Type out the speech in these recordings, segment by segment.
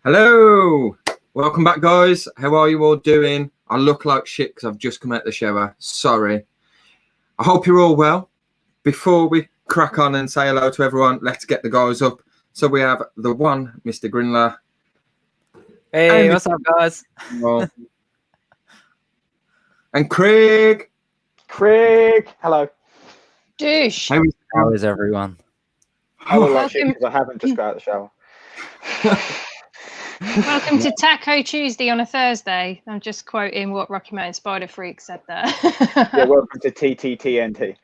Hello, welcome back, guys. How are you all doing? I look like shit because I've just come out the shower. Sorry. I hope you're all well. Before we crack on and say hello to everyone, let's get the guys up. So we have the one, Mr. Grindler. Hey, what's up, guys? And Craig. Craig, hello. Douche. How is everyone? I look like shit because I haven't just got out of the shower. Welcome to Taco Tuesday on a Thursday. I'm just quoting what Rocky Mountain Spider Freak said there. Yeah, welcome to TTTNT.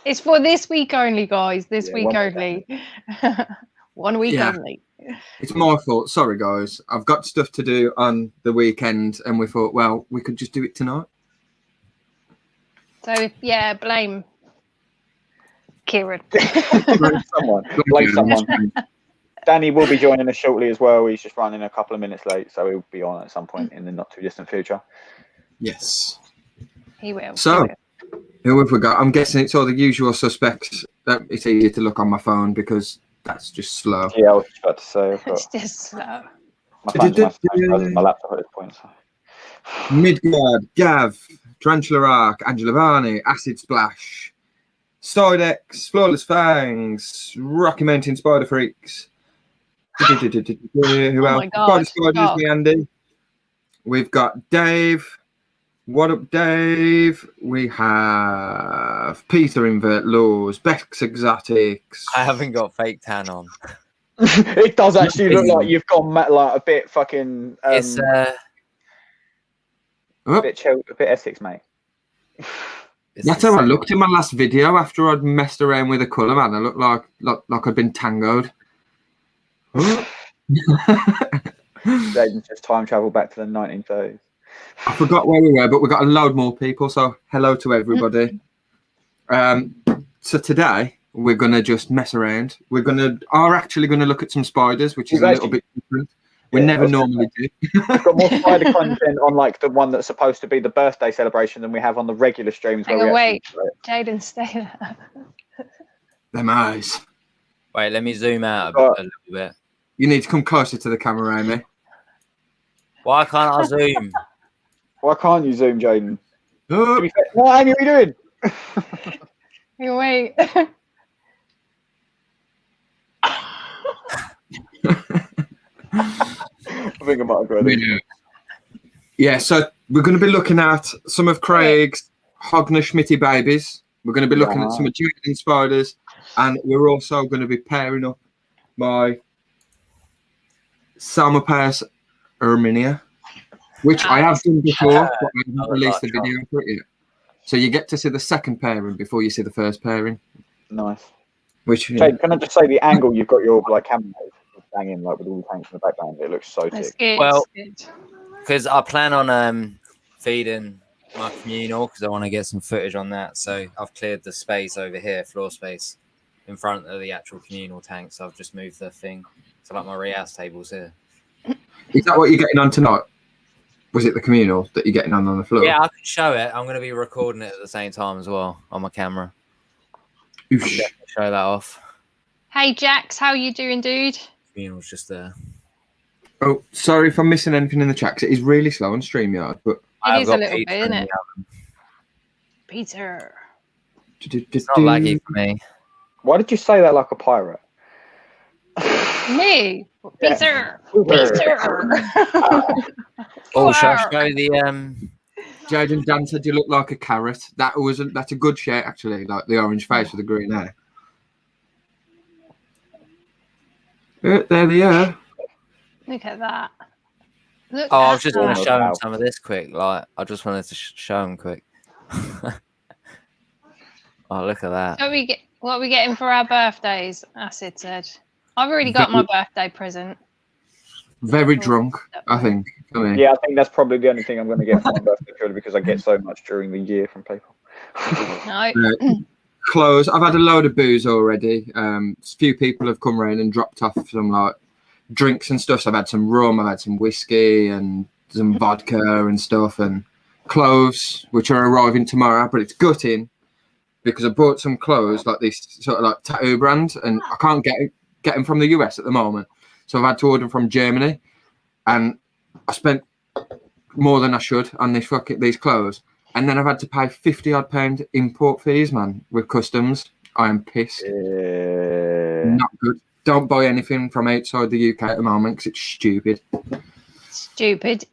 It's for this week only, guys. This Yeah, week only. 1 week only. It's my fault. Sorry, guys. I've got stuff to do on the weekend, and we thought, well, we could just do it tonight. So, yeah, blame Kieran. Blame someone. Danny will be joining us shortly as well. He's just running a couple of minutes late, so he'll be on at some point in the not too distant future. Yes. He will. So, who have we got? I'm guessing it's all the usual suspects. That it's easier to look on my phone because that's just slow. Yeah, I was just about to say. It's just slow. My phone's my laptop at this point. So. Midgard, Gav, Tarantula Arc, Angela Barney, Acid Splash, Stydex, Flawless Fangs, Rocky Mountain Spider Freaks. Who else? Spider Spiders, me, Andy. We've got Dave. What up, Dave? We have Peter Invert Laws, Bex Exotics. I haven't got fake tan on. It does actually look like you've gone like a bit fucking. It's a bit Essex, mate. That's how I looked in my last video after I'd messed around with the colour, man. I looked like I'd been tangoed. Jaden's just time travel back to the 1930s. I forgot where we were, but we've got a load more people, so hello to everybody. So today we're gonna just mess around. Are actually gonna look at some spiders, which is a little bit different. We never normally do. We've got more spider content on like the one that's supposed to be the birthday celebration than we have on the regular streams. Wait, Jaden, stay there. Them eyes. Wait, let me zoom out a little bit. You need to come closer to the camera, Amy. Why can't I zoom? Why can't you zoom, Jaden? Oh. No, Amy, what are you doing? You wait. I think I might have got it. Yeah, so we're going to be looking at some of Craig's Hogner Schmitty babies. We're going to be looking at some of Jaden spiders, and we're also going to be pairing up my Salmopaeus erminia, which I have done before, but I haven't released the video for it yet. So you get to see the second pairing before you see the first pairing. Nice. Which Jade, can I just say the angle you've got your like camera banging like with all the tanks in the background? It looks so sick. Good. Well, because I plan on feeding my communal because I want to get some footage on that. So I've cleared the space over here, floor space, in front of the actual communal tank. So I've just moved the thing to like my rehouse tables here. Is that what you're getting on tonight? Was it the communal that you're getting on the floor? Yeah, I can show it. I'm going to be recording it at the same time as well on my camera. Show that off. Hey, Jax, how you doing, dude? Communal's just there. Oh, sorry if I'm missing anything in the chat. 'Cause it is really slow on StreamYard, but it is a little bit, isn't it? Peter. It's not laggy for me. Why did you say that like a pirate? Me, Peter. Peter. Oh, should I show the Jaden Dan said you look like a carrot. That's a good shade actually, like the orange face with the green hair. There they are. Look at that. I was just going to show him some of this quick. Like, I just wanted to show him quick. Oh, look at that. What are we getting for our birthdays? Acid said. I've already got my birthday present. Very drunk, I think. For me. Yeah, I think that's probably the only thing I'm going to get for my birthday, purely because I get so much during the year from people. No. Clothes. I've had a load of booze already. A few people have come around and dropped off some like drinks and stuff. So I've had some rum, I've had some whiskey and some vodka and stuff, and clothes, which are arriving tomorrow. But it's gutting because I bought some clothes like this sort of like tattoo brand, and I can't get them from the US at the moment. So I've had to order them from Germany, and I spent more than I should on these clothes. And then I've had to pay £50 import fees, man, with customs. I am pissed. Not good. Don't buy anything from outside the UK at the moment because it's stupid. Stupid.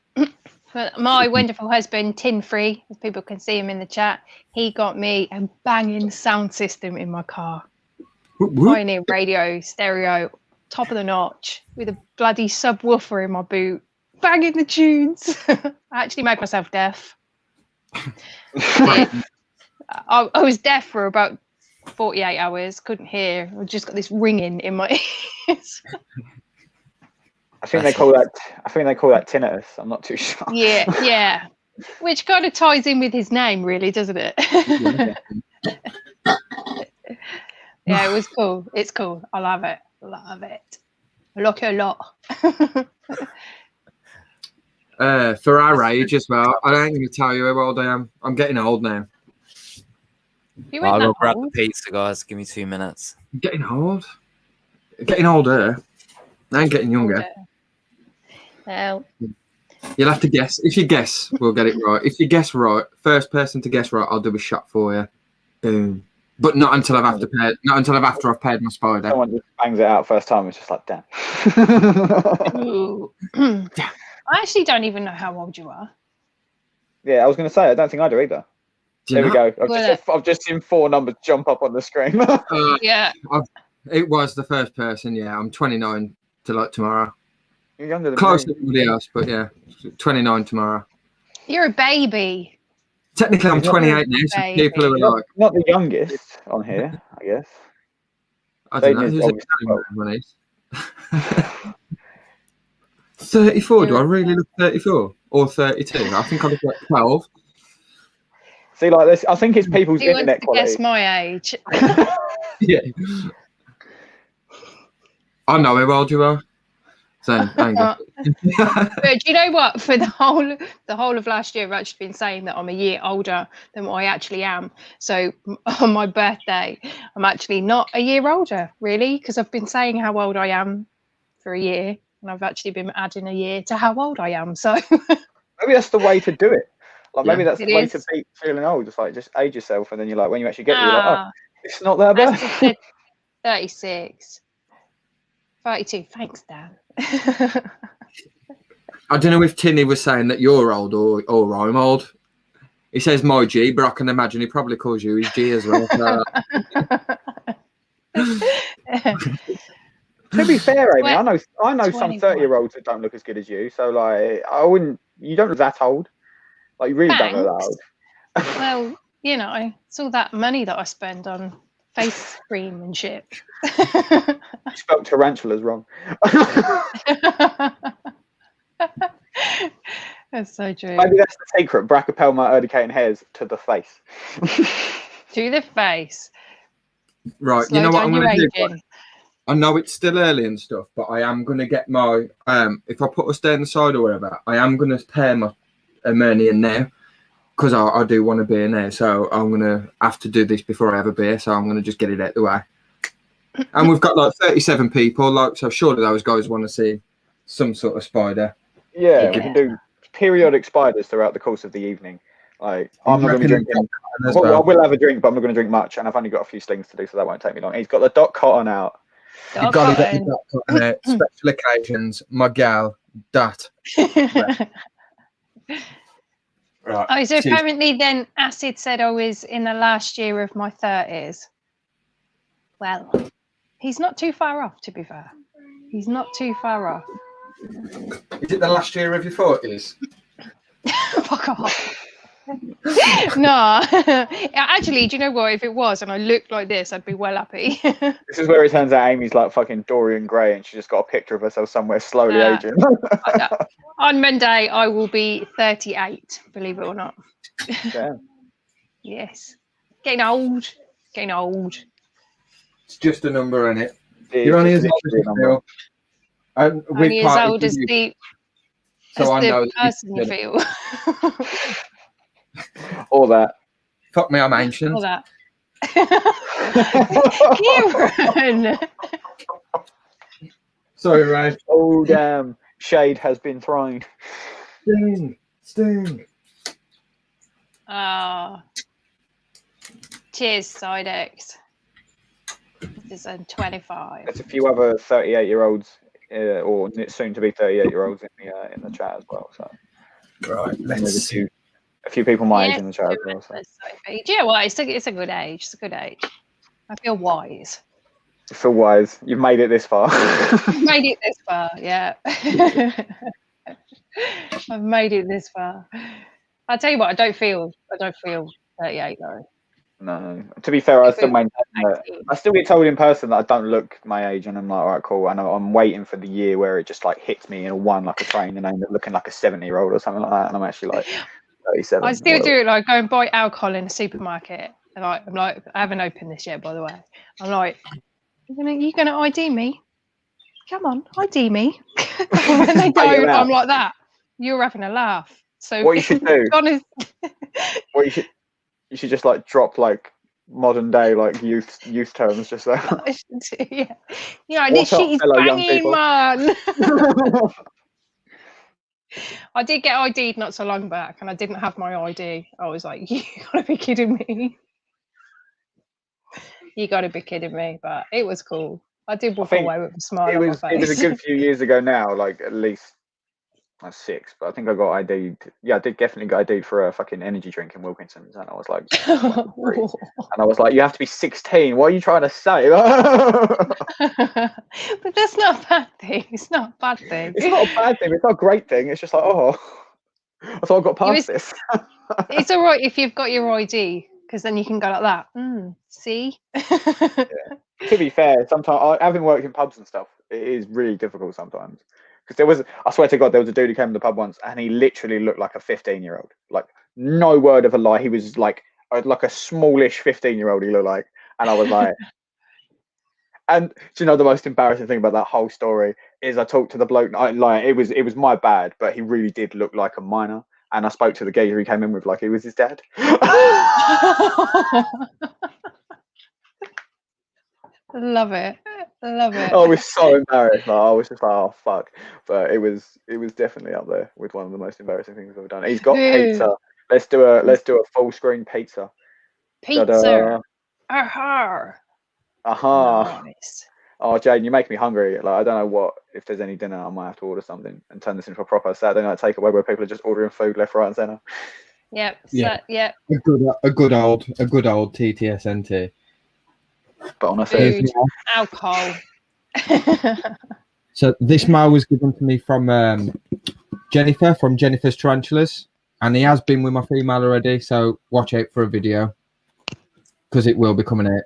But my wonderful husband, Tin Free, as people can see him in the chat, he got me a banging sound system in my car. Pioneer radio, stereo, top of the notch, with a bloody subwoofer in my boot, banging the tunes. I actually made myself deaf. I was deaf for about 48 hours, couldn't hear. I just got this ringing in my ears. I think they call that tinnitus. I'm not too sure. Yeah. Which kind of ties in with his name, really, doesn't it? Yeah, it was cool. It's cool. I love it. Love it. I like it a lot. For our age as well, I ain't going to tell you how old I am. I'm getting old now. I'll go grab the pizza, guys. Give me 2 minutes. I'm getting old. Getting older. I ain't getting younger. Well, you'll have to guess. If you guess, we'll get it right. If you guess right, first person to guess right, I'll do a shot for you. Boom. But not until I've after I've paid my spider. Someone just bangs it out first time. It's just like, damn. I actually don't even know how old you are. Yeah, I was going to say, I don't think I do either. There we go. I've just seen 4 numbers jump up on the screen. Yeah. It was the first person, yeah. I'm 29 tomorrow. You're younger than Close me. to everybody else, but yeah, 29 tomorrow. You're a baby. Technically, I'm 28 now, so people who are like... Not the youngest on here, I guess. I don't know. Who's it? 34? Do I really look 34? Or 32? I think I look like 12. See, like this, I think it's people's internet quality. Guess my age. Yeah. I know how old you are. So, but do you know what? For the whole of last year, I've actually been saying that I'm a year older than what I actually am. So on my birthday, I'm actually not a year older, really, because I've been saying how old I am for a year, and I've actually been adding a year to how old I am. So maybe that's the way to do it. Like maybe that's the way is. to beat feeling old. Just age yourself, and then you're like, when you actually get there, you're like, oh, it's not that bad. 36, 32. Thanks, Dan. I don't know if Tinny was saying that you're old or I'm old. He says my G, but I can imagine he probably calls you his G as well. To be fair, Amy, Well, I know some 30-year-olds that don't look as good as you. So like, you don't look that old. Like you really don't look that old. Well, you know, it's all that money that I spend on face cream and shit. You spelled tarantulas wrong. That's so true. Maybe that's the secret. Brachypelma urticating hairs to the face. To the face. Right, Slow you know what I'm down going to your do? aging. I know it's still early and stuff, but I am going to get my, if I put us down the side or whatever, I am going to pair my Emernian now, because I do want a beer now, so I'm going to have to do this before I have a beer, so I'm going to just get it out the way. And we've got like 37 people, like, so surely those guys want to see some sort of spider. Yeah, we can do periodic spiders throughout the course of the evening. Like, I'm not going to be drinking. Well, I will have a drink, but I'm not going to drink much, and I've only got a few slings to do, so that won't take me long. He's got the Doc Cotton out. You've got to get the Doc Cotton out. Special occasions, my gal, that. Right. Oh, so apparently then Acid said I was in the last year of my 30s. Well, he's not too far off, to be fair. He's not too far off. Is it the last year of your 40s? Fuck off. No. Actually, do you know what? If it was and I looked like this, I'd be well happy. This is where it turns out Amy's like fucking Dorian Gray and she just got a picture of herself somewhere slowly aging. On Monday, I will be 38, believe it or not. Damn. Yes. Getting old. Getting old. It's just a number, isn't it? You're only as old as you feel. Only as old as the person you feel. All that. Fuck me, I'm ancient. All that. Kieran! Sorry, Ray. Oh, damn. Shade has been thrown. Sting. Cheers, Sidex. This is a 25. There's a few other 38-year-olds or soon to be 38-year-olds in the chat as well. So Right, there's a few people my age in the chat as well. So. Yeah, well, it's a good age. It's a good age. I feel wise. You feel wise. You've made it this far. I've made it this far. Yeah. I've made it this far. I'll tell you what. I don't feel 38 though. No. To be fair, I still maintain that. I still get told in person that I don't look my age, and I'm like, all right, cool. And I'm waiting for the year where it just like hits me in a one like a train, and I'm looking like a 70-year-old or something like that, and I'm actually like 37. I still do it, like go and buy alcohol in a supermarket, and I'm like, I haven't opened this yet, by the way. I'm like, you gonna ID me? Come on, ID me. When they don't, I'm like that. You're having a laugh. So what you should do? Honest, you should just like drop like modern day like youth terms just there. Yeah, this shit is banging, man. I did get ID'd not so long back, and I didn't have my ID. I was like, you gotta be kidding me. You gotta be kidding me. But it was cool. I did walk away with a smile on my face. It was a good few years ago now, like at least 6, but I think I got ID'd. Yeah, I did definitely get ID'd for a fucking energy drink in Wilkinson's, and I was like, and I was like, you have to be 16. What are you trying to say? But that's not a bad thing. It's not a bad thing. It's not a bad thing. It's not a great thing. It's just like, oh, I thought I got past this. It's all right if you've got your ID, because then you can go like that. See? Yeah. To be fair, sometimes having worked in pubs and stuff, it is really difficult sometimes. Because I swear to God, there was a dude who came to the pub once, and he literally looked like a 15-year-old. Like, no word of a lie. He was like a smallish 15-year-old. He looked like, and I was like, and do you know the most embarrassing thing about that whole story is I talked to the bloke. It was my bad, but he really did look like a minor. And I spoke to the geezer he came in with like he was his dad. Love it. I was so embarrassed. Like, I was just like, oh fuck. But it was definitely up there with one of the most embarrassing things I've done. He's got pizza. Let's do a full screen pizza. Pizza. Aha. Nice. Oh, Jane, you make me hungry. Like, I don't know if there's any dinner. I might have to order something and turn this into a proper Saturday night takeaway where people are just ordering food left, right, and centre. Yep. Yeah. A good old TTSNT. But on a food, alcohol. So this mail was given to me from Jennifer from Jennifer's Tarantulas, and he has been with my female already. So watch out for a video because it will be coming out.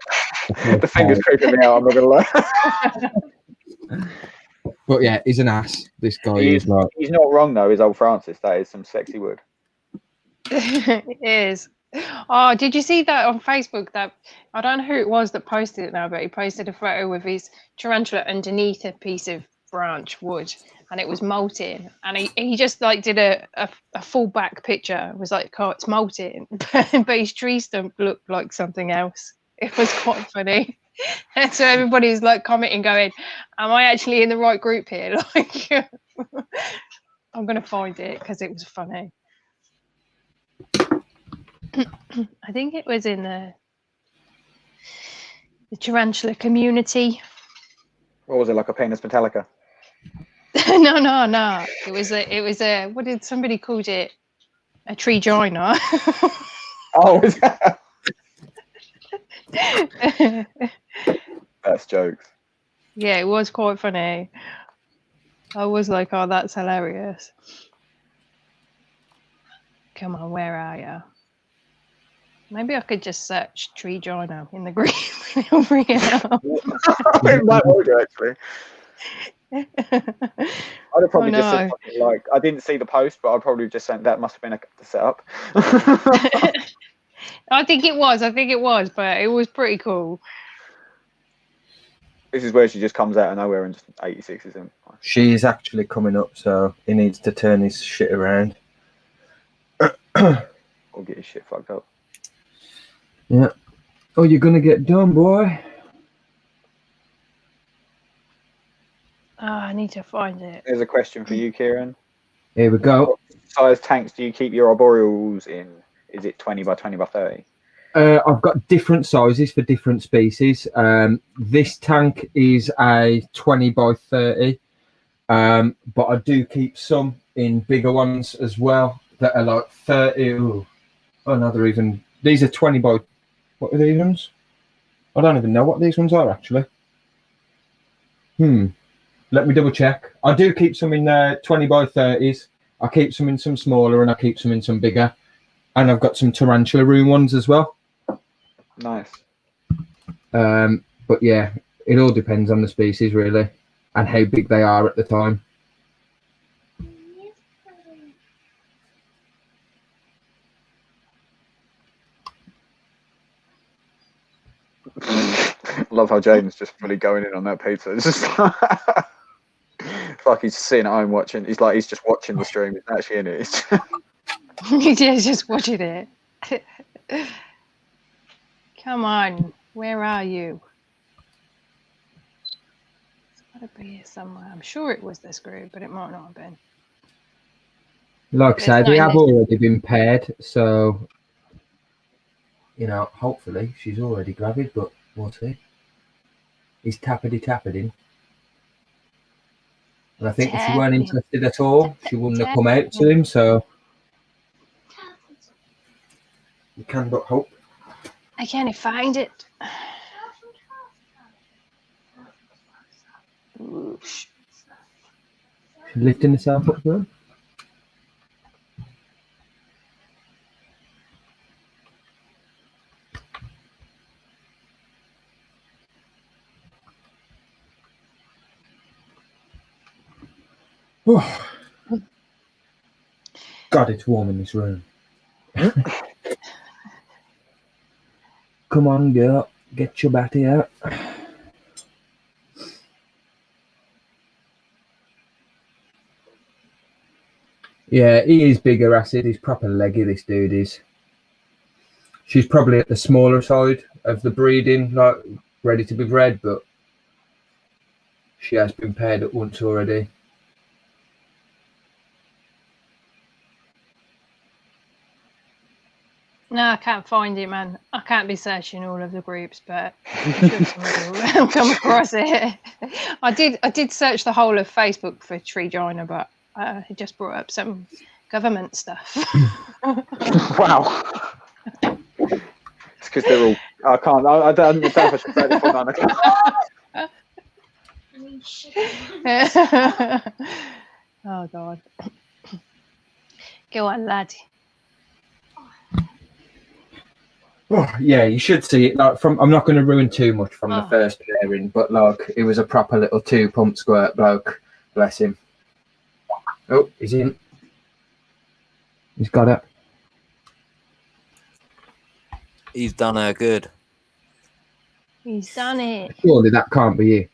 The finger's creeping me out. I'm not gonna lie. But yeah, he's an ass. This guy is like. He's not wrong though. Is old Francis? That is some sexy wood. It is. Oh, did you see that on Facebook? That I don't know who it was that posted it now, but he posted a photo with his tarantula underneath a piece of branch wood, and it was molting. And he just like did a full back picture. It was like, oh, it's molting, but his tree stump looked like something else. It was quite funny. And so everybody's like commenting, going, "Am I actually in the right group here?" Like, I'm gonna find it because it was funny. I think it was in the tarantula community. What was it, like a penis Metallica? No. It was a what did somebody called it? A tree joiner. Oh, is that? That's jokes. Yeah, it was quite funny. I was like, oh, that's hilarious. Come on, where are you? Maybe I could just search tree joiner in the group. It might work actually. I'd have probably just said something like, I didn't see the post, but I'd probably just said that must have been the setup. I think it was, but it was pretty cool. This is where she just comes out of nowhere and just 86s him. She is actually coming up, so he needs to turn his shit around. Or get his shit fucked up. Yeah. Oh, you're gonna get done, boy. I need to find it. There's a question for you, Kieran. Here we go. What size tanks do you keep your arboreals in? Is it 20 by 20 by 30? I've got different sizes for different species. This tank is a 20 by 30, but I do keep some in bigger ones as well that are like 30. Ooh. Oh, no, they're even. These are 20 by. What are these ones? I don't even know what these ones are actually. Let me double check. I do keep some in 20 by 30s. I keep some in some smaller and I keep some in some bigger. And I've got some tarantula room ones as well. Nice. But yeah, it all depends on the species really and how big they are at the time. Love how Jaden's just fully going in on that pizza. It's just it's like he's sitting at home watching. He's just watching the stream. He's actually in it. He's just watching it. Come on, where are you? It's got to be here somewhere. I'm sure it was this group, but it might not have been. Like I say, they have already been paired, so you know, hopefully she's already gravid, but we'll see. He's tappity. And I think if she weren't interested at all, she wouldn't have come out to him, so you can but hope. I can't find it. She's lifting herself up there. Oh. God, it's warm in this room. Come on, girl. Get your batty out. Yeah, he is bigger, Acid. He's proper leggy, this dude is. She's probably at the smaller side of the breeding, like ready to be bred, but she has been paired at once already. No, I can't find it, man. I can't be searching all of the groups, but I'm sure somebody will come across it. I did search the whole of Facebook for tree joiner, but it just brought up some government stuff. Wow. It's because they're all. I can't. I don't know if I should say before 9 o'clock. Oh God. Go on, lad. Oh, yeah, you should see it. Like I'm not going to ruin too much from the first pairing, but like it was a proper little 2-pump squirt bloke. Bless him. Oh, he's in. He's got it. He's done her good. He's done it. Surely that can't be you.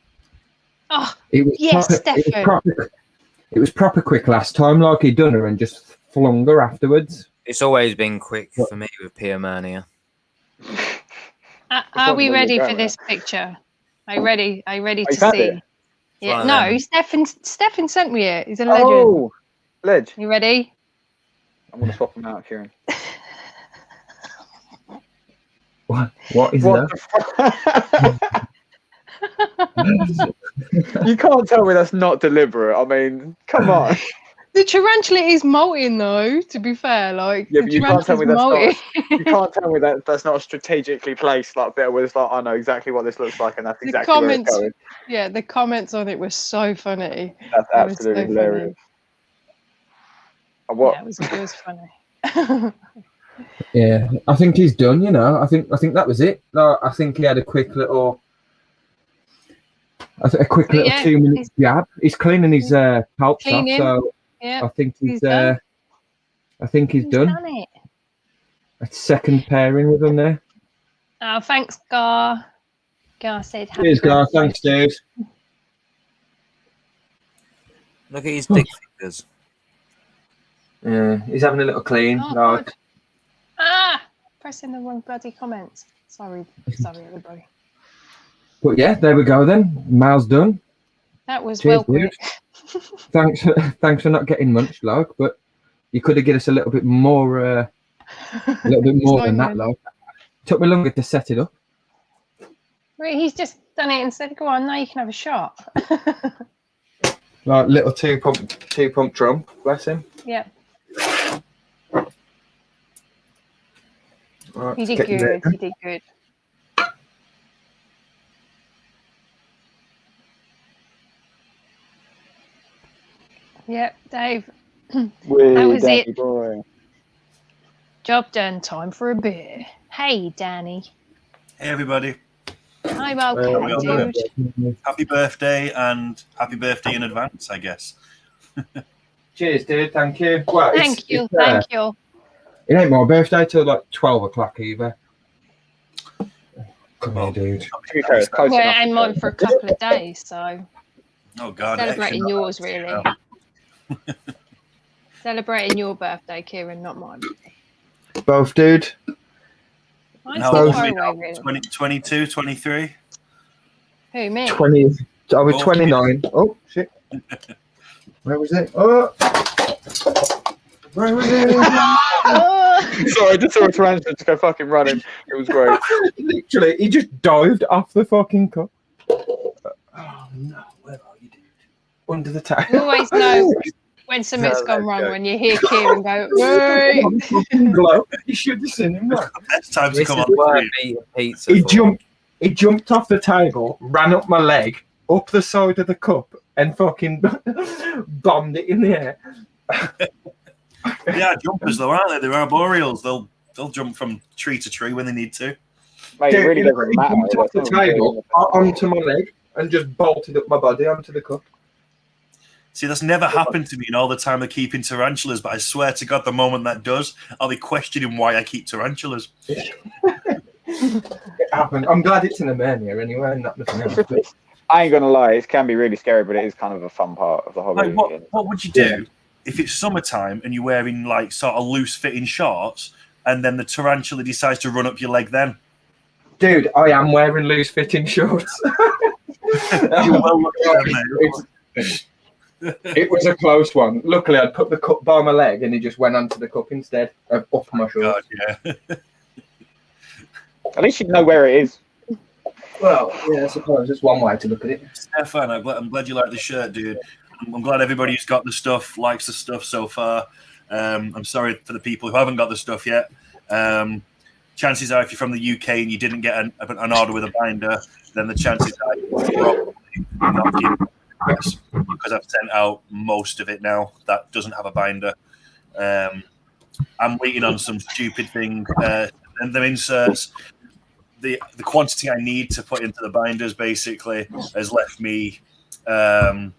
Oh, it was yes, proper, Stefan. It was proper quick last time, like he'd done her and just flung her afterwards. It's always been quick for me with Pyromania. Are we ready for this picture? Are you ready? Are you ready to see? It? Yeah. No, Stefan sent me it. He's a legend. Oh, ledge. You ready? I'm gonna swap him out, Kieran. What is that? You can't tell me that's not deliberate. I mean, come on. The tarantula is molting, though. To be fair, like yeah, but you can't tell me that's molting. not. You can't tell me that's not strategically placed like there. Where it's like, I know exactly what this looks like, and that's exactly where it's going. Yeah, the comments on it were so funny. That's absolutely hilarious. What? Yeah, it was funny. Yeah, I think he's done. You know, I think that was it. No, I think he had a quick little. A quick little 2-minute jab. He's cleaning his palps off, so I think he's done. I think he's done. It. A second pairing with him there. Oh, thanks, Gar. Gar said happy. Cheers, Gar. Thanks, Dave. Look at his dick fingers. Yeah, he's having a little clean. Oh, pressing the wrong bloody comments. Sorry, everybody. But yeah, there we go then. Mal's done. That was Cheers, well quick. Thanks for not getting much, like, but you could have given us a little bit more, a little bit more than that, like. Took me longer to set it up. Well, he's just done it and said, "Go on, now you can have a shot." Like little two pump drum, bless him. Yeah. Right, You did good. You did good. Yep, Dave. That was it. Boy. Job done. Time for a beer. Hey, Danny. Hey everybody, Hi, welcome, dude. happy birthday and happy birthday in advance, I guess. Cheers, dude. Thank you. Well, Thank you. Thank you. It ain't my birthday till like 12 o'clock either. Come here, dude. To be fair, it's close Well, enough. I'm on for a couple of days, so Oh God, celebrating actually, yours, really. Celebrating your birthday, Kieran, not mine. Both, dude. Mine's How still old far are we now? away, really. 22, 23? Who, me? 20. I was Oh, 29. Oh, shit. Where was it? Oh. Where was it? Oh! Sorry, I just saw a tarantula just go fucking running. It was great. Literally, he just dived off the fucking cup. Oh, no. Where are you, dude? Under the table. You always know when something's gone wrong when you hear Kieran go, "Wait!" Glow. You should have seen him, man. Best time to This come is on. worth eating pizza. He for. jumped off the table, ran up my leg, up the side of the cup, and fucking bombed it in the air. They are jumpers though, aren't they? They're arboreals. They'll jump from tree to tree when they need to. Mate, it really doesn't He matter. jumped off the table onto my leg and just bolted up my body onto the cup. See, that's never happened to me in all the time of keeping tarantulas, but I swear to God, the moment that does, I'll be questioning why I keep tarantulas. It happened. I'm glad it's in Armenia anyway, and not nothing else. But I ain't gonna lie, it can be really scary, but it is kind of a fun part of the hobby. Like, what would you do if it's summertime and you're wearing like sort of loose fitting shorts and then the tarantula decides to run up your leg then? dude, I am wearing loose fitting shorts. You're well looking at me. It was a close one. Luckily, I'd put the cup by my leg and he just went onto the cup instead of up my shorts. God, yeah. At least you know where it is. Well, yeah, I suppose that's one way to look at it. Stefan, I'm glad you like the shirt, dude. I'm glad everybody who's got the stuff likes the stuff so far. I'm sorry for the people who haven't got the stuff yet. Chances are, if you're from the UK and you didn't get an order with a binder, then the chances are you're probably not getting it, because I've sent out most of it now that doesn't have a binder. I'm waiting on some stupid thing, and the inserts. The quantity I need to put into the binders basically has left me in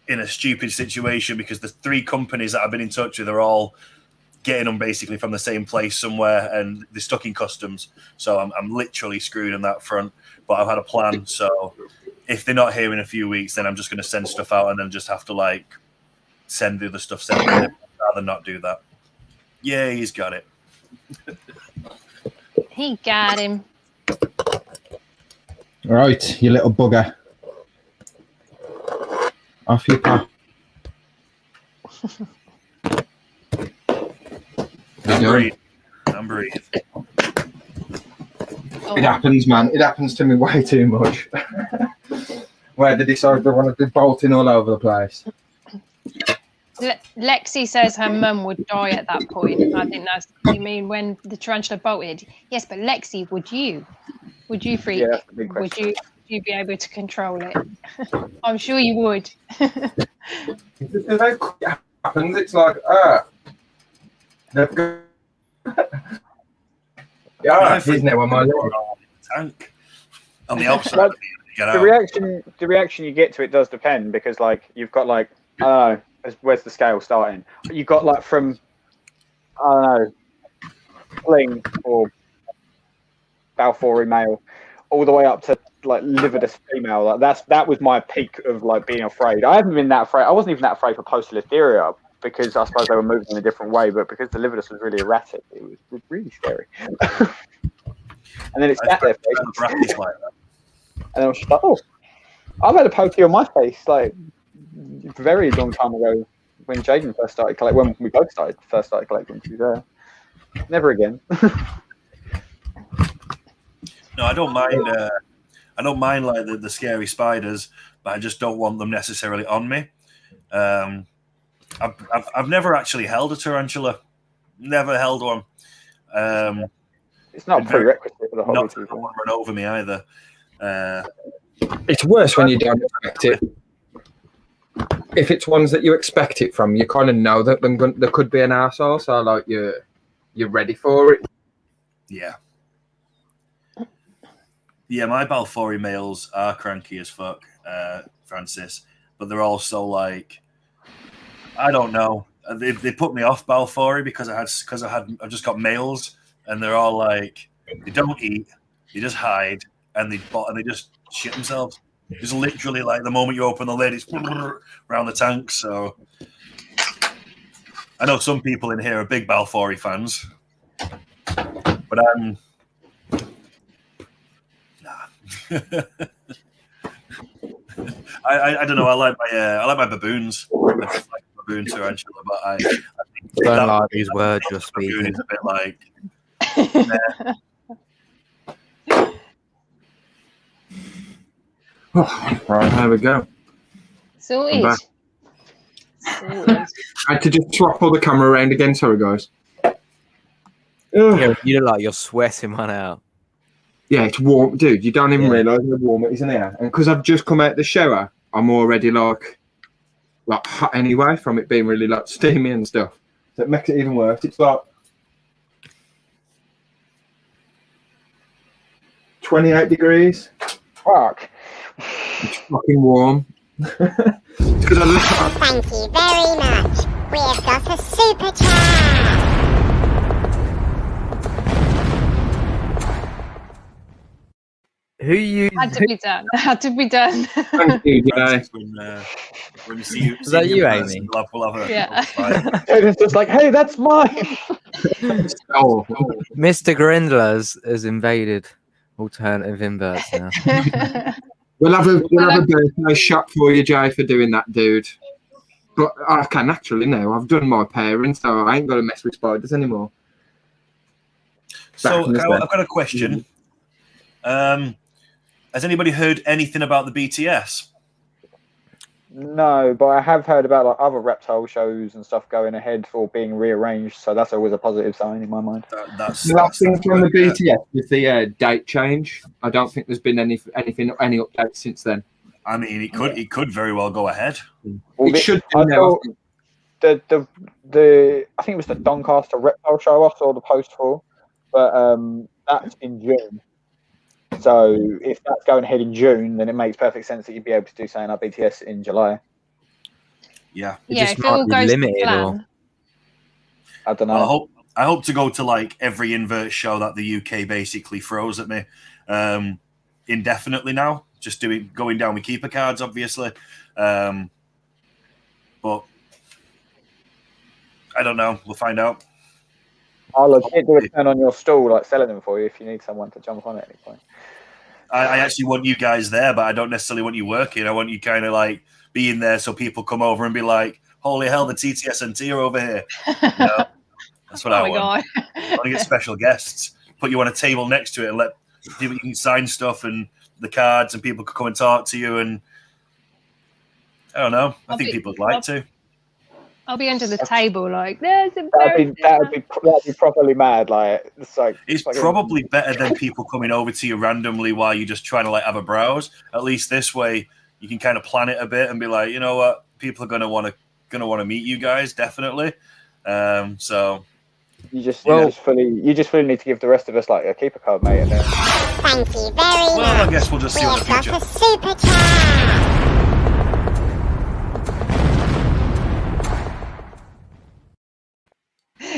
a stupid situation, because the three companies that I've been in touch with are all getting them basically from the same place somewhere, and they're stuck in customs. So I'm literally screwed on that front. But I've had a plan. So if they're not here in a few weeks, then I'm just going to send stuff out and then just have to like send the other stuff separately. I'd rather not do that. Yeah, he's got it. He got him. Right, you little bugger. Off you pal. I'm breathing. It happens, man. It happens to me way too much. Where they decide they want to be bolting all over the place. Lexi says her mum would die at that point. I think that's, you mean when the tarantula bolted? Yes, but Lexi, would you freak? Yeah, that's a big Would question. you be able to control it? I'm sure you would. If it happens, it's like, yeah, he's now on my leg. Tank on the outside. The reaction you get to it does depend, because like you've got like, I don't know, where's the scale starting? You've got like from, I don't know, fling or Balfour male, all the way up to like lividus female. Like that was my peak of like being afraid. I haven't been that afraid. I wasn't even that afraid for Poecilotheria, because I suppose they were moving in a different way, but because the lividus was really erratic, it was really scary. And then it sat there, and then I was just like, oh. I've had a pokey on my face like a very long time ago when Jaden first started collecting. When we both first started collecting. To be fair, never again. No, I don't mind. I don't mind like the scary spiders, but I just don't want them necessarily on me. I've never actually held a tarantula. Never held one. It's not a prerequisite for the hobby. Not to run over me either. It's worse when you don't expect it. If it's ones that you expect it from, you kind of know that there could be an arsehole, so like you're ready for it. Yeah. Yeah, my Balfouri males are cranky as fuck, Francis, but they're also like, I don't know. They put me off Balfouri because I've just got males, and they're all like, they don't eat, they just hide, and they just shit themselves. It's literally like the moment you open the lid, it's around the tank. So I know some people in here are big Balfouri fans, but I'm. I don't know. I like my baboons. I like baboon tarantula, but I think don't like these words you're speaking. Is a bit like. Right, there we go. Sorted. I had to just swap all the camera around again. Sorry, guys. Yeah, you look like you're sweating one out. Yeah, it's warm, dude. You don't even realise how warm it is in here. And because I've just come out the shower, I'm already like hot anyway from it being really like steamy and stuff. So it makes it even worse. It's like 28 degrees. Fuck. It's fucking warm. It's 'cause Thank you very much. We've got a super chat. Who you? Had to be done. Had to be done. Thank you, Jay. When we see you, Is that you, Amy? We'll have a Yeah. It's just like, hey, that's mine. Oh, Mr. Grindlers has invaded alternative inverts now. we'll have a birthday shot for you, Jay, for doing that, dude. But I can actually now. I've done my parents, so I ain't got to mess with spiders anymore. So I've got a question. Has anybody heard anything about the BTS? No, but I have heard about like other reptile shows and stuff going ahead or being rearranged. So that's always a positive sign in my mind. The last thing from the BTS with the date change. I don't think there's been any updates since then. I mean, it could very well go ahead. Well, It should be I now. thought I think it was the Doncaster Reptile Show I saw the post for, but that's in June. So if that's going ahead in June, then it makes perfect sense that you'd be able to do something like BTS in July. Yeah. Yeah, just if it all might be goes to limited plan. I don't know. Well, I hope to go to like every invert show that the UK basically throws at me indefinitely now. Just going down with keeper cards, obviously. But I don't know. We'll find out. I'll legit do a turn on your stall, like selling them for you if you need someone to jump on at any point. I actually want you guys there, but I don't necessarily want you working. I want you kind of like being there so people come over and be like, holy hell, the TTSNT are over here. You know, that's what I want. God. I want to get special guests, put you on a table next to it and let people, you can sign stuff and the cards and people could come and talk to you. And I don't know. I think people would like to. I'll be under the table like, there's a That'd be properly mad. Like it's probably better than people coming over to you randomly while you're just trying to like have a browse. At least this way you can kind of plan it a bit and be like, you know what, people are gonna want to meet you guys definitely. So you just fully need to give the rest of us like a keeper card, mate. And then... Thank you very much. Well, I guess we'll just see in the We've got future. a super chat.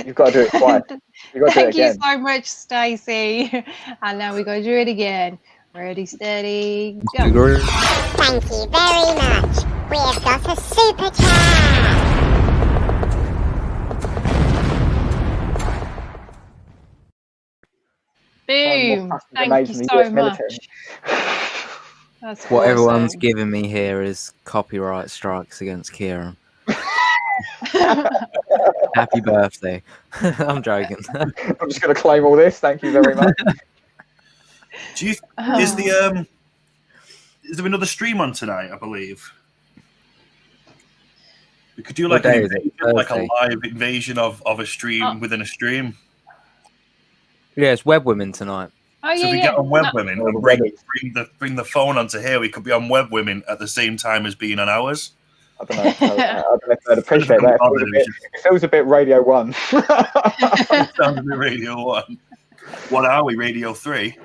You've got to do it twice. You've got to do it Thank you again. so much, Stacey. And now we got to do it again. Ready, steady, go. Thank you very much. We've got a super chat. Boom. More Thank customers you than so US much. military. That's What everyone's awesome. giving me here is copyright strikes against Kieran. Happy birthday. I'm joking. I'm just going to claim all this. Thank you very much. Do you is there another stream on tonight? I believe we could do like What an day is it? invasion, like a Thursday. live invasion of a stream within a stream. Yeah, it's Web Women tonight. Oh So yeah, if we yeah. get on Web No, Women Oh, and bring the phone onto here, we could be on Web Women at the same time as being on ours. I don't know. I don't know if I'd appreciate that. It feels a bit Radio 1. Sounds a bit Radio 1. What are we, Radio 3?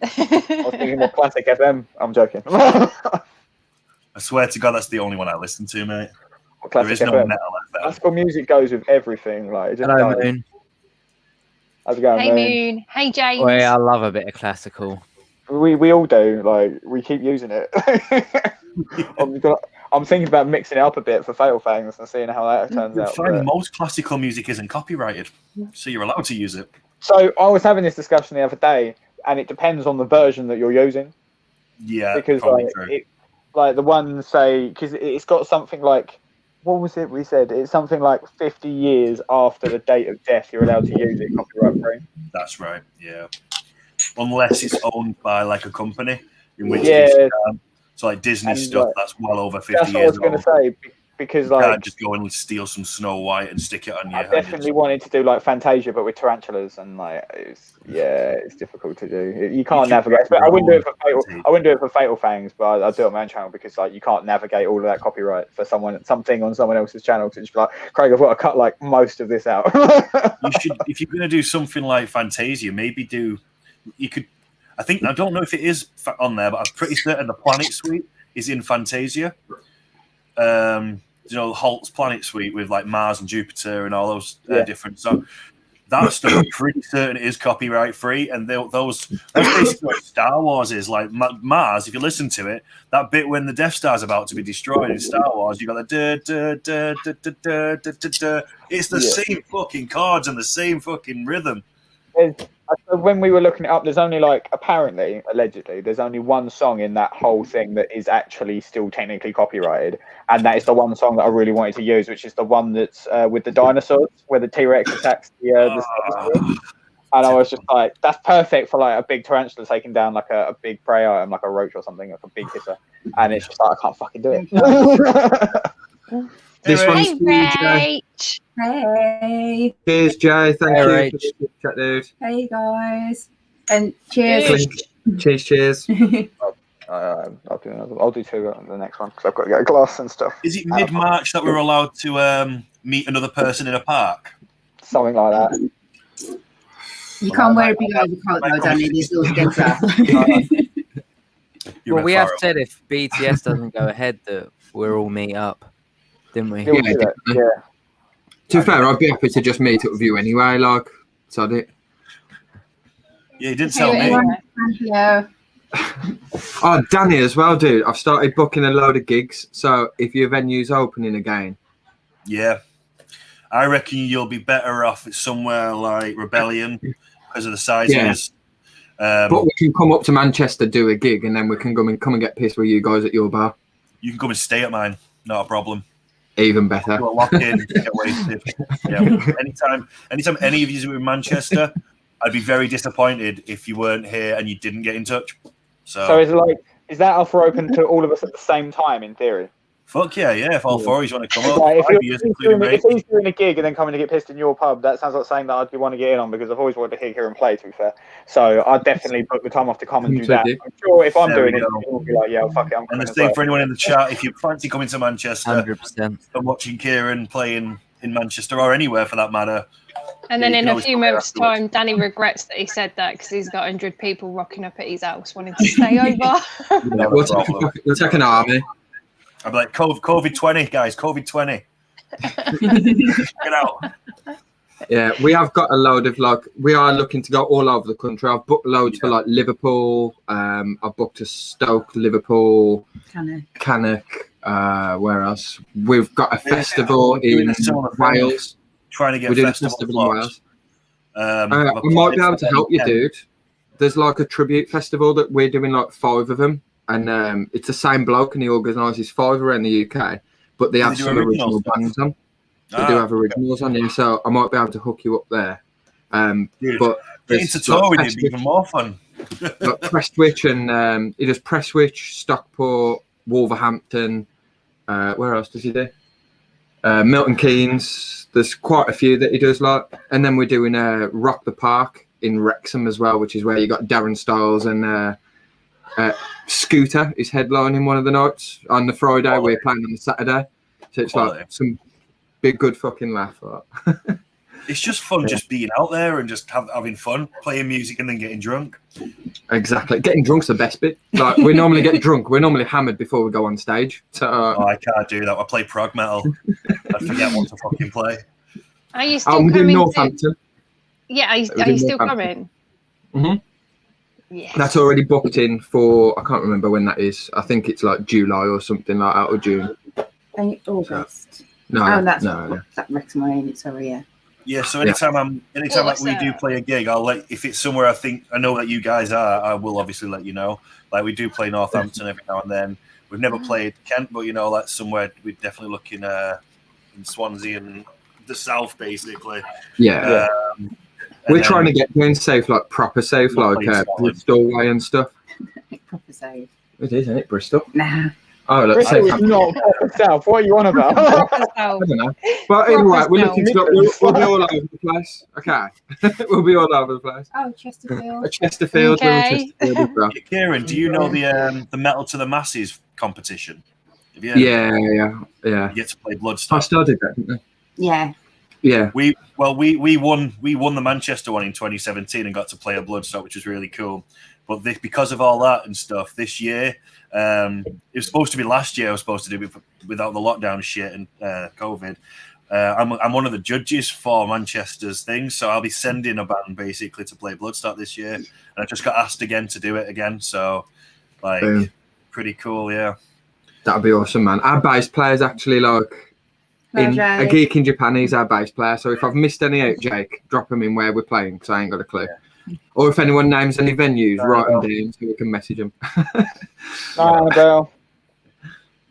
I was thinking more classic FM. I'm joking. I swear to God, that's the only one I listen to, mate. There Classic is no FM. metal FM. Classical music goes with everything. Like, it just Hello, does. Moon. How's it going, hey Moon? Moon. Hey James. Oh, yeah, I love a bit of classical. We all do. Like, we keep using it. I'm thinking about mixing it up a bit for Fatal Fangs and seeing how that turns You'll out. find but- most classical music isn't copyrighted, so you're allowed to use it. So I was having this discussion the other day, and it depends on the version that you're using. Yeah, Because probably like, true. like the one say, because it's got something like, what was it we said? It's something like 50 years after the date of death you're allowed to use it copyright free. That's right. Yeah, unless it's owned by like a company, in which Yeah. case, so like Disney And, stuff like, that's well over 50 That's what I years was going old. to say, because You like can't just go and steal some Snow White and stick it on I your definitely wanted to do like Fantasia, but with tarantulas, and like it's difficult to do. You can't should navigate. make But I your wouldn't do it own for Fatal. Fantasia. I wouldn't do it for Fatal Fangs, but I'd do it on my own channel because like you can't navigate all of that copyright for something on someone else's channel. So just be like, Craig, I've got to cut like most of this out. You should, if you're going to do something like Fantasia, maybe do. You could. I think I don't know if it is on there, but I'm pretty certain the Planet Suite is in Fantasia. You know, Holt's Planet Suite with like Mars and Jupiter and all those different. So that stuff, I'm pretty certain it is copyright free. And those basically what Star Wars is like. Mars, if you listen to it, that bit when the Death Star's about to be destroyed in Star Wars, you got the it's the same fucking chords and the same fucking rhythm. When we were looking it up, there's only like allegedly, there's only one song in that whole thing that is actually still technically copyrighted, and that is the one song that I really wanted to use, which is the one that's with the dinosaurs, where the T-Rex attacks the Stegosaurus. And I was just like, that's perfect for like a big tarantula taking down like a big prey item, like a roach or something, like a big hisser. And it's just like, I can't fucking do it. This one's Hey, for you, Jay. Rach. Hey, Cheers, Jay. Thank Hey, you Rach. for the chat, dude. hey guys, and cheers. Cheers. I'll do two on the next one because I've got to get a glass and stuff. Is it mid-March that we're allowed to meet another person in a park? Something like that. You can't wear a big overcoat though, Danny. There's no stigma. Well, we have said if BTS doesn't go ahead that we'll all meet up, didn't we? We'll do that, definitely. yeah. To be fair, I'd be happy to just meet up with you anyway, like, sod it. Yeah, you didn't tell me. Yeah. Oh, Danny as well, dude. I've started booking a load of gigs, so if your venue's opening again. Yeah. I reckon you'll be better off at somewhere like Rebellion because of the sizes. But we can come up to Manchester, do a gig, and then we can come and get pissed with you guys at your bar. You can come and stay at mine. Not a problem. Even better. We'll lock in, get wasted. Yeah. Anytime any of you are in Manchester, I'd be very disappointed if you weren't here and you didn't get in touch. So is that offer open to all of us at the same time in theory? fuck yeah. If all four of you want to come up, Like, 5 years including if me. he's doing a gig and then coming to get pissed in your pub, that sounds like something that I'd want to get in on because I've always wanted to hear and play, to be fair. So I'd definitely book the time off to come and do that. I'm sure if I'm There we doing it, go. you'll be like, yeah, fuck it, I'm And coming the as same well. for anyone in the chat. If you fancy coming to Manchester 100%. and watching Kieran playing in Manchester or anywhere for that matter. And then You in can a always few come there months' afterwards. time, Danny regrets that he said that because he's got 100 people rocking up at his house wanting to stay over. No We'll problem. take an army. I'm like, COVID 20, guys, COVID 20. Get out. Yeah, we have got a load of we are looking to go all over the country. I've booked loads for Liverpool. I've booked to Stoke, Liverpool, Cannock. Where else? We've got a festival doing in a similar thing. Wales. Trying to get We're doing a festival festival in slots. Wales. I might be able to help you, dude. There's like a tribute festival that we're doing 5 of them and it's the same bloke, and he organises 5 around the UK. But they have do some original original stuff? bands on. They do have originals on, yeah. So I might be able to hook you up there. Dude, But getting to tour with him would be even more fun. like Prestwich, and he does Prestwich, Stockport, Wolverhampton. Where else does he do? Milton Keynes. There's quite a few that he does, like. And then we're doing Rock the Park in Wrexham as well, which is where you got Darren Styles and Scooter is headlining one of the nights. On the Friday, we're playing on the Saturday. So it's like some big good fucking laugh. Like. It's just fun just being out there and just having fun, playing music and then getting drunk. Exactly. Getting drunk's the best bit. Like, we normally get drunk. We're normally hammered before we go on stage. So I can't do that. I play prog metal. I forget what to fucking play. Are you still we're doing coming? Northampton. Yeah, are you still coming? Mm-hmm. Yes. That's already booked in for, I can't remember when that is. I think it's like July or something like that, or June. August. No, that's no. that Wrexham way, it's sorry, yeah. Yeah, so anytime we do play a gig, I'll let, if it's somewhere I know that you guys are, I will obviously let you know. Like, we do play Northampton every now and then. We've never played Kent, but like somewhere we're definitely looking in Swansea and the south, basically. Yeah. We're trying to get doing safe, like proper safe, like Bristol way and stuff. Proper safe. It is, isn't it, Bristol? Nah. Oh, look, Bristol is not proper south. What are you on about? I don't know. But anyway, we're looking to we'll be all over the place. Okay. We'll be all over the place. Oh, Chesterfield. Chesterfield, Okay. Chesterfield. Kieran, do you know the Metal to the Masses competition? Have you Yeah. You get to play Bloodstock. I started that, didn't I? Yeah. Yeah. We won the Manchester one in 2017 and got to play a Bloodstock, which was really cool. But because of all that and stuff, this year, it was supposed to be last year. I was supposed to do it without the lockdown shit and COVID. I'm one of the judges for Manchester's thing, so I'll be sending a band basically to play Bloodstock this year. And I just got asked again to do it again, so pretty cool, yeah. That'd be awesome, man. Our bass player's actually like a geek in Japan. He's our bass player. So if I've missed any out, Jake, drop him in where we're playing because I ain't got a clue. Yeah. Or if anyone names any venues, write them down so we can message them. Night, Annabelle.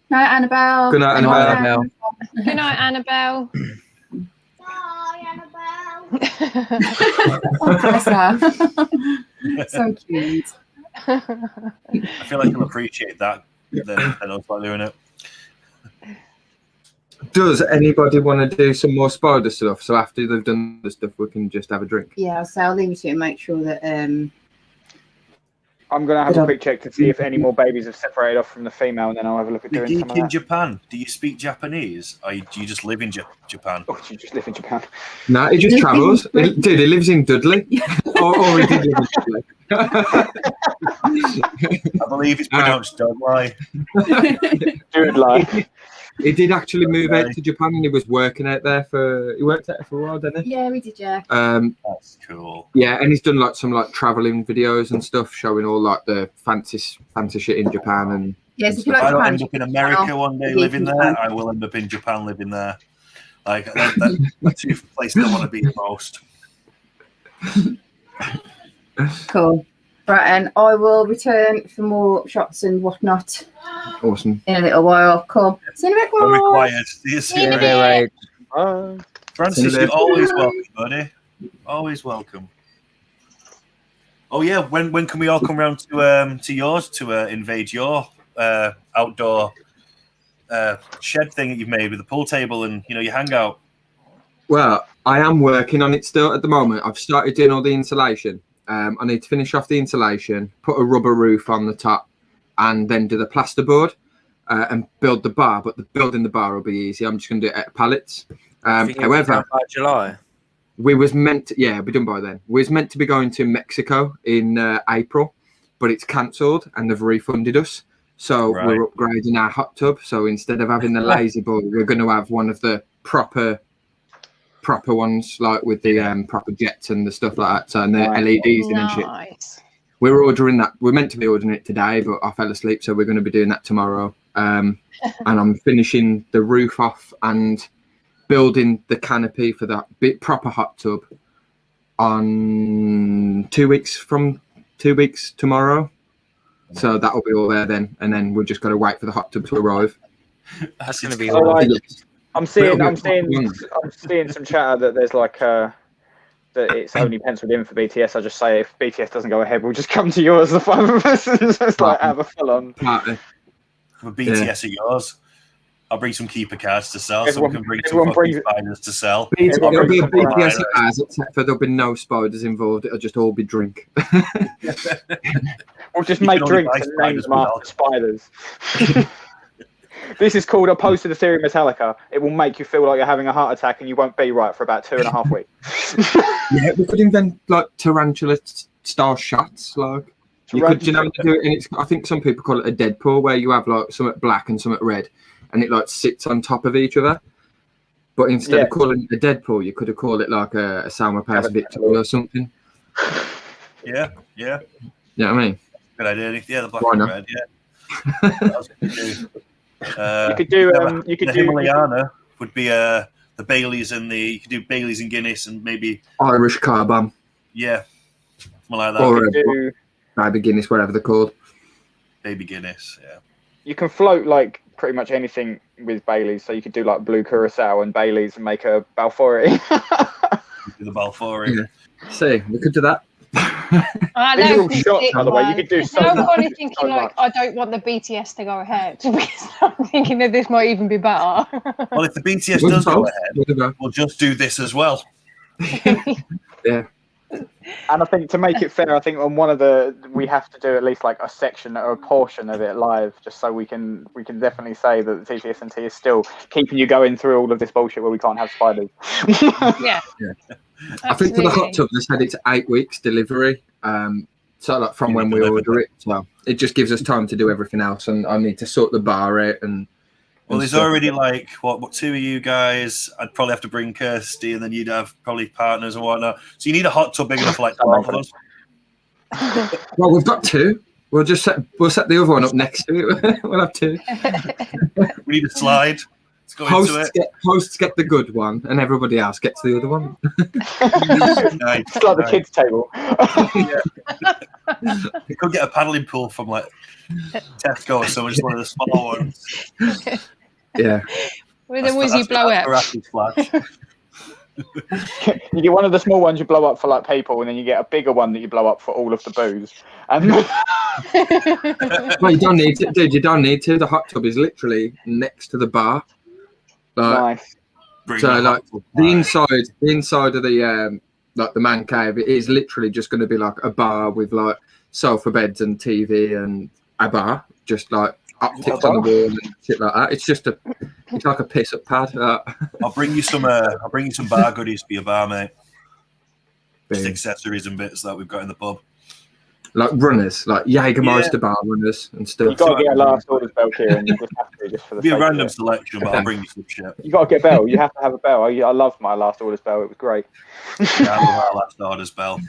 Night, Annabelle. Good night, Annabelle. Good night, Annabelle. Bye, Annabelle. Oh, bless her. So cute. I feel like you'll appreciate that than us by doing it. Does anybody want to do some more spider stuff? So after they've done the stuff, we can just have a drink. Yeah, so I'll leave it to you and make sure that. I'm going to have a quick check to see if any more babies have separated off from the female, and then I'll have a look at doing some of in that. Japan, do you speak Japanese? Or do you just live in Japan? Oh, do you just live in Japan? No, he just travels. Dude, he lives in Dudley. or he did live in Dudley. I believe it's pronounced Dudley. Dudley. He did actually move out to Japan, and he was working out there he worked out there for a while, didn't he? Yeah, we did, yeah. That's cool. Yeah, and he's done like some like traveling videos and stuff, showing all like the fancy shit in Japan and. Yes, if I don't end up in America one day living there, I will end up in Japan living there. Like that's the two places I want to be the most. Cool. Right, and I will return for more shots and whatnot. Awesome. In a little while. Cool. See you in a bit, When guys. required. See you soon. Francis, you're always welcome, buddy. Always welcome. Oh yeah, when can we all come round to yours to invade your outdoor shed thing that you've made with the pool table and your hangout? Well, I am working on it still at the moment. I've started doing all the insulation. I need to finish off the insulation, put a rubber roof on the top, and then do the plasterboard and build the bar. But building the bar will be easy. I'm just going to do it at pallets. However, by July, we was meant to, we're done by then. We was meant to be going to Mexico in April, but it's cancelled and they've refunded us. So we're upgrading our hot tub. So instead of having the lazy boy, we're going to have one of the proper ones, like with the proper jets and the stuff like that, and the LEDs in and shit. We're ordering that. We're meant to be ordering it today, but I fell asleep, so we're going to be doing that tomorrow. And I'm finishing the roof off and building the canopy for that proper hot tub on 2 weeks tomorrow. So that'll be all there then, and then we're just got to wait for the hot tub to arrive. That's going to be So, like, Yes. I'm seeing some chatter that there's like that it's only penciled in for BTS. I just say if BTS doesn't go ahead, we'll just come to yours, the 5 of us, and just like have a full on Party. For BTS at yours. I'll bring some keeper cards to sell. Everyone- Someone can bring some everyone fucking brings- spiders to sell. Everyone It'll be a brings BTS some as, except for there'll be no spiders involved. It'll just all be drink. We'll just You make can only drinks buy and name spiders them after spiders. This is called a post of the theory Metallica. It will make you feel like you're having a heart attack and you won't be right for about 2.5 weeks. Yeah, we could invent like tarantula style shots. Like you could, you know, do it. And it's, I think some people call it a Deadpool, where you have like some at black and some at red, and it like sits on top of each other. But instead of calling it a Deadpool, you could have called it like a Salma Pass Victor or something. Yeah. You know what I mean? Good idea. Yeah, the black Why and not? red. Yeah. What else could you do? You could do. You could the do. Himalayana would be the Baileys and you could do Baileys and Guinness and maybe Irish car bomb. something like that. Or do Baby Guinness, whatever they're called. Baby Guinness. Yeah. you can float like pretty much anything with Baileys. So you could do like blue curacao and Baileys and make a Balfouri. Do the Balfouri. Yeah. See, we could do that. I These are know. all shots, by the way. You could do so I'm much. probably So thinking like, much. I don't want the BTS to go ahead because I'm thinking that this might even be better. Well, if the BTS Wouldn't does go both? ahead, Whatever. we'll just do this as well. Yeah. And I think to make it fair, I think on we have to do at least like a section or a portion of it live, just so we can definitely say that the TTS&T is still keeping you going through all of this bullshit where we can't have spiders. Yeah. I think for the hot Absolutely. tub, they said it's 8 weeks delivery. So like from when we order it, so it just gives us time to do everything else, and I need to sort the bar out and. Well, and there's stuff. already like what 2 of you guys. I'd probably have to bring Kirsty, and then you'd have probably partners and whatnot. So you need a hot tub big enough for like 12 of us. Well, we've got 2. We'll set the other one up next to it. We'll have 2. We need a slide. Let's go into it. Hosts get the good one, and everybody else gets the other one. Nice, It's like the nice. kids' table. You could get a paddling pool from like Tesco or something, just one of the small ones. Yeah. With a wizzy blow that's up. Rapid splash. You get one of the small ones you blow up for like people, and then you get a bigger one that you blow up for all of the booze. And Well, you don't need to, dude. You don't need to. The hot tub is literally next to the bar. nice. Bring So the like hot tub the back. inside of the like the man cave, it is literally just going to be like a bar with like sofa beds and TV and a bar, just like optics on the wall and shit like that. It's like a piss up pad. I'll bring you some bar goodies for your bar, mate. Just accessories and bits that we've got in the pub. Like runners, like Jägermeister bar runners and stuff. You got to get a last orders bell, Kieran. You just have to, just for the It'll be a sake of random it. selection, but I'll bring you some shit. You got to get a bell. You have to have a bell. I loved my last orders bell. It was great. Yeah, I love our last orders bell.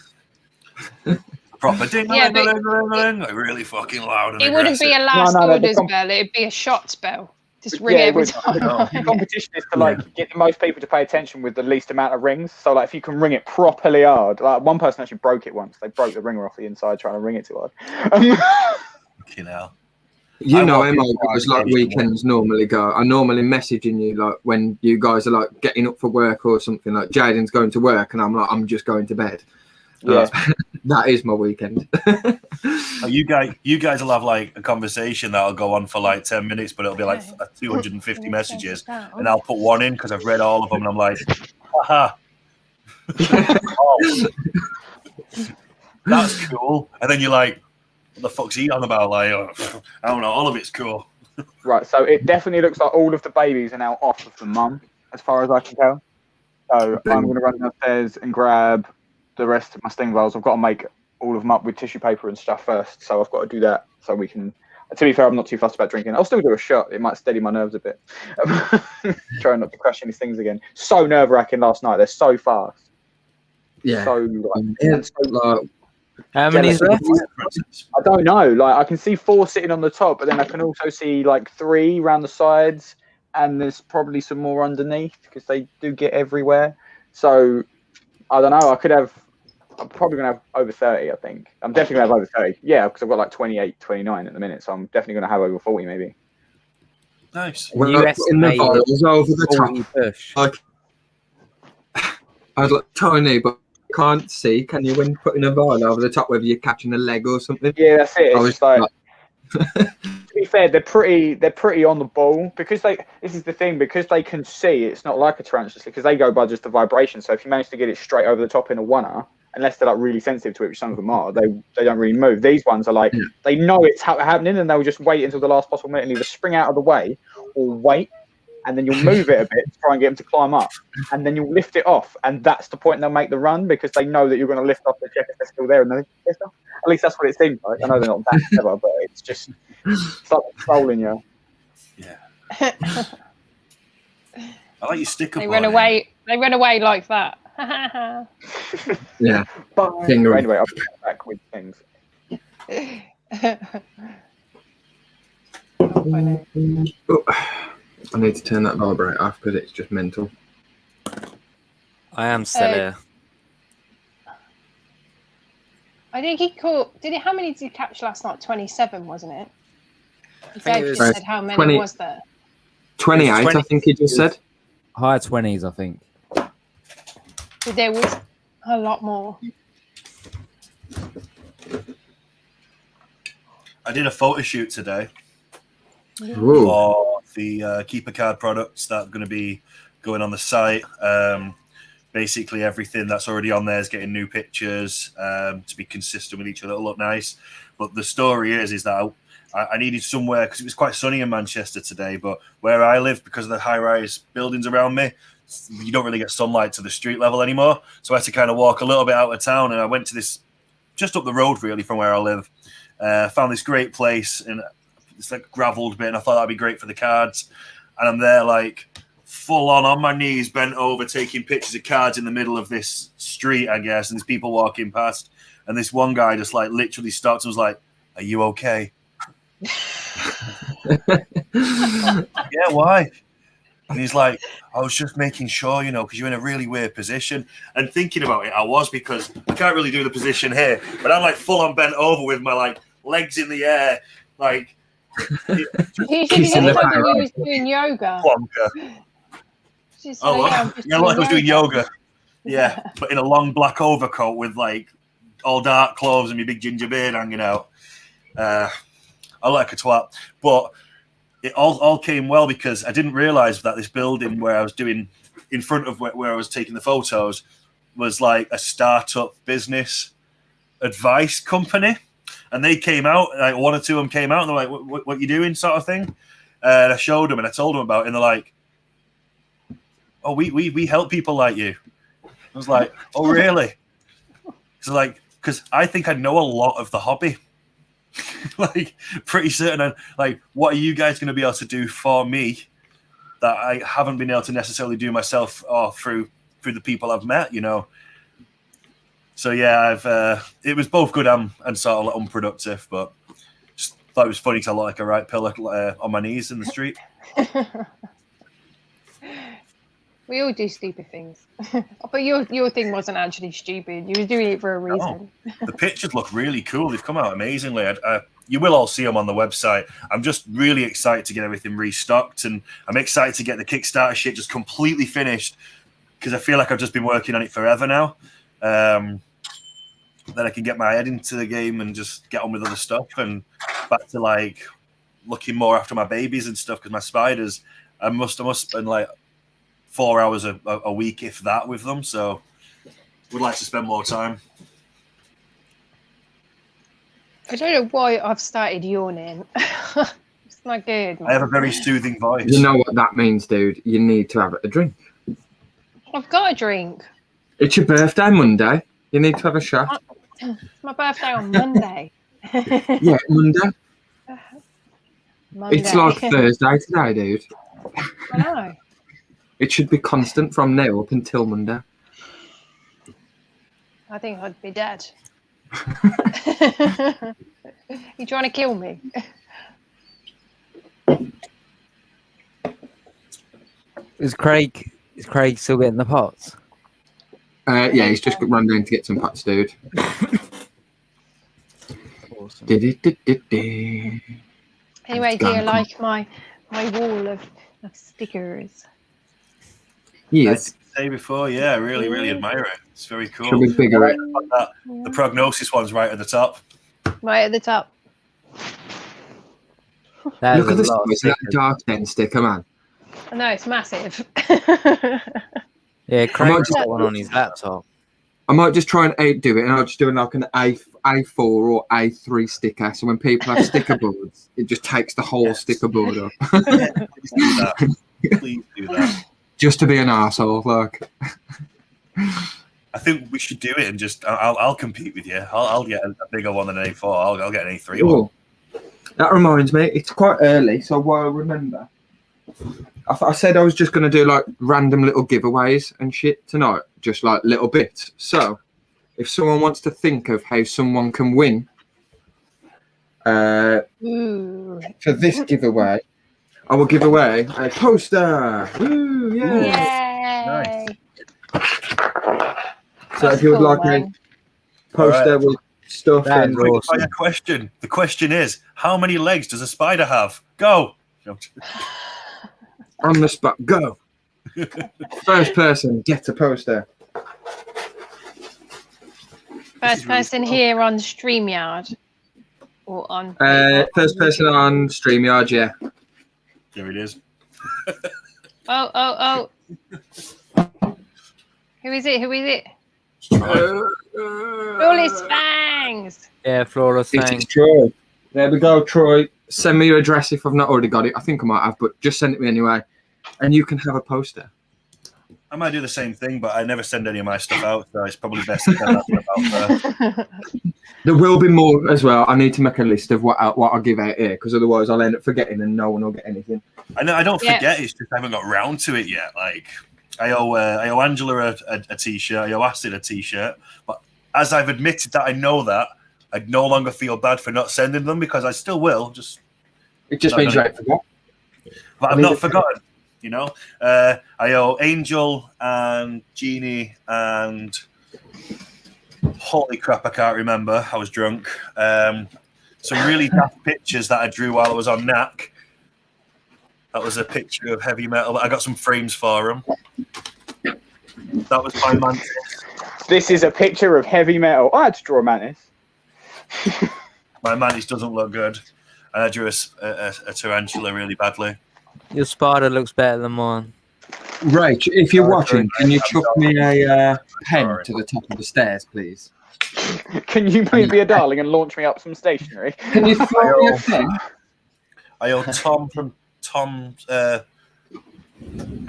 Proper ding, Yeah, ding, but ding, ding, ding, like really fucking loud and It wouldn't be a aggressive. last No, the orders bell, it'd be a shots bell. Just ring Yeah, it every would. time. The competition is to like get the most people to pay attention with the least amount of rings. So like if you can ring it properly hard, like one person actually broke it once. They broke the ringer off the inside trying to ring it too hard. Fucking hell. You I know, want Emma, people it's like to weekends normally go. I normally messaging you like when you guys are like getting up for work or something. Like Jaden's going to work, and I'm like, I'm just going to bed. Yeah. That is my weekend. You guys will have like a conversation that'll go on for like 10 minutes, but it'll be like 250 messages, and I'll put one in because I've read all of them, and I'm like, haha. Oh, that's cool. And then you're like, what the fuck's he on about? Like, oh, I don't know, all of it's cool. Right. So it definitely looks like all of the babies are now off of the mum, as far as I can tell. So I'm going to run downstairs and grab the rest of my sting vials. I've got to make all of them up with tissue paper and stuff first, so I've got to do that so we can. To be fair, I'm not too fussed about drinking. I'll still do a shot. It might steady my nerves a bit. Trying not to crash any things again. So nerve-wracking last night. They're so fast. Yeah. So like, It's like, How many is left? I don't know. Like I can see 4 sitting on the top, but then I can also see like 3 around the sides, and there's probably some more underneath because they do get everywhere. So I don't know. I could have I'm probably going to have over 30, I think. I'm definitely going to have over 30. Yeah, because I've got like 28, 29 at the minute. So I'm definitely going to have over 40 maybe. Nice. Well, You in the estimated vials over the 40 top. bush. Like, I'd like tiny, but can't see. Can you, when putting a vial over the top, whether you're catching a leg or something? Yeah, that's it. I It's was just like, to be fair, they're pretty on the ball because this is the thing, because they can see, it's not like a tarantula because they go by just the vibration. So if you manage to get it straight over the top in a oneer, unless they're like really sensitive to it, which some of them are, they don't really move. These ones are like, they know it's happening and they'll just wait until the last possible minute and either spring out of the way or wait, and then you'll move it a bit to try and get them to climb up, and then you'll lift it off, and that's the point they'll make the run because they know that you're going to lift off the check if they're still there, and at least that's what it seems like. I know they're not that clever, but it's like trolling you. Yeah. I like your sticker. They run away. They run away like that. Yeah. But anyway, I'll be back with things. Oh, I need to turn that vibrator off because it's just mental. I am still here. I think he caught. How many did he catch last night? 27, wasn't it? think it Dave was just said how many 20 was there? 28, I think he just said. Higher 20s, I think. So there was a lot more. I did a photo shoot today Ooh. for the Keeper Card products that are going to be going on the site. Basically, everything that's already on there is getting new pictures to be consistent with each other. It'll look nice. But the story is that I needed somewhere, because it was quite sunny in Manchester today, but where I live, because of the high-rise buildings around me, you don't really get sunlight to the street level anymore. So I had to kind of walk a little bit out of town, and I went to this, just up the road, really, from where I live. Found this great place, and it's like a gravelled bit, and I thought that'd be great for the cards. And I'm there, like, full on my knees, bent over, taking pictures of cards in the middle of this street, I guess, and there's people walking past. And this one guy just, like, literally stopped and was like, "Are you okay?" Yeah, why? And he's like, "I was just making sure, because you're in a really weird position." And thinking about it, I was, because I can't really do the position here, but I'm like full on bent over with my like legs in the air, like. He was doing yoga. Oh, yeah, like I was doing yoga. Yeah, but in a long black overcoat with like all dark clothes and my big ginger beard hanging out. I like a twat, but it all came well because I didn't realize that this building where I was doing, in front of where I was taking the photos, was like a startup business advice company. And they came out, like one or two of them came out, and they're like, what you doing, sort of thing. And I showed them and I told them about it, and they're like, "Oh, we help people like you." I was like, "Oh, really?" So like, because I think I know a lot of the hobby. Like, pretty certain, like, what are you guys going to be able to do for me that I haven't been able to necessarily do myself or through the people I've met, So yeah, it was both good and sort of unproductive, but just thought it was funny because I look like a right pillar on my knees in the street. We all do stupid things, but your thing wasn't actually stupid. You were doing it for a reason. No, the pictures look really cool. They've come out amazingly. You will all see them on the website. I'm just really excited to get everything restocked, and I'm excited to get the Kickstarter shit just completely finished because I feel like I've just been working on it forever now. Then I can get my head into the game and just get on with other stuff and back to like looking more after my babies and stuff because my spiders, I must spend like 4 hours a week, if that, with them. So would like to spend more time. I don't know why I've started yawning. It's not good, man. I have a very soothing voice. You know what that means, dude? You need to have a drink. I've got a drink. It's your birthday Monday. You need to have a shot. It's my birthday on Monday. Yeah, Monday. It's like Thursday today, dude. I know. It should be constant from now up until Monday. I think I'd be dead. You trying to kill me? Is Craig still getting the pots? Yeah, he's just run down to get some pats, dude. Awesome. Anyway, do you like my wall of stickers? Yes. I did say before, yeah, I really admire it. It's very cool. Should we figure it? The prognosis one's right at the top. Right at the top. That Look is at a this lot of that stickers. dark den sticker, man. I know, it's massive. Yeah, Craig's just- got one on his laptop. I might just try and outdo it, and I'll just do like an A4 or A3 sticker. So when people have sticker boards, it just takes the whole sticker board up. Yeah, please do that. Please do that. Just to be an arsehole, like. I think we should do it and just I'll compete with you. I'll get a bigger one than an A4. I'll get an A3 one. Cool. That reminds me, it's quite early, so while I remember, I said I was just going to do like random little giveaways and shit tonight, just like little bits. So if someone wants to think of how someone can win Ooh. for this giveaway, I will give away a poster. Woo, yeah. Yay! So if you would like a poster with stuff That's in, awesome. A question. The question is, how many legs does a spider have? Go. on the spot, go. First person gets a poster. First person here on StreamYard. Or on. First person on StreamYard, yeah. There it is. Oh. Who is it? Flawless Fangs! Yeah, Flawless It is Fangs. Troy. There we go, Troy. Send me your address if I've not already got it. I think I might have, but just send it me anyway. And you can have a poster. I might do the same thing, but I never send any of my stuff out, so it's probably best to send that stuff out there. There will be more as well. I need to make a list of what I'll give out here, because otherwise I'll end up forgetting and no one will get anything. I know I don't Yeah. forget. It's just I haven't got round to it yet. Like I owe Angela a t-shirt. I owe Acid a t-shirt. But as I've admitted that I know that, I no longer feel bad for not sending them because I still will. It just No, means no. you ain't forgot. But I've not forgotten. You know, I owe Angel and Jeannie and holy crap, I can't remember. I was drunk. Some really daft pictures that I drew while I was on NAC. That was a picture of heavy metal. I got some frames for them. That was my mantis. This is a picture of heavy metal. I had to draw a mantis. My mantis doesn't look good. And I drew a tarantula really badly. Your spider looks better than mine. Right, if you're Sorry, watching, can you chuck me a pen Sorry. to the top of the stairs, please? Can you please be a darling and launch me up some stationery? Can you throw me a pen? I owe Tom from Tom's. I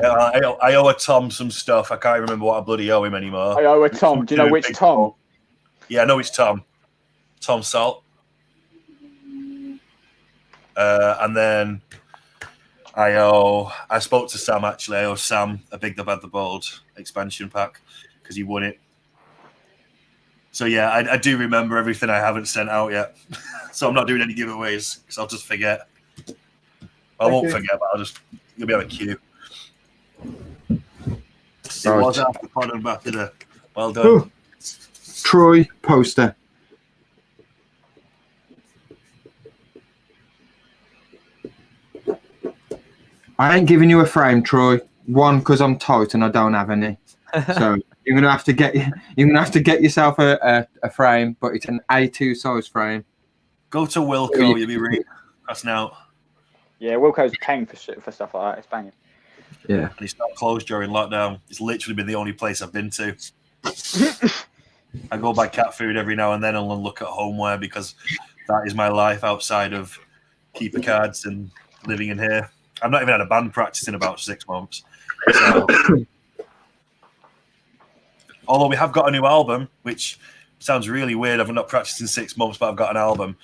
owe a Tom some stuff. I can't remember what I bloody owe him anymore. I owe a Tom. Do you know which Tom? Yeah, I know it's Tom. Tom Salt. And then I spoke to Sam actually. I owe Sam a Big the Bad the Bold expansion pack because he won it. So yeah, I do remember everything I haven't sent out yet. So I'm not doing any giveaways because I'll just forget. I won't forget, but you'll be on a queue. It was after pod and back to the well done. Ooh. Troy poster. I ain't giving you a frame, Troy. One, because I'm tight and I don't have any. So you're gonna have to get yourself a frame, but it's an A2 size frame. Go to Wilco, you'll be really passing out. Yeah, Wilco's paying for shit for stuff like that. It's banging. Yeah. And it's not closed during lockdown. It's literally been the only place I've been to. I go buy cat food every now and then and look at homeware because that is my life outside of keeper cards and living in here. I've not even had a band practice in about 6 months. So, although we have got a new album, which sounds really weird. I've not practiced in 6 months, but I've got an album.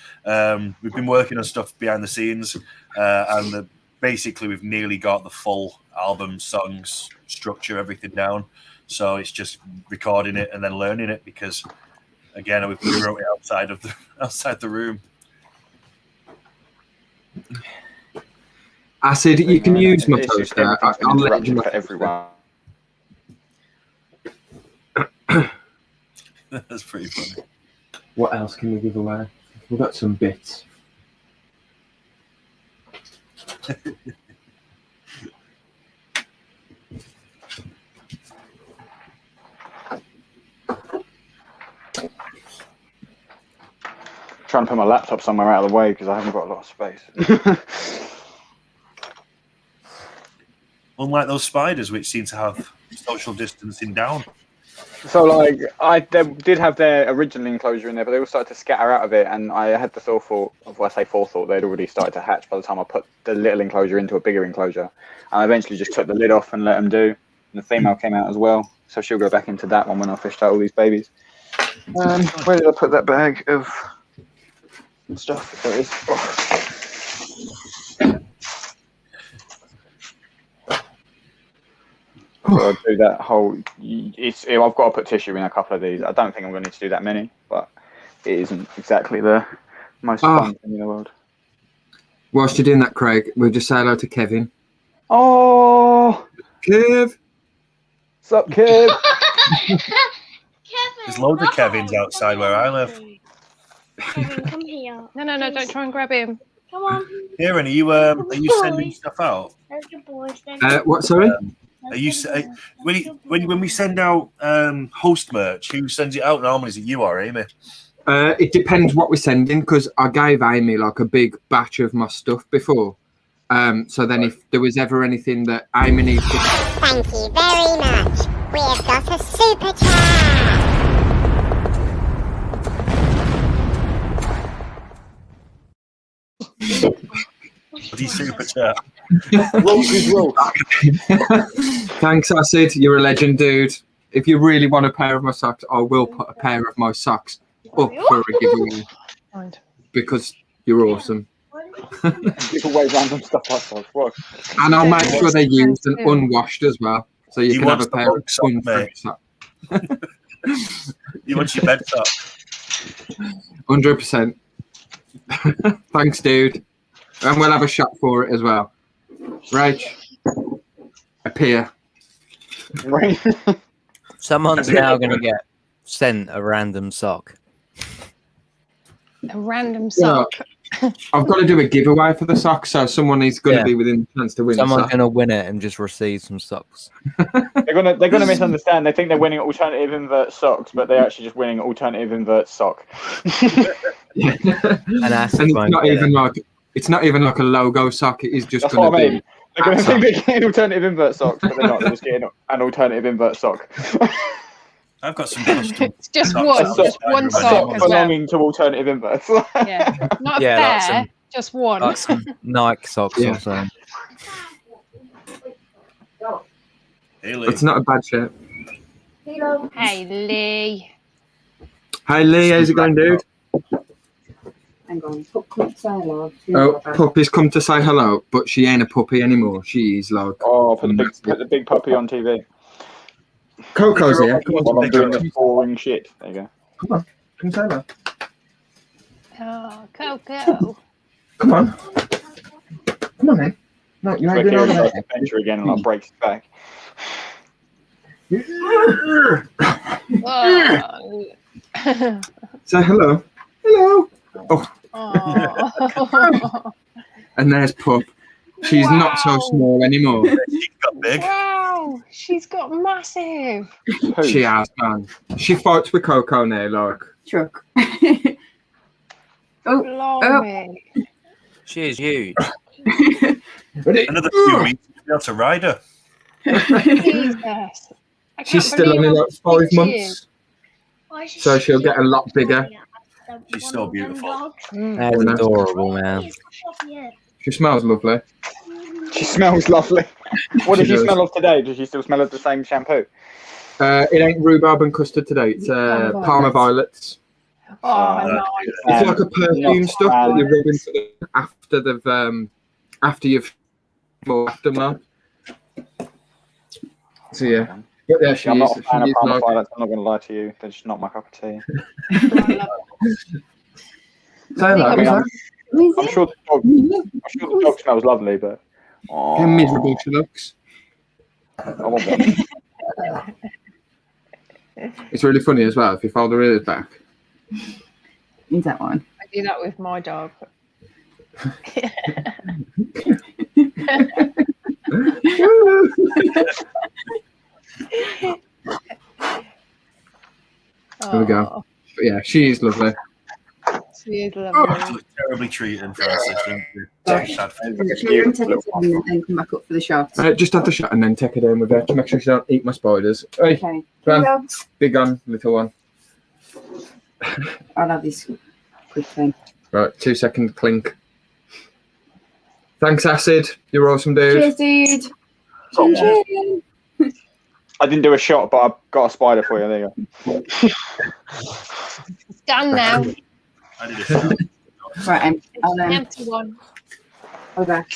We've been working on stuff behind the scenes, and basically we've nearly got the full album, songs, structure, everything down. So it's just recording it and then learning it because, again, we wrote it outside the room. Acid, you can use my It's just toaster. everything's been I'll let you interrupted know. for everyone. That's pretty funny. What else can we give away? We've got some bits. Trying to put my laptop somewhere out of the way because I haven't got a lot of space. Unlike those spiders, which seem to have social distancing down. So, like, they did have their original enclosure in there, but they all started to scatter out of it, and I had the forethought, well, I say forethought, they'd already started to hatch by the time I put the little enclosure into a bigger enclosure. And I eventually just took the lid off and let them do. And the female came out as well, so she'll go back into that one when I fished out all these babies. Where did I put that bag of stuff? There it is. Oh. I'll do that whole. I've got to put tissue in a couple of these. I don't think I'm going to need to do that many, but it isn't exactly the most fun thing in the world. Whilst you're doing that, Craig, we'll just say hello to Kevin. Oh, Kev! What's up, Kev? Kevin, There's loads of Kevins outside where I live. Kevin, come here. No, don't try and grab him. Come on. Kieran, are you sending stuff out? There's your boys. What, sorry? Are you when we send out host merch? Who sends it out normally? Is it you or Amy? It depends what we're sending, because I gave Amy like a big batch of my stuff before. So then if there was ever anything that Amy needs to... Thank you very much. We have got a super chat. Bloody super chat. Thanks, Acid. You're a legend, dude. If you really want a pair of my socks, I will put a pair of my socks up for a giveaway. Because you're awesome. Give away random stuff like that. What? And I'll make sure they're used and unwashed as well. So you can have a the pair of sock, mate. socks. You want your bed sock? 100%. Thanks, dude. And we'll have a shot for it as well. Right. Appear. Right. Someone's now going to get sent a random sock. A random sock. I've got to do a giveaway for the socks, so someone is going to be within the chance to win. Someone's going to win it and just receive some socks. They're gonna misunderstand. They think they're winning alternative invert socks, but they're actually just winning alternative invert sock. And it's not even like a logo sock. It is just That's going what to I be. mean. They're going to think they're getting alternative invert socks, but they're not. They're just getting an alternative invert sock. I've got some custom. It's just socks one outside sock my as room. well. belonging to alternative inverts. Yeah, not a Yeah, pair, just one. Like some Nike socks or something. Hey, Lee. It's not a bad shirt. Hey, Lee. Hey, Lee, how's it going, dude? Hang on, Pup come to say hello. Oh, Puppy's come to say hello, but she ain't a puppy anymore. She is like... Oh, put the big puppy on TV. Coco's here. Come While on, I'm doing this boring shit. There you go. Come on. Come say hello. Oh, Coco. Come on. Come on, then. No, you ain't doing all that. Adventure again and breaks his back. Whoa. Say hello. Hello. Oh. And there's Pup. She's not so small anymore. She got big. Wow, she's got massive. She has, man. She fights with Coco now, like. Truck. Blimey. She is huge. Another 2 weeks to be able to ride her. Jesus. I She's can't still believe only how like 5 big she months. is. So she'll get a lot bigger. She's so beautiful. That's adorable, man. She smells lovely. She smells lovely. What She does she does. smell of today? Does she still smell of the same shampoo? It ain't rhubarb and custard today. It's Parma violets. Oh, nice. It's like a perfume not stuff that you violets. rub into them after you've aftermath. So yeah. But there she I'm is. not a fan of She is Parma like, violets. I'm not going to lie to you. They're just not my cup of tea. say hello. I mean, I'm I'm sure the dog smells lovely, but How miserable she looks. I want one. It's really funny as well if you fold her ears back. Need that one. I do that with my dog. There we go. But yeah, she is lovely. She is lovely. Terribly treated for our assistant. Take it and then come back up for the shot. Just have the shot and then take it in with her to make sure she don't eat my spiders. Hey, Okay. Fran, Dogs. big one, little one. I'll have this quick thing. Right, 2 second clink. Thanks, Acid. You're awesome, dude. Cheers, dude. Oh, Cheers. I didn't do a shot, but I've got a spider for you. There you go. It's done now. I did a shot. Right, I'll Empty one. go back.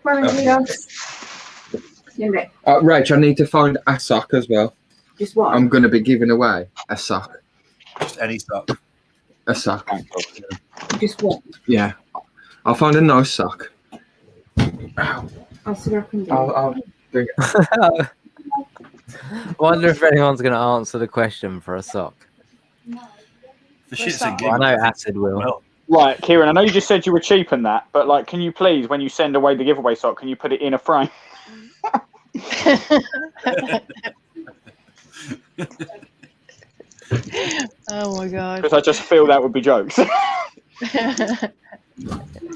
Where are the dogs? You're Rach, I need to find a sock as well. Just what? I'm going to be giving away a sock. Just any sock. A sock. Just what? Yeah. I'll find a nice sock. I'll see what I can do. I'll bring it. I wonder if anyone's going to answer the question for a sock. For shits and Well, I giggles. know Acid will. Well, Right, Kieran, I know you just said you were cheap in that, but like, can you please, when you send away the giveaway sock, can you put it in a frame? Oh my god. Because I just feel that would be jokes.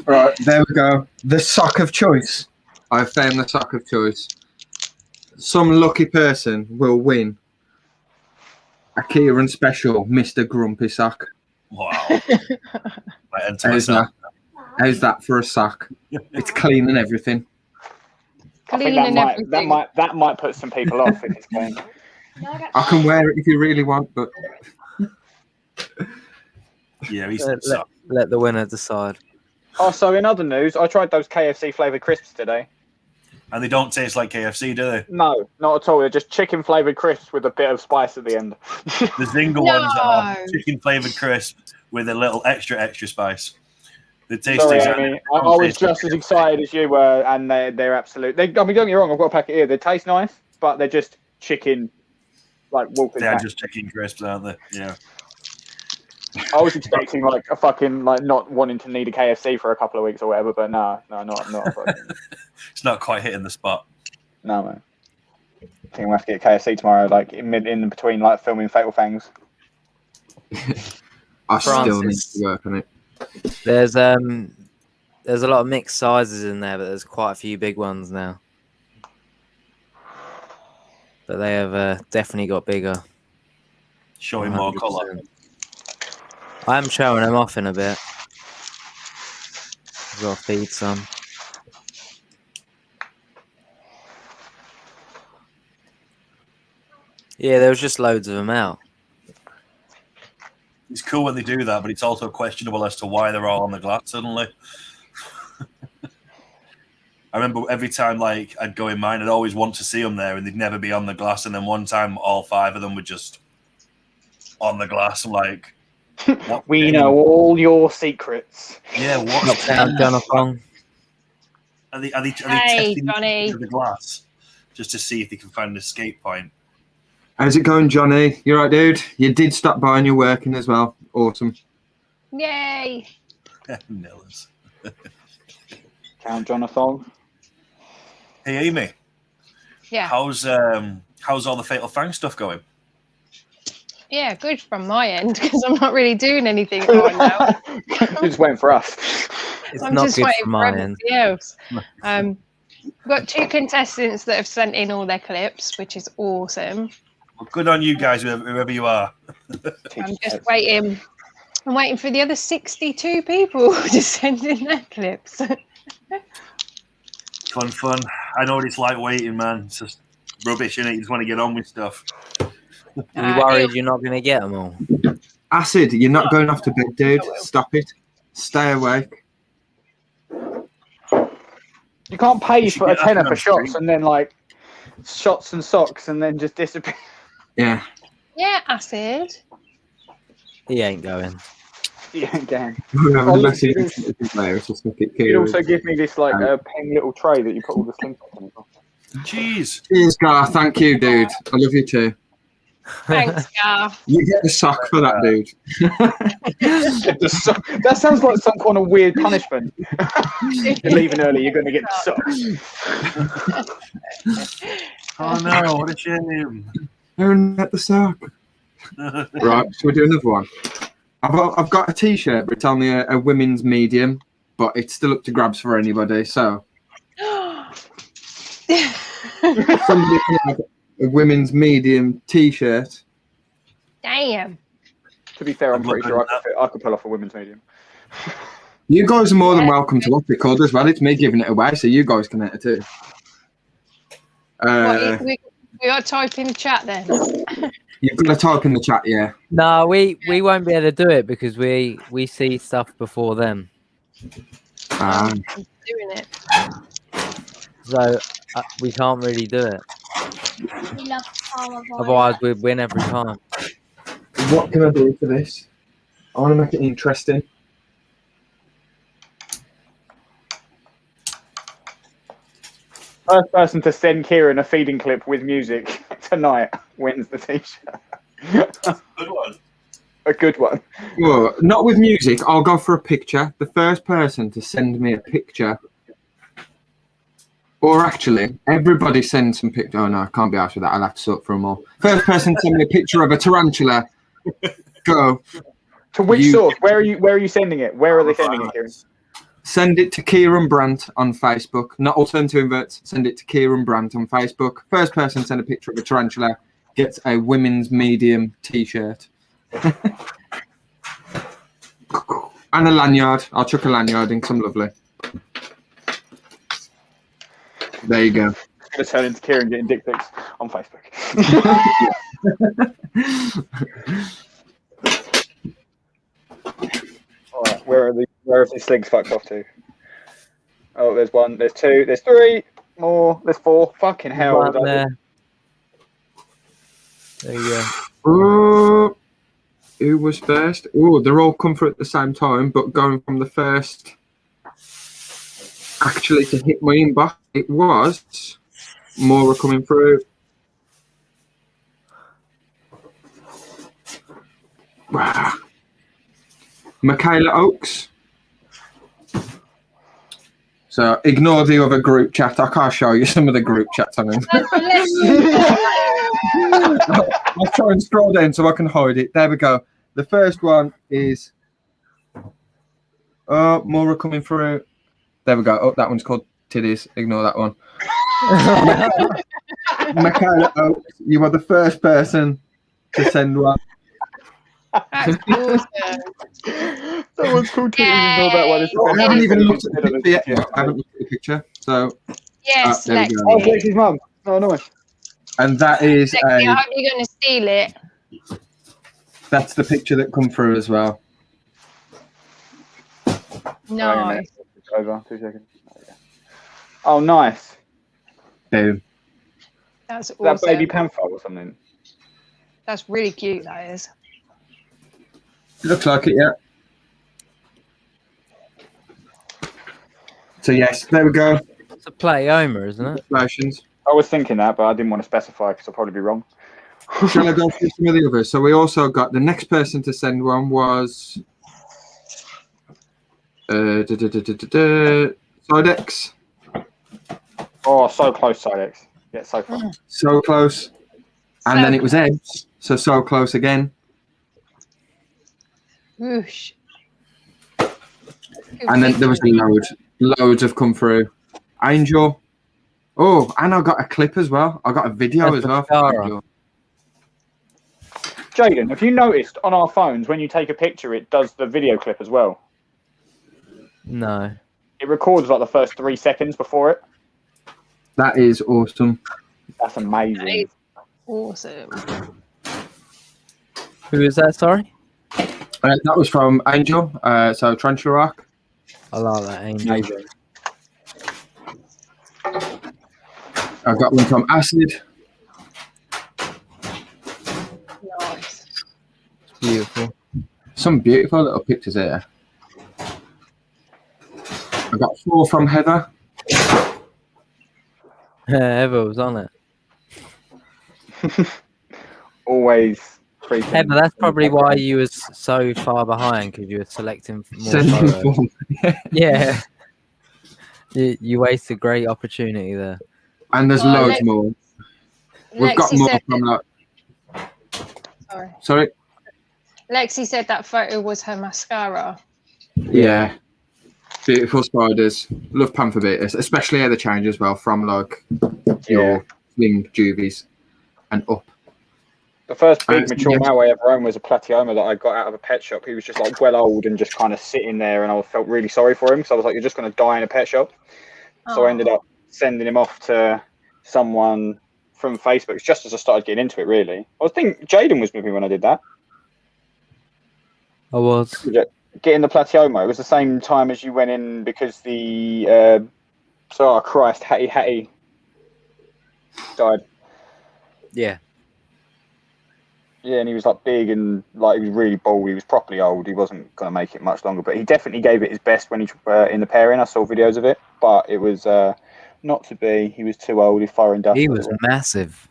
Right, there we go. The sock of choice. I've found the sock of choice. Some lucky person will win a Kieran special Mr. Grumpy sock. wow. Might enter How's myself. that? How's that for a sock? It's clean and everything. I think Clean and everything. that might put some people off if it's clean. I can wear it if you really want, but Yeah, he's Let the winner decide. Also, in other news, I tried those KFC flavoured crisps today. And they don't taste like KFC, do they? No, not at all. They're just chicken flavoured crisps with a bit of spice at the end. The Zinger ones are chicken flavored crisp with a little extra spice. The taste Sorry, exactly. Amy. I was just as excited as you were, and they're absolute. I mean, don't get me wrong. I've got a packet here. They taste nice, but they're just chicken, like walking. They are back. just chicken crisps, aren't they? Yeah. I was expecting like a fucking like not wanting to need a KFC for a couple of weeks or whatever, but no, not. It's not quite hitting the spot. No, man. I think we'll have to get KFC tomorrow, like in between like filming Fatal Fangs. I still need Francis. to work on it. There's a lot of mixed sizes in there, but there's quite a few big ones now. But they have definitely got bigger. Showing more colour. 100%. I am showing them off in a bit. I've got to feed some. Yeah, there was just loads of them out. It's cool when they do that, but it's also questionable as to why they're all on the glass suddenly. I remember every time like I'd go in mine, I'd always want to see them there, and they'd never be on the glass. And then one time, all 5 of them were just on the glass. I'm like, what We know all your secrets. Yeah, what's Lockdown, Jonathan. Are they Hey, testing Johnny. the glass just to see if they can find an escape point? How's it going, Johnny? You right, dude? You did stop by and you're working as well. Awesome. Yay! Nillers. Count Jonathan. Hey, Amy. Yeah. How's all the Fatal Fang stuff going? Yeah, good from my end because I'm not really doing anything right now. Just waiting for us. It's I'm not just good waiting for for my end. everybody else. We've got 2 contestants that have sent in all their clips, which is awesome. Well, good on you guys, whoever you are. I'm just waiting. I'm waiting for the other 62 people to send in their clips. Fun. I know what it's like waiting, man. It's just rubbish, innit? You just want to get on with stuff. Are you worried you're not going to get them all? Acid, you're not going off to bed, dude. Stop it. Stay awake. You can't pay for a get tenner up for and shots drink. and then like shots and socks and then just disappear. Yeah. Yeah, Acid. He ain't going. Yeah, again. We have a Oh, massive you- player to suck it, You Kieran. also give me this like pen little tray that you put all the things on. Jeez. Cheers, Gar. Thank you, dude. I love you too. Thanks, Garth. You get a sock for that, dude. That sounds like some kind of weird punishment. You're leaving early, you're going to get the sock. Oh no, what a shame. Aaron, get the sock. Right, so we do another one. I've got a T-shirt, but it's only a women's medium, but it's still up to grabs for anybody. So somebody can have a women's medium T-shirt. Damn. To be fair, I'm pretty sure I could pull off a women's medium. You guys are more than welcome to what's it called as well. It's me giving it away, so you guys can enter too. We got to type in the chat then. You've got to type in the chat, yeah. No, we won't be able to do it because we see stuff before them. Doing it. So we can't really do it. Otherwise, we'd win every time. What can I do for this? I want to make it interesting. First person to send Kieran a feeding clip with music tonight wins the T-shirt. Good one. A good one. Well, not with music. I'll go for a picture. The first person to send me a picture, or actually, everybody send some pictures. Oh no, I can't be asked with that. I'll have to sort for them all. First person to send me a picture of a tarantula. Go. To which source? Where are you sending it? Where are they sending it, Kieran? Send it to Kieran Brandt on Facebook. Not all turn to inverts. Send it to Kieran Brandt on Facebook. First person to send a picture of a tarantula gets a women's medium T-shirt. And a lanyard. I'll chuck a lanyard in, 'cause I'm lovely. There you go. I'm going to turn into Kieran getting dick pics on Facebook. Alright, where have these things fucked off to? Oh, there's one, there's two, there's three more, there's four. Fucking hell. One there. There you go. Oh, who was first? Oh, they're all come through at the same time, but going from the first actually to hit my inbox, it was more coming through. Wow. Michaela Oakes. So ignore the other group chat. I can't show you some of the group chats on them. I'll try and scroll down so I can hide it. There we go. The first one is more coming through. There we go. Oh, that one's called titties. Ignore that one. Michaela Oakes, you are the first person to send one. That's awesome. Someone's called to ignore that one. I haven't even looked at the picture yet. I haven't looked at the picture. So Yes, there we Lexi. go. Oh, Lexi's mum. Oh, nice. And that is Lexi, I hope you're going to steal it. that's the picture that come through as well. No. Over 2 seconds. Oh, nice. Boom. That's Is that awesome. baby panther or something? That's really cute, that is. Looks like it, yeah. So yes, there we go. It's a play Homer, isn't it? Congratulations. I was thinking that, but I didn't want to specify because I'll probably be wrong. Shall I go through some of the others? So we also got the next person to send one was Sidex. Oh, so close, Sidex. Yeah, so close. So close. And then it was Ebbs. So close again. Whoosh. And then there was loads have come through. Angel. Oh, and I got a clip as well. I got a video as well. From Angel. Jaden, have you noticed on our phones when you take a picture, it does the video clip as well? No. It records like the first 3 seconds before it. That is awesome. That's amazing. Awesome. Who is that? Sorry. That was from Angel. So Tarantula. I like that Angel. Amazing. I got one from Acid. Nice. Beautiful. Some beautiful little pictures here. I got 4 from Heather. Eva was on it. always freaking. Yeah, but that's probably why you was so far behind, because you were selecting more Sending photos. form. Yeah. You wasted great opportunity there. And there's Oh, loads more. We've got Lexi more said from like. sorry. Sorry. Lexi said that photo was her mascara. Yeah. Beautiful spiders. Love panther beaters, especially how they change as well from like your slim juvies and up. The first big And mature yeah. male I ever owned was a Platyoma that I got out of a pet shop. He was just like well old and just kind of sitting there, and I felt really sorry for him because I was like, "You're just going to die in a pet shop." So I ended up sending him off to someone from Facebook just as I started getting into it. Really, I think Jaden was with me when I did that. I was. Getting the Platyoma. It was the same time as you went in because the Hattie died. Yeah. Yeah, and he was like big and like he was really bald. He was properly old. He wasn't going to make it much longer, but he definitely gave it his best when he in the pairing. I saw videos of it, but it was not to be. He was too old. He firing dust. He was massive.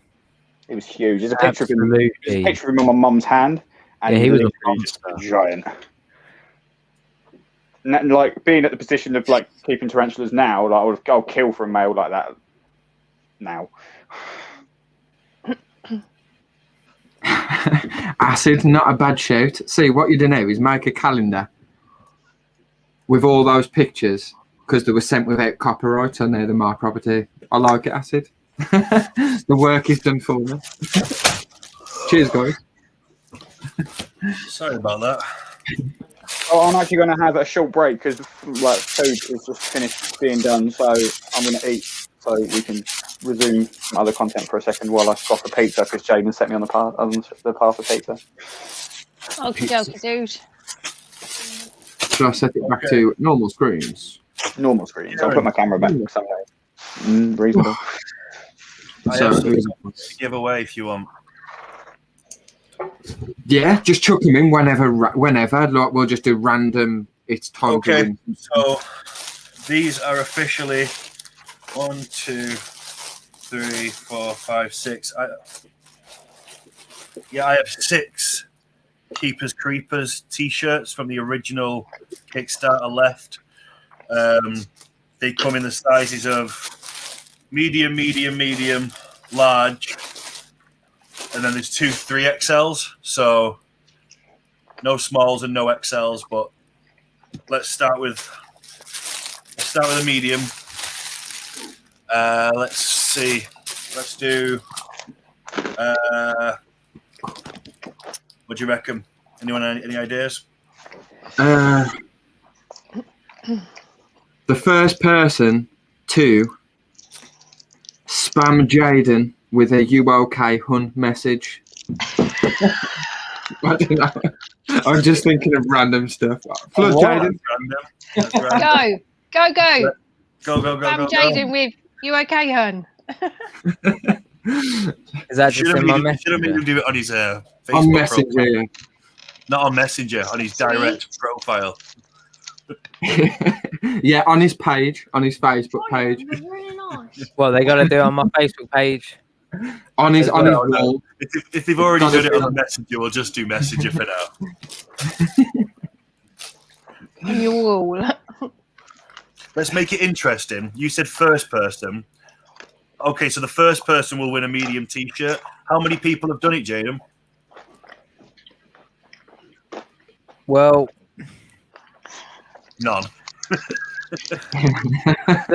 He was huge. There's a picture of him. Absolutely. There's a picture of him on my mum's hand, and Yeah, he was a just a giant. And, like being at the position of like keeping tarantulas now, like I'll kill for a male like that now. Acid, not a bad shout. See, what you do now is make a calendar with all those pictures because they were sent without copyright, so now they're my property. I like it, Acid. The work is done for me. Cheers, guys. Sorry about that. Oh, I'm actually going to have a short break because like food is just finished being done, so I'm going to eat so we can resume some other content for a second while I stop a pizza because Jaden set me on the path of pizza. Okie dokie, dude. Should I set it back to normal screens? Normal screens. I'll put my camera back someday. Reasonable. I So, have something to give away if you want. yeah, just chuck them in whenever. Like we'll just do random. It's time to win. So these are officially 1, 2, 3, 4, 5, 6. I have 6 Keepers Creepers t-shirts from the original Kickstarter left. They come in the sizes of medium, medium, medium, large, and then there's 2 3XLs. So no smalls and no XLs, but let's start with a medium. Let's see. Let's do. What do you reckon? Anyone any ideas? The first person to spam Jaden with a "You okay, hun" message. I don't know. I'm just thinking of random stuff. Flood Jaden. Random. Go. Go. Spam Jaden with "You okay, hun?" Is that just in my Should have made him messenger? do it on his Facebook On Messenger. profile. Not on Messenger, on his direct profile. Yeah, on his page, on his Facebook page, Really nice. Well, they got to do it on my Facebook page. on his No. wall. If they've already Gotta done it be on on- Messenger, we'll just do Messenger for now. On your wall. Let's make it interesting. You said first person. Okay, so the first person will win a medium t-shirt. How many people have done it, Jaden? Well, None. do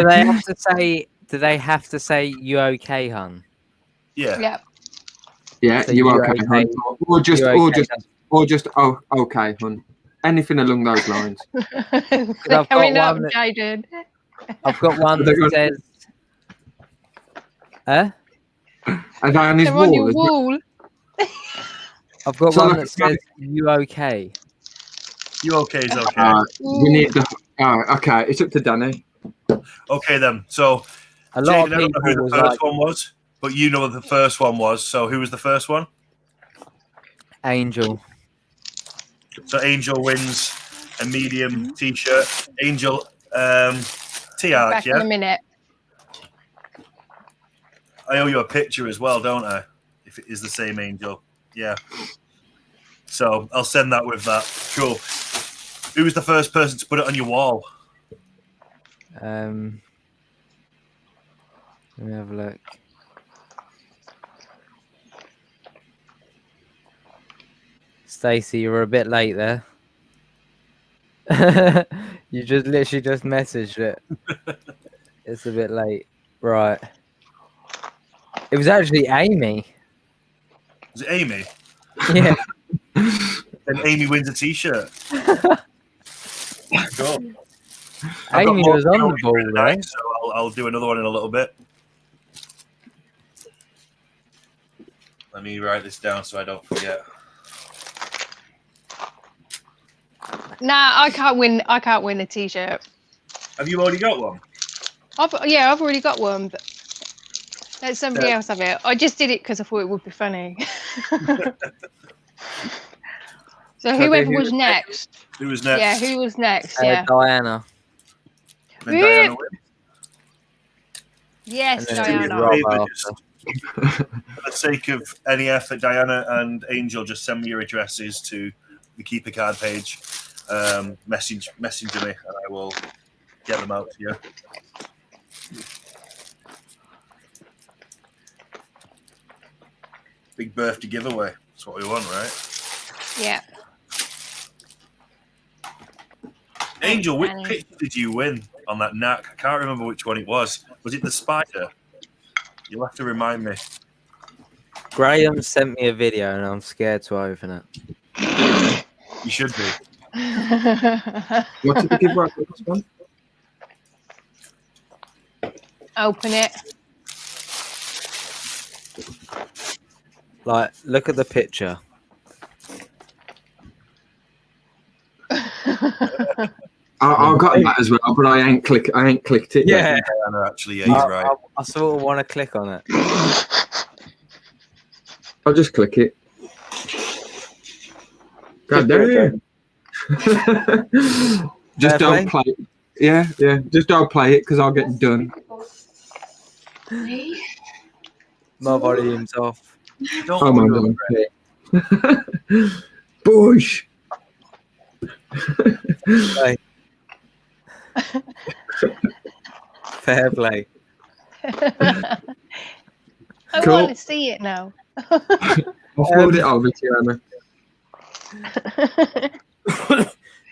they have to say? Do they have to say "You okay, hun"? Yeah. Yeah. Yeah, So you you okay, okay? hun? Or just hun? okay, hun. Anything along those lines. They're got coming up, one that- Jaden. I've got one They're that says, Are they on his They're on your wall? wall. I've got So one like- that says "You okay." You okay is okay. We need the. Okay, it's up to Danny. Okay then. So A lot Jaden, I of don't know people who the was first like one was, but you know what the first one was. So who was the first one? Angel. So Angel wins a medium t-shirt. Angel T-Arc, Back in a yeah? minute. I owe you a picture as well, don't I? If it is the same Angel. Yeah. So I'll send that with that. Cool. Who was the first person to put it on your wall? Let me have a look. Stacey, you were a bit late there. You just literally just messaged it. It's a bit late. Right. It was actually Amy. Was it Amy? Yeah. And Amy wins a t-shirt. Cool. Amy was on the ball, tonight, right? so I'll do another one in a little bit. Let me write this down so I don't forget. Nah, I can't win. I can't win a t-shirt. Have you already got one? I've already got one, but let somebody else have it. I just did it because I thought it would be funny. So whoever was next. Who was next? Yeah, who was next? Yeah. Diana. Then Diana wins. Yes, And then Diana. Rob Favour, after. For the sake of any effort, Diana and Angel, just send me your addresses to the Keep a Card page. Message me, and I will get them out to you. Big birthday giveaway. That's what we want, right? Yeah. Angel, which Annie. picture did you win on that knack? I can't remember which one it was. Was it the spider? You'll have to remind me. Graham sent me a video and I'm scared to open it. You should be. What did the giveaway for this one? Open it. Like, look at the picture. I got that as well, but I ain't clicked it. Yeah. Yet. Diana, actually, yeah, he's right. I sort of want to click on it. I'll just click it. God damn. Just Fair don't play it. Yeah. Just don't play it because I'll get done. My volume's off. Don't Oh my worry about god. Bush. Play. Fair play. I Cool. want to see it now. I'll forward it over to you, Emma.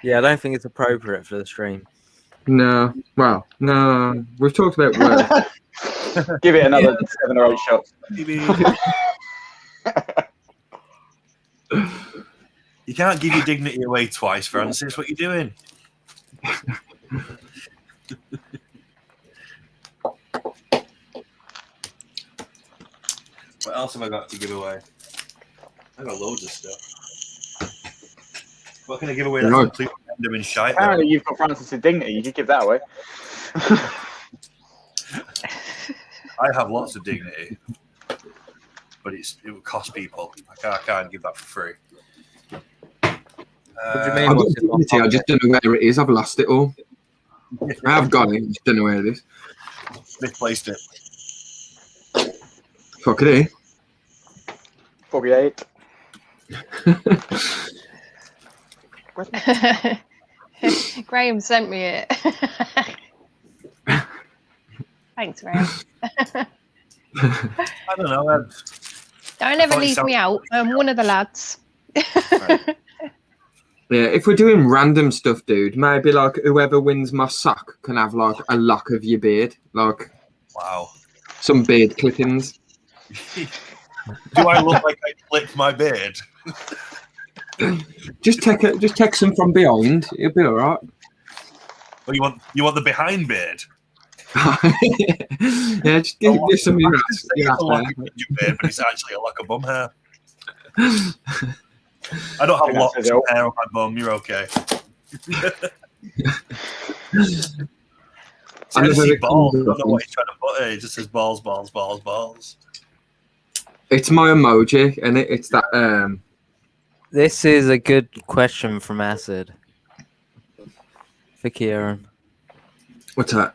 Yeah, I don't think it's appropriate for the stream. No. Well, no. We've talked about work. Give it another 7 or 8 shots. it. You can't give your dignity away twice, Francis. What are you doing? What else have I got to give away? I got loads of stuff. What can I give away that's Right. completely random and shite? though? Apparently, you've got Francis' dignity. You could give that away. I have lots of dignity, but it would cost people. I can't give that for free. What do you mean? I've got what's in my dignity, I pocket? just don't know where it is. I've lost it all. I have got it, just don't know where it is. Misplaced it. Fuck it, eh? 48. Graham sent me it. Thanks, Graham. I don't know. Don't ever thought you leave me out. I'm one of the lads. Yeah, if we're doing random stuff, dude, maybe like whoever wins my sock can have like a lock of your beard, like Wow. some beard clippings. Do I look like I clipped my beard? Just take some from behind. It'll be all right. Or you want the behind beard? Yeah, just give some of your ass. It's Your a ass lock hair. of your beard, but it's actually a lock of bum hair. I don't have locks of hair on my bum. You're okay. I just see balls. I don't know what he's trying to put here. He just says balls, balls, balls, balls. It's my emoji, and it's that. This is a good question from Acid. For Kieran. What's that?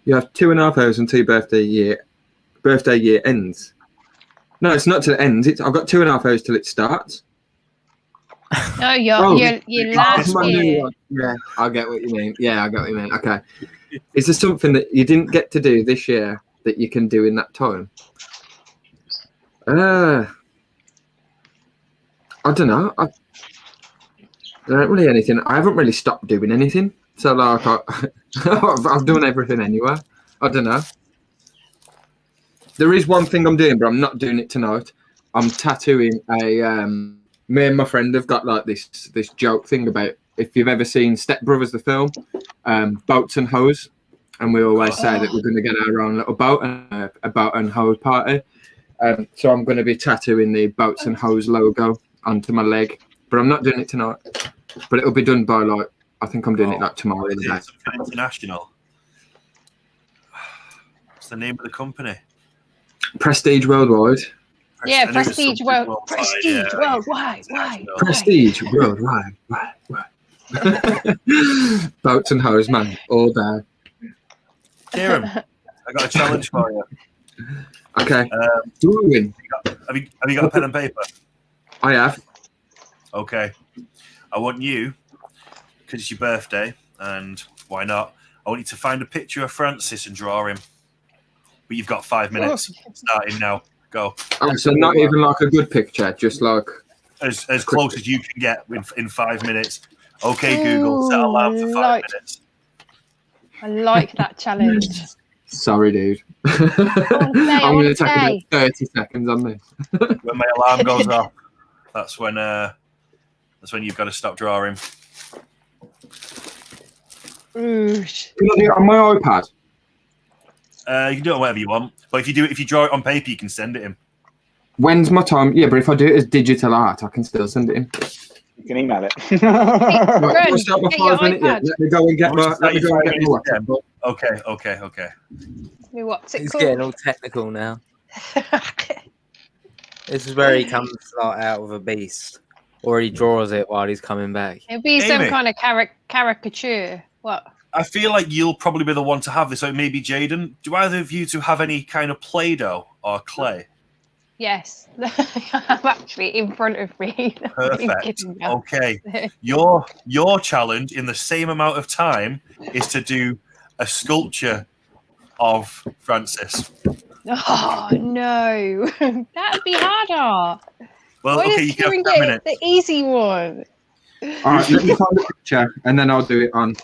You have 2,500 birthday year ends. No, it's not till it ends. I've got 2.5 hours till it starts. No, you're Oh, last my new year. one. Yeah, I get what you mean. Yeah, I get what you mean. Okay. Is there something that you didn't get to do this year that you can do in that time? I don't know. I don't really anything. I haven't really stopped doing anything. So like, I've done everything anyway. I don't know. There is one thing I'm doing, but I'm not doing it tonight. I'm tattooing a. Me and my friend have got like this joke thing about if you've ever seen Step Brothers the film, boats and hoes, and we always say that we're going to get our own little boat and a boat and hose party. So I'm going to be tattooing the boats and hose logo onto my leg, but I'm not doing it tonight. But it'll be done by like I think I'm doing it like tomorrow. Is it something international? What's the name of the company? Prestige Worldwide. Yeah, Prestige Worldwide. Why? Prestige Worldwide. Boats and hose, man, all day. Kieran, I got a challenge for you. Okay. Do I win? Have you got a pen and paper? I have. Okay. I want you, because it's your birthday, and why not? I want you to find a picture of Francis and draw him. But you've got 5 minutes. Starting now. Go. Oh, so not even like a good picture, just like as close as you can get in 5 minutes. Okay, Google, set alarm for 5 minutes. I like that challenge. Sorry, dude. I'm going to take about 30 seconds on this. When my alarm goes off, that's when you've got to stop drawing. Can I do it on my iPad? You can do it whatever you want, but if you draw it on paper, you can send it in. When's my time? Yeah, but if I do it as digital art, I can still send it in. You can email it. Right, we'll start my 5 minutes. Yeah. Let me go and get my. Okay. What's it He's called? getting all technical now. This is where he comes like, out of a beast, or he draws it while he's coming back. It'll be some Amy. kind of caricature. What? I feel like you'll probably be the one to have this. So maybe Jaden. Do either of you two have any kind of Play-Doh or clay? Yes, I'm actually in front of me. Perfect. Okay. Your challenge in the same amount of time is to do a sculpture of Francis. Oh no, that'd be harder. Well, Why okay, does you can Kieran have 10 get minutes. the easy one? All right, let me find a picture and then I'll do it on.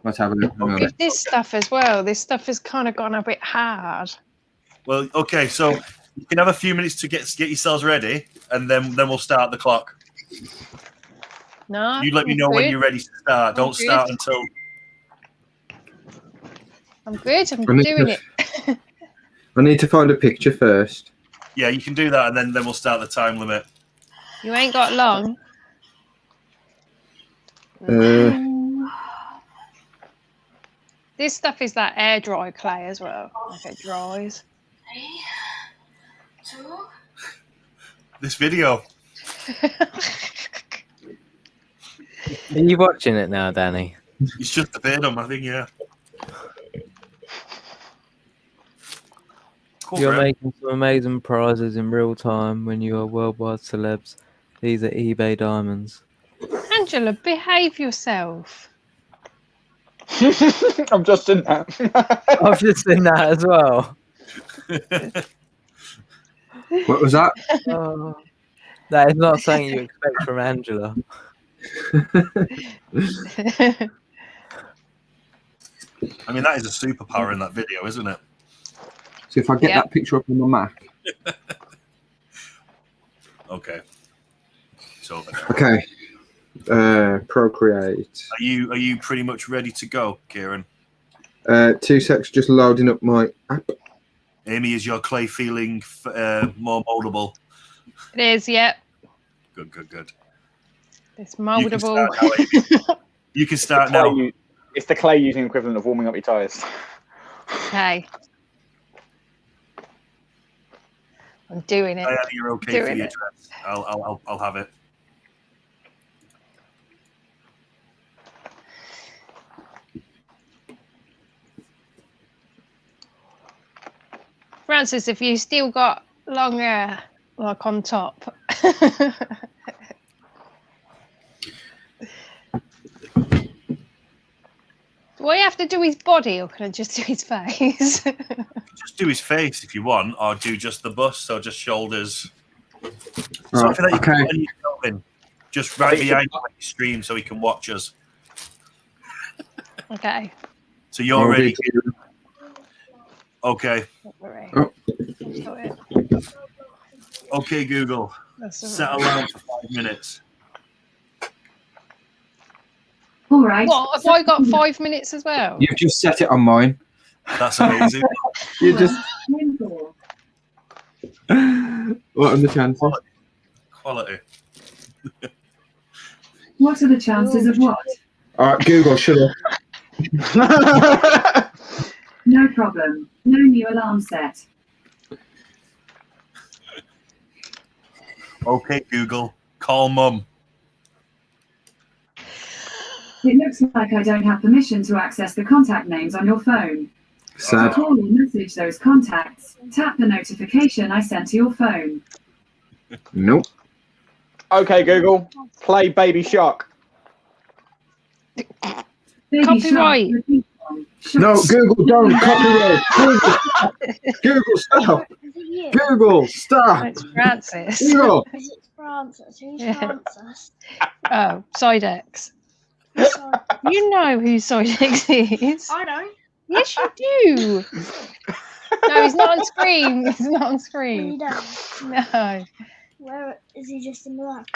Let's have a look. With this stuff as well, this stuff has kind of gone a bit hard. Well, okay, so you can have a few minutes to get yourselves ready, and then we'll start the clock. No, You let me know when you're ready to start. Don't start until. I'm good. I'm doing it. I need to find a picture first. Yeah, you can do that, and then we'll start the time limit. You ain't got long. This stuff is that air dry clay as well. Like it dries. 3, 2. This video. Are you watching it now, Danny? It's just appeared on my thing, yeah. Cool, You're bro. making some amazing prizes in real time when you are worldwide celebs. These are eBay diamonds. Angela, behave yourself. I'm just in that. I've just seen that as well. What was that? Oh, that is not something you expect from Angela. I mean, that is a superpower in that video, isn't it? So if I get that picture up on my Mac. Okay. So. Okay. Procreate. Are you pretty much ready to go, Kieran? 2 secs, just loading up my app. Amy, is your clay feeling more moldable? It is, yep. Good. It's moldable. You can start now. It's the clay using equivalent of warming up your tyres. Okay. I'm doing it. Diana, you're okay for your dress. I'll have it. Francis, if you still got long hair, like on top. Do I have to do his body or can I just do his face? Just do his face if you want, or do just the bust, or just shoulders. Right, Something that you can okay. put yourself in. Just right behind you when you stream so he can watch us. Okay. So you're ready. Okay. Oh. Okay, Google. Set alarm for 5 minutes. All right. What, have I got 5 minutes as well? You've just set it on mine. That's amazing. You just. What are the chances? Quality. What are the chances of what? All right, Google, shut up. No problem. No new alarm set. Okay, Google. Call Mum. It looks like I don't have permission to access the contact names on your phone. To Sad. call or message those contacts, tap the notification I sent to your phone. Nope. Okay, Google, play Baby Shark. Baby Copyright. Shark, repeat one. No, Shark. Google, don't copyright. Google, stop. Is it you? Google, stop. It's Francis. Google. Is it Francis? Who's Yeah. Francis? Oh, Sidex. Sorry. You know who Sidex is. I don't. Yes, you do. No, he's not on screen. He's not on You screen. don't. No. Where is he? Just in the lab?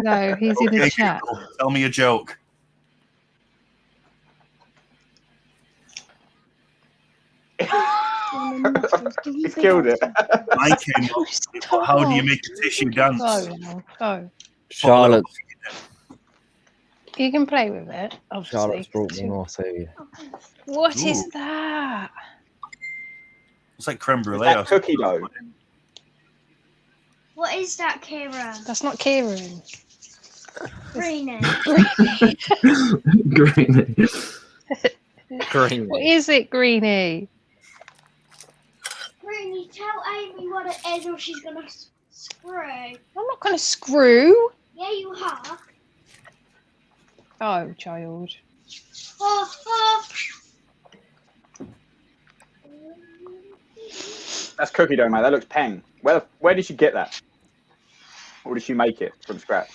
No, he's in the Okay, chat. Google, tell me a joke. He's killed it. I came up. How do you make a tissue dance? Go. Charlotte. You can play with it, obviously. Charlotte's brought me more to you. What is Ooh. that? It's like creme Is brulee. that or cookie dough? What is that, Kieran? That's not Kieran. Greenie. Green. Green. What is it, Greenie? Greenie, tell Amy what it is, or she's gonna screw. I'm not going to screw. Yeah, you are. Oh, child. Oh, oh. That's cookie dough, mate. That looks peng. Where did she get that? Or did she make it from scratch?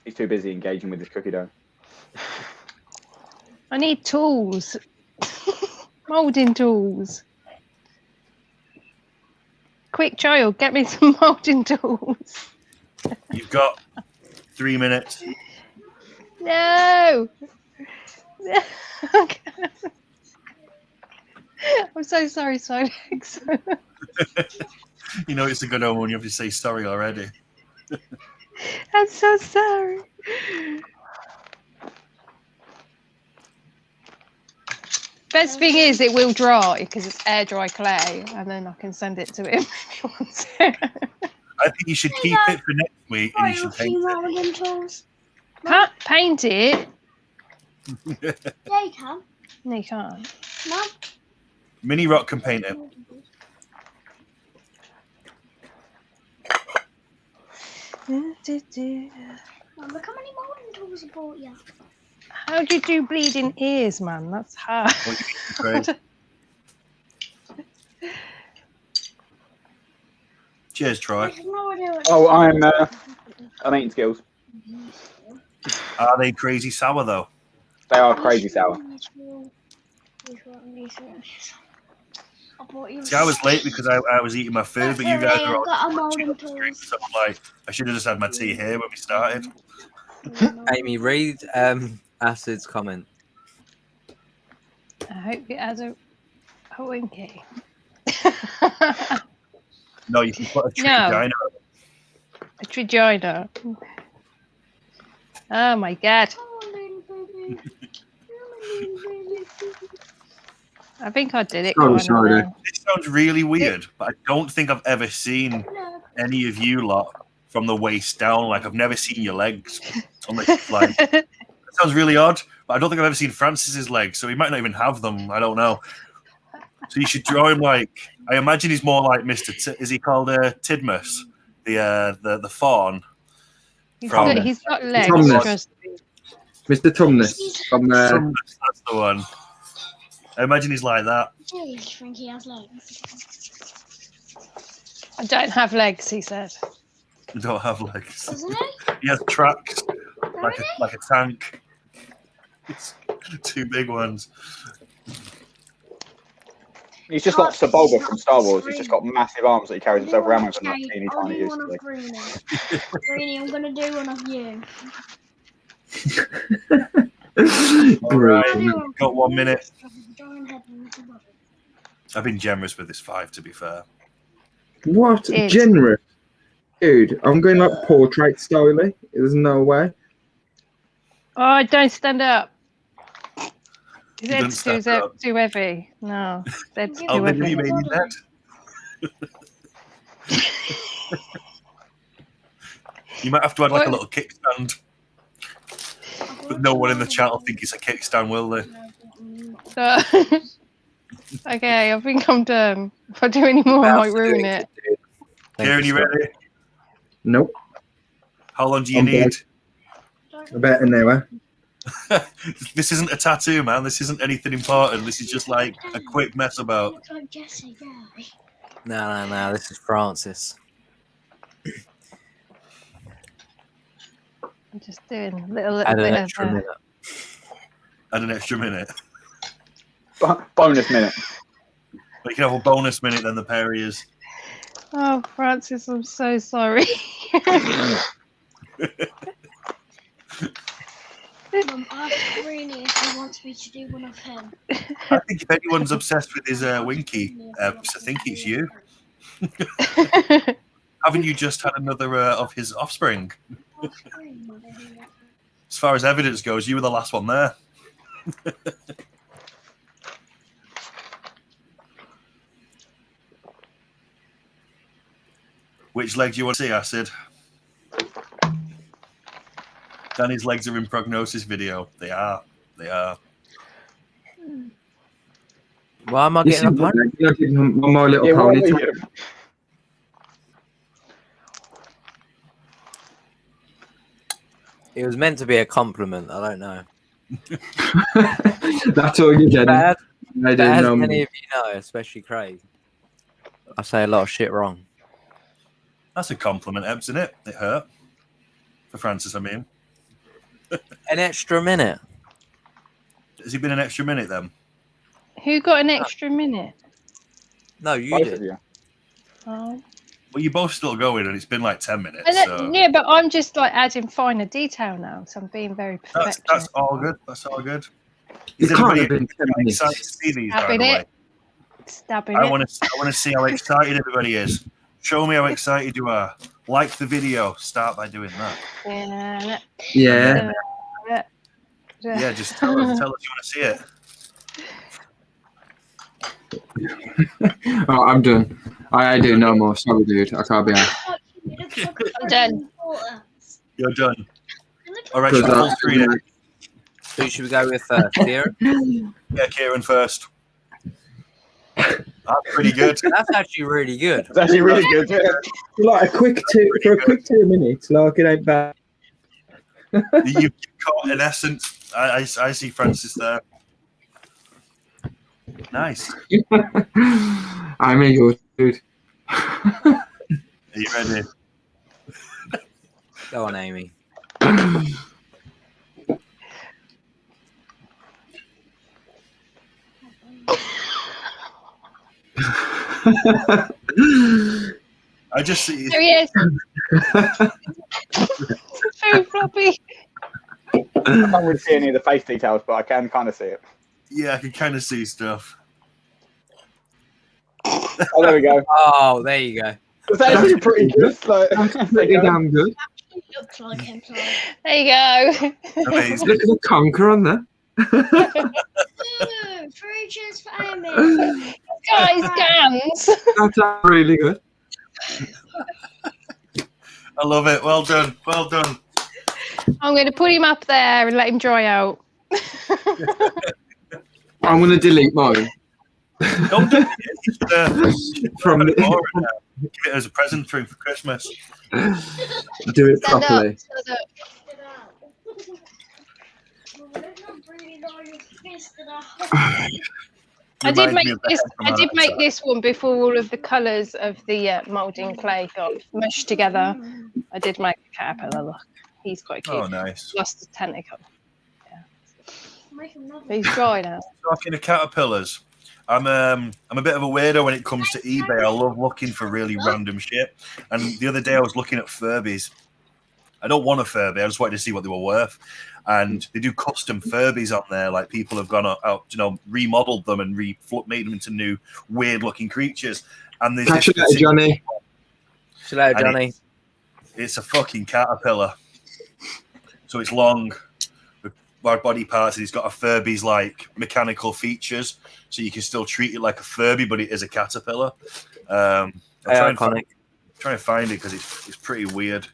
He's too busy engaging with his cookie dough. I need tools. Moulding tools. Quick, child, get me some moulding tools. You've got 3 minutes. No. I'm so sorry, Silex. You know it's a good one when you have to say sorry already. I'm so sorry. Best thing is it will dry because it's air dry clay, and then I can send it to him if he wants it. I think you should keep it for next week and you should paint it. Molding tools. Can't paint it. Yeah, you can. No, you can't. No. Mini Rock can paint it. Mum, look how many molding tools I bought you. How do you do bleeding ears, man? That's hard. What you mean, Craig? Cheers, I Troy. have no idea what Oh, I'm eating skills. Are they crazy sour though? They are crazy sour. I bought you. See, I was late because I was eating my food, but you guys I've were all got a molding tools. so I'm like, I should have just had my tea here when we started. Amy, read Acid's comment. I hope it has a winky. No, you can put a tree No. dino. A trigina. Oh my god. I think I did it. Oh, kind of sorry. now. This sounds really weird, but I don't think I've ever seen any of you lot from the waist down. Like I've never seen your legs. Unless, like, it sounds really odd, but I don't think I've ever seen Francis's legs, so he might not even have them. I don't know. So you should draw him like. I imagine he's more like Mr. Is he called Tidmus, the fawn? He's From- got legs. Tumnus. Trust me. Mr. Tumnus from Tumnus, that's the one. I imagine he's like that. Jeez, Frankie has legs. I don't have legs, he said. He don't have legs. Doesn't he? He has tracks like a tank. It's 2 big ones. He's just like Sebulba from Star Wars. He's just got massive arms that he carries himself around with and like teeny I'll tiny do one of usually. Greenie. Greenie, I'm gonna do one of you. All right, got 1 minute. Giant head and little body. I've been generous with this 5, to be fair. What? It- Generous? Dude, I'm going like portrait style. There's no way. Oh, don't stand up. His Don't head's stand up. too heavy. No, that's Oh, too then you heavy. made me dead. You might have to add like a little kickstand. But no one in the chat will think it's a kickstand, will they? Okay, I think I'm done. If I do any more, I might ruin it. Kieran, you ready? Nope. How long do you I'm need? I bet anyway. This isn't a tattoo, man. This isn't anything important. This is just like a quick mess about. Look like Jesse, yeah. No. This is Francis. I'm just doing a little Add bit an of extra minute. Add an extra minute. Bonus minute. But you can have a bonus minute then the pair of yous. Oh, Francis, I'm so sorry. Mum, ask Greenie if he wants me to do one of him. I think if anyone's obsessed with his Winky, I think it's you. Haven't you just had another of his offspring? Ask Greenie whether he wants me. As far as evidence goes, you were the last one there. Which leg do you want to see, Acid? Danny's legs are in prognosis video. They are. They are. Why am I You getting a simple, punch? man. You're not giving My Little Yeah, what Pony. were you? It was meant to be a compliment. I don't know. That's all you're getting. But I as didn't know. many of you know, especially Craig, I say a lot of shit wrong. That's a compliment, Ebbs, isn't it? It hurt. For Francis, I mean. An extra minute. Has he been an extra minute then? Who got an extra minute? No, you Both of did. you. Oh. Well, you're both still going, and it's been like 10 minutes. And So yeah, but I'm just like adding finer detail now, so I'm being very that's perfect. all good. That's all good. It Is can't everybody have been 10 minutes. excited to see these, by Stabbing the way? it. Stabbing I it. want to see how excited everybody is. Show me how excited you are. Like the video. Start by doing that. Yeah. Yeah. Yeah, just tell us you want to see it. Oh, I'm done. I do no more. Sorry, dude. I can't be out. It looks like a I'm done. water. You're done. It looks All right, Good should we luck. full screen it? Who should we go with first? Kieran? Yeah, Kieran first. That's pretty good. That's actually really good. It's actually really good. Yeah. Like a quick 2 minutes. Like it ain't bad. You've caught in essence. I see Francis there. Nice. I'm a good dude. Are you ready? Go on, Amy. I just see. There he is. Very floppy. I can't really see any of the face details, but I can kind of see it. Yeah, I can kind of see stuff. Oh, there we go. Oh, there you go. It's actually pretty good. Like, That's pretty damn good. It looks like him. So. There you go. Amazing. Look at the conker on there. Ooh, 3 cheers for Amy. Guys, gans. That's really good. I love it. Well done. Well done. I'm going to put him up there and let him dry out. I'm going to delete mine. Don't do it. You should From give the, it as a present for Christmas. do it Stand properly. up. Stand up. I did make this. I did make this one before all of the colours of the moulding clay got mushed together. I did make a caterpillar. Look, he's quite cute. Oh, nice. Lost a tentacle. Yeah, but he's dry now. Talking of caterpillars, I'm a bit of a weirdo when it comes to eBay. I love looking for really random shit. And the other day I was looking at Furbies. I don't want a Furby. I just wanted to see what they were worth. And they do custom Furbies on there. Like people have gone out, remodeled them and made them into new weird-looking creatures. And there's Catch you later, Johnny. Catch you later, Johnny. It's a fucking caterpillar. So it's long with wide body parts, and it's got a Furby's like mechanical features, so you can still treat it like a Furby, but it is a caterpillar. I'm trying to find it because it's pretty weird.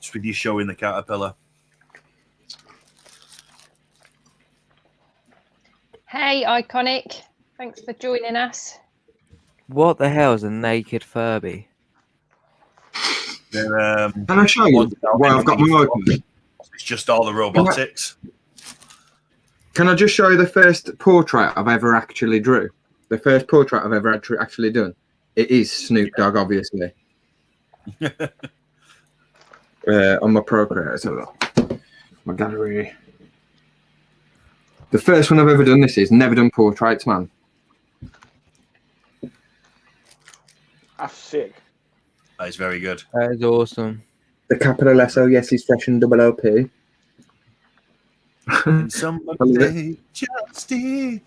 Just with you showing the caterpillar. Hey, Iconic. Thanks for joining us. What the hell is a naked Furby? Can I show you? Well, I've got my open. It's just all the robotics. Can I just show you the first portrait I've ever actually drew? The first portrait I've ever actually done. It is Snoop Dogg, obviously. On my Procreate, so my gallery. The first one I've ever done this is. Never done portraits, man. That's sick. That is very good. That is awesome. The capital S-O, yes, he's fresh and double O-P. And somebody just did.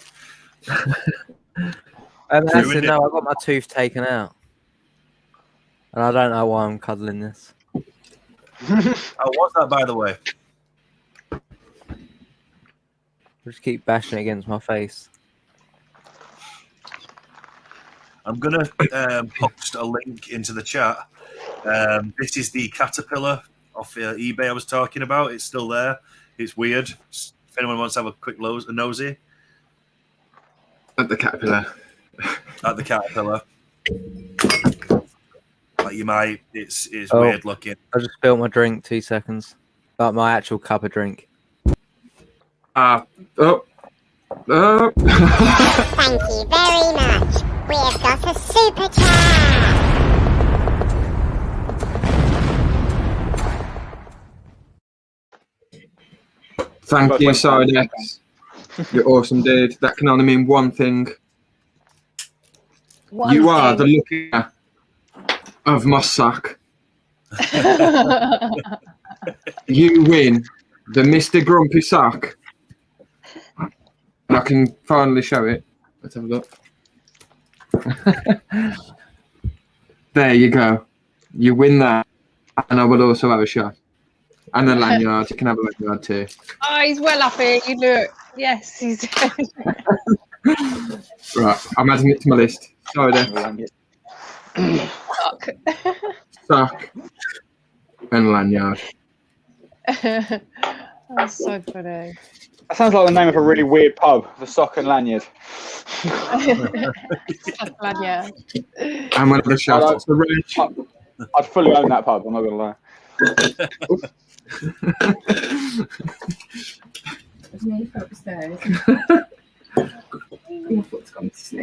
Actually, no, I got my tooth taken out. And I don't know why I'm cuddling this. How was that, by the way? Just keep bashing it against my face. I'm going to post a link into the chat. This is the caterpillar off eBay I was talking about. It's still there. It's weird. If anyone wants to have a quick nosy. At the caterpillar. At the caterpillar. Like you might. It's weird looking. I just spilled my drink. 2 seconds. Like my actual cup of drink. Thank you very much. We have got a super chat. Thank you, Sidex. You're awesome, dude. That can only mean one thing. You are the looker of my sack. You win the Mr. Grumpy sack. I can finally show it. Let's have a look. There you go. You win that. And I will also have a shot. And a lanyard. You can have a lanyard too. Oh, he's well up here. You look. Yes, he's. Right, I'm adding it to my list. Sorry, there. Sock and lanyard. That's so funny. That sounds like the name of a really weird pub, the Sock and Lanyard. Lanyard. I'm going to have a shot. It's the rage. I'd fully own that pub, I'm not going to lie.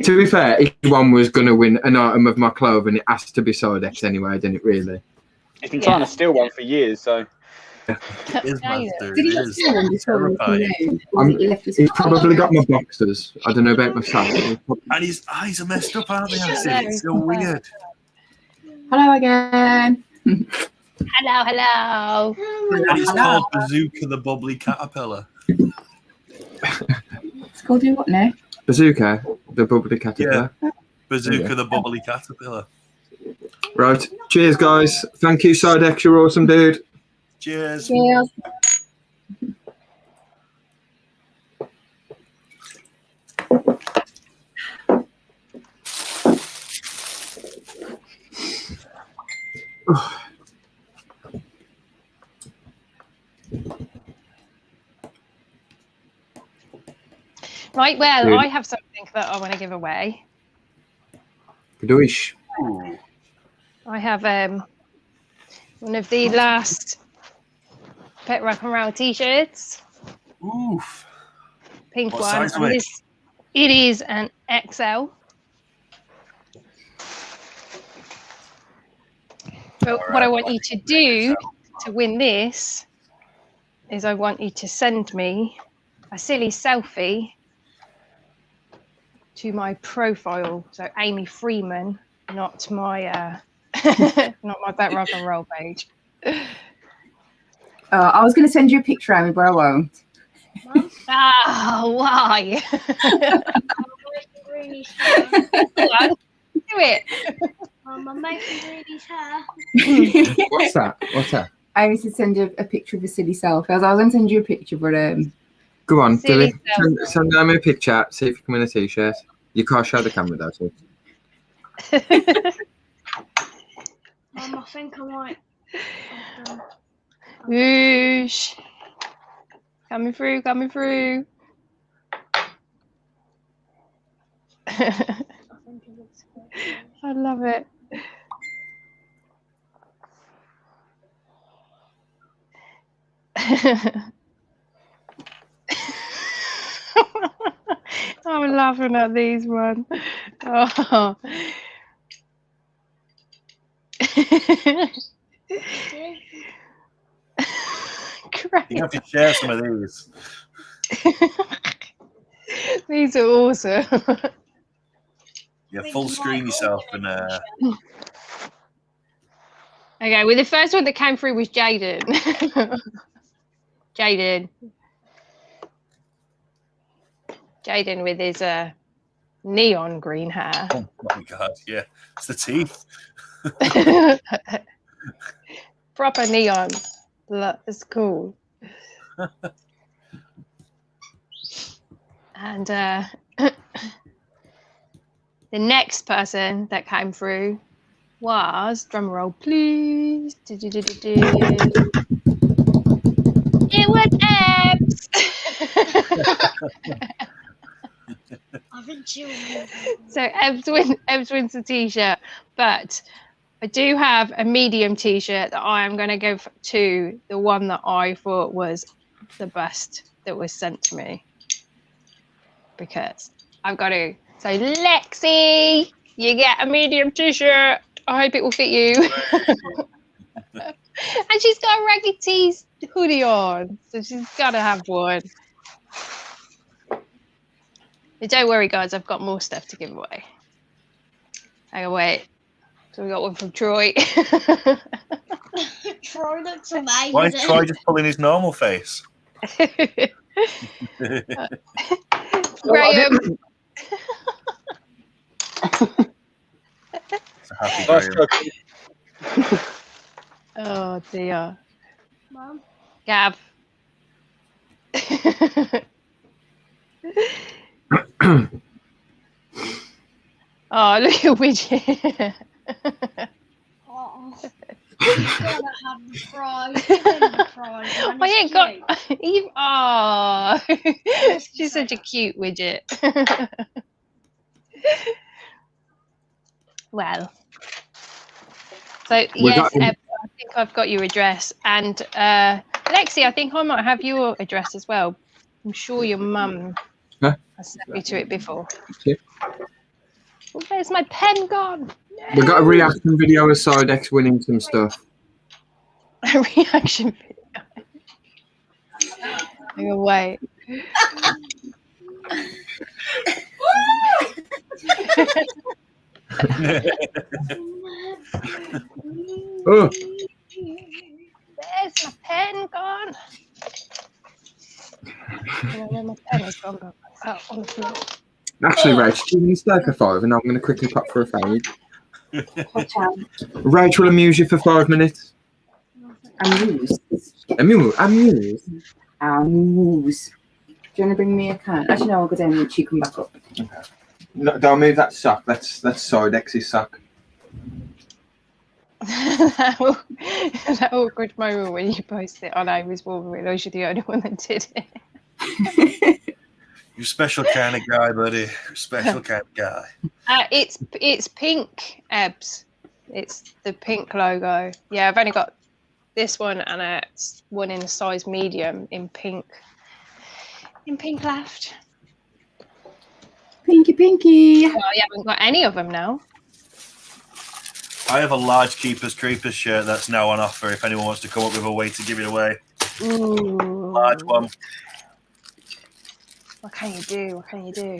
To be fair, if one was going to win an item of my clothing, it has to be Sidex anyway, didn't it, really? He's been trying to steal one for years, so... It is, master. Did he It not is. steal one before he Terrifying. came? He left his He's probably got my boxers. I don't know about my sack. And his eyes are messed up, aren't they? It's so weird. Hello again. Hello, hello. And it's called Bazooka the Bubbly Caterpillar. It's called you what now? Bazooka, the bubbly caterpillar. Yeah. Bazooka the Bubbly Caterpillar. Right. Cheers, guys. Thank you, Sidex. You're awesome, dude. Cheers. Cheers. Right, well, Dude. I have something that I want to give away. Kadoosh. Ooh. I have one of the last PetRock N Roll t-shirts. Oof. Pink What one. size And are they? it is an XL. But what I want you to do to win this is I want you to send me a silly selfie to my profile. So Amy Freeman, not my not my PetRock N Roll page. I was going to send you a picture, Amy, but I won't. Why? Rooney's hair. Go on, do it. I'm making Rooney's hair. What's that? What's that? Amy said send you a picture of a silly selfie. I was going to send you a picture, but Go on, Silly Dilly. Send me a picture. See if you can win a t-shirt. You can't show the camera though. So. I think I might. Whoosh. Coming through, coming through. I love it. I'm laughing at these one. Oh. Great. You have to share some of these. These are awesome. Yeah, full screen yourself and Okay, well, the first one that came through was Jaden. Jaden with his neon green hair. oh my god, yeah, it's the teeth. Proper neon. Look, it's cool. And the next person that came through was, drum roll please. It was Ebbs. I think she will. So Ebbs wins the t-shirt, but I do have a medium t-shirt that I am going to go to the one that I thought was the best that was sent to me, because I've got to. So Lexi, you get a medium t-shirt. I hope it will fit you. And she's got a Ragged Tees hoodie on, so she's got to have one. But don't worry, guys, I've got more stuff to give away. Hang on, wait. So we got one from Troy. Troy looks amazing. Why is Troy just pulling his normal face? Graham. It's a happy Graham. Oh dear. Mum. Gav. Oh, look at Widget. Oh. You're gonna have the prize. Give him the prize. Man, I ain't it's got. cute. Even, oh, she's such a cute widget. Well, so yes, Eb, I think I've got your address, and Lexi, I think I might have your address as well. I'm sure your mum has sent me to it before. Yeah. Oh, where's my pen gone? We got a reaction video of Sidex winning some stuff. A reaction video. Hang on, wait. Oh, Where's my pen gone? I don't know where my pen has gone. Oh, on the floor. actually, Rach, do you want to stay for 5 and I'm going to quickly pop for a fade? watch out. Rach will amuse you for 5 minutes. Amuse. Amuse. Amuse. Do you want to bring me a can? Actually, no, I'll go down and she come back up. Okay. No, don't move that sock. That's Sidex's sock. that awkward moment when you post it on Amy's wall and realise you're the only one that did it. You're a special kind of guy, buddy. You're a special kind of guy. It's pink, Ebs. It's the pink logo. Yeah, I've only got this one and one in a size medium in pink. In pink left. Pinky. Well, I haven't got any of them now. I have a large Keepers Creepers shirt that's now on offer if anyone wants to come up with a way to give it away. Ooh. Large one. What can you do? What can you do?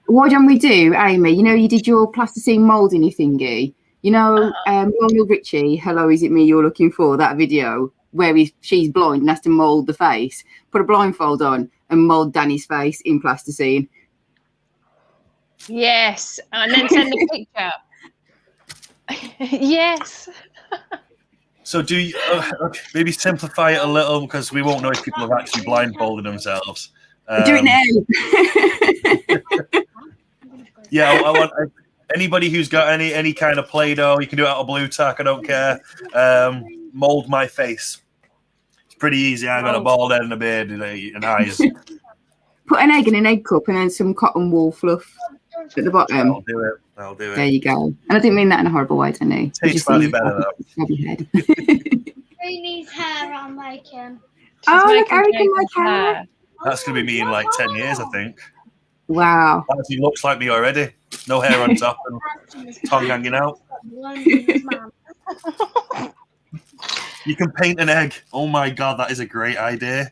Why don't we do, Amy? You know, you did your plasticine moulding thingy. You know, Lionel Richie, Hello, Is It Me You're Looking For? That video where she's blind and has to mould the face. Put a blindfold on and mould Danny's face in plasticine. Yes, and then send a picture. Yes. So do you okay, maybe simplify it a little because we won't know if people have actually blindfolded themselves. Do it now. Yeah, I want anybody who's got any kind of Play-Doh. You can do it out of blue tack. I don't care. Mold my face. It's pretty easy. I got a bald head and a beard and eyes. Put an egg in an egg cup and then some cotton wool fluff at the bottom. I'll do it. I'll do it. There you go. And I didn't mean that in a horrible way, didn't I? Tastes slightly better though. Who needs hair I'm making? Oh, look, Erica, my hair. That's going to be me in like 10 years, I think. Wow. That actually looks like me already. No hair on top and tongue hanging out. You can paint an egg. Oh my God, that is a great idea.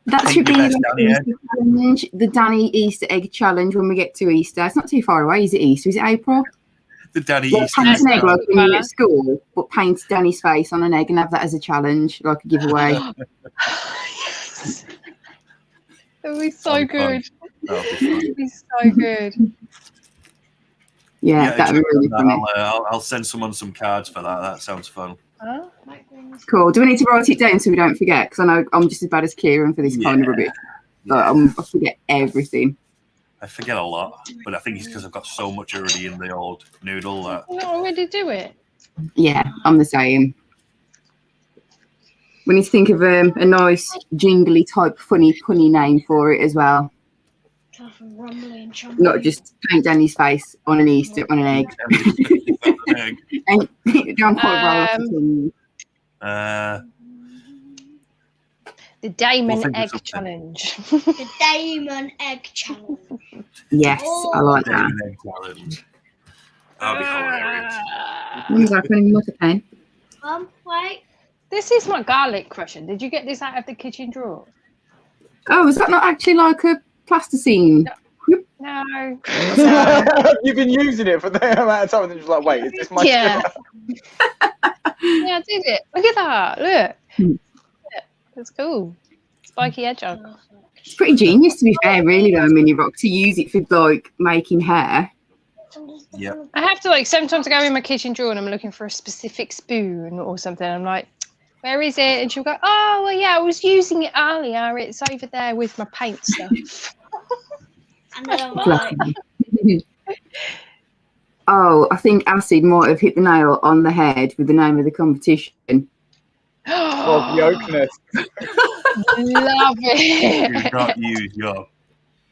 That should be the Danny Easter egg challenge when we get to Easter. It's not too far away, is it Easter? Is it April? The Danny Easter paint an egg like when you're at school, but paint Danny's face on an egg and have that as a challenge, like a giveaway. Yes. It would be so good. It would be so good. Yeah, that would be really funny. I'll send someone some cards for that. That sounds fun. Huh? Cool. Do we need to write it down so we don't forget? Because I know I'm just as bad as Kieran for this kind of rubbish. Like, I forget everything. I forget a lot, but I think it's because I've got so much already in the old noodle that. You already do it. Yeah, I'm the same. We need to think of a nice jingly type funny punny name for it as well. Not just paint Danny's face on an Easter on an egg. And don't quite roll off the tongue. The Damon Egg Challenge. The Damon Egg Challenge. Yes, I like that. Egg challenge. That'll be hilarious. Wait. This is my garlic crusher. Did you get this out of the kitchen drawer? Oh, is that not actually like a plasticine? No. You've been using it for the amount of time and then just like, wait, is this my Yeah, I did it. Look at that. Look. That's cool. Spiky hedgehog. It's pretty genius, to be fair, really, though, Mini Rock, to use it for like making hair. Yeah. I have to like sometimes go in my kitchen drawer and I'm looking for a specific spoon or something. I'm like, where is it? And she'll go, oh, well, yeah, I was using it earlier. It's over there with my paint stuff. And then I'm like, Oh, I think Acid might have hit the nail on the head with the name of the competition. the openness. Love it. You've not used your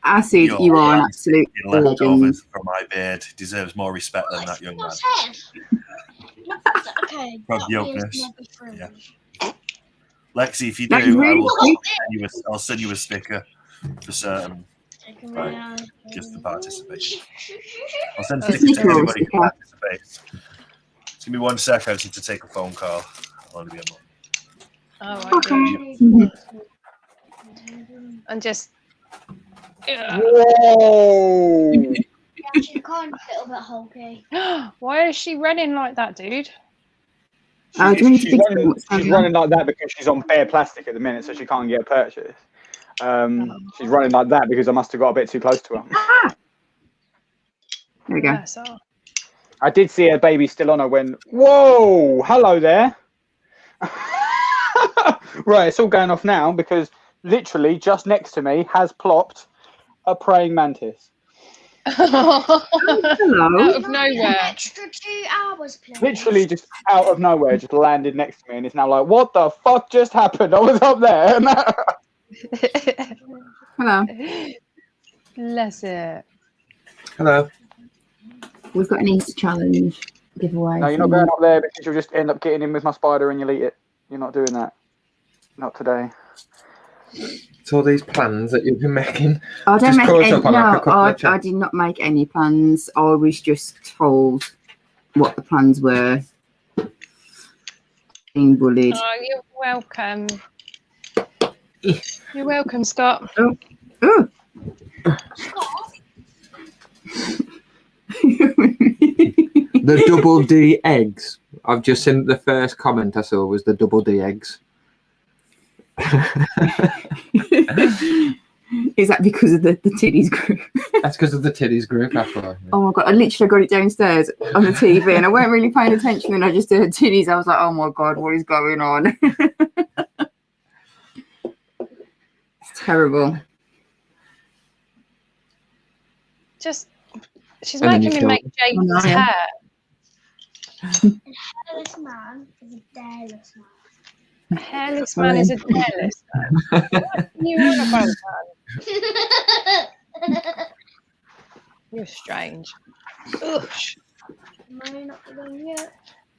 Acid, you are an absolute legend. leftovers from my beard. Deserves more respect than that young man. okay. From the openness. Yeah. Lexi, if you That's do, really I'll send you a sticker for certain. Right. Just to participate. I'll send stickers to anybody who participates. Just give me 1 sec. I just need to take a phone call. I'll only be a moment. Oh, Okay. and just. Whoa! She's kind of a little bit hulky. Why is she running like that, dude? Do we need to She's fix she's running like that because she's on bare plastic at the minute, so she can't get a purchase. She's running like that because I must have got a bit too close to her. There we go. Yeah, so. I did see her baby still on her when, whoa, hello there. Right, it's all going off now because literally just next to me has plopped a praying mantis. Hello. Out of nowhere. Extra 2 hours, please. Literally just out of nowhere, just landed next to me and it's now like, what the fuck just happened? I was up there. Hello. Bless it. Hello. We've got an Easter challenge giveaway. No, you're not going up there because you'll just end up getting in with my spider and you'll eat it. You're not doing that. Not today. It's all these plans that you've been making. I don't Just make caught any. up on, like, a couple No, of I did not make any plans. I was just told what the plans were. Being bullied. Oh, you're welcome. You're welcome, Scott. Oh. The double D eggs. I've just seen the first comment I saw was the double D eggs. Is that because of the titties group? That's because of the titties group, that's why. Oh my god, I literally got it downstairs on the TV and I weren't really paying attention and I just heard titties. I was like, oh my god, what is going on? It's terrible. Just, she's And then making you me make Oh, no. Jake's hair. A hairless man is a dareless man. A hairless man is a hairless man. What you on about, man? You're strange. Ugh. Am I not done yet?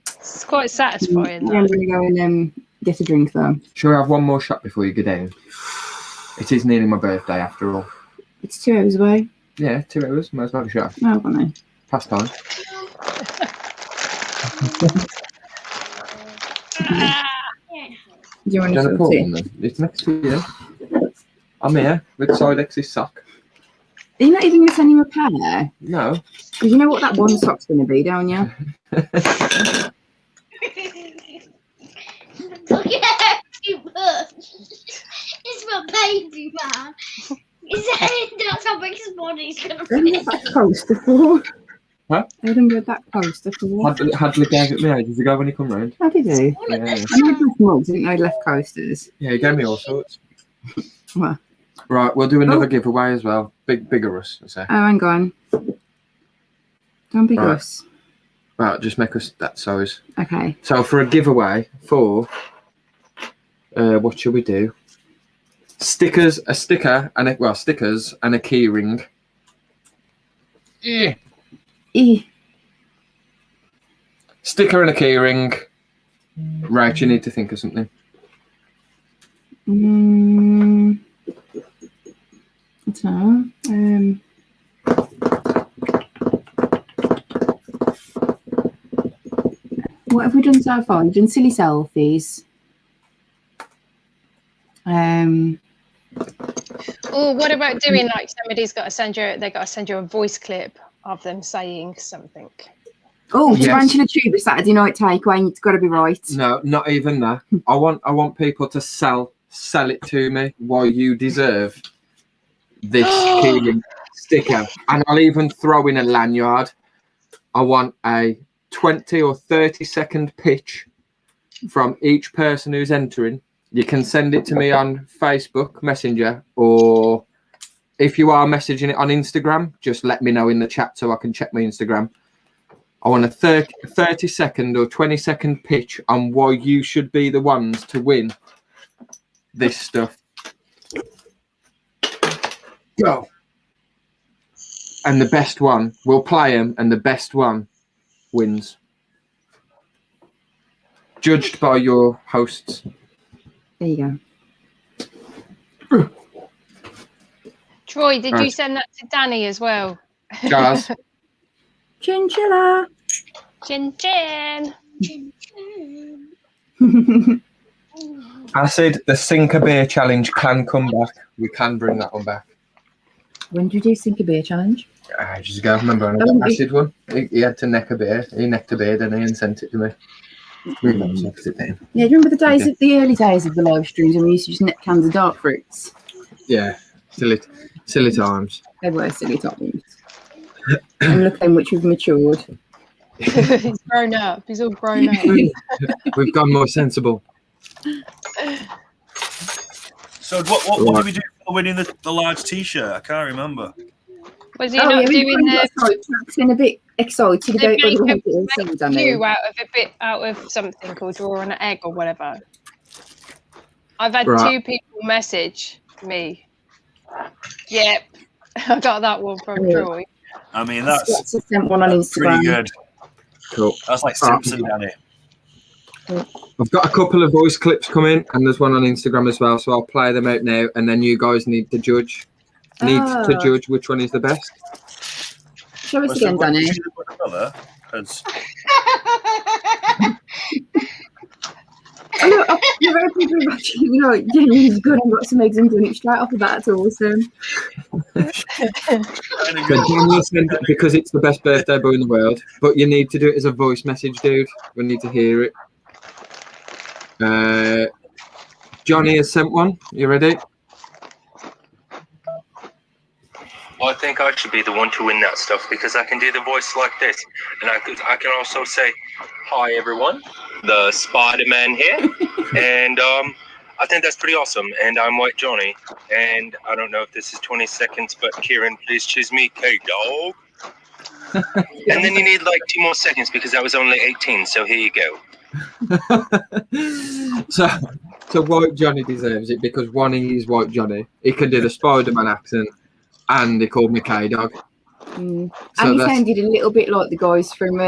It's quite satisfying. Yeah, I'm going to go and get a drink though. Shall we have one more shot before you go down? It is nearly my birthday after all. It's 2 hours away. Yeah, 2 hours. Might as well have a shot. No, go on then. Past time. Do you want Do you to want to sort call it? them then? It's next to you. I'm here with Sidex's sock. Are you not even going to send him a pair? No. Because you know what that one sock's going to be, don't you? Look at too much. It's my baby, man. That's how big his body's gonna I haven't be. got that coaster for. Huh? I haven't got that coaster for. Hadley gave it me ages ago when he come round. How did he? All of Yeah. this. I know he mugs, didn't know he left coasters. Yeah, he gave me all sorts. What? Right, we'll do another Oh. giveaway as well. Bigger us, I say. Oh, hang on. Don't be Right. us. Right, just make us that size. Okay. So for a giveaway for, what should we do? Stickers, stickers and a key ring. Eh. Sticker and a key ring. Right, you need to think of something. I don't know. What have we done so far? We've done silly selfies. Oh, what about doing like somebody's got to send you? They got to send you a voice clip of them saying something. Oh, Yes. Tarantula Tuber Saturday night takeaway. It's got to be right. No, not even that. I want people to sell it to me while you deserve this key ring sticker, and I'll even throw in a lanyard. I want a 20 or 30-second pitch from each person who's entering. You can send it to me on Facebook Messenger, or if you are messaging it on Instagram, just let me know in the chat so I can check my Instagram. I want a 30-second or 20-second pitch on why you should be the ones to win this stuff. Go. And the best one, we'll play them, and the best one wins. Judged by your hosts. There you go. Troy, did you Right. send that to Danny as well? Guys, Chinchilla. Chin chin. I said the Sink a Beer Challenge can come back. We can bring that one back. When did you do Sink a Beer Challenge? Ages ago, remember on the acid one? He had to neck a beer. He necked a beer, didn't he, and sent it to me. We got it then. Yeah, do you remember the days of the early days of the live streams when we used to just neck cans of dark fruits? Yeah, silly times. They were silly times. And look at which we've matured. He's grown up. He's all grown up. We've gone more sensible. So what did we do for winning the large T-shirt? I can't remember. Was he not doing been a bit excited about the whether it was something, you out of something called draw on an egg or whatever? I've had Right. 2 people message Me. Yep. I got that one from Troy. I mean, that's Scott's sent one on Instagram. pretty good. Cool. That's like Simpson, Danny. I've got a couple of voice clips coming, and there's one on Instagram as well. So I'll play them out now, and then you guys need to judge. To judge which one is the best. Show us again, Danny. Look, you're very people watching. You know, Jenny's good. I've got some eggs and done it straight off the bat. It's awesome. So Daniel sent it because it's the best birthday boy in the world, but you need to do it as a voice message, dude. We need to hear it. Johnny has sent one. You ready? Well, I think I should be the one to win that stuff because I can do the voice like this, and I can also say, "Hi everyone, the Spider-Man here," and I think that's pretty awesome. And I'm White Johnny, and I don't know if this is 20 seconds, but Kieran, please choose me, K-Dog. And then you need like 2 more seconds because that was only 18. So here you go. So White Johnny deserves it because one, he's White Johnny. He can do the Spider-Man accent, and he called me K-Dog. And he sounded a little bit like the guys from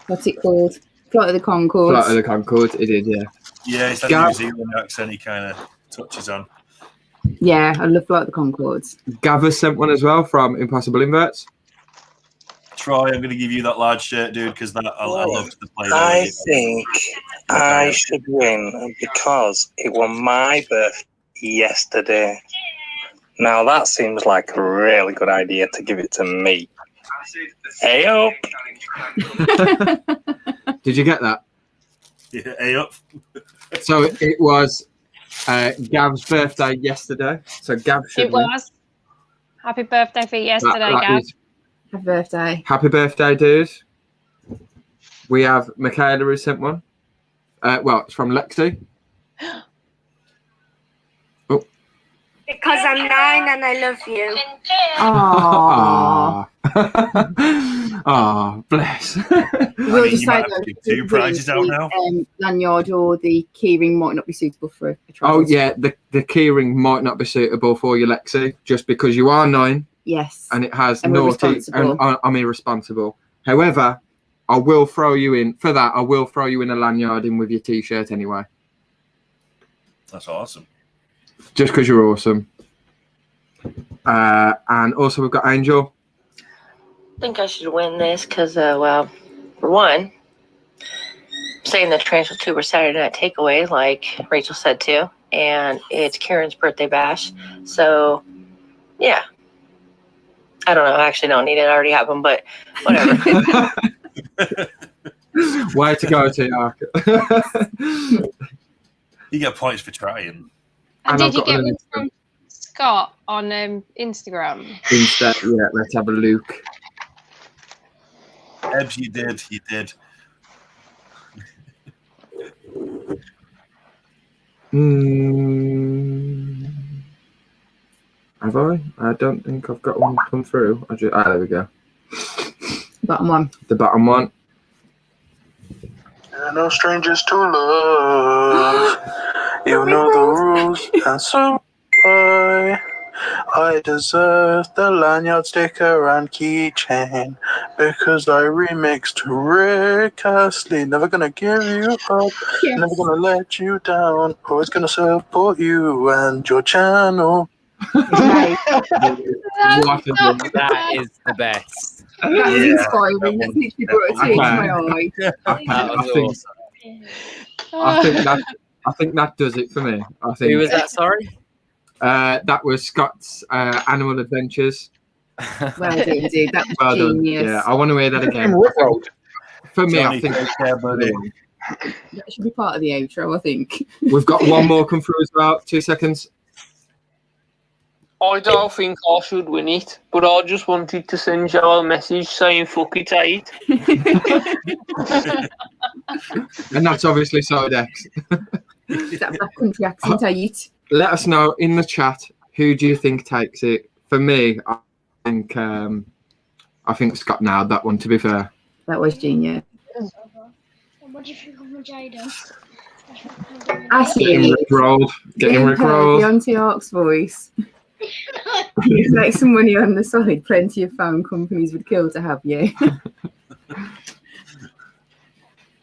what's it called? Flight of the Conchords. Flight of the Conchords, he did, yeah. Yeah, it's that New Zealand accent he kind of touches on. Yeah, I love Flight of the Conchords. Gav has sent one as well from Impossible Inverts. Troy, I'm going to give you that large shirt, dude, because I love to play. I think I should win because it was my birthday yesterday. Now that seems like a really good idea to give it to me. Hey-o! Did you get that? Yeah, hey-up. So it was Gav's birthday yesterday. So Gav should win. It was. Happy birthday for yesterday, Gav. Happy birthday. Happy birthday, dude. We have Michaela who sent one. Well, it's from Lexi. Oh. Because I'm 9 and I love you. Aww. Oh, bless. We'll just say that 2 prizes out now. Lanyard or the keyring might not be suitable for a trial. Oh yeah, the keyring might not be suitable for you, Lexi, just because you are 9. Yes. And it has naughty, and I'm irresponsible. However, I will throw you in for that. I will throw you in a lanyard in with your T-shirt anyway. That's awesome. Just because you're awesome. And also we've got Angel. I think I should win this because, well, for one, saying the Tarantula 2 were Saturday night takeaway, like Rachel said too, and it's Karen's birthday bash. So, yeah. I don't know. I actually don't need it. I already have them, but whatever. Way to go, T-Arc. You get points for trying. And did you get one from Scott on Instagram? Yeah, let's have a look. Ebbs, you did. You did. Have I? I don't think I've got one come through. There we go. Bottom one. The bottom one. There are no strangers to love. You know the rules, and so I deserve the lanyard, sticker, and keychain because I remixed Rick Astley. Never gonna give you up, never gonna let you down. Always gonna support you and your channel. That is the best. That was inspiring. That's literally brought a tear to my eye. That was awesome. I think that does it for me. I think. Who was that? Sorry. That was Scott's Animal Adventures. Well done, dude. That was genius. Yeah, I want to hear that again. For me, I think that should be part of the outro. I think we've got one more come through as well. 2 seconds. I don't think I should win it, but I just wanted to send you a message saying fuck it, I eat. And that's obviously Sodex. Is that black country accent I eat? Let us know in the chat who do you think takes it. For me, I think Scott nailed that one, to be fair. That was genius. What do you think of Jada? Ashley, Rickrolled. Getting the Rickrolled. Auntie Ark's voice. You make some money on the side. Plenty of phone companies would kill to have you.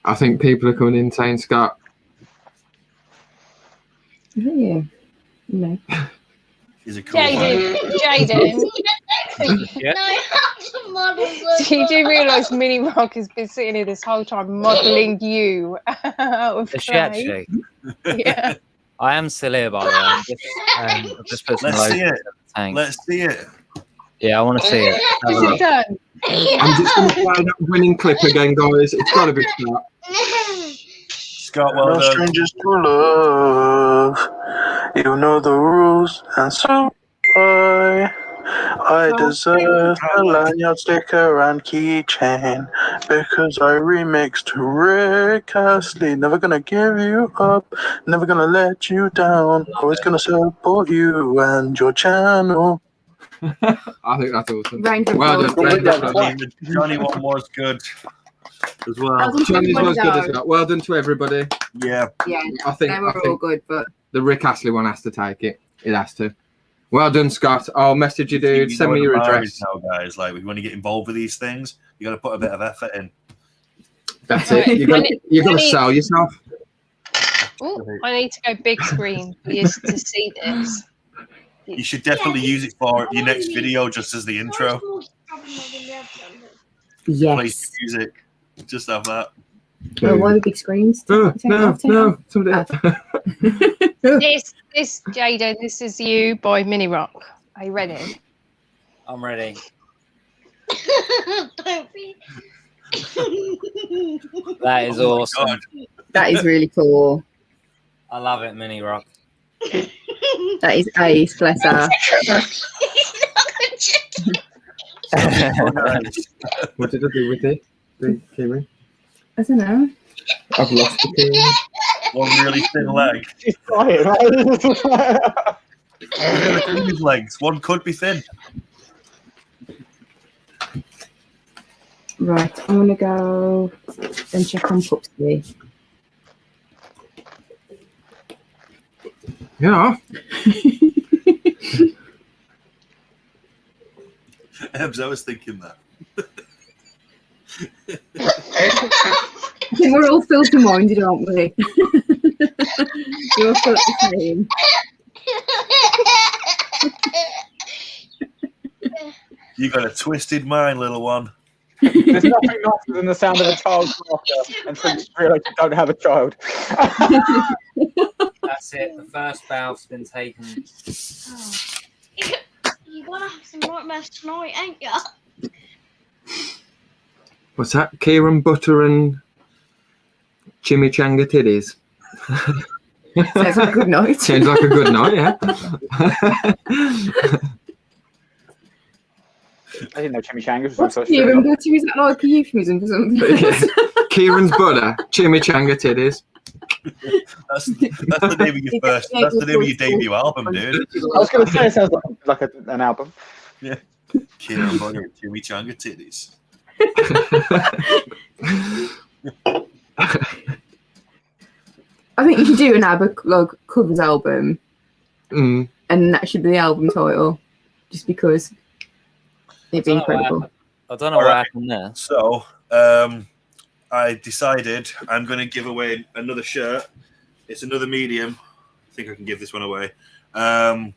I think people are coming in saying, Scott. Yeah. No. Is it cool? Jaden. Yeah. So you do realise Mini Rock has been sitting here this whole time modelling you out of Is she clay? actually? Yeah. I am still here, by the way. I've just put some Let's see loads it. in the tank. Let's see it. Yeah, I want to see it. Have a Is look. it done? I'm just going to play that winning clip again, guys. It's got to be Scott. Scott, well No done. strangers to love. You know the rules, and so I deserve a lanyard, sticker, and keychain because I remixed Rick Astley. Never gonna give you up, never gonna let you down. Always gonna support you and your channel. I think that's awesome. Round of Well applause. done. Johnny one was good as well. Johnny's was good as well. Well done to everybody. Yeah. Yeah, I think they were all good, but the Rick Astley one has to take it. It has to. Well done, Scott. I'll message you, dude. You Send know me what your the bar address. is now, guys. Like, when you get involved with these things, you got to put a bit of effort in. That's it. You got to sell yourself. Ooh, I need to go big screen for you to see this. You should definitely use it for your next video, just as the intro. yes. Play some music. Just have that. Oh, why the big screens? No. Somebody. This Jaden, this is you by Mini Rock. Are you ready? I'm ready. Don't be. That is awesome. That is really cool. I love it, Mini Rock. That is ace, bless her. What did I do with it? The keyring? I don't know. I've lost the keyring. One really thin leg. She's trying, right? Really thin his legs. One could be thin. Right, I'm gonna go and check on Pupsy. Yeah. Ebs, I was thinking that. I think we're all filthy minded, aren't we? You're still the same. You got a twisted mind, little one. There's nothing nicer than the sound of a child's laughter until you realise you don't have a child. That's it. The first bath's been taken. You're gonna have some nightmares tonight, ain't ya? What's that? Kieran Butter and Chimichanga Titties. Sounds like a good night. Sounds like a good night, yeah. I didn't know chimichangas was What's so Kieran Butter? Is that like a euphemism for something? Kieran's Butter, Chimichanga Titties. That's the name of your first. That's the name of your debut album, dude. I was going to say it sounds like an album. Yeah. Kieran Butter, Chimichanga Titties. I think you should do an ABBA covers album, Mm. and that should be the album title, just because it'd be incredible. I don't know what happened there. So, I decided I'm going to give away another shirt. It's another medium. I think I can give this one away. And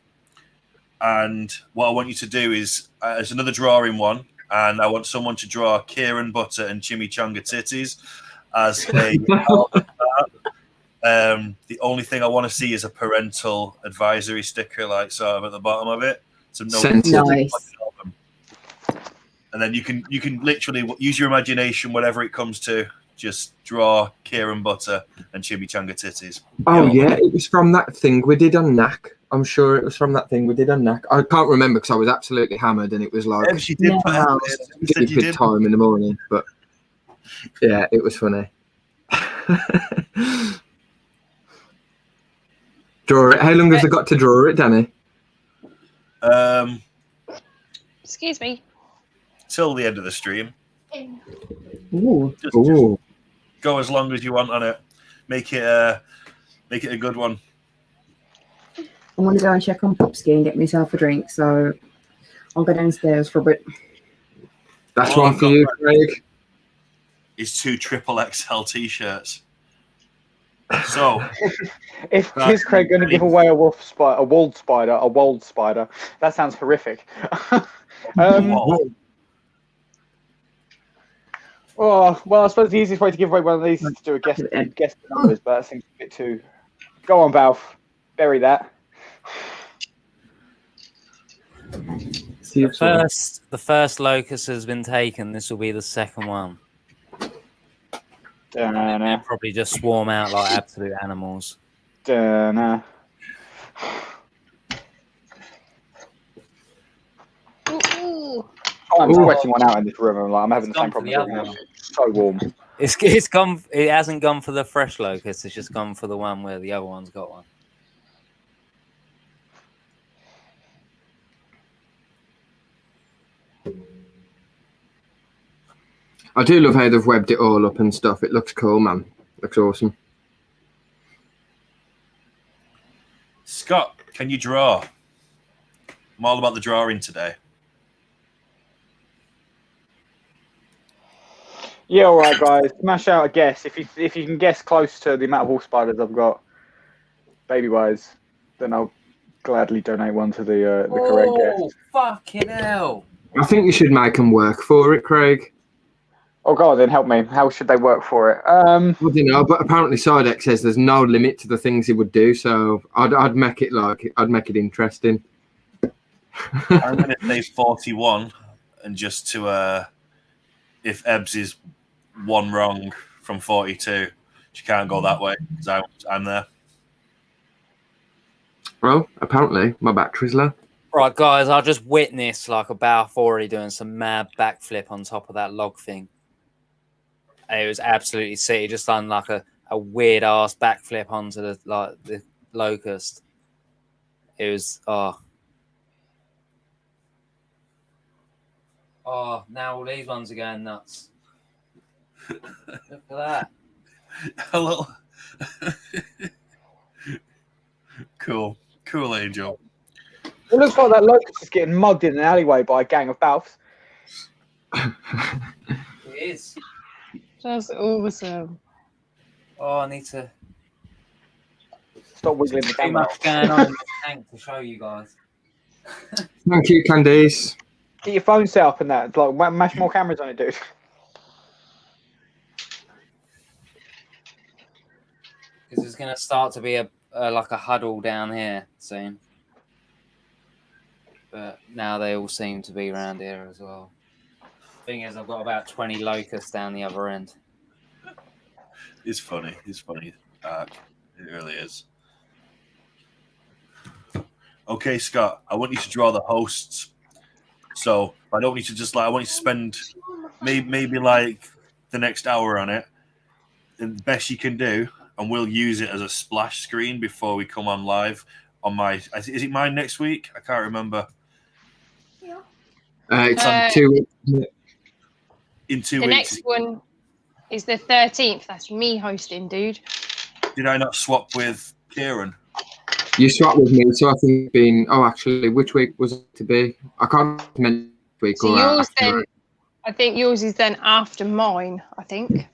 what I want you to do is, there's another drawing one, and I want someone to draw Kieran Butter and Chimichanga Titties as a album art. The only thing I want to see is a parental advisory sticker, like sort of at the bottom of it. So Nice. And then you can literally use your imagination, whatever it comes to. Just draw Kieran Butter and Chimichanga Titties. Oh yeah, it was from that thing we did on NAC. I'm sure it was from that thing we did on NAC. I can't remember because I was absolutely hammered and it was like Yeah, she did put effort in. You said you stupid did. time in the morning. But yeah, it was funny. Draw it. How long have I got to draw it, Danny? Excuse me. Till the end of the stream. Ooh. Just Ooh. go as long as you want on it. Make it a good one. I want to go and check on Popsky and get myself a drink, so I'll go downstairs for a bit. That's one for you, Craig. Is 2 XXL t-shirts. So, is Craig going to give away a walled spider? That sounds horrific. Oh, well, I suppose the easiest way to give away one of these is to do a guess the numbers, but that seems a bit too. Go on, Balf. Bury that. The first locust has been taken. This will be the second one. They'll probably just swarm out like absolute animals. I'm sweating one out in this room. I'm having the same problem. It's so warm. It's gone. It hasn't gone for the fresh locust. It's just gone for the one where the other one's got one. I do love how they've webbed it all up and stuff. It looks cool, man. Looks awesome. Scott, can you draw? I'm all about the drawing today. Yeah, all right, guys. Smash out a guess. If you can guess close to the amount of wolf spiders I've got, baby-wise, then I'll gladly donate one to the correct guess. Oh, fucking hell. I think you should make them work for it, Craig. Oh, God, then help me. How should they work for it? I don't know, but apparently Sidex says there's no limit to the things he would do, so I'd make it interesting. I'm going to say 41, and just to if Ebbs is one wrong from 42, she can't go that way because I'm there. Well, apparently my battery's low. Right, guys, I just witnessed like a Balf already doing some mad backflip on top of that log thing. It was absolutely sick. He just done like a weird ass backflip onto the locust. It was oh, now all these ones are going nuts. Look at that. A little cool Angel. It looks like that locust is getting mugged in an alleyway by a gang of Balfs. It is. That's awesome. Oh, I need to stop wiggling the too much going on in the tank to show you guys. Thank you, Candice. Get your phone set up and that. Like, mash more cameras on it, dude. Because there's going to start to be like a huddle down here soon. But now they all seem to be around here as well. Thing is, I've got about 20 locusts down the other end. It's funny. It really is. Okay, Scott, I want you to draw the hosts. So I don't need to just I want you to spend maybe like the next hour on it, the best you can do, and we'll use it as a splash screen before we come on live on my. Is it mine next week? I can't remember. It's on 2 weeks. In 2 weeks. The next one is the 13th. That's me hosting, dude. Did I not swap with Kieran? You swapped with me, so I think it's been. Oh, actually, which week was it to be? I can't remember which week. So yours then, I think yours is then after mine. I think.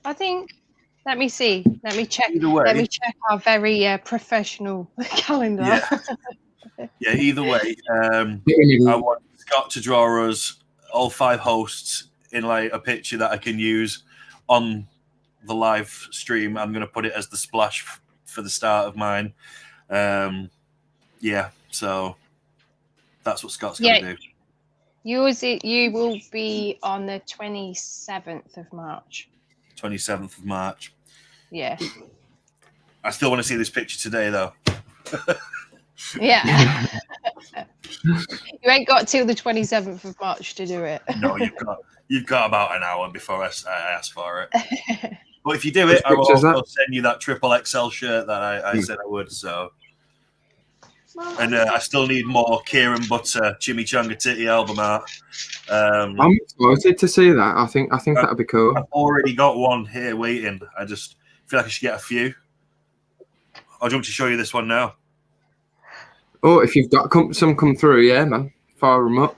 Let me see. Let me check. Let me check our very professional calendar. Yeah. Either way, I want Scott to draw us all 5 hosts in like a picture that I can use on the live stream. I'm going to put it as the splash for the start of mine. So that's what Scott's going to do. Yours, you will be on the 27th of March. 27th of March. Yeah. I still want to see this picture today, though. Yeah. You ain't got till the 27th of March to do it. No, you've got about an hour before I ask for it. But if you do it, I will also send you that XXL shirt that I said I would. So, and I still need more Kieran Butter Chimichanga Titty album art. I'm excited to see that. I think that'd be cool. I've already got one here waiting. I just feel like I should get a few. Or do you want me to show you this one now? Oh, if you've got some come through, yeah, man, fire them up.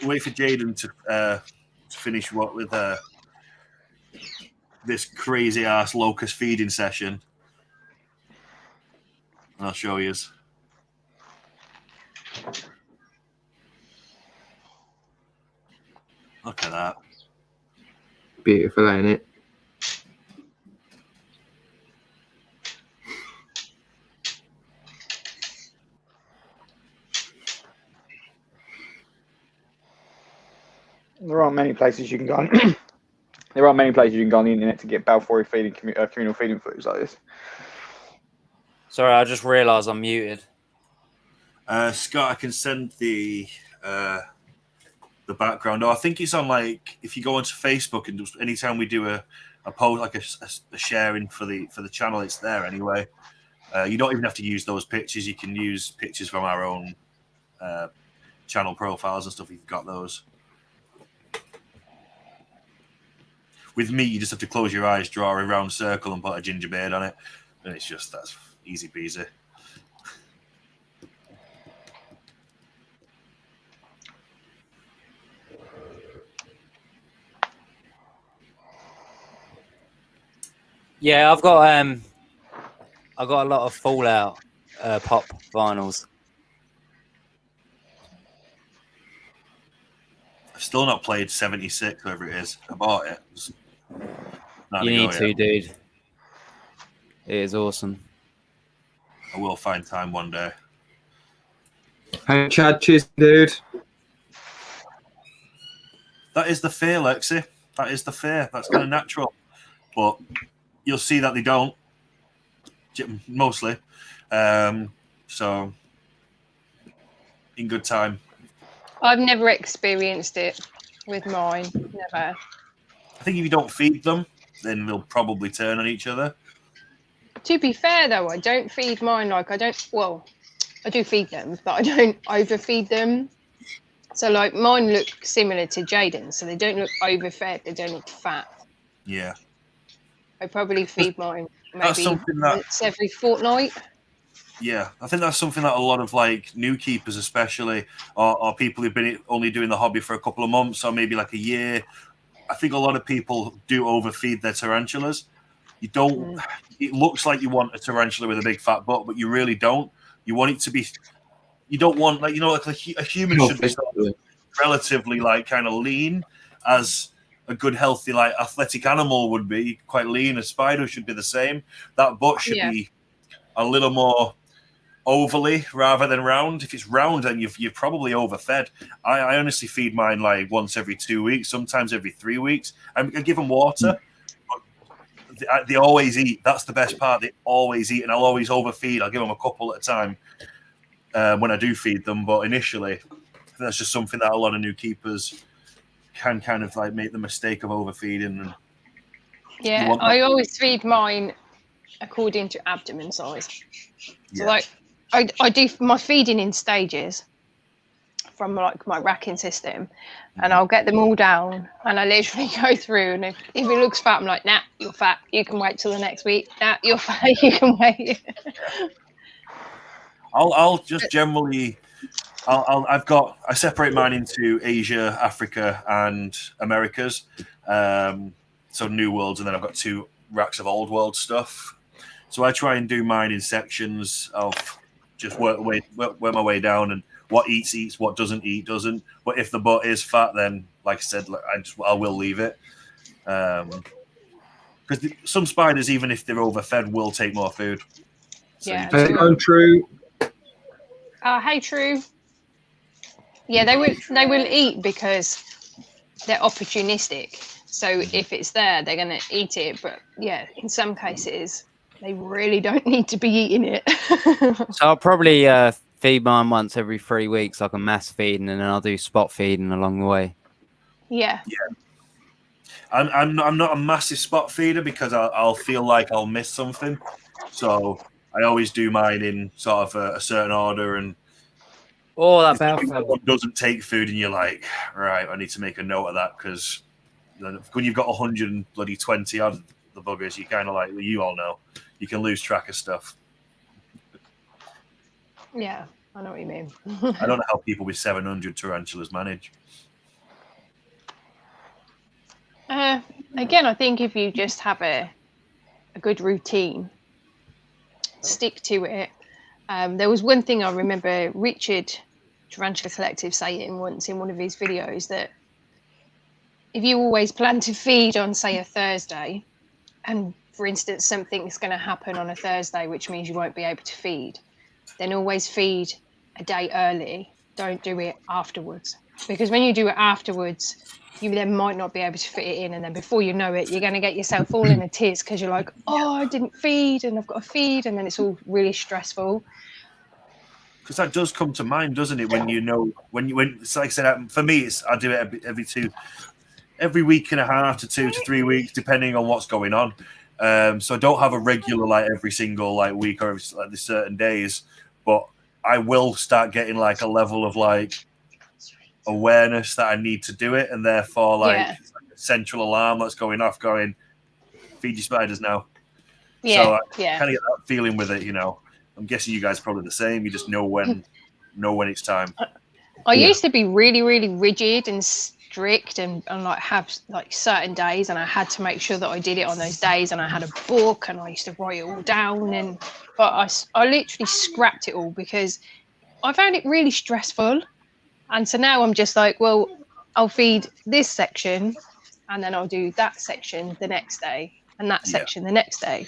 Wait for Jaden to finish with this crazy ass locust feeding session. And I'll show you. Look at that. Beautiful, ain't it? There aren't many places you can go on. There aren't many places you can go on the internet to get Balfour feeding communal feeding foods like this. Sorry, I just realised I'm muted. Scott, I can send the background. Oh, I think it's on, like, if you go onto Facebook and just anytime we do a post, like a sharing for the channel, it's there anyway. You don't even have to use those pictures. You can use pictures from our own channel profiles and stuff if you've got those. With me, you just have to close your eyes, draw a round circle, and put a ginger beard on it, and it's just that's easy peasy. Yeah, I've got a lot of Fallout pop vinyls. I've still not played 76, whoever it is. I bought it. You need to, dude. It is awesome. I will find time one day. Hey, Chad, cheers, dude. That is the fear, Lexi. That is the fear. That's kind of natural. But you'll see that they don't. Mostly. So, in good time. I've never experienced it with mine. Never. I think if you don't feed them, then they'll probably turn on each other. To be fair, though, I don't feed mine like I don't. Well, I do feed them, but I don't overfeed them. So, like, mine look similar to Jaden's, so they don't look overfed. They don't look fat. Yeah. I probably feed mine maybe once every fortnight. Yeah, I think that's something that a lot of, like, new keepers especially, or people who've been only doing the hobby for a couple of months or maybe like a year, I think a lot of people do overfeed their tarantulas. You don't, it looks like you want a tarantula with a big fat butt, but you really don't. You want it to be, you don't want, like, you know, like a human should be sort of relatively, like, kind of lean, as a good, healthy, like, athletic animal would be, quite lean. A spider should be the same. That butt should be a little more ovally rather than round. If it's round, then you've probably overfed. I honestly feed mine like once every 2 weeks, sometimes every 3 weeks. I give them water, but they always eat. That's the best part. They always eat, and I'll always overfeed. I'll give them a couple at a time when I do feed them. But initially, that's just something that a lot of new keepers can kind of like make the mistake of overfeeding. And yeah, I always feed mine according to abdomen size. So like I do my feeding in stages from like my racking system, and I'll get them all down and I literally go through, and if it looks fat, I'm like, nah, you're fat, you can wait till the next week. Nah, you're fat, you can wait. I'll just generally I separate mine into Asia, Africa, and Americas. So New Worlds, and then I've got 2 racks of Old World stuff. So I try and do mine in sections of just work my way down, and what eats, what doesn't eat, doesn't. But if the butt is fat, then like I said, I will leave it. Because some spiders, even if they're overfed, will take more food. So yeah. True. Hey, True. Yeah, they will eat because they're opportunistic. So if it's there, they're going to eat it. But yeah, in some cases, they really don't need to be eating it. So I'll probably feed mine once every 3 weeks, like a mass feeding, and then I'll do spot feeding along the way. Yeah. Yeah. I'm not a massive spot feeder because I'll feel like I'll miss something. So I always do mine in sort of a certain order. And that one doesn't take food, and you're like, right, I need to make a note of that, because when you've got 120 odd the buggers. You kind of like, you all know, you can lose track of stuff. Yeah, I know what you mean. I don't know how people with 700 tarantulas manage. Again, I think if you just have a good routine, stick to it. There was one thing I remember Richard Tarantula Collective saying once in one of his videos, that if you always plan to feed on, say, a Thursday, and for instance something's going to happen on a Thursday which means you won't be able to feed, then always feed a day early. Don't do it afterwards, because when you do it afterwards, you then might not be able to fit it in, and then before you know it, you're going to get yourself all in a tiz because you're like, oh, I didn't feed and I've got to feed, and then it's all really stressful. Because that does come to mind, doesn't it? When it's like I said, for me, I do it every week and a half to 2 to 3 weeks, depending on what's going on. So I don't have a regular like every single like week or like the certain days, but I will start getting like a level of like awareness that I need to do it, and therefore like a central alarm that's going off, going, feed your spiders now. Yeah, so I kind of get that feeling with it, you know. I'm guessing you guys are probably the same. You just know when it's time. I used to be really, really rigid and strict and like have like certain days, and I had to make sure that I did it on those days, and I had a book and I used to write it all down, but I literally scrapped it all because I found it really stressful. And so now I'm just like, well, I'll feed this section and then I'll do that section the next day and that section the next day.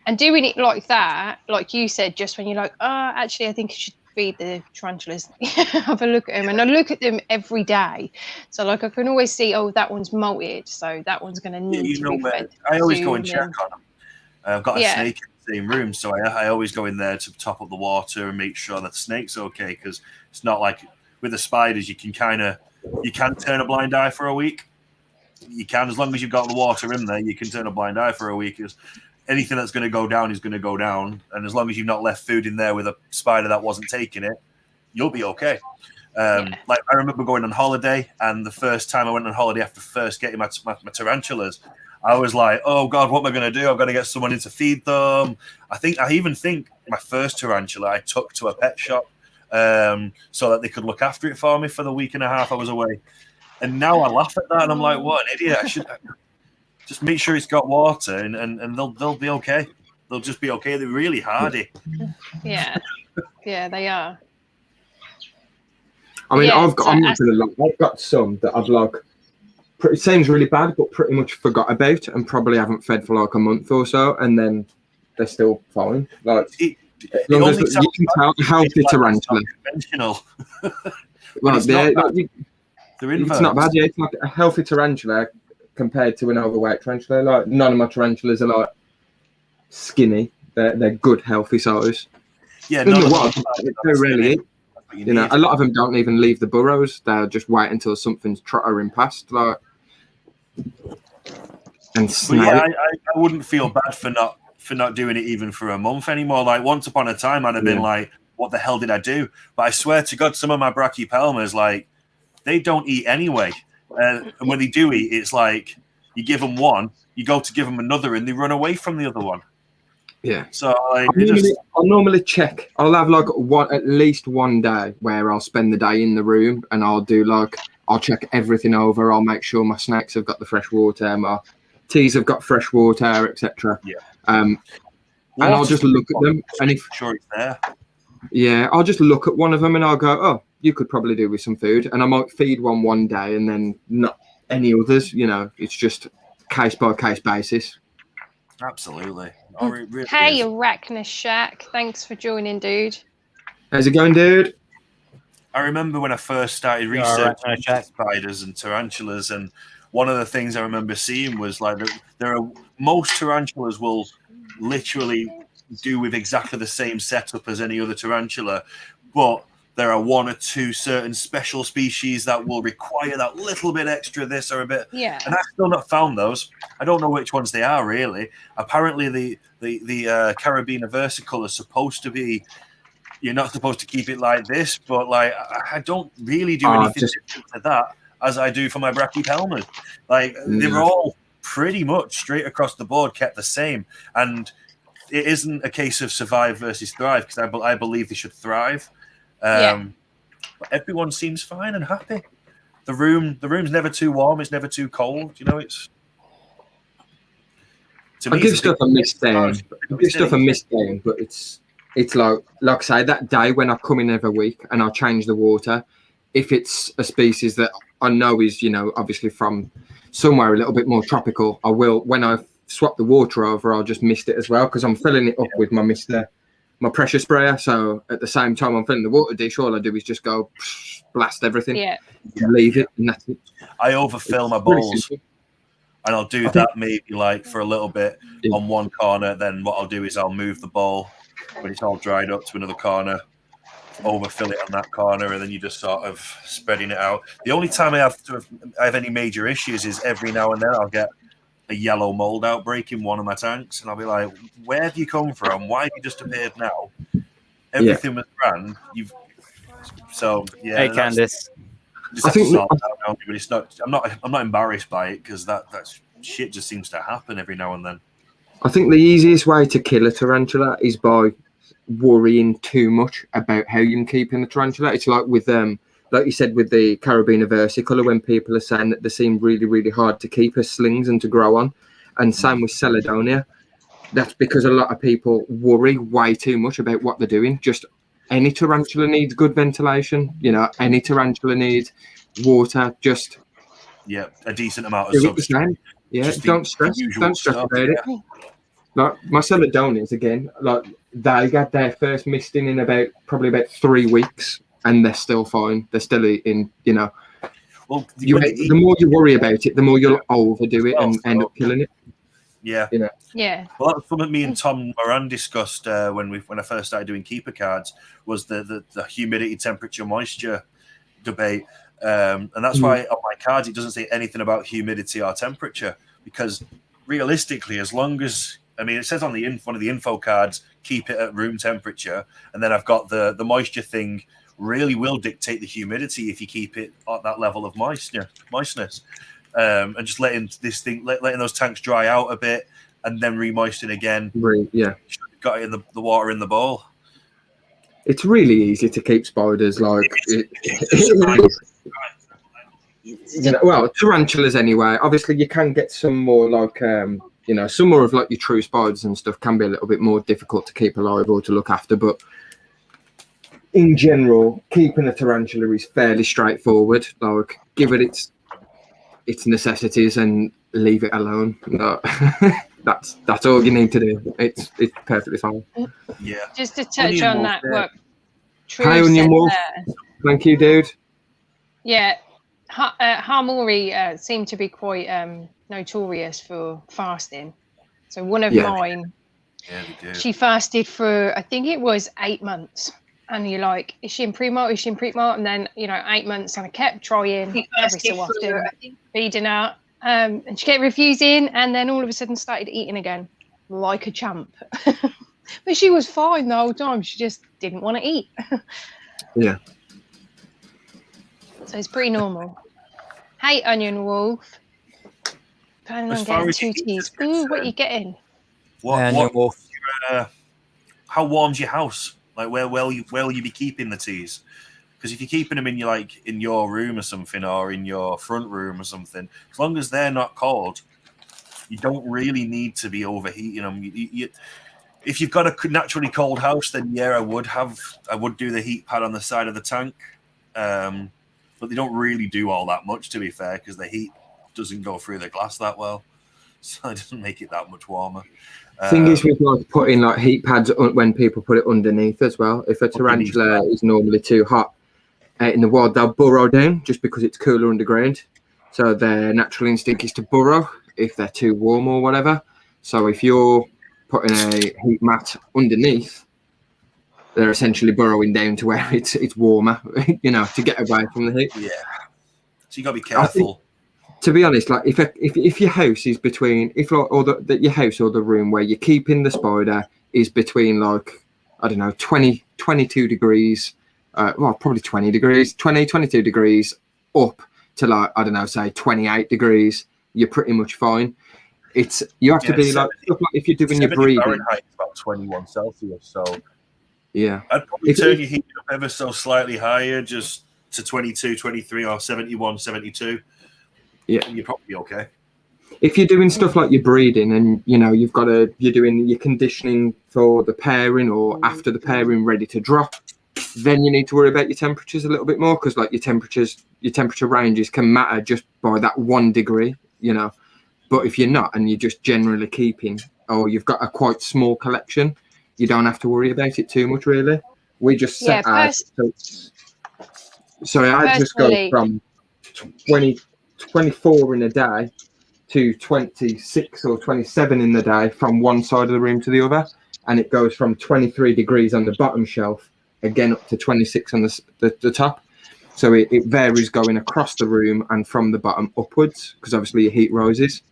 And doing it like that, like you said, just when you're like, oh, actually, I think I should feed the tarantulas, have a look at them. And I look at them every day. So, like, I can always see, oh, that one's molted, so that one's going to need to be fed. I always go and check on them. I've got a snake in the same room, so I always go in there to top up the water and make sure that the snake's okay, because it's not like with the spiders, you can turn a blind eye for a week. You can, as long as you've got the water in there, you can turn a blind eye for a week. Anything that's going to go down is going to go down, and as long as you've not left food in there with a spider that wasn't taking it, you'll be okay. Like I remember going on holiday, and the first time I went on holiday after first getting my tarantulas, I was like, oh God, what am I going to do? I've got to get someone in to feed them. I even think my first tarantula I took to a pet shop so that they could look after it for me for the week and a half I was away. And now I laugh at that, and I'm like, what an idiot. I should just make sure it's got water, and they'll be okay. They'll just be okay. They're really hardy. Yeah, they are. I mean, I've got some that I've like. It seems really bad, but pretty much forgot about, and probably haven't fed for like a month or so, and then they're still fine. Like you can tell a healthy tarantula. Conventional. Like they're it's not bad. Yeah, it's like a healthy tarantula compared to an overweight tarantula. Like none of my tarantulas are like skinny. They're good, healthy size. Yeah, they really eat. You know, a lot of them don't even leave the burrows. They'll just wait until something's trottering past, like, and I wouldn't feel bad for not doing it even for a month anymore. Like once upon a time, I'd have been like, "What the hell did I do?" But I swear to God, some of my brachypelmas, like, they don't eat anyway. And when they do eat, it's like you give them one, you go to give them another, and they run away from the other one. Yeah. So like, I'll normally check. I'll have like at least one day where I'll spend the day in the room, and I'll check everything over. I'll make sure my snakes have got the fresh water, my teas have got fresh water, etc. Yeah. And I'll just look at them, and if sure it's there. Yeah, I'll just look at one of them, and I'll go, oh, you could probably do with some food, and I might feed one day, and then not any others. You know, it's just case by case basis. Absolutely. Really hey, Arachna Shack. Thanks for joining, dude. How's it going, dude? I remember when I first started researching spiders and tarantulas, and one of the things I remember seeing was like most tarantulas will literally do with exactly the same setup as any other tarantula, but there are one or two certain special species that will require that little bit extra this or a bit. Yeah. And I've still not found those. I don't know which ones they are really. Apparently the Carabiner versicle is supposed to be, you're not supposed to keep it like this, but like I don't really do anything different to that as I do for my brachypelmas. Like they're all pretty much straight across the board kept the same. And it isn't a case of survive versus thrive, because I believe they should thrive. But everyone seems fine and happy. The room's never too warm. It's never too cold. You know, it's. I give stuff a missed day. But it's like I say, that day when I come in every week and I change the water, if it's a species that I know is, you know, obviously from somewhere a little bit more tropical, I will, when I swap the water over, I'll just mist it as well, because I'm filling it up with my mister, my pressure sprayer. So at the same time I'm filling the water dish, all I do is just go blast everything, leave it, and that's it. I overfill my bowls. And I'll do that maybe like for a little bit on one corner. Then what I'll do is I'll move the bowl when it's all dried up to another corner, overfill it on that corner, and then you just sort of spreading it out. The only time I have any major issues is every now and then I'll get a yellow mold outbreak in one of my tanks, and I'll be like, "Where have you come from? Why have you just appeared now? Everything was grand. Hey, Candice. Just have to sort that out, but it's not. I'm not embarrassed by it, because that shit just seems to happen every now and then. I think the easiest way to kill a tarantula is by worrying too much about how you're keeping the tarantula. It's like with like you said, with the Carabiner versicolor, when people are saying that they seem really, really hard to keep as slings and to grow on, and same with Celadonia. That's because a lot of people worry way too much about what they're doing. Just any tarantula needs good ventilation. You know, any tarantula needs water. Just a decent amount of substrate. Don't stress about it. Like my Celadonians, again, like they got their first misting in probably about 3 weeks, and they're still fine. They're still in, you know. Well, the more you worry about it, the more you'll overdo it and end up killing it. Yeah. You know. Yeah. Well, that's something me and Tom Moran discussed when I first started doing keeper cards, was the humidity, temperature, moisture debate. And that's why on my cards it doesn't say anything about humidity or temperature, because realistically, as long as, I mean, it says on one of the info cards, keep it at room temperature, and then I've got the moisture thing really will dictate the humidity if you keep it at that level of moistness. And just letting those tanks dry out a bit and then re-moisten again. Got it in the water in the bowl. It's really easy to keep spiders, like you know, well, tarantulas anyway. Obviously you can get some more like you know, some more of like your true spiders and stuff can be a little bit more difficult to keep alive or to look after, but in general, keeping a tarantula is fairly straightforward. Like, give it its necessities and leave it alone. No, that's all you need to do. It's perfectly fine. Yeah. Just to touch on that, what True Hi, Onion said Wolf. there. Thank you, dude. Yeah, Harmori seem to be quite notorious for fasting. So one of mine, she fasted for, I think it was 8 months. And you're like, is she in pre-mort? Is she in pre-mort? And then, you know, 8 months, and I kept trying every so often, feeding her. And she kept refusing, and then all of a sudden started eating again, like a champ. But she was fine the whole time. She just didn't want to eat. Yeah. So it's pretty normal. Hey, Onion Wolf. Planning on getting 2 teas. Ooh, what are you getting? Onion Wolf. How warm's your house? Like, where will you be keeping the teas? Because if you're keeping them in your room or something, or in your front room or something, as long as they're not cold, you don't really need to be overheating them. If you've got a naturally cold house, then I would do the heat pad on the side of the tank. But they don't really do all that much, to be fair, because the heat doesn't go through the glass that well, so it doesn't make it that much warmer. Thing is, with like putting like heat pads when people put it underneath as well. If a tarantula is normally too hot in the wild, they'll burrow down just because it's cooler underground. So their natural instinct is to burrow if they're too warm or whatever. So if you're putting a heat mat underneath, they're essentially burrowing down to where it's warmer, you know, to get away from the heat. Yeah. So you gotta be careful. To be honest, like if your house is between, your house or the room where you're keeping the spider is between, like, I don't know, 22 degrees, well, probably 20 degrees, 22 degrees up to, like, I don't know, say 28 degrees, you're pretty much fine. It's you have to be like if you're doing your 70 breeding. Fahrenheit is about 21 Celsius, so yeah, I'd probably turn your heat up ever so slightly higher, just to 22, 23, or 71, 72. Yeah, and you're probably okay. If you're doing stuff like your breeding and you're doing your conditioning for the pairing or after the pairing ready to drop, then you need to worry about your temperatures a little bit more, because like your temperature ranges can matter just by that 1 degree, But if you're not and you're just generally keeping, or you've got a quite small collection, you don't have to worry about it too much, really. We just set I just go from 24 in a day to 26 or 27 in the day from one side of the room to the other, and it goes from 23 degrees on the bottom shelf again up to 26 on the top. So it varies going across the room and from the bottom upwards, because obviously your heat rises.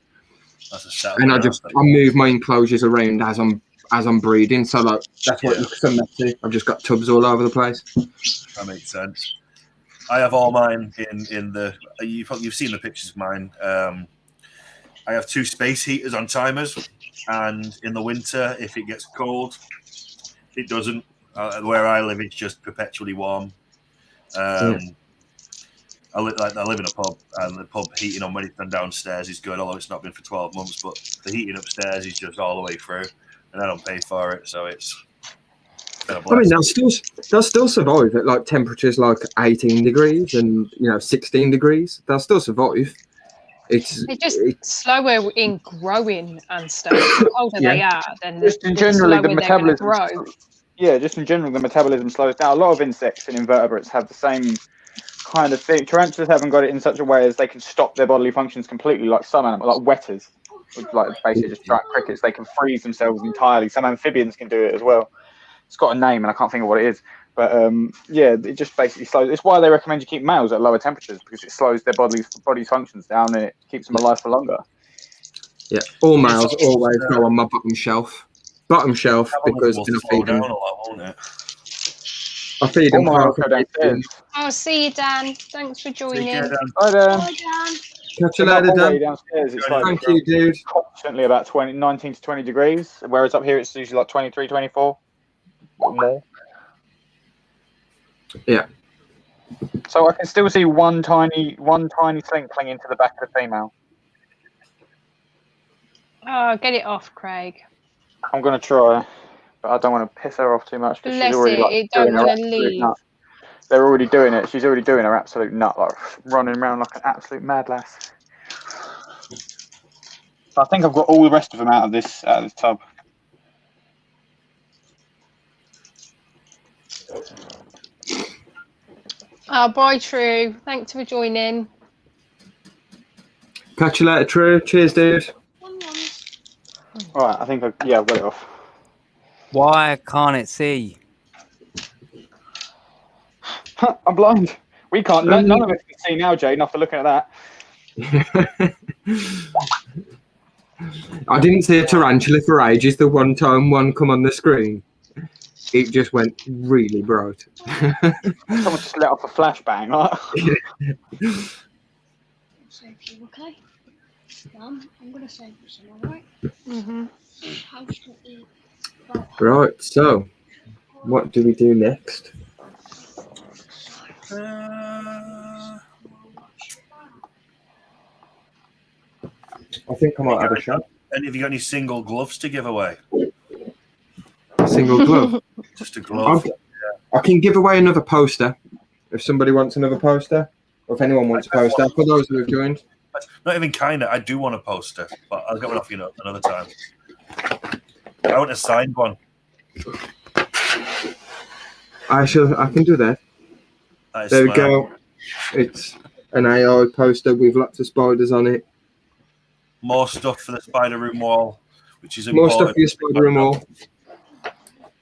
And I move my enclosures around as I'm breeding, so like that's what looks so messy. I've just got tubs all over the place. That makes sense. I have all mine in the. You've seen the pictures of mine. I have 2 space heaters on timers, and in the winter, if it gets cold, it doesn't. Where I live, it's just perpetually warm. I live in a pub, and the pub heating on when it's done downstairs is good, although it's not been for 12 months. But the heating upstairs is just all the way through, and I don't pay for it, so it's. I mean, they'll still survive at like temperatures like 18 degrees and 16 degrees. They'll still survive. It's slower in growing and stuff. The older they are, then just in general, the metabolism. Yeah, just in general, the metabolism slows down. A lot of insects and invertebrates have the same kind of thing. Tarantulas haven't got it in such a way as they can stop their bodily functions completely, like some animals, like wetters, like basically just giant crickets. They can freeze themselves entirely. Some amphibians can do it as well. It's got a name, and I can't think of what it is. But it just basically slows. It's why they recommend you keep males at lower temperatures, because it slows their body's functions down and it keeps them alive for longer. Yeah, all males always go on my bottom shelf. Bottom shelf, because I feed them half a day. Oh, see you, Dan. Thanks for joining. Bye, Dan. Bye, Dan. Catch you later, Dan. Downstairs, it's like Thank you, dude. Constantly about 19 to 20 degrees, whereas up here it's usually like 23, 24 or more. Yeah. So I can still see one tiny thing clinging to the back of the female. Oh, get it off, Craig. I'm going to try, but I don't want to piss her off too much, because she's already like, don't want to leave. Nut. They're already doing it. She's already doing her absolute nut, like running around like an absolute mad lass. I think I've got all the rest of them out of this tub. Oh, bye, True. Thanks for joining. Catch you later, True. Cheers, dude. All right, I think I've got it off. Why can't it see? I'm blind. We can't. None of us can see now, Jaden, after looking at that. I didn't see a tarantula for ages. The one time one come on the screen, it just went really bright. Someone just let off a flashbang. Right? Okay. I'm going to save you some, alright? I'm just going to eat. Right, so what do we do next? I think I might have a shot. And have you got any single gloves to give away? Single glove? Just a glove. I can give away another poster if somebody wants another poster, or if anyone wants a poster for those who have joined. Not even kind of. I do want a poster, but I'll get one off you another time. I want a signed one. I can do that. There we go. It's an AI poster with lots of spiders on it. More stuff for the spider room wall, which is more important. Stuff for your spider room wall.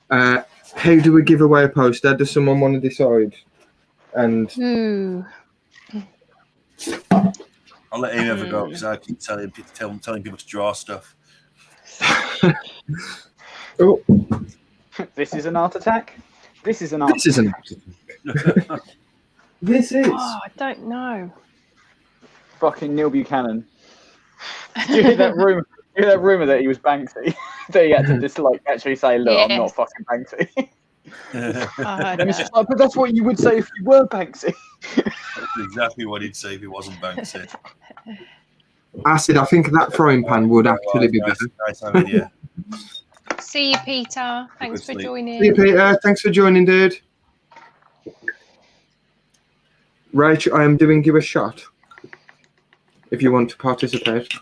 How do we give away a poster? Does someone want to decide? And I'll let Amy have a go, because I keep telling people to draw stuff. Oh. This is an art attack. This is an art attack. This is. Oh, I don't know. Fucking Neil Buchanan. You hear that room You know that rumor that he was Banksy? So he had to just like actually say, "Look, I'm not Yes. fucking Banksy." Oh, And it's no. just like, but that's what you would say if you were Banksy. That's exactly what he'd say if he wasn't Banksy. Acid, I think that frying pan would actually be better. Nice idea. See you, Peter. Thanks for sleep. joining. See you, Peter. Thanks for joining, dude. Rach, I am doing you a shot. If you want to participate.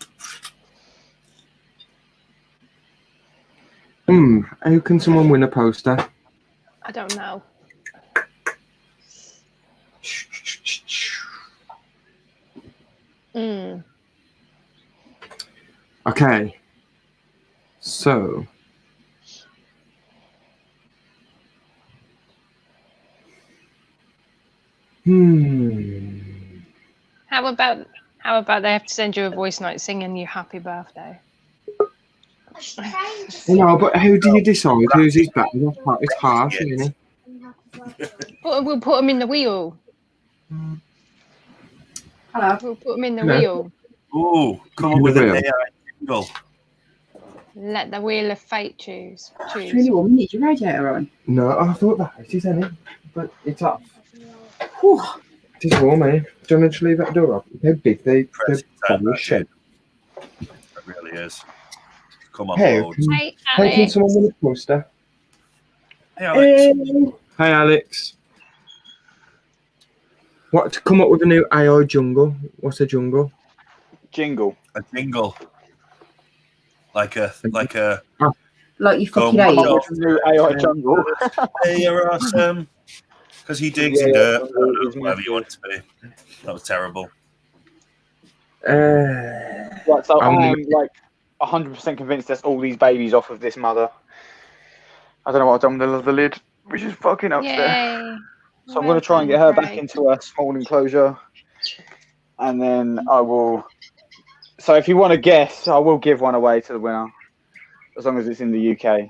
How can someone win a poster? I don't know. Okay. So. How about they have to send you a voice note singing you happy birthday? No, but how do you decide who's his back? It's harsh, isn't it? But we'll put them in the wheel. Hello. We'll put them in the Yeah. wheel. Ooh, come up with an AI jingle. Let the wheel of fate choose. It's really warm. You need your radiator on. No, I thought that it is, isn't it? But it's off. Whew. It is warm, eh? Do you want to leave that door up? How big they're probably shed. It really is. Come on, Hey, loads. how can someone win a poster? Hey, Alex. Hey, Alex. What to come up with a new AI jungle? What's a jungle? Jingle. A jingle. Like a Like you come fucking ate. on, New AI jungle. Hey, you're awesome. Because he digs in dirt. Whatever you want it to be. That was terrible. Right, so I'm like 100% convinced that's all these babies off of this mother. I don't know what I've done with the lid, which is fucking upstairs. Yay. So I'm going to try and get her back into a small enclosure, and then I will. So if you want to guess, I will give one away to the winner, as long as it's in the UK.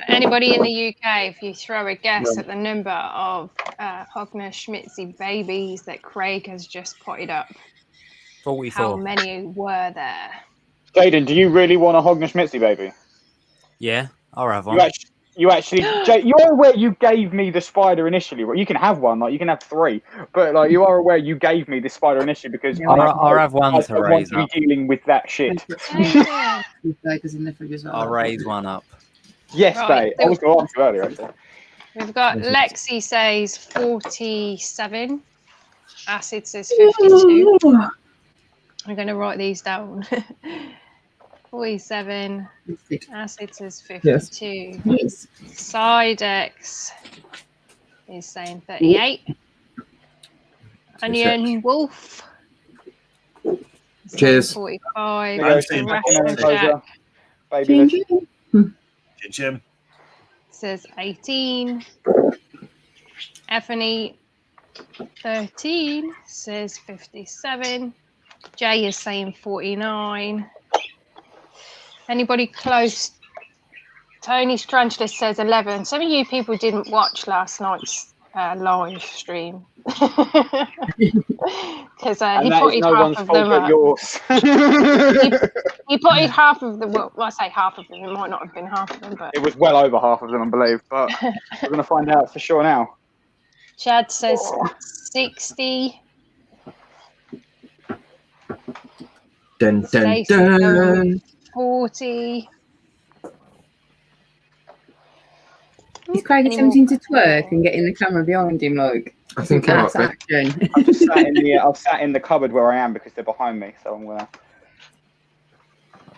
Anybody in the UK, if you throw a guess at the number of Hogner Schmitzy babies that Craig has just potted up, 44. how many were there? Jaden, do you really want a Hogner Schmitzy baby? Yeah, I'll have one. You actually, you're aware you gave me the spider initially. Right? You can have one, like you can have 3, but like you are aware you gave me this spider initially because I'll have one I to don't want raise to be up. dealing with that shit. I'll raise one up. Yes, Right, Dave. I was going to ask you earlier, actually. We've got Lexi says 47. Acid says 52. I'm going to write these down. 47. Acid says 52. Yes. Sidex is saying 38. Onion Wolf. Cheers. 45. I'm saying Jack Baby. Jim. says 18. Effany 13 says 57. Jay is saying 49. Anybody close? Tony Tarantula says 11. Some of you people didn't watch last night's live stream because he potted half of them up. Yours. He potted half of them. Well, I say half of them. It might not have been half of them, but It was well over half of them, I believe. But we're going to find out for sure now. Chad says 60. Dun, dun, Stacey dun. 40. Is Craig attempting to twerk and getting the camera behind him? Like, I think that's it might be. action. I've sat in the cupboard where I am because they're behind me. So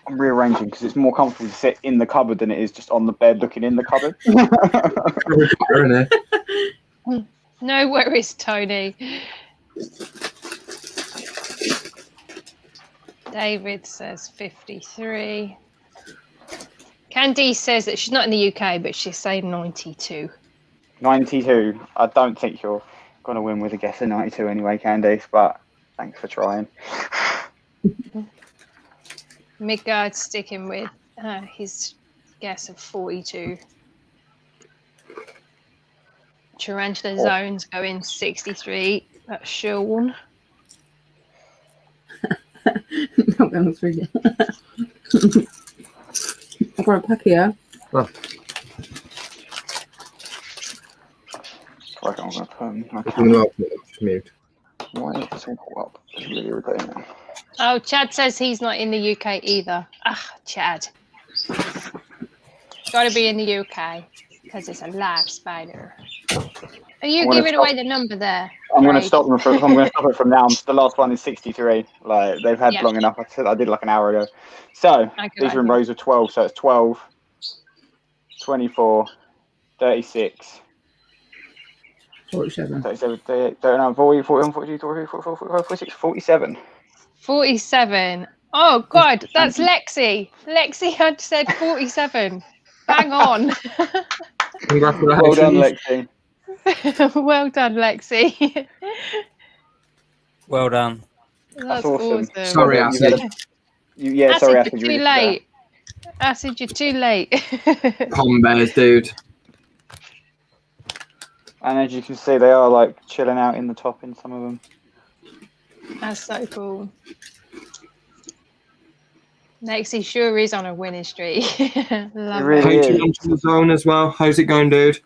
I'm rearranging because it's more comfortable to sit in the cupboard than it is just on the bed looking in the cupboard. No worries, Tony. David says 53. Candice says that she's not in the UK, but she's saying 92. 92. I don't think you're going to win with a guess of 92 anyway, Candice, but thanks for trying. Midgard's sticking with his guess of 42. Tarantula Zone's going 63. That's Sean. Not going through yet. I've got a pack here. Oh. I'm going to put my Mute. Why is this all up? It's really irritating. Oh, Chad says he's not in the UK either. Ah, Chad. Got to be in the UK because it's a live spider. Are you giving away the number there? I'm going to stop them. I'm going to stop it from now. The last one is 63. Like they've had long enough. I did like an hour ago. So these are in rows of 12. So it's 12, 24, 36. 47. 37, 38, 39, 40, 41, 42, 43, 44, 45, 46, 47. 47. Oh, God, that's Lexi. Lexi had said 47. Bang on. Congratulations. Well done, Lexi. Well done, Lexi. Well done. That's awesome. Sorry, Acid. Sorry, Acid, you're too late. Acid, you're too late. Pom bears, dude. And as you can see, they are like chilling out in the top in some of them. That's so cool. Lexi sure is on a winning streak. Love it. Patreon to the zone as well. How's it going, dude?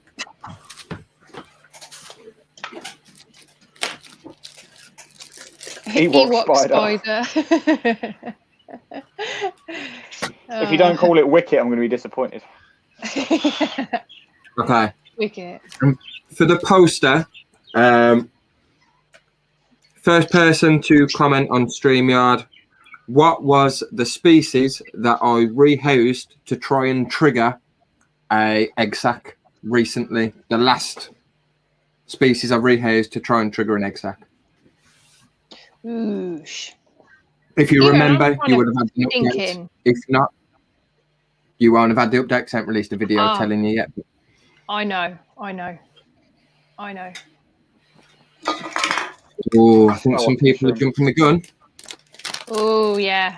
Ewok spider. If you don't call it Wicket, I'm going to be disappointed. Okay. Wicket. For the poster, first person to comment on StreamYard, what was the species that I rehoused to try and trigger a egg sac recently? The last species I rehoused to try and trigger an egg sac. Oosh. If you remember, I'm you would have had the update. thinking. If not, you won't have had the update because I haven't released a video telling you yet. I know. Oh, I think some people are jumping the gun. Oh, yeah.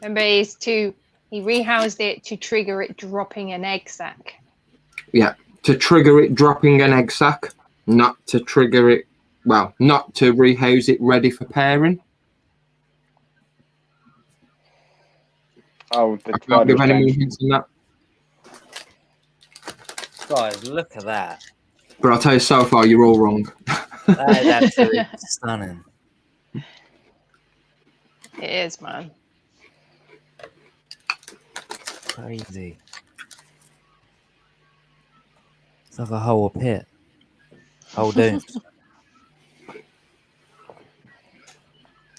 Remember, he rehoused it to trigger it dropping an egg sac. Yeah, to trigger it dropping an egg sac, not to trigger it, well, not to rehouse it ready for pairing. Oh, I can't give any more hints on that. Guys, look at that. But I'll tell you, so far, you're all wrong. That is absolutely stunning. It is, man. Crazy. It's like a whole pit. Whole dune.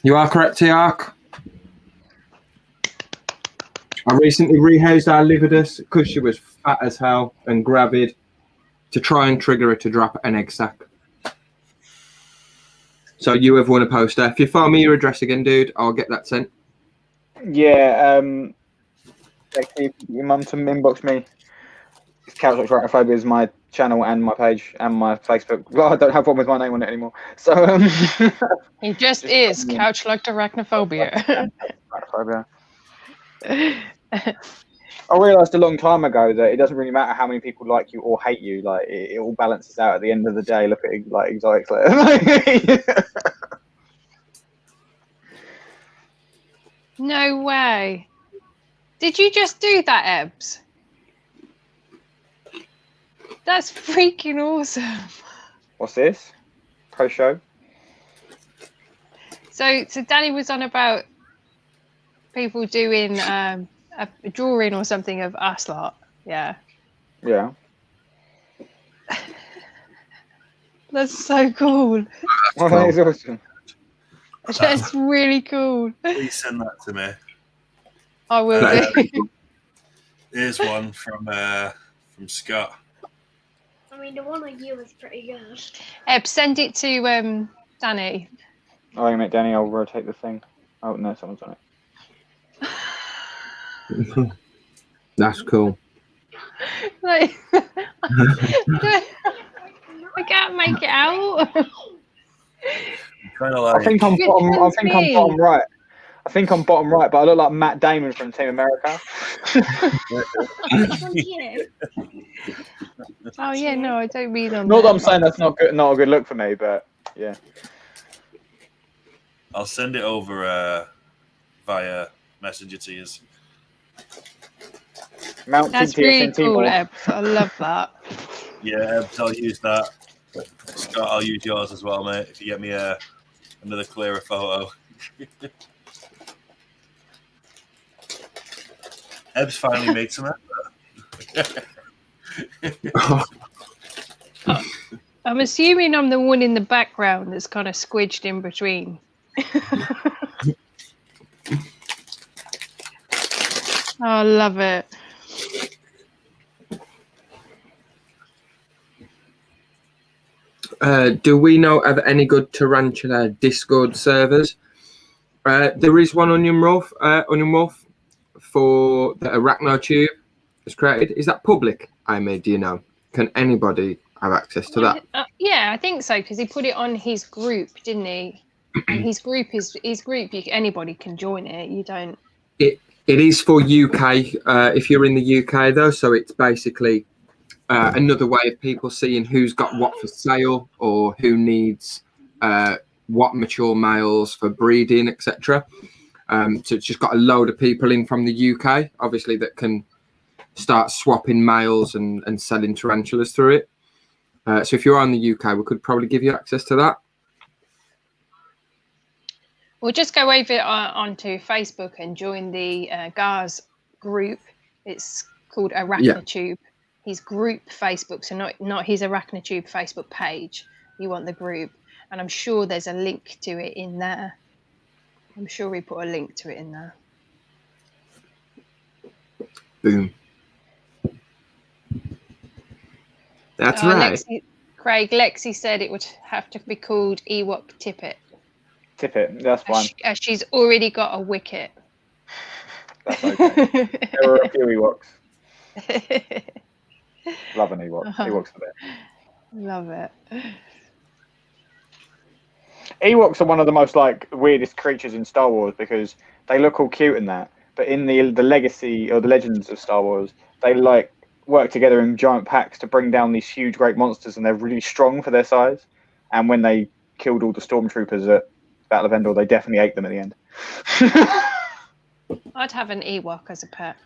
You are correct, T-Arc. I recently rehoused our Lividus because she was fat as hell and gravid to try and trigger her to drop an egg sac. So you have won a poster. If you find me your address again, dude, I'll get that sent. Yeah, your mum to inbox me. Couchlocked Arachnophobia is my channel and my page and my Facebook. Well, I don't have one with my name on it anymore. So It just is Couchlocked Arachnophobia. I realised a long time ago that it doesn't really matter how many people like you or hate you. Like it all balances out at the end of the day. Look at like exotic Slayer. No way. Did you just do that, Ebbs? That's freaking awesome. What's this? Pro show. So Danny was on about people doing a drawing or something of us lot. Yeah. Yeah. That's so cool. Oh, that is awesome. That's really cool. Please send that to me. I will do. Here's one from Scott. I mean, the one on you is pretty good. Eb, send it to Danny. Oh, you make Danny. I'll rotate the thing. Oh no, someone's on it. That's cool. Like, I can't make it out. Kind of like. I think I'm bottom right. I think I'm bottom right, but I look like Matt Damon from Team America. Oh yeah, no, I don't mean on. Not that I'm saying that's not a good look for me, but yeah. I'll send it over via Messenger to you. That's really cool, Eb. I love that. Yeah, Eb, I'll use that. Scott, I'll use yours as well, mate. If you get me another clearer photo. Eb's finally made some effort. I'm assuming I'm the one in the background that's kind of squidged in between. I love it. Do we know of any good Tarantula Discord servers? There is one Onion Wolf for the Arachnotube is created. Is that public, Amy? Do you know? Can anybody have access to that? Yeah, I think so, because he put it on his group, didn't he? And his group. Anybody can join it. You don't. It is for UK. If you're in the UK though, so it's basically another way of people seeing who's got what for sale or who needs what mature males for breeding, etc. So it's just got a load of people in from the UK, obviously, that can start swapping males and selling tarantulas through it. So if you're on the UK, we could probably give you access to that. We'll just go over onto Facebook and join the Gars group. It's called Arachnotube. Yeah. His group Facebook, so not his Arachnotube Facebook page. You want the group, and I'm sure there's a link to it in there. I'm sure we put a link to it in there. Boom. That's right. Lexi said it would have to be called Ewok Tippet. Tippet, that's fine. As she's already got a wicket. That's okay. There were a few Ewoks. Love an Ewok. Ewoks a bit. Love it. Ewoks are one of the most weirdest creatures in Star Wars because they look all cute in that, but in the legacy or the legends of Star Wars, they work together in giant packs to bring down these huge, great monsters, and they're really strong for their size. And when they killed all the stormtroopers at Battle of Endor, they definitely ate them at the end. I'd have an Ewok as a pet.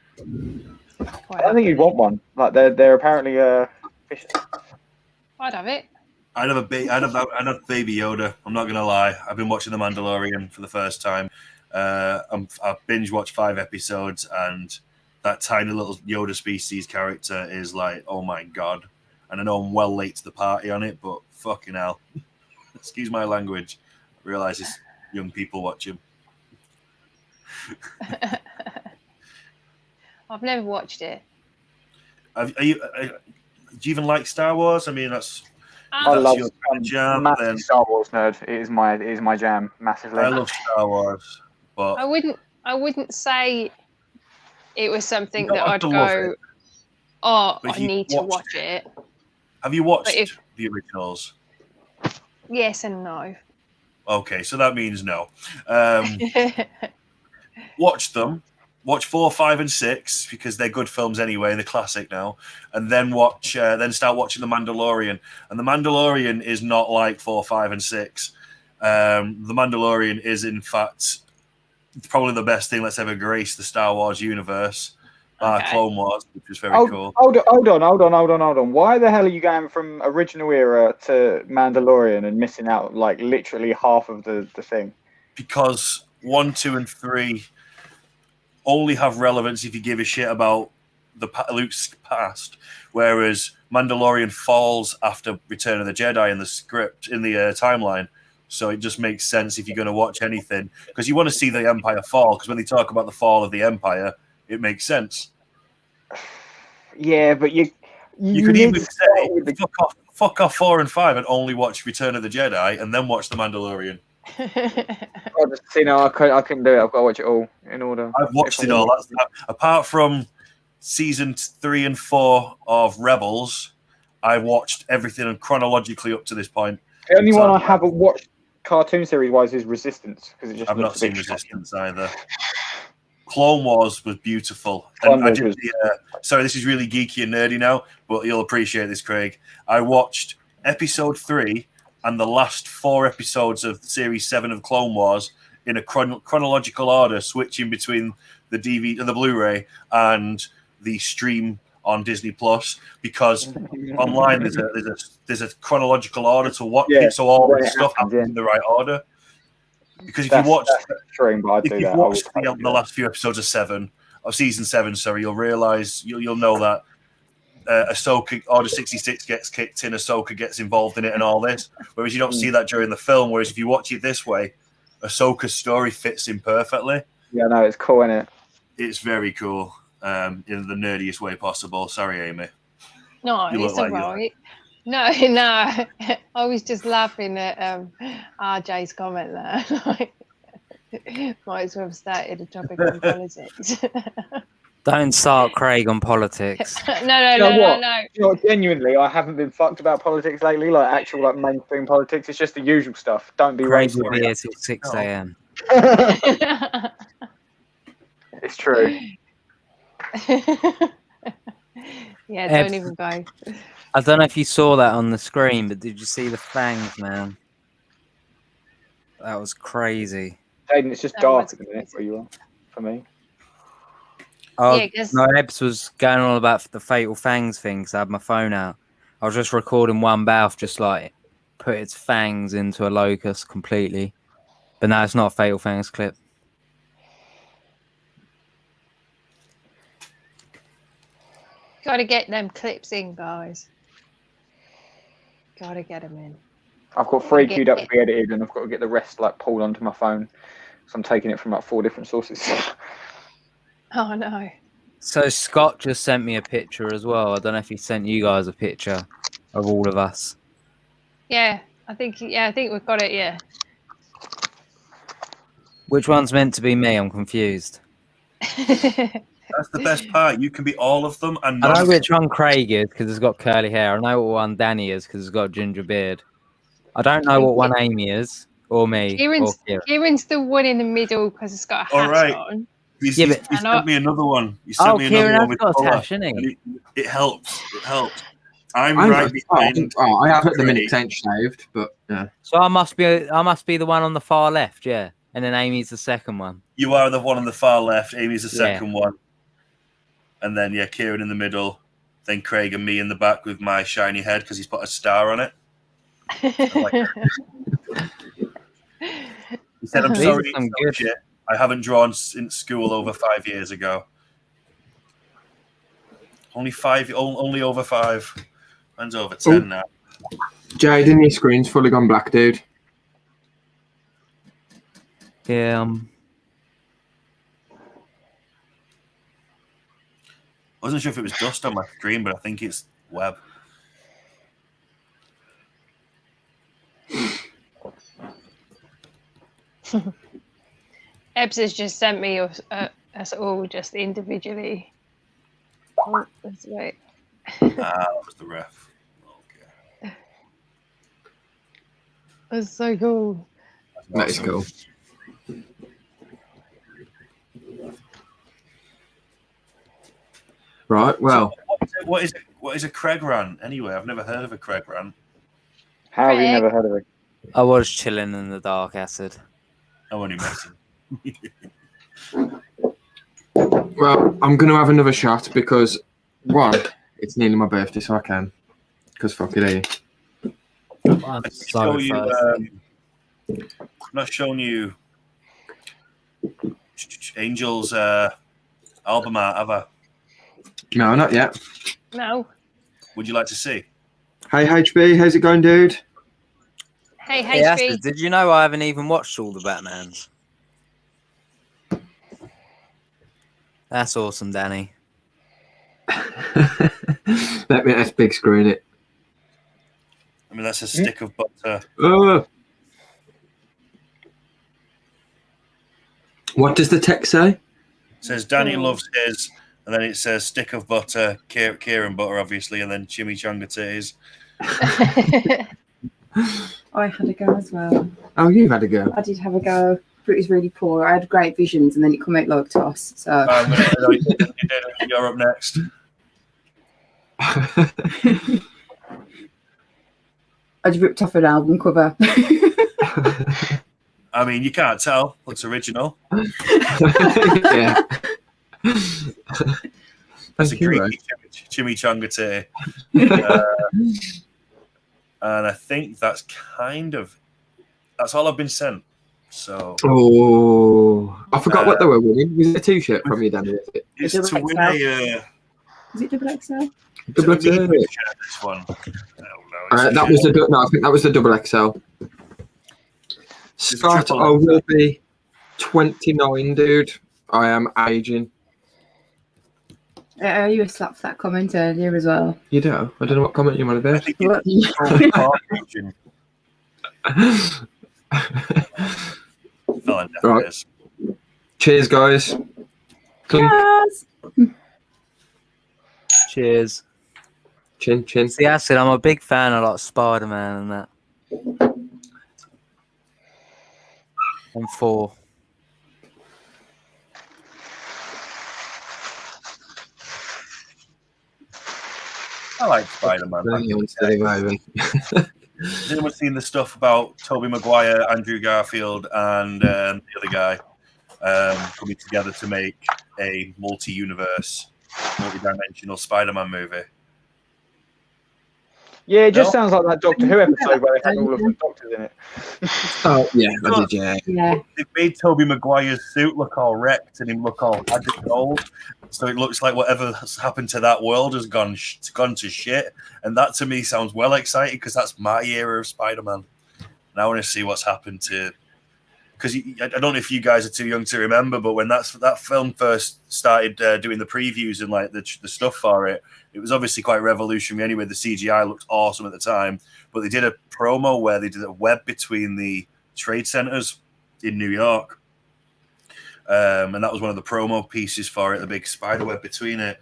I don't think you'd want one. They're apparently vicious. I'd have it. I'd have Baby Yoda. I'm not gonna lie. I've been watching The Mandalorian for the first time. I've binge watched 5 episodes, and that tiny little Yoda species character is oh my god. And I know I'm well late to the party on it, but fucking hell. Excuse my language. I realise it's young people watching. I've never watched it. Do you even like Star Wars? I mean, I love your jam. Massive Star Wars nerd. It is my jam massively. I love Star Wars, but I wouldn't say it was something that I'd go, I need to watch it. Have you watched the originals? Yes and no. Okay, so that means no. Watch them. Watch 4, 5, and 6 because they're good films anyway. They're classic now, and then start watching The Mandalorian. And The Mandalorian is not like 4, 5, and 6. The Mandalorian is, in fact, probably the best thing that's ever graced the Star Wars universe. Clone Wars, which was very cool. Hold on. Why the hell are you going from original era to Mandalorian and missing out literally half of the thing? Because 1, 2, and 3 only have relevance if you give a shit about Luke's past, whereas Mandalorian falls after Return of the Jedi in the script, in the timeline. So it just makes sense if you're going to watch anything, because you want to see the Empire fall, because when they talk about the fall of the Empire, it makes sense. Yeah, but you could even say, fuck off 4 and 5 and only watch Return of the Jedi and then watch The Mandalorian. I couldn't do it. I've got to watch it all in order. I've watched it all. Apart from season 3 and 4 of Rebels, I watched everything chronologically up to this point. The only one I haven't watched cartoon series wise is Resistance, because it just I've not seen Resistance either. Clone Wars was beautiful. Sorry, this is really geeky and nerdy now, but you'll appreciate this, Craig. I watched episode 3 and the last 4 episodes of Series 7 of Clone Wars in a chronological order, switching between the DVD, the Blu-ray, and the stream on Disney Plus, because online there's a chronological order to what so all the stuff happens in the right order. Because if you watch the last few episodes of season 7, you'll realize you'll know that Ahsoka, Order 66 gets kicked in, Ahsoka gets involved in it, and all this. Whereas you don't see that during the film. Whereas if you watch it this way, Ahsoka's story fits in perfectly. Yeah, no, it's cool, isn't it? It's very cool, in the nerdiest way possible. Sorry, Amy. No, You it's look all like right. No. I was just laughing at RJ's comment there. Might as well have started a topic on politics. Don't start Craig on politics. No. You know, genuinely, I haven't been fucked about politics lately, like actual like mainstream politics. It's just the usual stuff. Don't be Craig racist. will be here till 6 a.m. It's true. Yeah, don't even go. I don't know if you saw that on the screen, but did you see the fangs, man? That was crazy. Jaden, it's just dark at the minute where you are, for me. Oh, Yeah, 'cause- no, Ebbs was going on about the Fatal Fangs thing, so I had my phone out. I was just recording one mouth, just like put its fangs into a locust completely. But no, it's not a Fatal Fangs clip. Gotta get them clips in, guys. Gotta get them in. I've got 3 queued up to be edited, and I've got to get the rest like pulled onto my phone. So I'm taking it from like 4 different sources. Oh no. So Scott just sent me a picture as well. I don't know if he sent you guys a picture of all of us. Yeah, I think we've got it. Yeah. Which one's meant to be me? I'm confused. That's the best part. You can be all of them. And I know which one Craig is because he's got curly hair. I know what one Danny is because he's got a ginger beard. I don't know what one Amy is, or me, or Kieran. Kieran's the one in the middle because it's got a hat on. He sent me another one. He sent me Kieran another one has with got a colour. tash, isn't he? It helps. It helps. I'm right behind. I have at the minute Tench saved, but yeah. So I must be the one on the far left, yeah. And then Amy's the second one. You are the one on the far left. Amy's the second one. And then, Kieran in the middle. Then Craig and me in the back with my shiny head because he's put a star on it. He said, I'm sorry, shit. I haven't drawn since school over 5 years ago. Only over 5. Mine's over 10 now. Jaden, your screen's fully gone black, dude. Yeah. I wasn't sure if it was dust on my screen, but I think it's web. Ebbs has just sent me us all just individually. Oh, that's right. That was the ref. Okay. That's so cool. That is cool. Right, well. So what is a Craig rant? Anyway, I've never heard of a Craig rant. How have you never heard of it? I was chilling in the dark acid. I'm only messing. Well, I'm going to have another shot because, one, it's nearly my birthday, so I can. Because fuck it, I'm not showing you Angel's album art, have I? No, not yet. No. Would you like to see? Hey, HB, how's it going, dude? Hey, Hey, Acid, did you know I haven't even watched all the Batmans? That's awesome, Danny. Let's big screen it. I mean, that's a stick of butter. What does the text say? It says Danny loves his, and then it says stick of butter, Kieran butter, obviously, and then chimichanga titties. I had a go as well. Oh, you've had a go. I did have a go, but it was really poor. I had great visions, and then it come out like toss. So You're up next. I just ripped off an album cover. I mean, you can't tell. Looks original. Yeah. That's a Thank you, great Ray. chimichanga tea. And I think that's all I've been sent. So. Oh, I forgot what they were winning. Was it a t-shirt from you, Danny? It's to win a. Is it double XL? Double It's a XL. medium shirt, this one. That was the no. I think that was the double XL. Scott, triple I will be 29, dude. I am aging. You slapped that comment earlier as well. You do? I don't know what comment you want to be. What? Right. Cheers, guys. Clink. Cheers. Chin, chin. See, I said I'm a big fan of like Spider-Man and that. I'm 4. I like Spider-Man. Has anyone seen the stuff about Tobey Maguire, Andrew Garfield, and the other guy coming together to make a multi-universe, multi-dimensional Spider-Man movie? Yeah, it just sounds like that Doctor Who episode where they had all of the doctors in it. Oh, yeah, I did, yeah. They've made Tobey Maguire's suit look all wrecked and him look all haggard and old. So it looks like whatever has happened to that world has gone to shit. And that to me sounds well exciting because that's my era of Spider-Man. And I want to see what's happened to... Because I don't know if you guys are too young to remember, but when that film first started doing the previews and like the stuff for it, it was obviously quite revolutionary anyway. The CGI looked awesome at the time. But they did a promo where they did a web between the trade centers in New York. And that was one of the promo pieces for it, the big spider web between it.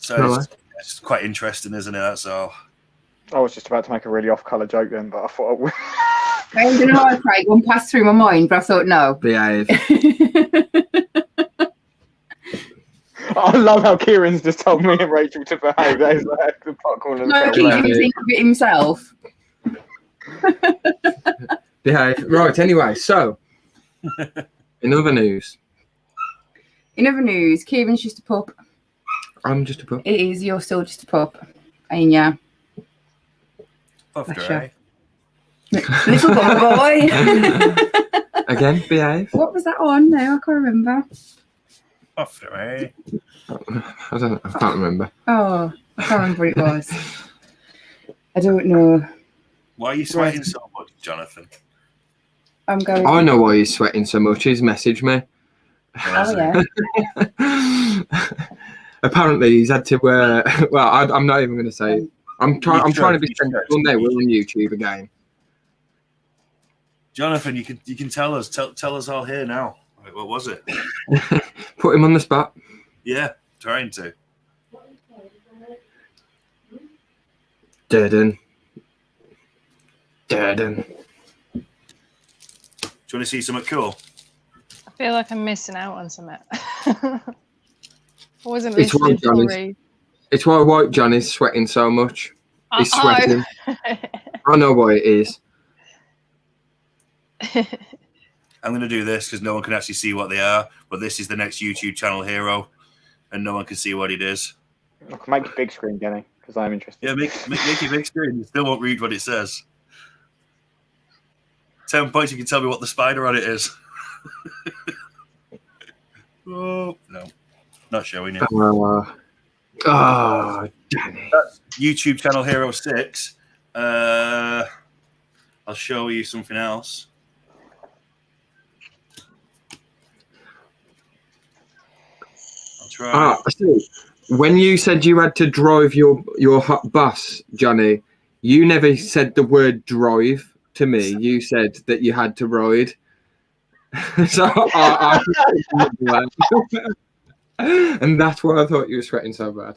It's quite interesting, isn't it? That's all. I was just about to make a really off-color joke then, but I thought I would. I was going to lie, Craig, one passed through my mind, but I thought no. Behave. I love how Kieran's just told me and Rachel to behave. That is like the popcorn. No, he didn't think of it himself. Behave. Right, anyway, so in other news, Kieran's just a pup. I'm just a pup. It is, you're still just a pup. Ain't ya? After Little boy. Again, behave. What was that on now? I can't remember. After I can't remember. Oh, I can't remember what it was. I don't know. Why are you sweating so much, Jonathan? I'm going. I know why he's sweating so much. He's messaged me. Oh yeah. Apparently, he's had to. Well, I'm not even going to say. I'm trying to be sensible now. We're on YouTube again. Jonathan, you can tell us. Tell us all here now. Wait, what was it? Put him on the spot. Yeah, trying to. Durden. Do you want to see something cool? I feel like I'm missing out on something. I wasn't listening fully. It's why White John is sweating so much. He's sweating. I know why it is. I'm going to do this because no one can actually see what they are, but this is the next YouTube channel hero, and no one can see what it is. Make it big screen, Jenny, because I'm interested. Yeah, make it big screen. You still won't read what it says. 10 points, you can tell me what the spider on it is. Oh, no. Not showing you. Oh, Danny. That's YouTube channel Hero 6. I'll show you something else. I'll try. When you said you had to drive your hot bus, Johnny, you never said the word drive to me. You said that you had to ride. So and that's why I thought you were sweating so bad.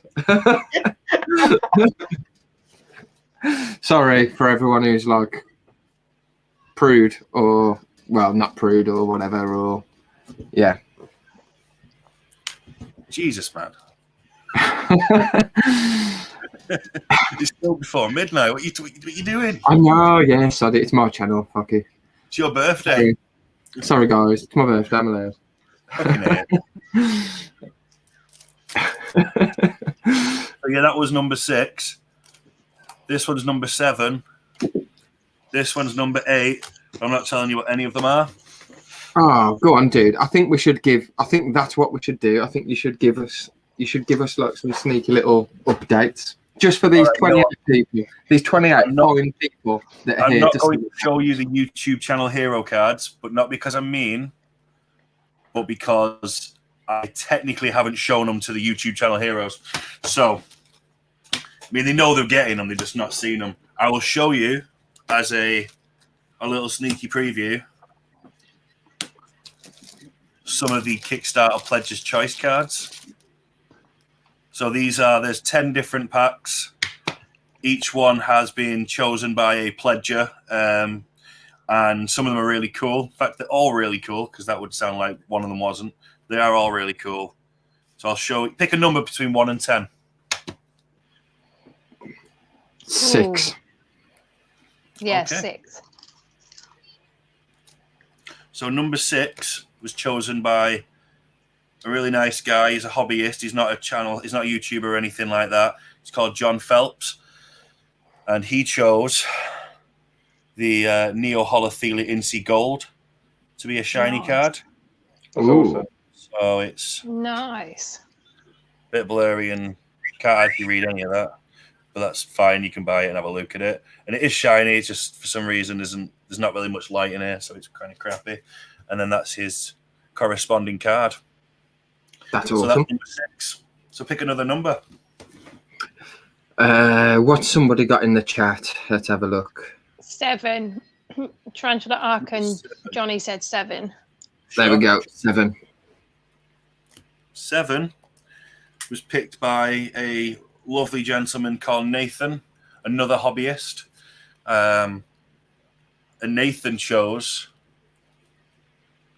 Sorry for everyone who's like prude or, well, not prude or whatever, or yeah. Jesus, man. It's still before midnight. What you doing? I know, yes, it's my channel. Fuck it. It's your birthday. Sorry, guys. It's my birthday. I'm allowed. Fucking idiot. So yeah, that was number 6. This one's number 7. This one's number 8. I'm not telling you what any of them are. Oh, go on, dude. I think that's what we should do. I think you should give us like some sneaky little updates just for these 28 people. These 28 foreign people that are I'm here. not going to show you the YouTube channel hero cards, but not because I'm mean, but because I technically haven't shown them to the YouTube channel heroes. So, I mean, they know they're getting them, they're just not seeing them. I will show you as a little sneaky preview some of the Kickstarter Pledges Choice cards. So there's 10 different packs. Each one has been chosen by a pledger, and some of them are really cool. In fact, they're all really cool, because that would sound like one of them wasn't. They are all really cool. So I'll show you. Pick a number between 1 and 10. 6. Yeah, Okay. 6. So number 6 was chosen by a really nice guy. He's a hobbyist. He's not a YouTuber or anything like that. He's called John Phelps. And he chose the Neo Holothele Incy Gold to be a shiny card. That's awesome. So it's Nice. a bit blurry and can't actually read any of that. But that's fine. You can buy it and have a look at it. And it is shiny. It's just for some reason there's not really much light in here, so it's kind of crappy. And then that's his corresponding card. That's so awesome. That's number 6. So pick another number. What's somebody got in the chat? Let's have a look. 7. Tarantula Arc and Johnny said 7. There we go. 7. 7 was picked by a lovely gentleman called Nathan, another hobbyist. And Nathan chose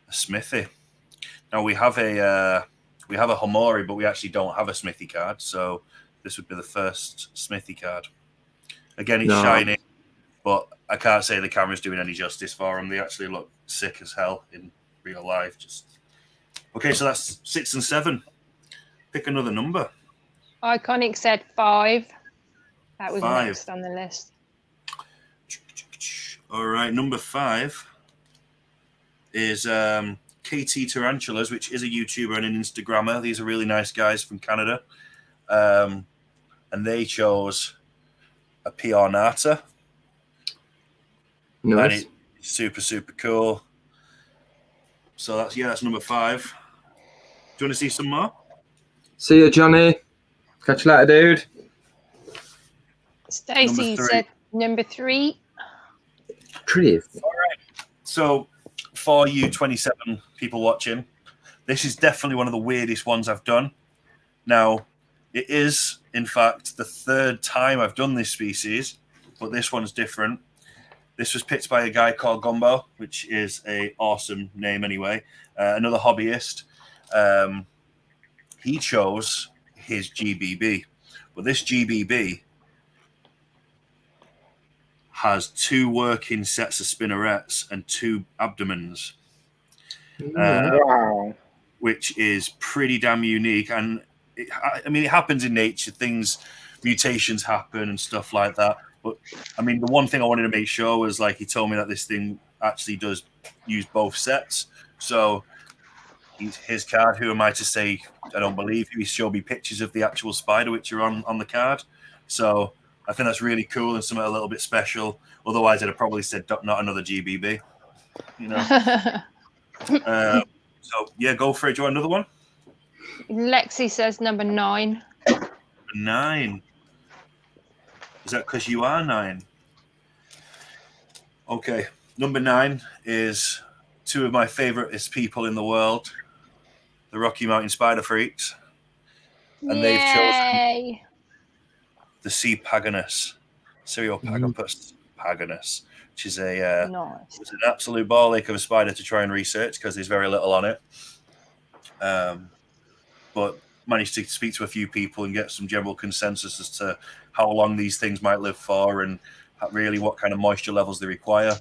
a Smithy. Now we have a Humorous, but we actually don't have a Smithy card, so this would be the first Smithy card. Again, it's shiny, but I can't say the camera's doing any justice for them. They actually look sick as hell in real life. Okay, so that's 6 and 7. Pick another number. Iconic said 5. That was 5. next on the list. All right, number 5 is KT Tarantulas, which is a YouTuber and an Instagrammer. These are really nice guys from Canada. And they chose a PR Nata. Nice. And it's super, super cool. So that's number 5. Do you want to see some more? See you, Johnny. Catch you later, dude. Stacey said number 3. Trees. All right. So for you 27 people watching, this is definitely one of the weirdest ones I've done. Now, it is, in fact, the 3rd time I've done this species, but this one's different. This was picked by a guy called Gumbo, which is an awesome name anyway. Another hobbyist. He chose his GBB. But this GBB has 2 working sets of spinnerets and 2 abdomens. Wow. Which is pretty damn unique. And it happens in nature. Mutations happen and stuff like that. But I mean, the one thing I wanted to make sure was, like, he told me that this thing actually does use both sets. So his card, who am I to say I don't believe you? He showed me pictures of the actual spider, which are on the card. So I think that's really cool and something a little bit special. Otherwise, I'd have probably said not another GBB. You know. So yeah, go for it. Do you want another one? Lexi says number 9. 9. Is that because you are 9? Okay. Number 9 is 2 of my favouriteest people in the world, the Rocky Mountain Spider Freaks. And they've chosen the C. paganus, Seriopagopus paganus, which is it's an absolute ball ache of a spider to try and research because there's very little on it. But managed to speak to a few people and get some general consensus as to how long these things might live for and really what kind of moisture levels they require.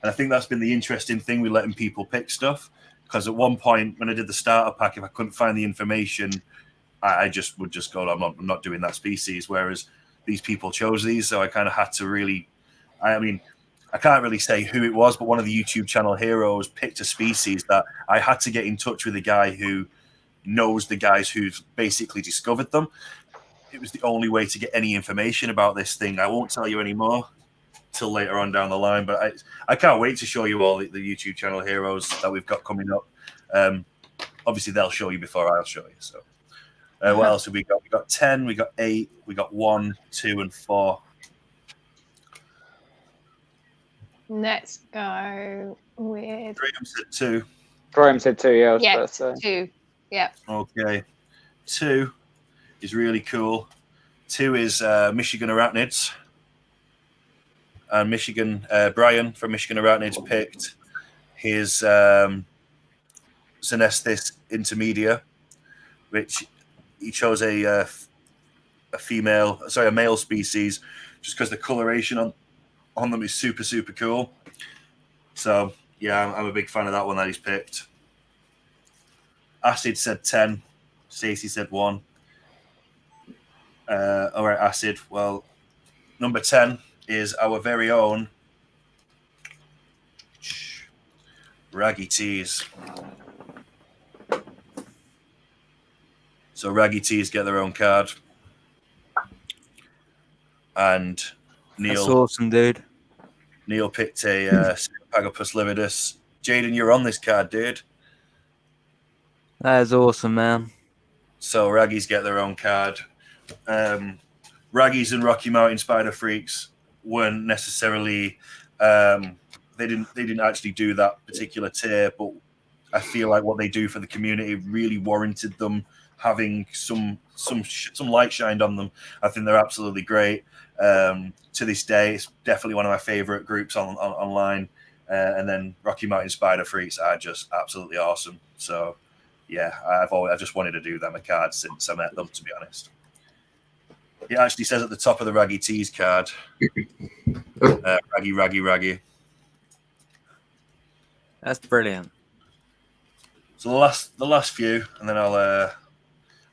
And I think that's been the interesting thing with letting people pick stuff. Because at one point when I did the starter pack, if I couldn't find the information, I just would just go, I'm not doing that species. Whereas these people chose these, so I kind of had to really, I mean, I can't really say who it was, but one of the YouTube channel heroes picked a species that I had to get in touch with a guy who knows the guys who've basically discovered them. It was the only way to get any information about this thing. I won't tell you anymore till later on down the line, but I can't wait to show you all the YouTube channel heroes that we've got coming up. Obviously, they'll show you before I'll show you. So, what else have we got? We got 10, we got 8, we got 1, 2, and 4. Let's go with. Graham said 2. Graham said 2. Yeah, Yeah, 2. Yeah. Okay, 2 is really cool. 2 is Michigan Arachnids. And Brian from Michigan Arachnids picked his Senesthis intermedia, which he chose a male species, just because the coloration on them is super, super cool. So yeah, I'm a big fan of that one that he's picked. Acid said 10. Stacey said 1. All right, Acid. Well, number 10 is our very own Raggy Tees. So Raggy Tees get their own card. And Neil. That's awesome, dude. Neil picked a Pagopus lividus. Jaden, you're on this card, dude. That is awesome, man. So Raggies get their own card. Raggies and Rocky Mountain Spider Freaks weren't necessarily they didn't actually do that particular tier, but I feel like what they do for the community really warranted them having some light shined on them. I think they're absolutely great. To this day, it's definitely one of my favorite groups online. And then Rocky Mountain Spider Freaks are just absolutely awesome. So yeah, I've just wanted to do them a card since I met them, to be honest. It actually says at the top of the Raggy Tees card, Raggy. That's brilliant. So the last few, and then I'll. I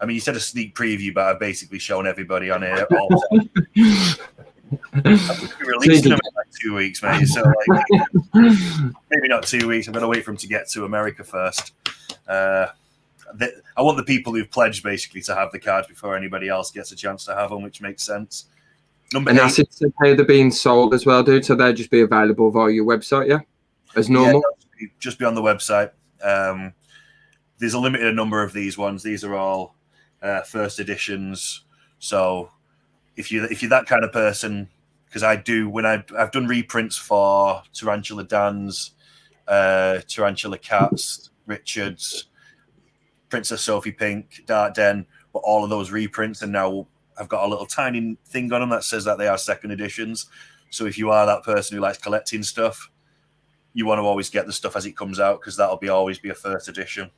mean, you said a sneak preview, but I've basically shown everybody on here all the time. I'm releasing them in like 2 weeks, mate. So like, maybe not 2 weeks. I'm going to wait for them to get to America first. I want the people who've pledged basically to have the cards before anybody else gets a chance to have them, which makes sense. Number 8. Acid said they're being sold as well, dude. So they'll just be available via your website, yeah, as normal. Yeah, just be on the website. There's a limited number of these ones. These are all first editions. So if you're that kind of person, because I do when I've done reprints for Tarantula Dan's, Tarantula Cats, Richards, Princess Sophie Pink, Dark Den, but all of those reprints, and now I've got a little tiny thing on them that says that they are second editions. So if you are that person who likes collecting stuff, you want to always get the stuff as it comes out, because that'll always be a first edition.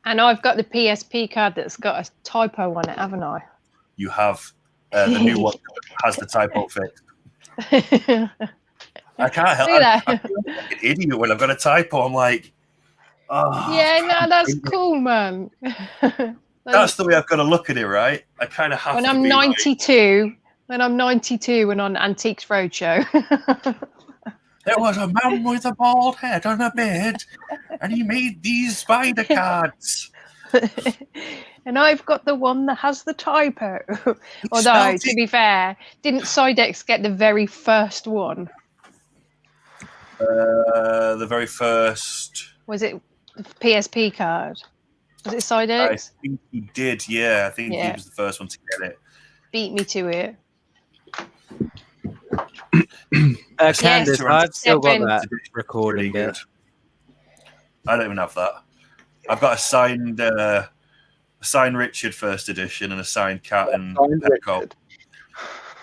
And I've got the PSP card that's got a typo on it, haven't I? You have the new one has the typo fixed. I can't help it. I feel like an idiot when I've got a typo. I'm like, oh. Yeah, no, that's cool, man. That's the way I've got to look at it, right? I kind of have when to I'm be 92, like, when I'm 92 and on Antiques Roadshow. There was a man with a bald head and a beard, and he made these spider cards. And I've got the one that has the typo. Although, to be fair, didn't Sidex get the very first one? The very first. Was it the PSP card? Was it Sidex? I think he did, yeah. I think he was the first one to get it. Beat me to it. Candace, I've still got that recording bit. I don't even have that. I've got a signed Richard first edition and a signed Cat and Petco.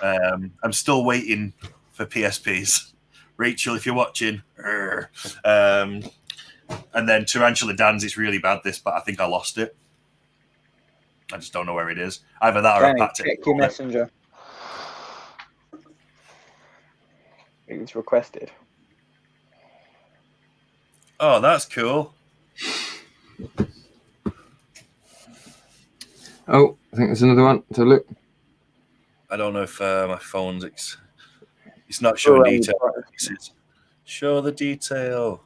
I'm still waiting for PSPs. Rachel, if you're watching. And then Tarantula Dan's, it's really bad this, but I think I lost it. I just don't know where it is. Either that or Danny, I packed it. check your messenger. It's requested. Oh, that's cool. Oh, I think there's another one to look. I don't know if my phone's... It's not showing detail. Show the detail.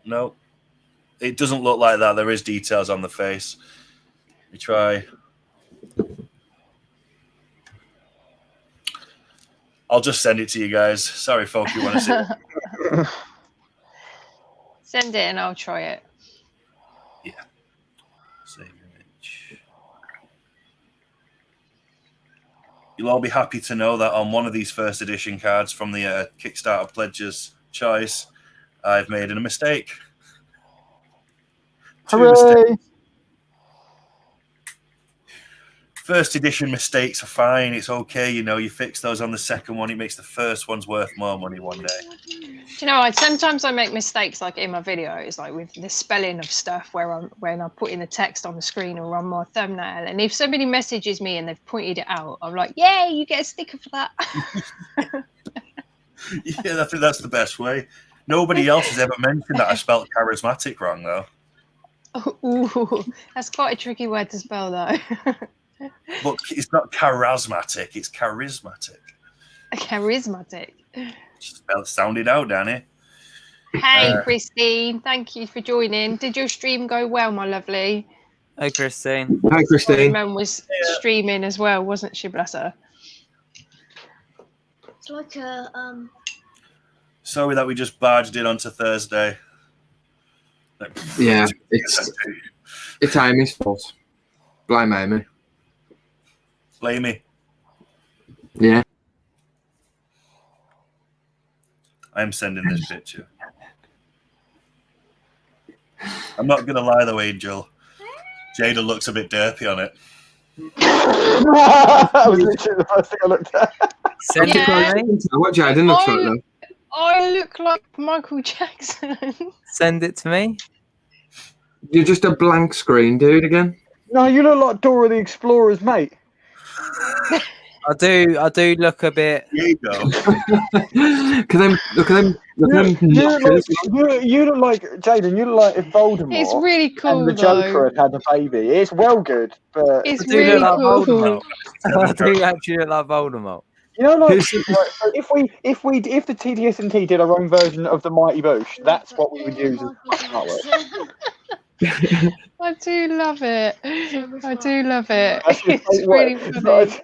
No. It doesn't look like that. There is details on the face. We try. I'll just send it to you guys. Sorry, folks, you want to see it. Send it and I'll try it. Yeah. Save image. You'll all be happy to know that on one of these first edition cards from the Kickstarter Pledges choice, I've made a mistake. Hooray! First edition mistakes are fine. It's okay. You know, you fix those on the second one. It makes the first one's worth more money one day. Do you know what? Sometimes I make mistakes like in my videos, like with the spelling of stuff when I put in the text on the screen or on my thumbnail. And if somebody messages me and they've pointed it out, I'm like, yay, you get a sticker for that. Yeah, I think that's the best way. Nobody else has ever mentioned that I spelled charismatic wrong, though. Ooh, that's quite a tricky word to spell, though. But it's not charismatic, it's charismatic. Charismatic. Sound it out, Danny. Hey, Christine, thank you for joining. Did your stream go well, my lovely? Hey, Christine. Hi, Christine. My mum was streaming as well, wasn't she? Bless her. It's like a Sorry that we just barged in onto Thursday. Yeah, it's Amy's fault. Blame Amy. Blame me. Yeah. I'm sending this picture. I'm not gonna lie though, Angel. Jada looks a bit derpy on it. That was literally the first thing I looked at. Send it to me. What Jaden looks like though? I look like Michael Jackson. Send it to me. You're just a blank screen, dude. Again. No, you look like Dora the Explorer's mate. I do look a bit. There you go. Look at them. You look like Jaden. You look like if Voldemort. It's really cool. And the Joker had a baby. It's well good, but it's really cool. I do actually look like Voldemort. You know, like if the TTS&T did our own version of the Mighty Boosh, that's what we would use as artwork. I do love it. I do love it. It's really funny.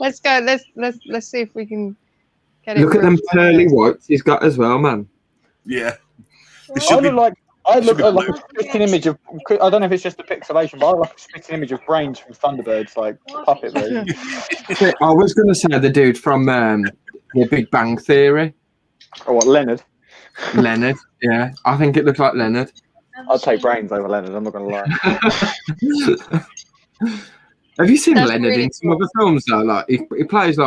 Let's go. Let's see if we can get it. Look at them pearly whites he's got as well, man. Yeah. I look like a spitting image of. I don't know if it's just the pixelation, but I look like a spitting image of Brains from Thunderbirds, like puppet version. I was going to say the dude from the Big Bang Theory. Oh, what, Leonard? Leonard, yeah. I think it looks like Leonard. I'd take Brains over Leonard, I'm not going to lie. Have you seen That's Leonard really in some other films though? Like he plays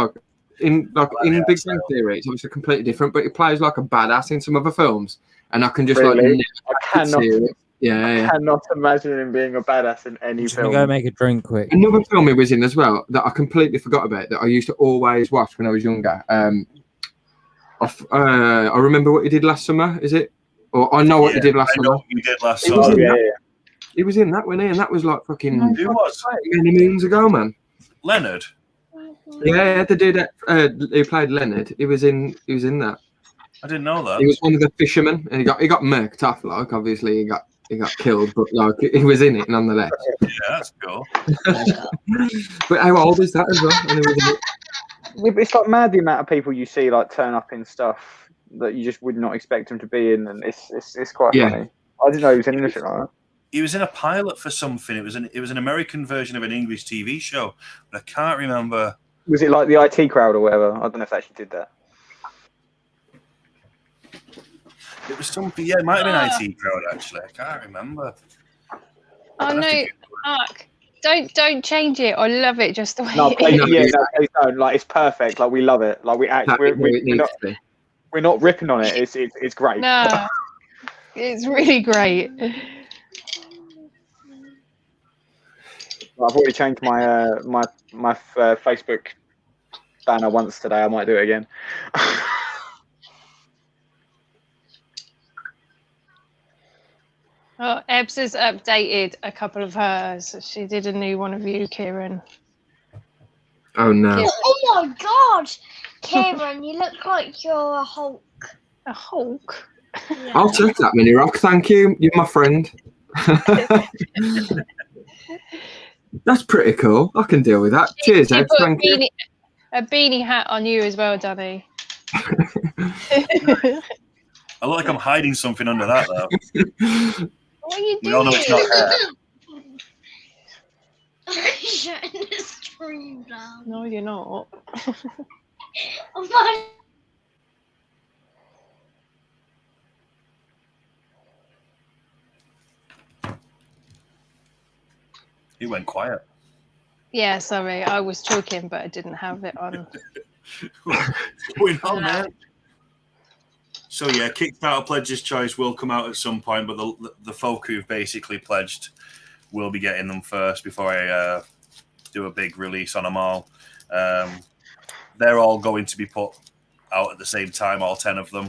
in Big Bang Theory, it's obviously completely different, but he plays like a badass in some other films. And I can just Really? I cannot imagine him being a badass in any Just film. gonna go make a drink quick. Another film he was in as well that I completely forgot about that I used to always watch when I was younger. I remember what he did last summer. Is it? Or I know what he did last summer. He did last He summer. was in that. He was in that, wasn't he? And that was like fucking Who was? many moons ago, man. Leonard. Yeah, the dude who played Leonard. He was in that. I didn't know that. He was one of the fishermen, and he got murked off. Like obviously he got killed, but like he was in it nonetheless. Yeah, that's cool. But how old is that as well? And he was in it. Yeah, but it's like mad the amount of people you see like turn up in stuff that you just would not expect them to be in, and it's quite funny. I didn't know he was in anything like that. He was in a pilot for something. It was an American version of an English TV show, but I can't remember. Was it like the IT crowd or whatever? I don't know if they actually did that. It was something. Yeah, it might have been IT crowd actually. I can't remember. Oh no, Mark! Don't change it. I love it just the way No, it is. please don't. Like it's perfect. Like we love it. Like we're not ripping on it. It's great. No, it's really great. I've already changed my my Facebook banner once today. I might do it again. Well, Ebbs has updated a couple of hers. She did a new one of you, Kieran. Oh no. Oh my god, Kieran, you look like you're a Hulk. A Hulk? Yeah. I'll take that, Mini Rock. Thank you. You're my friend. That's pretty cool. I can deal with that. Cheers, She Ed. put Thank you. a beanie hat on you as well, Danny. I look like I'm hiding something under that, though. What are you We all know doing? it's not hair. Shutting the stream down. No, you're not. I'm fine. He went quiet. Yeah, sorry. I was talking, but I didn't have it on. What's going on, man? So yeah, Kickstarter pledges choice will come out at some point, but the folk who've basically pledged will be getting them first before I do a big release on them all. They're all going to be put out at the same time, all 10 of them,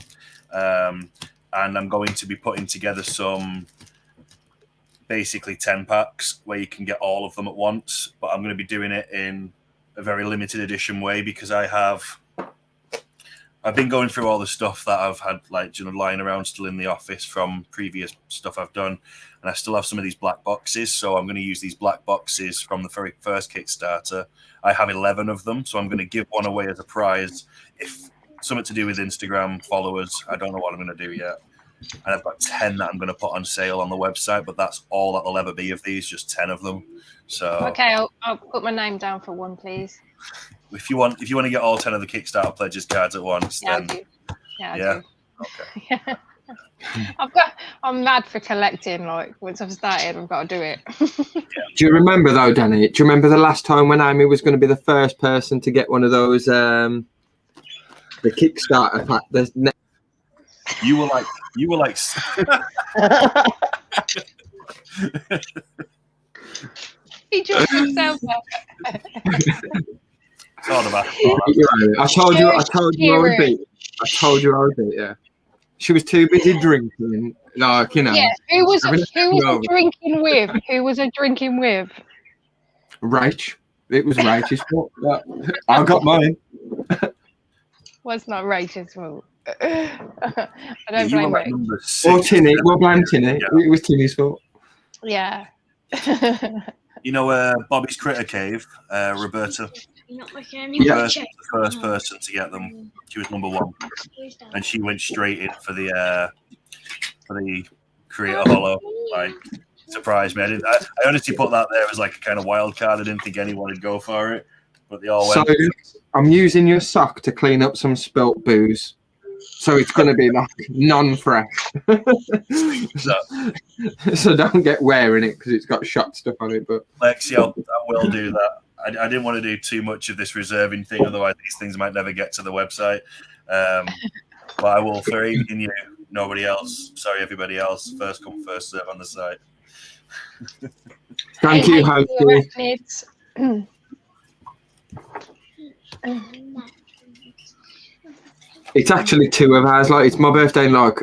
and I'm going to be putting together some basically 10 packs where you can get all of them at once, but I'm going to be doing it in a very limited edition way because I've been going through all the stuff that I've had lying around still in the office from previous stuff I've done, and I still have some of these black boxes, so I'm going to use these black boxes from the very first Kickstarter. I have 11 of them, so I'm going to give one away as a prize. If something to do with Instagram followers, I don't know what I'm going to do yet. And I've got 10 that I'm going to put on sale on the website, but that's all that will ever be of these, just 10 of them. So Okay, I'll put my name down for one, please. if you want to get all 10 of the Kickstarter pledges cards at once, Yeah, then I do. Yeah, I yeah. do. Okay. I'm mad for collecting. Like once I've started, I've got to do it. Do you remember though, Danny? Do you remember the last time when Amy was going to be the first person to get one of those the Kickstarter pack? You were like He just himself. Sort of I told you I would beat. I told you I would beat. Yeah, she was too busy drinking. Like, you know. Yeah, who was I drinking with? Who was I drinking with? Rach. It was Rach's fault. I got mine. Well, it's not Rachel's fault. I don't you were blame like Rach. number 6. Or Tinny. We'll blame Tinny. Yeah. It was Tinny's fault. Yeah. You know, Bobby's Critter Cave, Roberta. You're not making any Yeah, more the check. first person to get them. She was number 1, and she went straight in for the Creator Hollow. Like, surprised me. I honestly put that there as like a kind of wild card. I didn't think anyone would go for it, but they all went. So I'm using your sock to clean up some spilt booze. So it's going to be like non-fresh. So don't get wearing it because it's got shot stuff on it. But Lexi, I will do that. I didn't want to do too much of this reserving thing, otherwise these things might never get to the website. But I will for Amy and you, nobody else. Sorry, everybody else. First come, first serve on the site. Thank you, Hosty. It's actually 2 of ours. Like, it's my birthday in like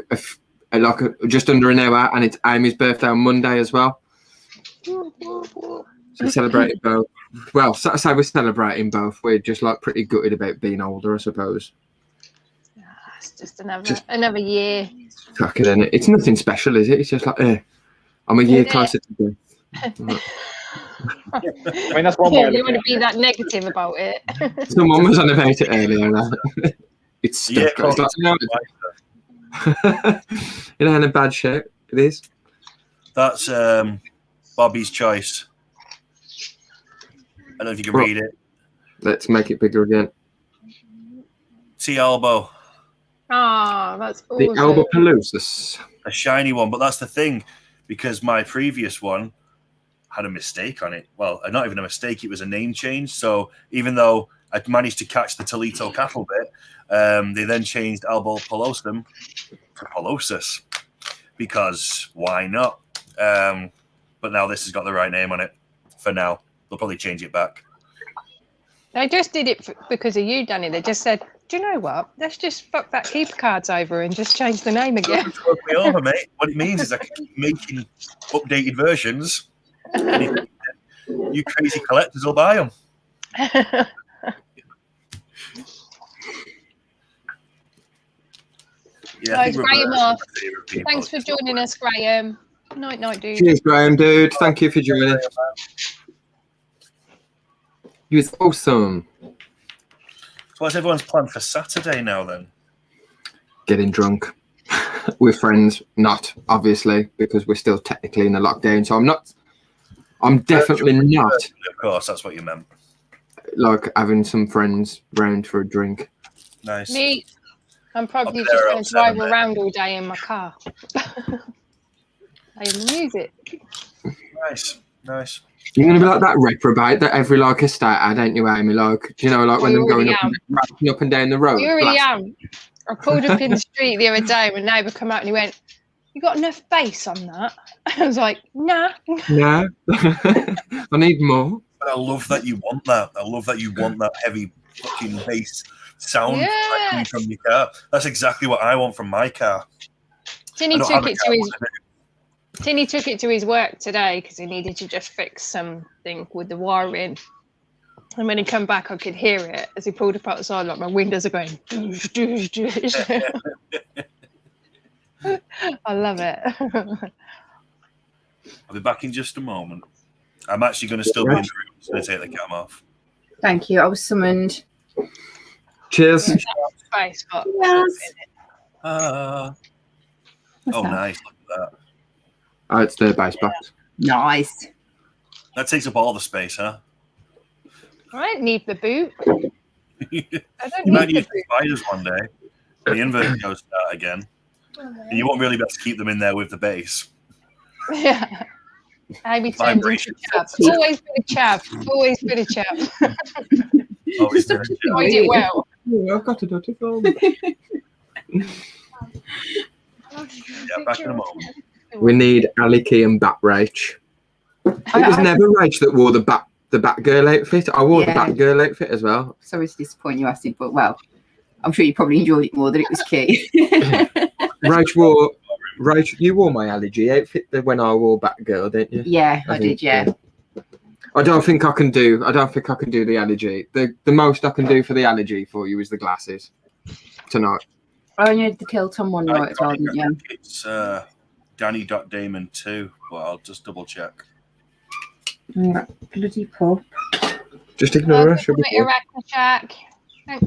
just under an hour, and it's Amy's birthday on Monday as well. So we're celebrating both. Well, so we're celebrating both. We're just like pretty gutted about being older, I suppose. It's just another year. Fuck it, isn't it? It's nothing special, is it? It's just like, I'm a year closer to death. I mean, that's one way. You want to be that negative about it. Someone was on about it earlier. It's stuck. Yeah, It's like, it ain't a bad shape. It is. That's Bobby's choice. I don't know if you can read it. Let's make it bigger again. T elbow. Oh, that's awesome. The Albopaloosis. A shiny one, but that's the thing, because my previous one had a mistake on it. Well, not even a mistake, it was a name change. So even though I managed to catch the Toledo cattle bit, they then changed Albopalosum to Palosis, because why not? But now this has got the right name on it for now. They'll probably change it back. They just did it because of you, Danny. They just said, do you know what? Let's just fuck that keeper cards over and just change the name again. Don't fuck me over, mate. What it means is I can keep making updated versions. And you crazy collectors will buy them. Yeah, Guys, Graham off. Thanks for joining us, Graham. Night, dude. Cheers, Graham, dude. Thank you for joining. You was awesome. So what's everyone's plan for Saturday now then? Getting drunk with friends. Not, obviously, because we're still technically in a lockdown. So I'm definitely not. Of course, that's what you meant. Like having some friends round for a drink. Nice. Me, I'm probably just going to drive around all day in my car. Playing the music. Nice. You're going to be like that reprobate that every like estate ad, ain't you, Amy? Like, do you know, like when they're going up and down the road? I already am. I pulled up in the street the other day when a neighbour come out and he went, you got enough bass on that? I was like, nah. No. I need more. But I love that you want that. I love that you want that heavy fucking bass sound coming from your car. That's exactly what I want from my car. Tinny took it to his work today because he needed to just fix something with the wiring. And when he come back, I could hear it as he pulled up outside, like my windows are going. I love it. I'll be back in just a moment. I'm actually going to still be in the room. I'm just going to take the cam off. Thank you. I was summoned. Cheers. Space, but yes. Oh, nice. Look at that. Oh, it's the bass box. Nice. That takes up all the space, huh? I don't need the boot. You might need spiders one day. The invert goes start again. And you won't really be able to keep them in there with the bass. Yeah. Amy turns into a chap. Always been a chap. Always been a chap. Always been a chap. I do well. Yeah, I've got a dirty phone. Yeah, back in a moment. We need Ali Key and Bat Rach. It was never Rach that wore the Batgirl outfit. I wore the Batgirl outfit as well. Sorry to disappoint you, Acid, but well, I'm sure you probably enjoyed it more than it was Key. Rach, you wore my allergy outfit when I wore Batgirl, didn't you? Yeah, I did. Yeah. I don't think I can do the allergy. The most I can do for the allergy for you is the glasses tonight. Oh, you had the kilt on one night as well, didn't you? It's Danny.Damon 2, but I'll just double check. Bloody pup. Just ignore her. Thanks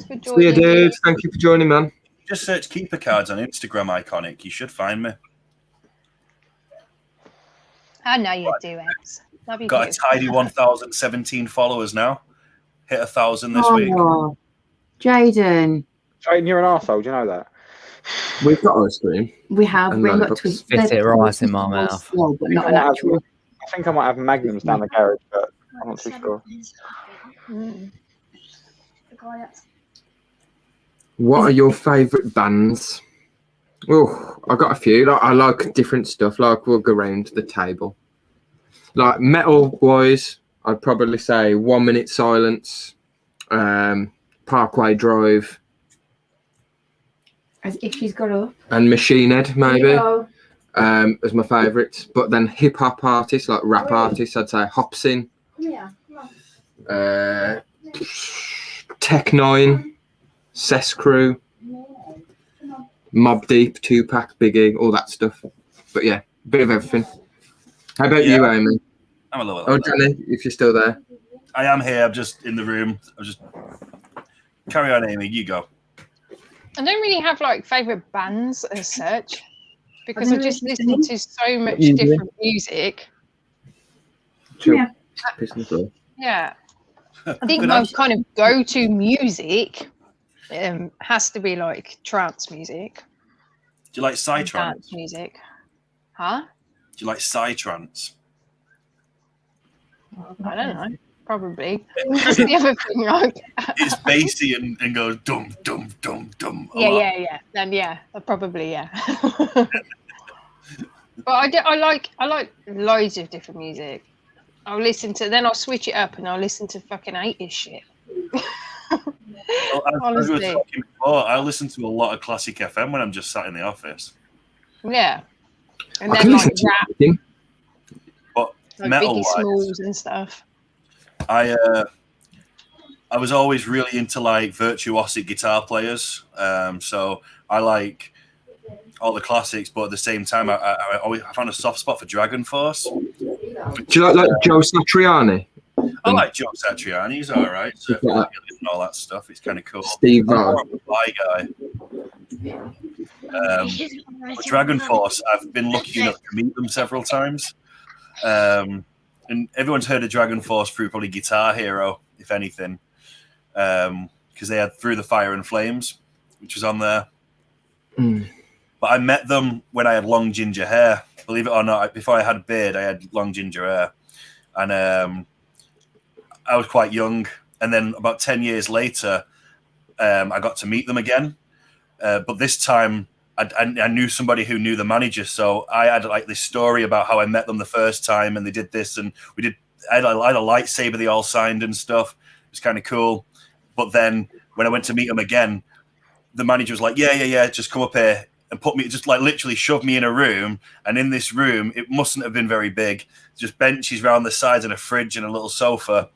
for joining. See you, dude. Thank you for joining, man. Just search Keeper Cards on Instagram, Iconic. You should find me. I know you do, X. Love you. Got a tidy 1,017 followers now. Hit 1,000 this week. Jaden. Jaden, you're an arsehole. Do you know that? We've got ice cream. We have. We got to spit it right in my mouth. Small, but not an actual. I think I might have Magnums down the garage, but I'm not too sure. What are your favourite bands? Oh, I got a few. Like, I like different stuff. Like, we'll go around the table. Like metal wise, I'd probably say 1 Minute Silence, Parkway Drive, As if she's got up. and Machine Head maybe. Yeah. As my favourites. But then hip hop artists, like rap artists, I'd say Hopsin, Tech 9, Cess Crew, Mobb Deep, Tupac, Biggie, all that stuff. But yeah, a bit of everything. How about you, Amy? I'm a little. Oh, Danny, if you're still there. I am here. I'm just in the room. I'm just carry on, Amy. You go. I don't really have like favourite bands as such because I just listen to so much different music. Yeah. Yeah. I think my kind of go-to music has to be like trance music. Do you like psytrance? Dance music. Huh? Do you like psytrance? I don't know. Probably. That's the other thing. Like, it's bassy and goes dum dum dum dum. Yeah. Then probably yeah. But I like loads of different music. I'll switch it up and I'll listen to fucking 80s shit. Well, as we were talking before, I listen to a lot of classic FM when I'm just sat in the office. Yeah. And I then can like listen to rap, anything. But like metal Biggie Smalls and stuff. I was always really into like virtuosic guitar players. So I like all the classics, but at the same time, I found a soft spot for Dragon Force. Do you like Joe Satriani? I like Joe Satriani. He's all right. So and all that stuff. It's kind of cool. Steve I'm Vai. more of a Vai guy. But Dragon Force, I've been lucky enough to meet them several times. And everyone's heard of Dragon Force through probably Guitar Hero, if anything, because they had Through the Fire and Flames, which was on there. But I met them when I had long ginger hair. Believe it or not, before I had a beard, I had long ginger hair. And I was quite young. And then about 10 years later, I got to meet them again. But this time, I knew somebody who knew the manager. So I had like this story about how I met them the first time and they did this. And I had a lightsaber they all signed and stuff. It was kind of cool. But then when I went to meet them again, the manager was like, yeah, just come up here. And put me, just like literally shoved me in a room. And in this room, it mustn't have been very big. Just benches around the sides and a fridge and a little sofa.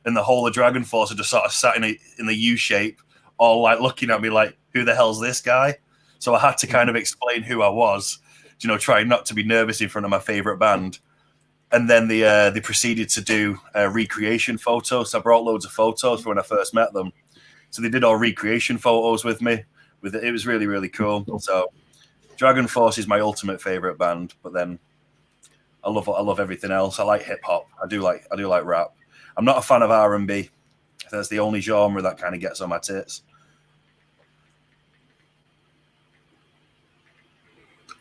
And the whole of Dragon Force had just sort of sat in the U shape, all like looking at me like, who the hell's this guy? So I had to kind of explain who I was, trying not to be nervous in front of my favorite band. And then they proceeded to do recreation photos. So I brought loads of photos for when I first met them. So they did all recreation photos with me. It was really, really cool. So Dragon Force is my ultimate favorite band, but then I love everything else. I like hip hop. I do like rap. I'm not a fan of R&B. That's the only genre that kind of gets on my tits.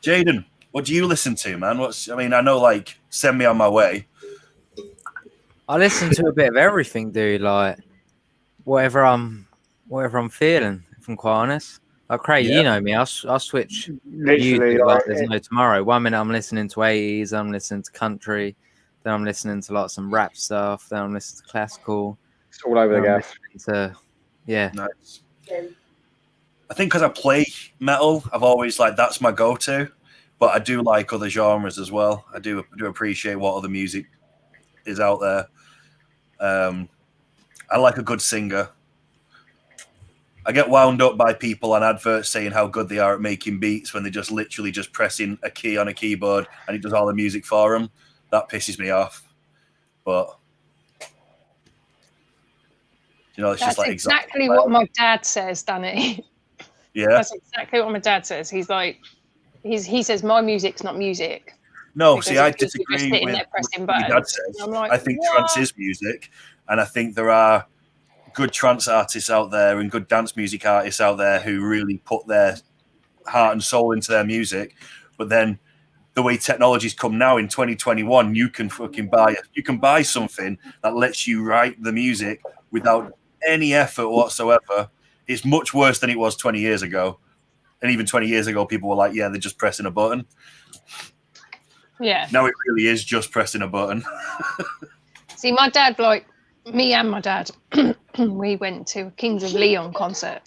Jaden, what do you listen to, man? I know, like, send me on my way. I listen to a bit of everything, dude. Like whatever I'm feeling. If I'm quite honest. Like Craig, you know me. I'll switch music like there's no tomorrow. 1 minute I'm listening to 80s, I'm listening to country, then I'm listening to like some rap stuff, then I'm listening to classical. It's all over the gas. Yeah. Nice. I think because I play metal, I've always that's my go-to. But I do like other genres as well. I do appreciate what other music is out there. I like a good singer. I get wound up by people on adverts saying how good they are at making beats when they're just literally just pressing a key on a keyboard and it does all the music for them. That pisses me off. But it's That's just like exactly what my dad says, Danny. Yeah, that's exactly what my dad says. He's like, he says my music's not music. No, see, I disagree with what my dad says. Like, I think trance is music, and I think there are good trance artists out there and good dance music artists out there who really put their heart and soul into their music. But then the way technology's come now in 2021, you can buy something that lets you write the music without any effort whatsoever. It's much worse than it was 20 years ago. And even 20 years ago, people were like, yeah, they're just pressing a button. Yeah. Now it really is just pressing a button. See, my dad, like me and my dad, we went to a Kings of Leon concert.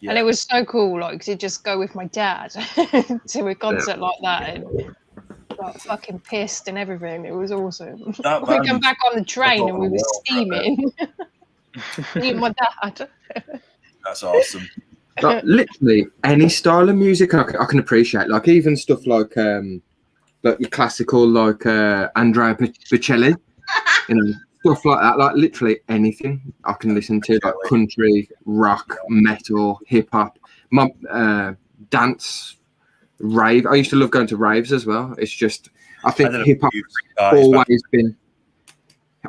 Yeah. And it was so cool, like, to just go with my dad to a concert like that and got fucking pissed and everything. It was awesome. We come back on the train and we were steaming. Me and my dad. That's awesome. Like, literally any style of music I can appreciate. Like even stuff like classical, like Andrea Bocelli, stuff like that. Like literally anything I can listen to, like country, rock, metal, hip hop, dance, rave. I used to love going to raves as well. It's just I think hip hop's always been.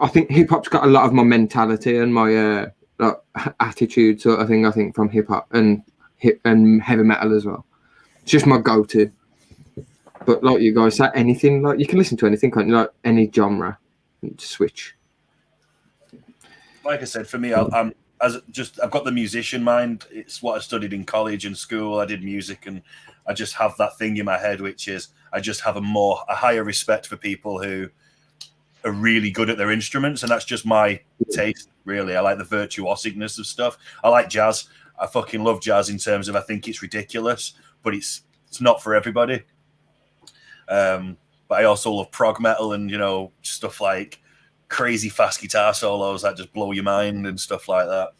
I think hip hop's got a lot of my mentality and my attitude sort of thing. I think from hip hop and heavy metal as well. It's just my go-to. But like you guys say, anything, like you can listen to anything, can't you? Like any genre, switch. Like I said, for me, I've got the musician mind. It's what I studied in college and school. I did music, and I just have that thing in my head, which is I just have a higher respect for people who are really good at their instruments, and that's just my taste, really. I like the virtuosicness of stuff. I like jazz. I fucking love jazz in terms of I think it's ridiculous, but it's not for everybody. But I also love prog metal and, you know, stuff like crazy fast guitar solos that just blow your mind and stuff like that.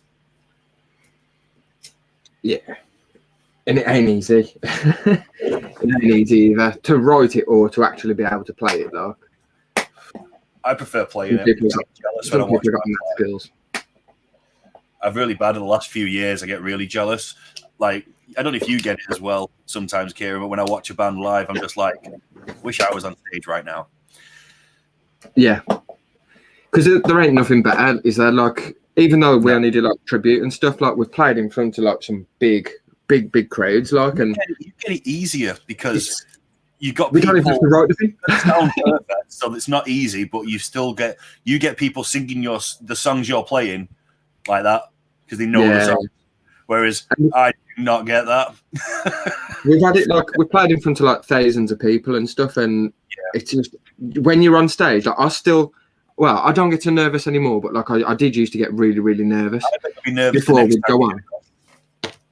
Yeah. And it ain't easy. It ain't easy either to write it or to actually be able to play it, though. I prefer playing Some it. people I'm jealous when I watch got bands that play. skills. I've really bad in the last few years. I get really jealous. Like, I don't know if you get it as well sometimes, Kieran, but when I watch a band live, I'm just like, wish I was on stage right now. Yeah. Because there ain't nothing better, is there? Like, even though we only do like tribute and stuff, like we've played in front of like some big crowds, like, and you get it easier because you got we people don't even have to write the thing. that sound perfect, so it's not easy, but you get people singing the songs you're playing like that because they know the song. Whereas I do not get that. We've had it like we played in front of like thousands of people and stuff, and it's just when you're on stage, like, I don't get too nervous anymore, but like I did used to get really, really nervous before we'd go on.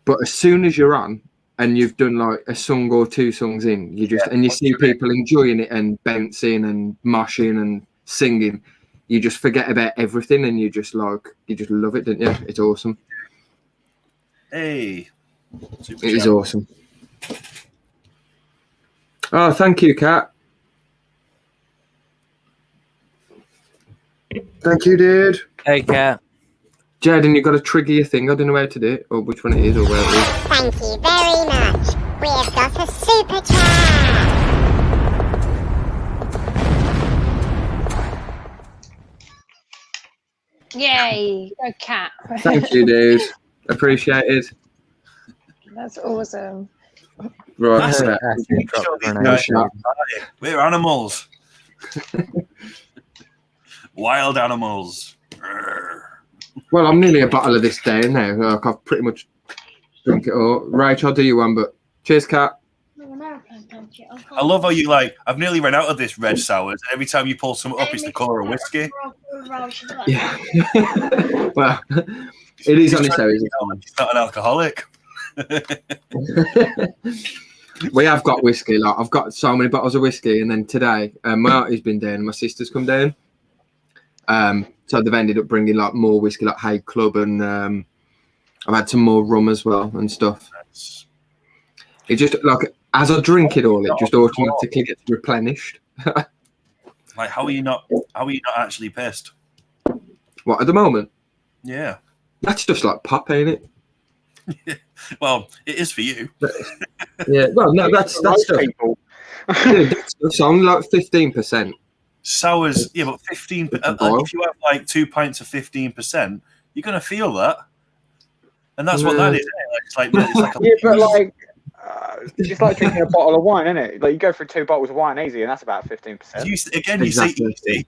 But as soon as you're on and you've done like a song or two songs in, you see people enjoying it and bouncing and moshing and singing, you just forget about everything and you just love it, don't you? It's awesome. Hey, it is awesome. Oh, thank you, Kat. Thank you, dude. Hey, Kat. Jaden, you got to trigger your thing. I don't know how to do it, or which one it is, or where it is. Thank you very much. We have got a super chat. Yay! Go cat. Thank you, dude. Appreciated. That's awesome. Right. We're animals. Wild animals. Well, I'm nearly a bottle of this down now. Like, I've pretty much drunk it all. Rach, I'll do you one, but cheers, Kat. I love how you I've nearly run out of this red sours. Every time you pull some up, it's the colour of whiskey. Yeah. Well, it is on its own. He's not an alcoholic. We have got whiskey. Like, I've got so many bottles of whiskey, and then today, my auntie's been down, and my sister's come down. So they've ended up bringing like more whiskey, like Hague Club, and I've had some more rum as well and stuff. It just like as I drink it all, it just automatically gets replenished. Like, how are you not actually pissed? What, at the moment? Yeah. That's just like pop, ain't it? Well, it is for you. Yeah. Well, no, that's stuff. Dude, that's only like 15%. Sours, yeah, but 15. If you have like 2 pints of 15%, you're gonna feel that, and that's what that is. Isn't it? It's like a yeah, but like it's like drinking a bottle of wine, isn't it? Like you go through 2 bottles of wine easy, and that's about 15%. You see, easy.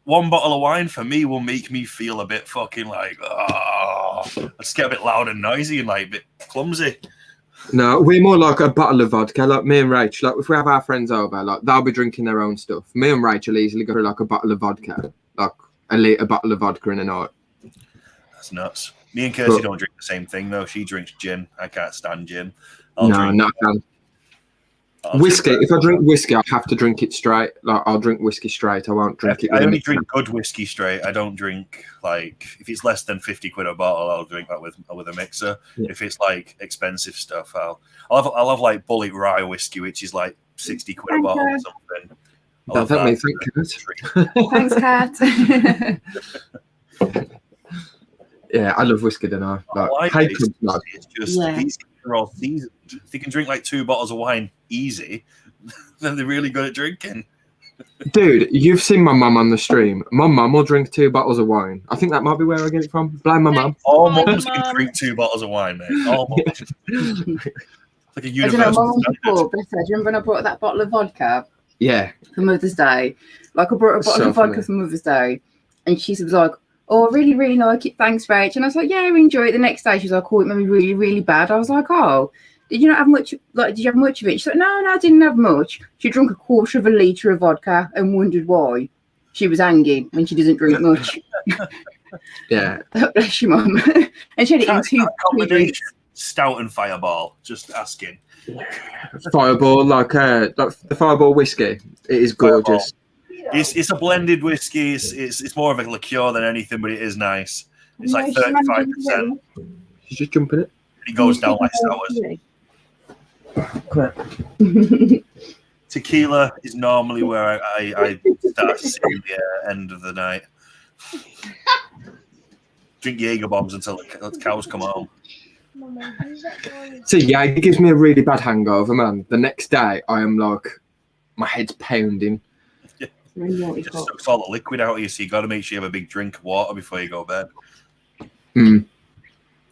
1 bottle of wine for me will make me feel a bit fucking like, I just get a bit loud and noisy and like a bit clumsy. No, we're more like a bottle of vodka. Like me and Rach, like if we have our friends over, like they'll be drinking their own stuff. Me and Rach will easily go through like a bottle of vodka, like a bottle of vodka in a night. That's nuts. Me and Kirsty don't drink the same thing though. She drinks gin. I can't stand gin. I'll whiskey. If I drink whiskey, I have to drink it straight. Like I'll drink whiskey straight. I won't drink it. I only drink good whiskey straight. I don't drink like if it's less than 50 quid a bottle, I'll drink that with a mixer. Yeah. If it's like expensive stuff, I'll have like Bullet Rye whiskey, which is like 60 quid a bottle or something. Thanks, Kat. Yeah, I love whiskey, don't I? Like, it's just these are all seasoned. If you can drink like 2 bottles of wine easy, then they're really good at drinking. Dude, you've seen my mum on the stream. My mum will drink 2 bottles of wine. I think that might be where I get it from. Blame my mum. All mums can drink 2 bottles of wine, mate. All mums. Like a universal standard. Do you remember when I brought that bottle of vodka? Yeah. For Mother's Day. Like I brought a bottle of vodka for Mother's Day, and she was like, "Oh, I really, really like it. Thanks, Rach." And I was like, "Yeah, I enjoy it." The next day, she was like, "Oh, it made me really, really bad." I was like, "Oh, did you not have much? Like, did you have much of it?" She's like, "No, I didn't have much." She drank a quarter of a litre of vodka and wondered why. she was hanging when she doesn't drink much. Yeah. Bless your mum. And she had it in two combination. Stout and Fireball. Just asking. Fireball, like the Fireball whiskey. It is gorgeous. It's a blended whiskey. It's more of a liqueur than anything, but it is nice. It's like 35%. She's just jumping it. It goes down like sours. Tequila is normally where I start to see the end of the night. Drink Jaeger bombs until the cows come home. See, yeah, it gives me a really bad hangover, man. The next day, I am like, my head's pounding. It just sucks all the liquid out of you, so you got to make sure you have a big drink of water before you go to bed.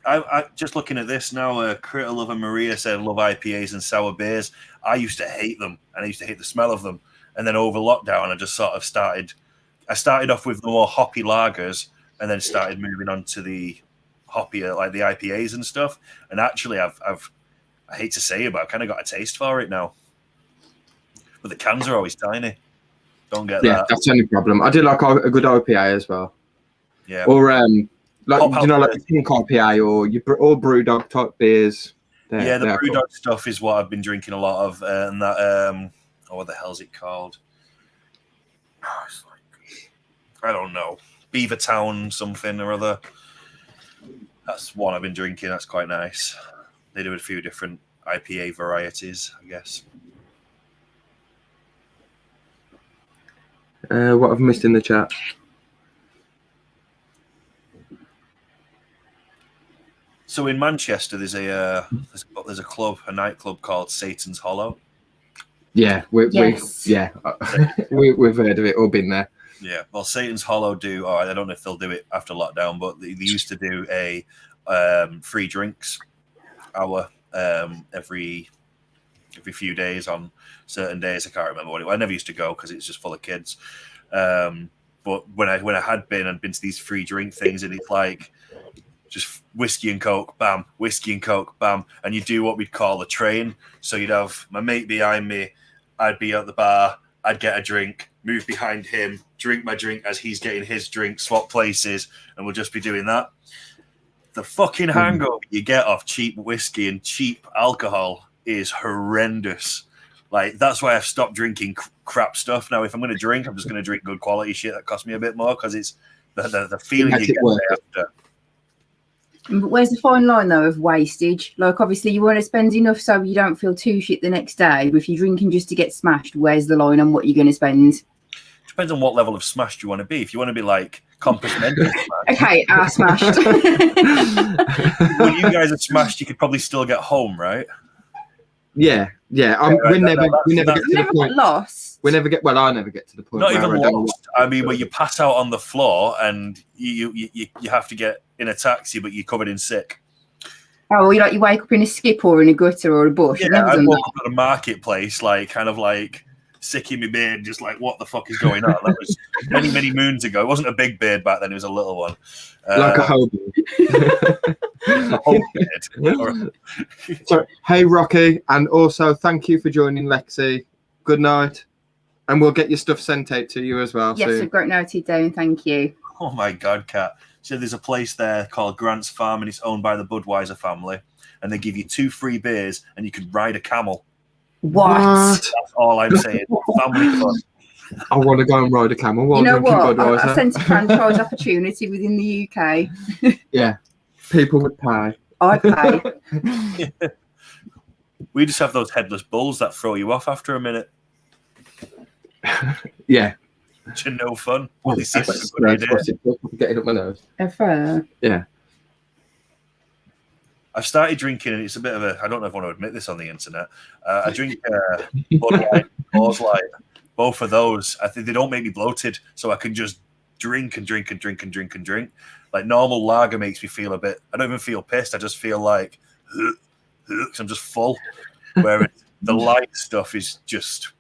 I just looking at this now, Critter Lover Maria said, love IPAs and sour beers. I used to hate them, and I used to hate the smell of them. And then over lockdown, I just sort of started off with the more hoppy lagers, and then started moving on to the hoppier, like the IPAs and stuff. And actually, I hate to say it, but I've kind of got a taste for it now. But the cans are always tiny. Don't get that. Yeah, that's the only problem. I do like a good IPA as well. Yeah. Or like a pink IPA or BrewDog type beers. The BrewDog stuff is what I've been drinking a lot of, and that what the hell is it called? It's like, I don't know, Beavertown something or other. That's one I've been drinking. That's quite nice. They do a few different IPA varieties, I guess. What I've missed in the chat? So in Manchester, there's a club, a nightclub called Satan's Hollow. Yeah, we've heard of it or been there. Yeah, well, Satan's Hollow do. I don't know if they'll do it after lockdown, but they used to do a free drinks hour every few days on certain days. I can't remember what it was. I never used to go because it's just full of kids. But when I had been to these free drink things, and it's like just whiskey and coke, bam, whiskey and coke, bam, and you do what we'd call a train. So you'd have my mate behind me, I'd be at the bar, I'd get a drink, move behind him, drink my drink as he's getting his drink, swap places, and we'll just be doing that. The fucking hangover you get off cheap whiskey and cheap alcohol is horrendous. Like, that's why I've stopped drinking crap stuff. Now, if I'm going to drink, I'm just going to drink good quality shit that costs me a bit more, because it's the feeling you get after. But where's the fine line, though, of wastage? Like, obviously, you want to spend enough so you don't feel too shit the next day. But if you're drinking just to get smashed, where's the line on what you're going to spend? Depends on what level of smashed you want to be. If you want to be like Compass Mentis, okay, smashed. When you guys are smashed, you could probably still get home, right? Yeah. We never get to the point. Lost. I never get to the point. Not even lost. I mean, where you pass out on the floor and you have to get in a taxi, but you're covered in sick. Oh, you wake up in a skip or in a gutter or a bush. Yeah, I woke up at a marketplace, kind of sick in my beard, just like, what the fuck is going on? That was many moons ago. It wasn't a big beard back then; it was a little one, like a hobo. So, hey, Rocky, and also thank you for joining, Lexi. Good night, and we'll get your stuff sent out to you as well. Yes, soon. I've got noted down. Thank you. Oh my God, Kat. So there's a place there called Grant's Farm, and it's owned by the Budweiser family, and they give you 2 free beers, and you can ride a camel. What? That's all I'm saying. Family fun. I want to go and ride a camel. You know what? I sense a franchise opportunity within the UK. Yeah, people would pay. I'd pay. We just have those headless bulls that throw you off after a minute. Yeah. Which are no fun. Oh, They seem like a good idea. Getting up my nose. Yeah. I've started drinking, and it's a bit of a, I don't know if I want to admit this on the internet. I drink Bud Light, Coors Light. Both of those, I think they don't make me bloated, so I can just drink and drink and drink and drink and drink. Like, normal lager makes me feel a bit, I don't even feel pissed. I just feel like, because I'm just full. Whereas the light stuff is just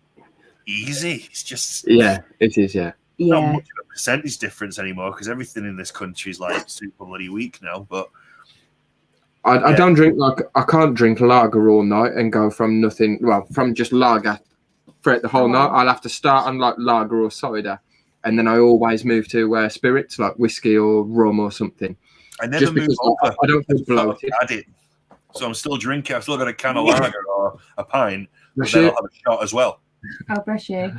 easy. It's just... Yeah, it is, yeah. Not much of a percentage difference anymore, because everything in this country is like super bloody weak now, but... I don't drink, I can't drink lager all night and go from nothing, from just lager throughout the whole night. I'll have to start on lager or cider, and then I always move to spirits like whiskey or rum or something. I never Just move because over. I don't feel bloated. Had it. So I'm still drinking. I've still got a can of lager or a pint, but Bless then you. I'll have a shot as well, Oh, bless you.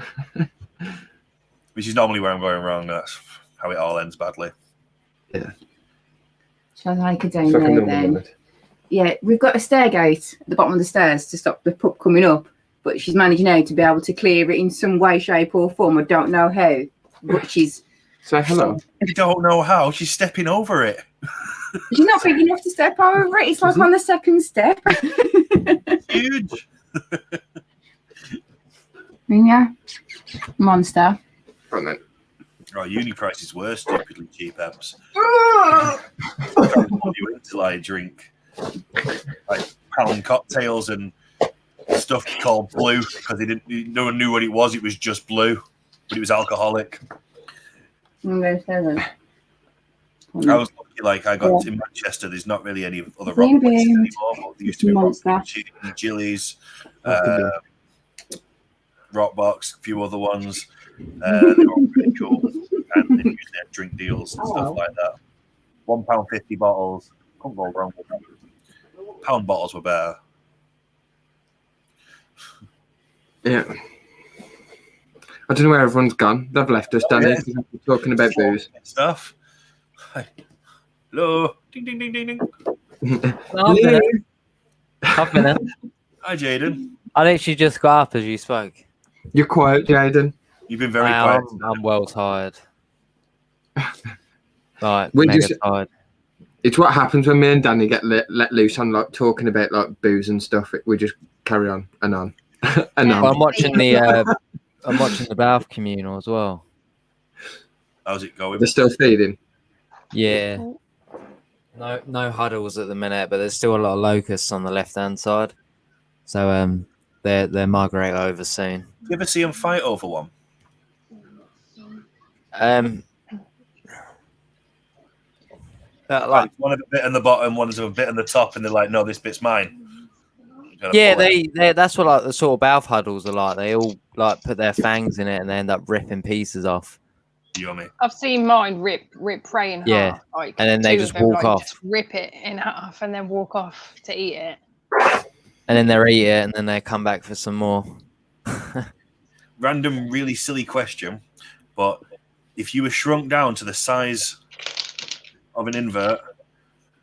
which is normally where I'm going wrong. That's how it all ends badly. Yeah. Shall I take her down Fucking there normal then? night. Yeah, we've got a stair gate at the bottom of the stairs to stop the pup coming up, but she's managed now to be able to clear it in some way, shape, or form. I don't know how, but she's. Say hello. You don't know how. She's stepping over it. She's not big enough to step over it. It's like on the second step. Huge. Yeah. Monster. Right then. Oh, uni prices were stupidly cheap, apps. You into like drink like pound cocktails and stuff called blue because no one knew what it was. It was just blue, but it was alcoholic. Number 7. I was lucky, like I got in Manchester. There's not really any other rock places anymore. But there used to be Gillies, Rockbox, a few other ones. They were pretty cool, and they usually had drink deals and stuff like that. £1.50 bottles. Couldn't go wrong with them. Pound bottles were better. Yeah. I don't know where everyone's gone. They've left us, Danny. Yeah. We're talking about booze. Stuff. Hello. Ding, ding, ding, ding, ding. I've been in. Hi, Jaden. I literally just got up as you spoke. You're quiet, Jaden. You've been very quiet. I'm well tired. Like, We mega just- tired. It's what happens when me and Danny get let loose on like talking about like booze and stuff. We just carry on and on and on. Well, I'm watching the Bath communal as well. How's it going? They're still feeding. Yeah. No huddles at the minute, but there's still a lot of locusts on the left hand side. So they're migrate over soon. You ever see them fight over one? Like, one of a bit on the bottom, one is a bit on the top, and they're like, "No, this bit's mine." yeah, they that's what like the sort of Bath huddles are like. They all like put their fangs in it and they end up ripping pieces off. Yummy. I've seen mine rip prey in Yeah. half. Like, And then they two just of them, walk like, off. just rip it in half and then walk off to eat it. And then they eat it and then they come back for some more. Random, really silly question, but if you were shrunk down to the size of an invert,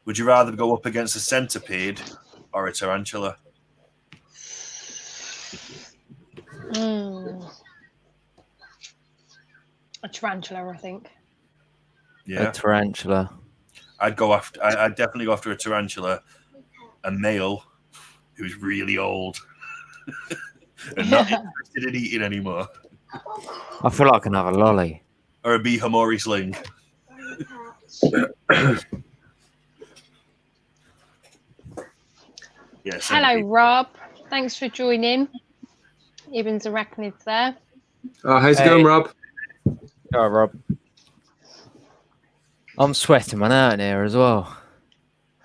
would you rather go up against a centipede or a tarantula? A tarantula, I think. Yeah, A tarantula. I'd definitely go after a tarantula, a male who's really old and not interested in eating anymore, I feel like I can have a lolly. or a Humorous sling. Yes. Hello, Rob. Thanks for joining. Ibn's Arachnids there. Oh, how's it going, Rob? Oh, Rob. I'm sweating man out in here as well.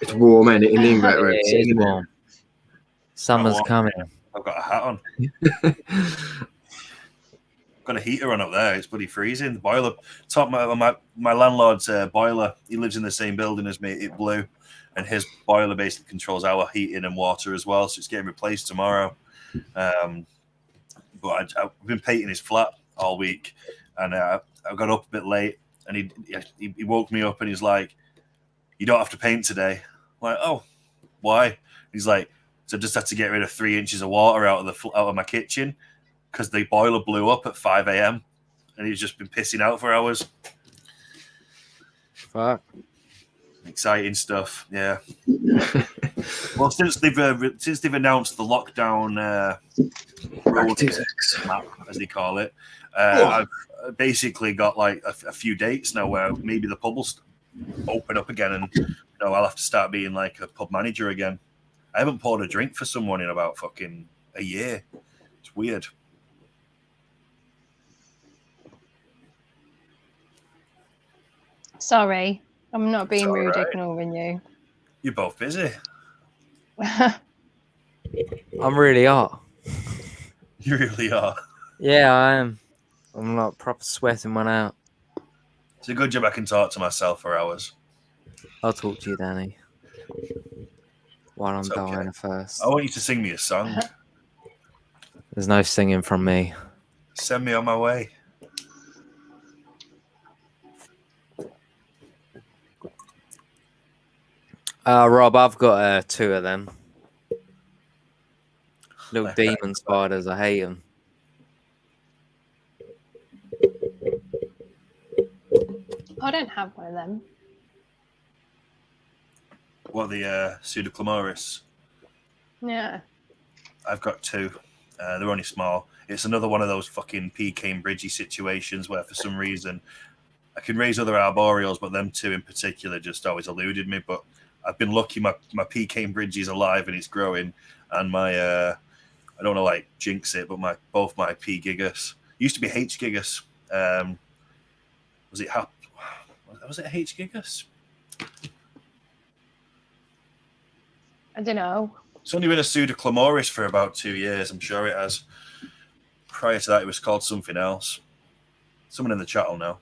It's warm, ain't it, in the invert room? It is warm. Summer's coming. I've got a hat on. Got a heater on up there. It's bloody freezing. The boiler, my landlord's boiler. He lives in the same building as me. It blew, and his boiler basically controls our heating and water as well. So it's getting replaced tomorrow. But I've been painting his flat all week, and I got up a bit late, and he woke me up and he's like, "You don't have to paint today." I'm like, "Oh, why?" He's like, "So I just had to get rid of 3 inches of water out of my kitchen because the boiler blew up at 5 a.m. and he's just been pissing out for hours." Fuck. Exciting stuff, yeah. Well, since they've announced the lockdown road map, as they call it, I've basically got like a few dates now where maybe the pub will open up again, and I'll have to start being like a pub manager again. I haven't poured a drink for someone in about fucking a year. It's weird. Sorry, I'm not being It's rude, alright. ignoring you. You're both busy. I'm really hot. You really are. Yeah, I am. I'm like proper sweating one out. It's a good job I can talk to myself for hours. I'll talk to you, Danny. While I'm It's okay. dying first. I want you to sing me a song. There's no singing from me. Send me on my way. Rob, I've got 2 of them. Little demon spiders. I hate them. I don't have one of them. What, the Pseudoclamoris? Yeah. I've got 2. They're only small. It's another one of those fucking P. Cambridgey situations where for some reason I can raise other arboreals, but them 2 in particular just always eluded me. But I've been lucky my P. Cambridgey is alive and it's growing. And my, I don't want to like jinx it, but both my P. gigas, used to be H. gigas. Was it H. gigas? I don't know. It's only been a Pseudoclamoris for about 2 years. I'm sure it has. Prior to that, it was called something else. Someone in the chat will know.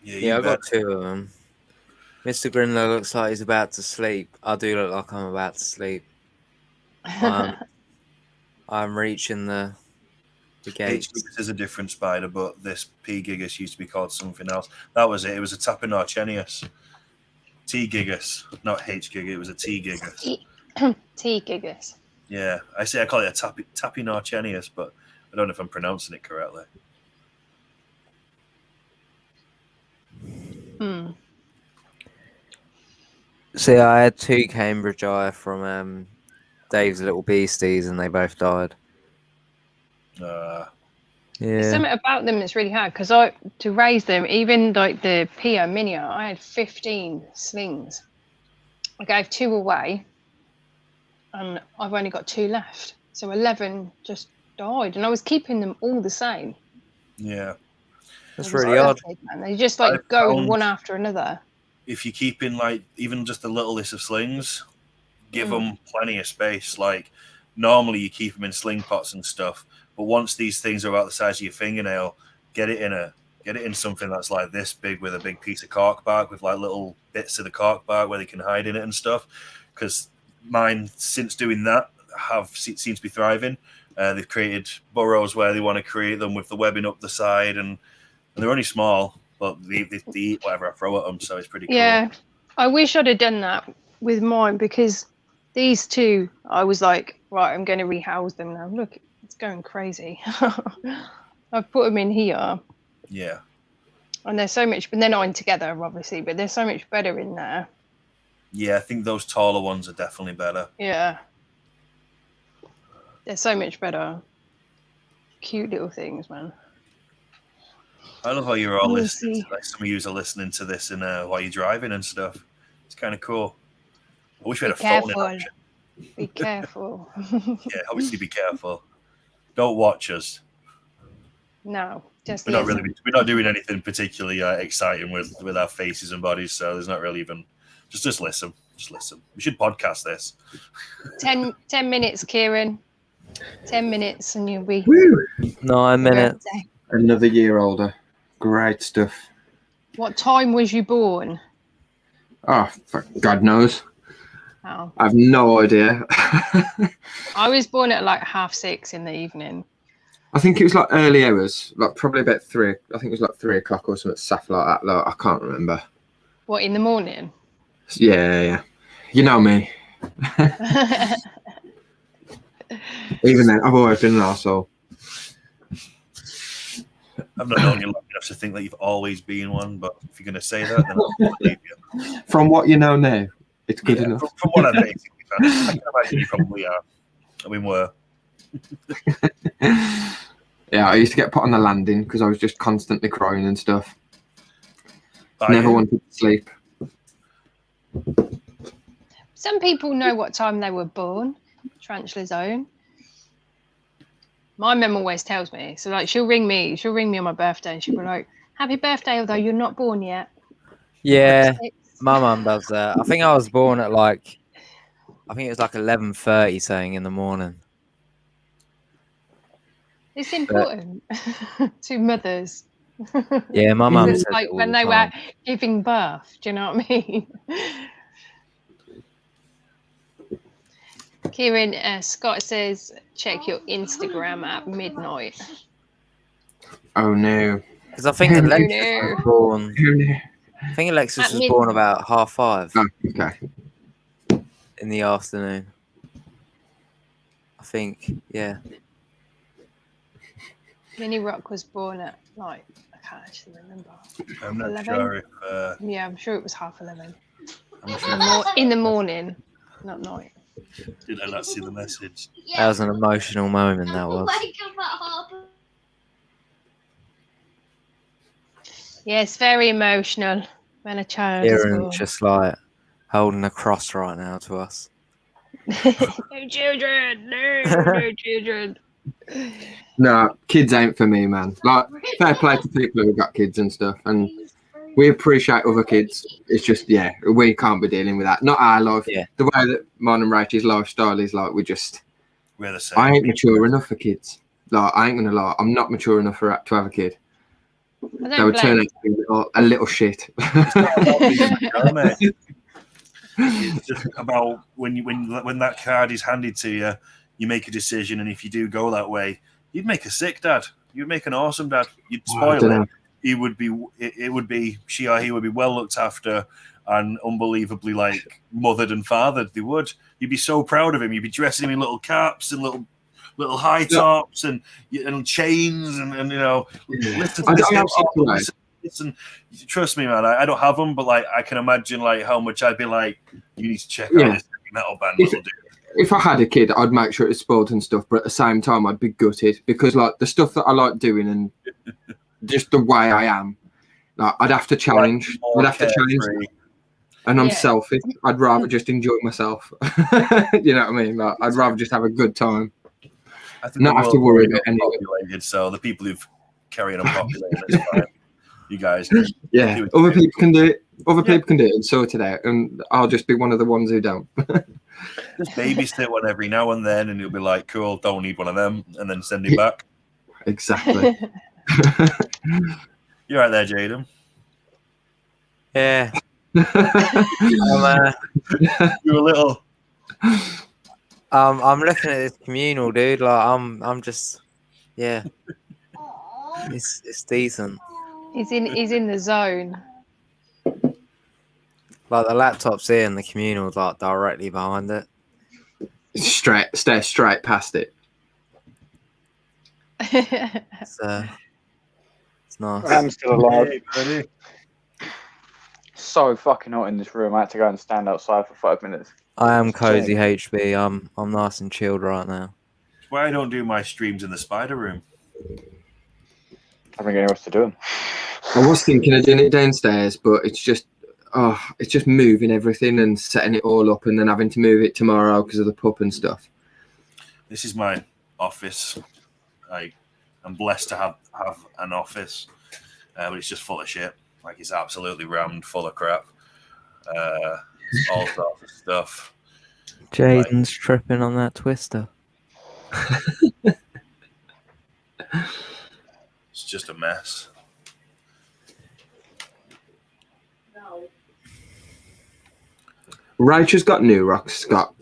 Yeah, I've got 2 of them. Mr. Grindler looks like he's about to sleep. I do look like I'm about to sleep. I'm reaching the gates. H-gigas is a different spider, but this P. gigas used to be called something else. That was it. It was a Tapinarchenius. T. gigas, not H. giga. It was a T. gigas. T. gigas. Yeah, I call it a Tapinarchenius, but I don't know if I'm pronouncing it correctly. See, I had 2 Cambridge Eye from Dave's Little Beasties, and they both died. There's something about them that's really hard because to raise them, even like the Pio Minia, I had 15 slings. I gave 2 away, and I've only got 2 left. So 11 just died, and I was keeping them all the same. Yeah, that's really odd. Man. They just like go one after another. If you keep in like even just the littlest of slings, give them plenty of space. Like normally you keep them in sling pots and stuff, but once these things are about the size of your fingernail, get it in something that's like this big with a big piece of cork bark with like little bits of the cork bark where they can hide in it and stuff. Because mine, since doing that, seem to be thriving. They've created burrows where they want to create them with the webbing up the side, and they're only small, but they eat whatever I throw at them, so it's pretty cool. Yeah, I wish I'd have done that with mine because these 2, I was like, right, I'm going to rehouse them now. Look, it's going crazy. I've put them in here. Yeah. And they're so much, and they're not in together, obviously, but they're so much better in there. Yeah, I think those taller ones are definitely better. Yeah. They're so much better. Cute little things, man. I love how you're all listening. Like some of you are listening to this and while you're driving and stuff. It's kind of cool. I wish we had a phone in option. Be careful. Yeah, obviously be careful. Don't watch us. No, just we're not doing anything particularly exciting with our faces and bodies, so there's not really even. Just listen. Just listen. We should podcast this. 10 minutes, Kieran. 10 minutes, and you'll be. Woo! 9 minutes. Another year older. Great stuff. What time was you born? Oh, God knows. Oh. I have no idea. I was born at like 6:30 in the evening. I think it was like early hours, like probably about 3. I think it was like 3 o'clock or something, stuff like that. Like, I can't remember. What, in the morning? Yeah. You know me. Even then, I've always been an arsehole. I've not known you long enough to think that you've always been one, but if you're going to say that, then I'll believe you. From what you know now, it's good enough. From what I've basically found, I can imagine you probably are. I mean, were. Yeah, I used to get put on the landing because I was just constantly crying and stuff. Never wanted to sleep. Some people know what time they were born. Tarantula's own. My mum always tells me. So like she'll ring me on my birthday and she'll be like, happy birthday, although you're not born yet. Yeah, my mum does that. I think I was born at like, I think it was like 11:30 saying in the morning. It's important to mothers. Yeah, my mum It's says like it all when the they were time. giving birth. Do you know what I mean? Kieran Scott says, check your Instagram at midnight. Oh no. Because I think Alexis no. was born. Oh, no. I think Alexis At was born midnight. about 5:30 Oh, okay. in the afternoon. I think, yeah. Mini Rock was born at like, I can't actually remember. I'm not 11? sure if. Yeah, I'm sure it was 11:30. I'm sure. In the morning, not night. Did I not see the message? That was an emotional moment, that was. Yeah, it's very emotional when a child is born. Kieran's just like holding a cross right now to us. No children, no children. No, kids ain't for me, man. Like, fair play to people who've got kids and stuff, and we appreciate other kids. It's just, yeah, we can't be dealing with that. Not our life. Yeah. The way that mine and Rachel's lifestyle is, like, we're the same. I ain't mature enough for kids. Like, I ain't gonna lie, I'm not mature enough to have a kid. They would turn out to be a little shit. It's just about when that card is handed to you, you make a decision, and if you do go that way, you'd make a sick dad. You'd make an awesome dad. You'd spoil it. He would be. It would be she or he would be well looked after and unbelievably like mothered and fathered. They would. You'd be so proud of him. You'd be dressing him in little caps and little high tops and chains and you know. Listen, trust me, man. I don't have them, but like I can imagine like how much I'd be like. You need to check out this metal band. If I had a kid, I'd make sure it's spoiled and stuff, but at the same time, I'd be gutted because like the stuff that I like doing and just the way I am, like I'd have to change. I'd have to change, and I'm selfish. I'd rather just enjoy myself. You know what I mean? Like I'd rather just have a good time, not have to worry about anything. So the people who've carried on populating, it's fine. You guys, yeah, other people can do it. Other people can do it and sort it out, and I'll just be one of the ones who don't. Just babysit one every now and then, and you'll be like, "Cool, don't need one of them," and then send it back. Exactly. You're right there, Jaden. Yeah. You're a little. I'm looking at this communal, dude. Like I'm just, yeah. It's decent. He's in the zone. Like the laptop's here and the communal's like directly behind it. Stare straight past it. It's nice. I'm still alive. Hey, buddy. So fucking hot in this room. I had to go and stand outside for 5 minutes. I am cozy HB. I'm nice and chilled right now. That's why I don't do my streams in the spider room. I think anyone's to do them. I was thinking of doing it downstairs, but it's just moving everything and setting it all up, and then having to move it tomorrow because of the pup and stuff. This is my office. I'm blessed to have an office, but it's just full of shit. Like it's absolutely rammed full of crap. All sorts of stuff. Jaden's tripping on that twister. It's just a mess. Rachel's got new rocks, Scott.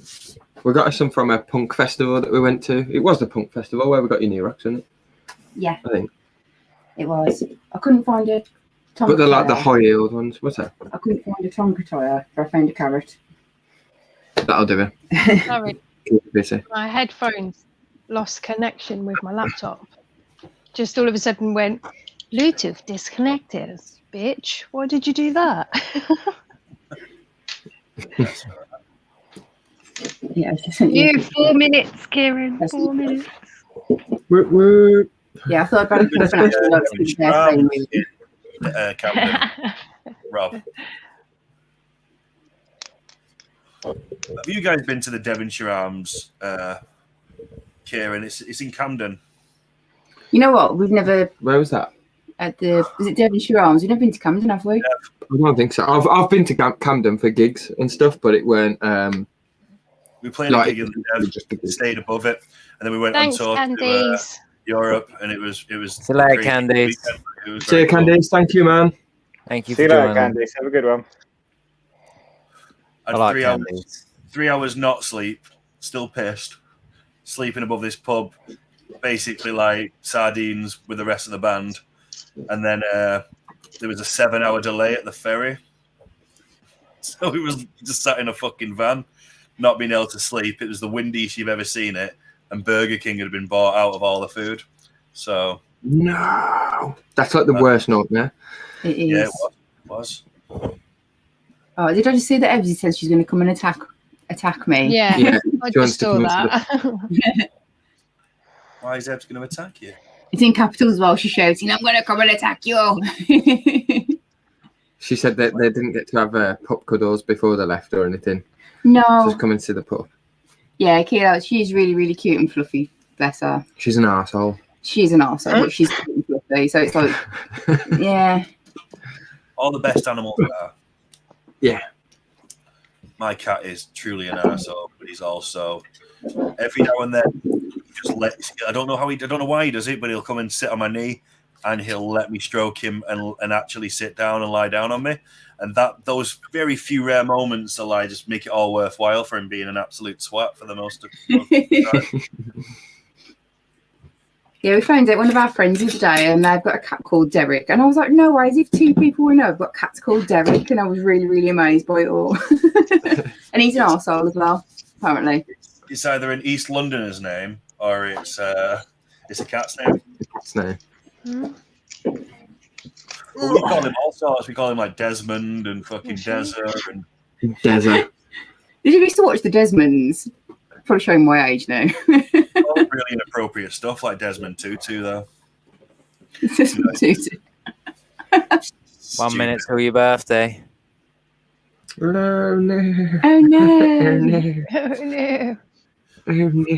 We got some from a punk festival that we went to. It was the punk festival where we got your new rocks, wasn't it? Yeah, I think. It was. I couldn't find a tonka But they're like the tire. high heeled ones. What's that? I couldn't find a tonka tire, but I found a carrot. That'll do it. Sorry, Keep it busy. my headphones lost connection with my laptop. Just all of a sudden went, Bluetooth disconnected. Bitch, why did you do that? Yeah, You 4 minutes, Kieran. 4 minutes. Yeah, I thought I'd better put an actual note in there saying we- Captain Rob. Have you guys been to the Devonshire Arms, Kieran? It's in Camden. You know what? We've never Where was that? at the is it Devonshire Arms? We've never been to Camden, have we? I don't think so. I've been to Camden for gigs and stuff, but it weren't. We played a gig in the Dev, stayed above it, and then we went Thanks, on tour. Candies. Europe, and it was See you later, crazy Candice. weekend. It was See you, very cool. Candice. Thank you, man. Thank you See for you later, joining. Candice. Have a good one. I I had like 3 Candice. hours, 3 hours not sleep, still pissed, sleeping above this pub, basically like sardines with the rest of the band. And then there was a 7-hour delay at the ferry. So it was just sat in a fucking van, not being able to sleep. It was the windiest you've ever seen it. And Burger King had been bought out of all the food. So No, that's like the worst nightmare. It is. yeah, it was. Oh, did I just see that Evsy said she's going to come and attack me? Yeah, Yeah, I she wants just to saw come into that. Why is Ebs going to attack you? It's in capitals as well. She's shouting, "I'm going to come and attack you." She said that they didn't get to have pup cuddles before they left or anything. No. Just come and see the pup. Yeah, Kira, she's really, really cute and fluffy. Bless her. She's an arsehole. She's an arsehole, but she's cute and fluffy. So it's like, yeah. All the best animals are. Yeah. My cat is truly an arsehole, but he's also every now and then just lets. I don't know why he does it, but he'll come and sit on my knee, and he'll let me stroke him and actually sit down and lie down on me. And those very few rare moments are like just make it all worthwhile for him being an absolute swat for the most of the time. Yeah, we found out one of our friends the other day, and they've got a cat called Derek. And I was like, no way, as if 2 people we know have got cats called Derek. And I was really, really amazed by it all. And he's an arsehole as well, apparently. It's either an East Londoner's name or it's a cat's name. Cat's name. Well, we call him all sorts. We call him like Desmond and fucking Desert and Desert. Did you used to watch the Desmonds? Probably showing my age now. all really inappropriate stuff like Desmond Tutu, though. Desmond Tutu. 1 minute till your birthday. Oh no. Oh no. Oh no. Oh no. Oh no.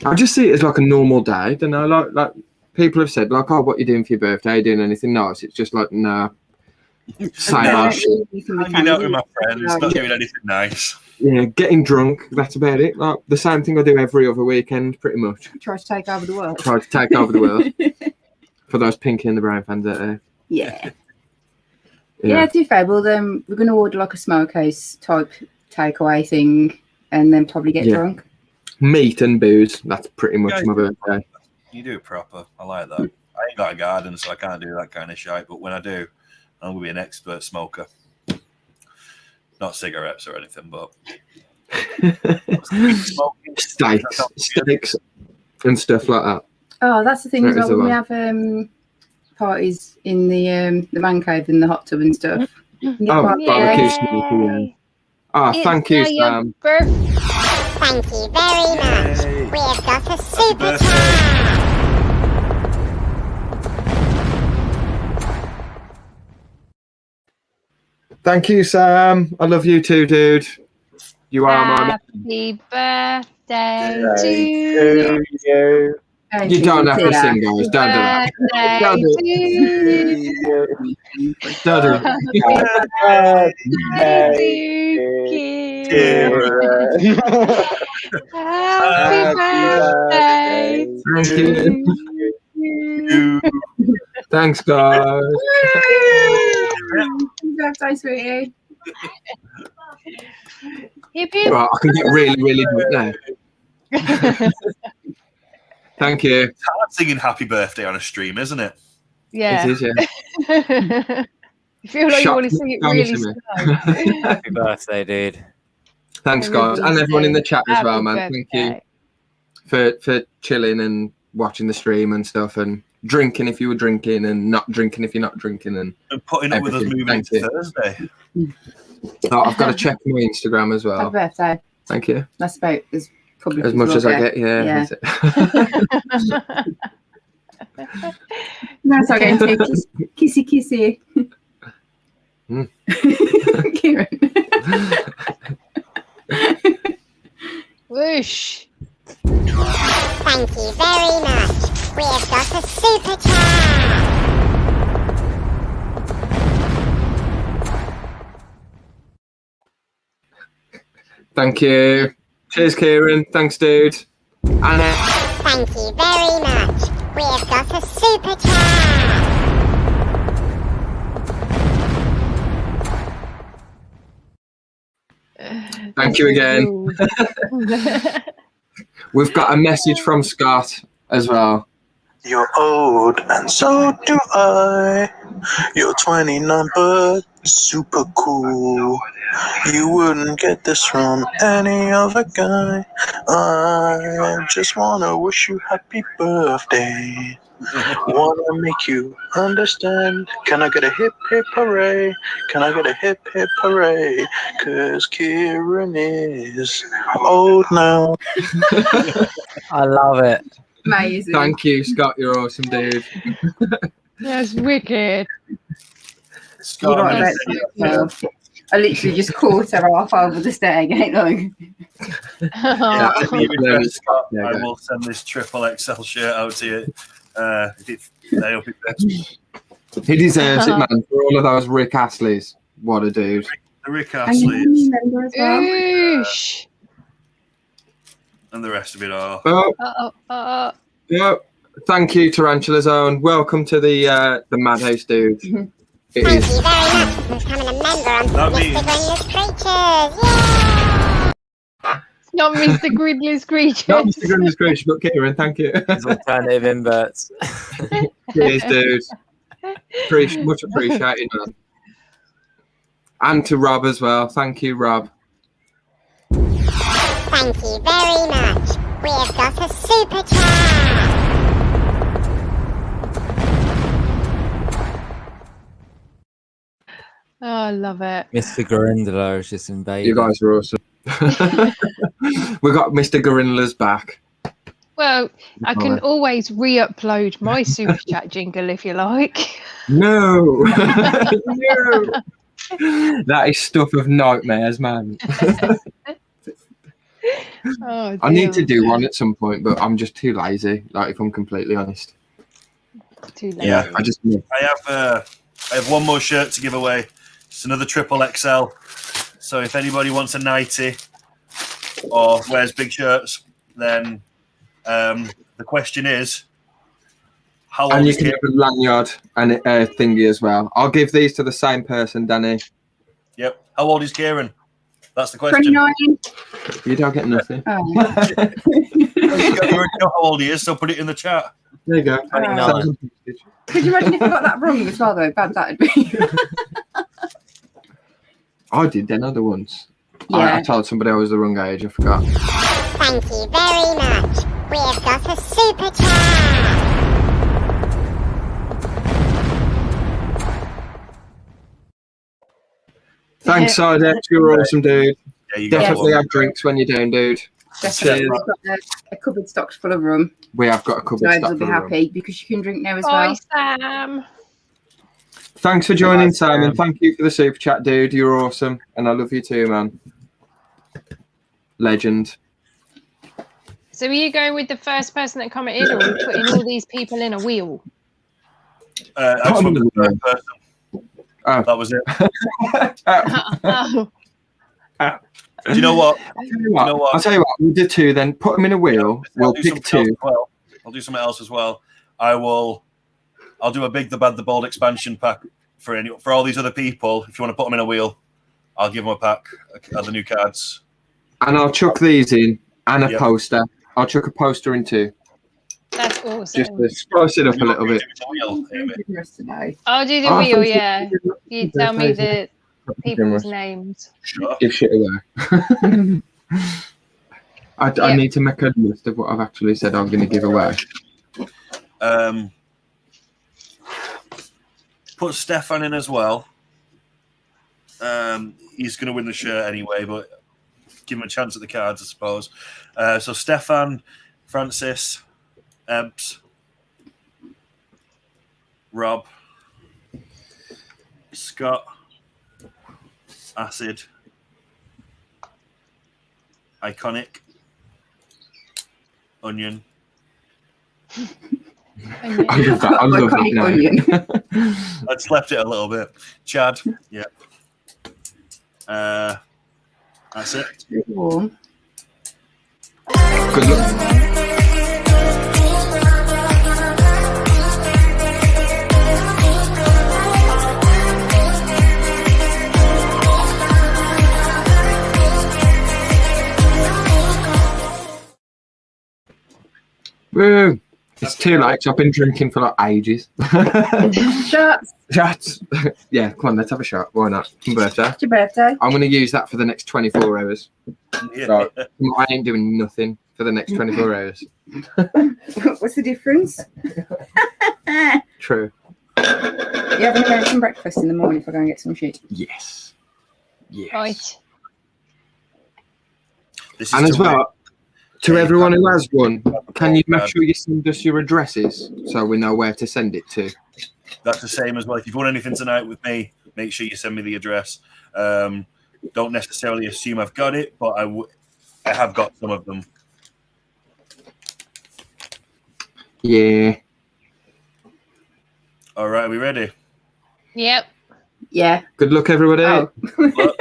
I just see it as like a normal day. Don't know, like people have said, like, oh, what you doing for your birthday? Are you doing anything nice? It's just like, nah. Same old shit. Hanging out with my friends, not doing anything nice. Yeah, getting drunk. That's about it. Like the same thing I do every other weekend, pretty much. Try to take over the world. Try to take over the world. For those Pinky and the Brain fans out there. Yeah. Yeah, to be fair, well, then we're going to order like a smokehouse type takeaway thing and then probably get drunk. Meat and booze. That's pretty much my birthday. You do it proper. I like that. I ain't got a garden, so I can't do that kind of shit. But when I do, I'm going to be an expert smoker. Not cigarettes or anything, but steaks and stuff like that. Oh, that's the thing as That is well. the When we one. have parties in the man cave and the hot tub and stuff. Oh, barbecue smoking. Ah, thank you, Sam. Thank you very much. We have got a super chat. Thank you, Sam. I love you too, dude. You are my man. Happy birthday to To you. you. You don't have to sing, guys. Don't do that. Don't do Birthday it. Don't do it. Happy birthday. Thank you. Thanks, guys. Happy birthday, sweetie. Hip, hip. Right, I can get really, really good now. Thank you. It's hard singing happy birthday on a stream, isn't it? Yeah. It is, yeah. You feel like you want to sing it really Shocked. slow. Happy birthday, dude. Thanks, guys. And everyone in the chat as well, man. Thank you for chilling and watching the stream and stuff and drinking if you were drinking and not drinking if you're not drinking and putting up with us moving Thank into you. Thursday. Oh, I've got to check my Instagram as Happy well. birthday. Thank you. That's about as public As much we'll as I get, yeah. Yeah. That's it. That's all going to kissy kissy. Mm. Kieran. Whoosh. Thank you very much. We have got a super chat. Thank you. Cheers, Kieran. Thanks, dude. Anna. Thank you very much. We've got a super chat. Thank you again. We've got a message from Scott as well. You're old, and so do I. You're 29, but super cool. You wouldn't get this from any other guy. I just wanna wish you happy birthday. Wanna make you understand. Can I get a hip hip hooray? Can I get a hip hip hooray? 'Cause Kieran is old now. I love it. Amazing. Thank you, Scott. You're awesome, dude. That's wicked. You're right about that. I literally just caught her half over the stairgate, like. Yeah, if you request, Scott, I will send this triple XL shirt out to you. They hope it fits. He deserves it, man. For all of those Rick Astleys. What a dude. The Rick Astleys. Oosh. And the rest of it all. Oh, yeah. Thank you, Tarantula Zone. Welcome to the Madhouse, dude. It Thank is. you very much for becoming a member on That Mr. means- Grindlers Creatures. Yeah! Not Mr. Grindlers Creatures. Not Mr. Grindlers Creatures, but Kieran, thank you. It's alternative inverts. Cheers, dude. Much appreciated, man. And to Rob as well. Thank you, Rob. Thank you very much. We've got a super chat. Oh, I love it. Mr. Grindler is just invading. You guys are awesome. We got Mr. Gorilla's back. Well, I can always re-upload my super chat jingle if you like. No. No. That is stuff of nightmares, man. Oh, I need to do one at some point, but I'm just too lazy. Like, if I'm completely honest. Too late. Yeah, I have one more shirt to give away. It's another triple XL. So if anybody wants a 90 or wears big shirts, then the question is, how old And you is can Kieran? have a lanyard and a thingy as well. I'll give these to the same person, Danny. Yep. How old is Kieran? That's the question. 29. You don't get nothing. Oh. You already know how old he is, so put it in the chat. There you go. 29. Could you imagine if I got that wrong as well, though? How bad that'd be. I did then other ones. Yeah. I told somebody I was the wrong age. I forgot. Thank you very much. We've got a super chat. Thanks, Sidex. You're awesome, dude. Yeah, you got Definitely one. have drinks when you're down, dude. Definitely. Cheers. We've got a cupboard stocked full of rum. We have got a couple of Guys stuff. will be happy because you can drink now as Bye, well. Sam. Thanks for joining, Bye, Sam, and Sam. thank you for the super chat, dude. You're awesome, and I love you too, man. Legend. So are you going with the first person that commented, or are we putting all these people in a wheel? I just wanted the third person. Oh. That was it. Oh. Do you know what? I'll tell you what. We'll do two then. Put them in a wheel. We'll I'll do pick something else two. as well. I'll do something else as well. I'll do a big The Bad The Bold expansion pack for all these other people. If you want to put them in a wheel, I'll give them a pack of the new cards. And I'll chuck these in and a Yep. poster. I'll chuck a poster in too. That's awesome. Just to spice it up a little bit. I'll do the Oh, wheel, thank you. yeah. You tell me the people's names. Sure. Give shit away. I Yeah. need to make a list of what I've actually said I'm going to give away. Put Stefan in as well. He's going to win the shirt anyway, but give him a chance at the cards, I suppose. So Stefan, Francis, Ebs, Rob, Scott, Acid, Iconic, Onion. I love that. I love that name. I just left it a little bit. Chad, yeah. That's it. Warm. Good luck. Woo. It's too late. I've been drinking for like ages. Shots. Shots. Yeah, come on, let's have a shot. Why not? It's my birthday. It's your birthday. I'm going to use that for the next 24 hours. Yeah. Right. I ain't doing nothing for the next 24 hours. What's the difference? True. You have an American breakfast in the morning if I go and get some shit. Yes. Yes. Right. This And is as well, to everyone who has one, can you make sure you send us your addresses so we know where to send it to? That's the same as well. If you've won anything tonight with me, make sure you send me the address. Don't necessarily assume I've got it, but I have got some of them. Yeah. All right, are we ready? Yep. Yeah. Good luck, everybody. Oh.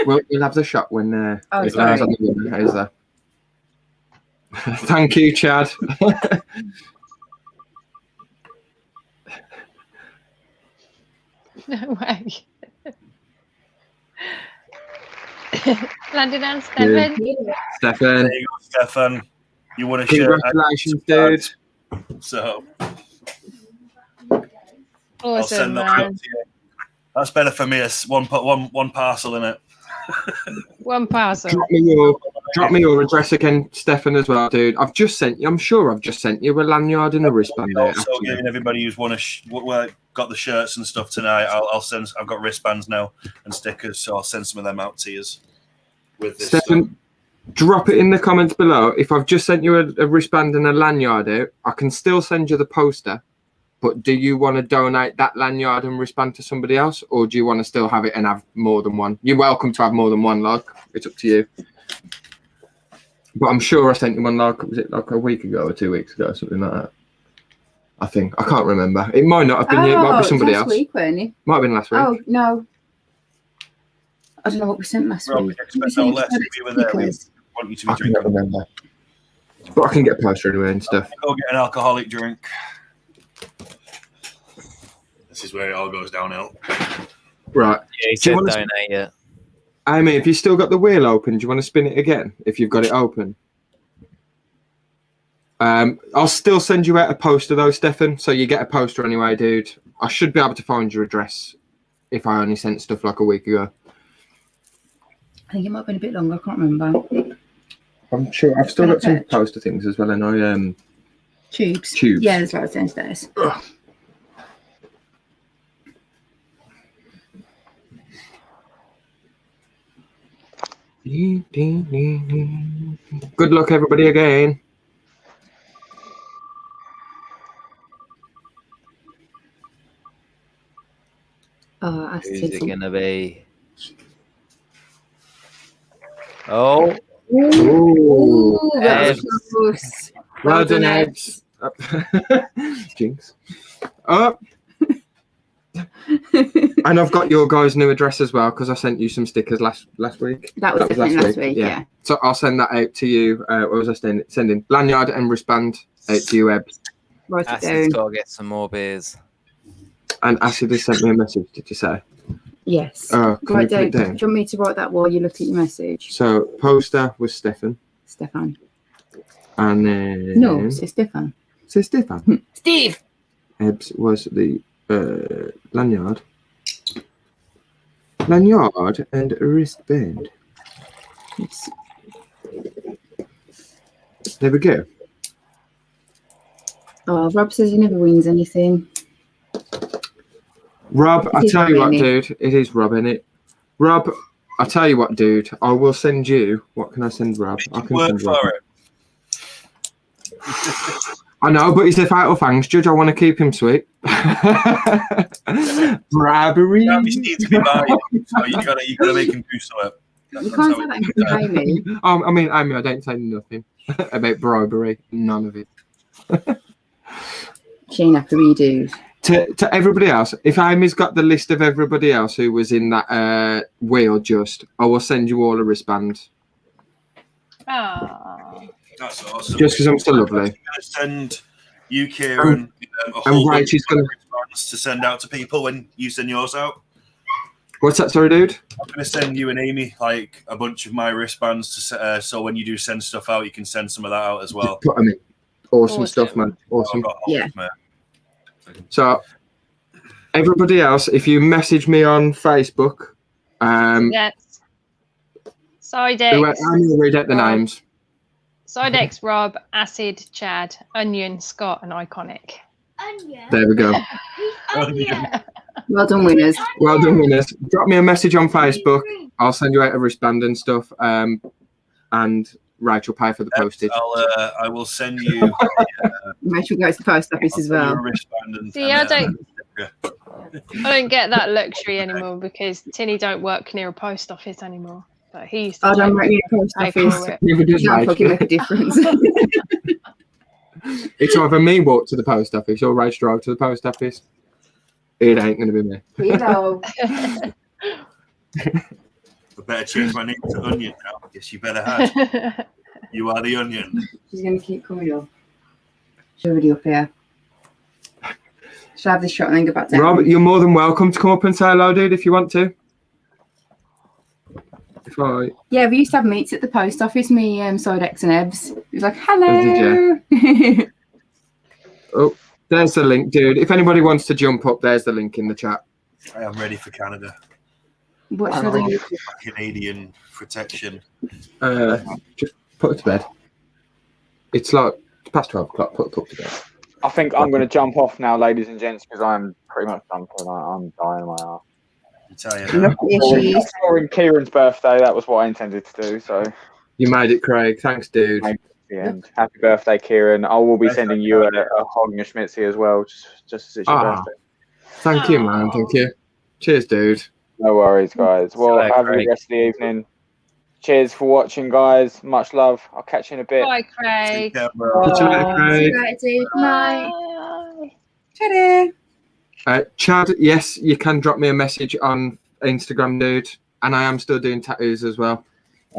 We'll have the shot when it sorry. lands on the winner. How's that? Thank you, Chad. No way. Landed on Stefan. Stefan. There you go, Stefan. You want a shirt? Congratulations, dude. So I'll send Awesome, that out man. to you. That's better for me. It's one parcel in it. One parcel. Drop me your address again, Stefan, as well, dude. I've just sent you. I'm sure I've just sent you a lanyard and a wristband. Also, giving everybody who's got the shirts and stuff tonight, I'll send. I've got wristbands now and stickers, so I'll send some of them out to you. With this Stefan, drop it in the comments below. If I've just sent you a wristband and a lanyard out, I can still send you the poster. But do you want to donate that lanyard and wristband to somebody else, or do you want to still have it and have more than one? You're welcome to have more than one, like. It's up to you. But I'm sure I sent you one, like, was it like a week ago or 2 weeks ago, something like that? I think. I can't remember. It might not have been you. It might be somebody else. Last week, weren't it? Might have been last week. Oh, no. I don't know what we sent last week. Expect no less if you were there. We want you to be I can't drinking. remember. But I can get a poster anyway and stuff. Go get an alcoholic drink. This is where it all goes downhill. Right. Yeah, he Do you said wanna donate it. Amy, if you still got the wheel open, do you want to spin it again if you've got it open? I'll still send you out a poster though, Stefan. So you get a poster anyway, dude. I should be able to find your address if I only sent stuff like a week ago. I think it might have been a bit longer. I can't remember. I'm sure I've still got some poster things as well. And I Tubes. Tubes. Yeah, there's loads downstairs. Ugh. Good luck, everybody, again. Oh, I Who's said it something. gonna be? Oh, Ooh, that Ebs. was close. Well done, Ebs. Jinx. Oh. And I've got your guys' new address as well because I sent you some stickers last week. That was definitely last week, yeah. So I'll send that out to you. What was I sending? Lanyard and wristband out to you, Ebs. Write it Acid's down. got to get some more beers. And Acid has sent me a message, did you say? Yes. Oh, can Write you put down. it Do down? you want me to write that while you look at your message? So poster was Stefan. Stefan. And then... No, say Stefan. Say Stefan. Steve! Ebs was the lanyard. Lanyard and wristband. Yes. There we go. Oh, Rob says he never wins anything. Rob, I It is tell you Rob, what, innit? dude. It is Rob, innit? Rob, I tell you what, dude. I will send you. What can I send Rob? I can Work send Rob. for it. I know, but he's a Fatal Fangs judge. I want to keep him sweet. Bribery. You need to be buying, so you gotta make him do something. You can't say that in front of Amy. I mean, Amy, I don't say nothing about bribery. None of it. Shane, after we do. To everybody else, if Amy's got the list of everybody else who was in that wheel, I will send you all a wristband. Oh. That's awesome. Just because I'm so lovely. I'm gonna send you, Kieran, a And whole right, bunch she's of gonna. response to send out to people when you send yours out. What's that? Sorry, dude. I'm gonna send you and Amy like a bunch of my wristbands to so when you do send stuff out, you can send some of that out as well. Put them in. Awesome stuff, man. Awesome. Yeah. So, everybody else, if you message me on Facebook, Yes. Sidex. I'm going to read out the names. Sidex, Rob, Acid, Chad, Onion, Scott, and Iconic. There we go. Well done, winners. Well done, winners. Drop me a message on Facebook. I'll send you out a wristband and stuff. And Rachel pay for the postage. I will send you. Rachel goes to the post office as well. See, I don't get that luxury anymore because Tinny don't work near a post office anymore. But he used to. I don't work near a post office. It don't fucking make a difference. It's either me walk to the post office or Rach drive to the post office. It ain't going to be me. Hello. I better change my name to Onion now. Yes, you better have. You are the Onion. She's going to keep coming up. She's already up here. Should I have this shot and then go back down? Rob, you're more than welcome to come up and say hello, dude, if you want to. Yeah, we used to have meets at the post office, me, Sidex and Ebs. It was like, hello. Oh, did you? Oh, there's the link, dude. If anybody wants to jump up, there's the link in the chat. I am ready for Canada. What should I do? Canadian protection. Just put it to bed. It's like it's past 12 o'clock. Put it to bed. I think I'm going to jump off now, ladies and gents, because I'm pretty much done for tonight. I'm dying my ass. During Kieran's birthday, that was what I intended to do. So you made it, Craig. Thanks, dude. And happy birthday, Kieran. I will be sending you a hog and a schmitzy as well, just as it's your birthday. Thank you, man. Thank you. Cheers, dude. No worries, guys. Well, have a good rest of the evening. Cheers for watching, guys. Much love. I'll catch you in a bit. Bye, Craig. Catch you later, Craig. Bye. Ta-da. Chad, yes, you can drop me a message on Instagram, dude. And I am still doing tattoos as well.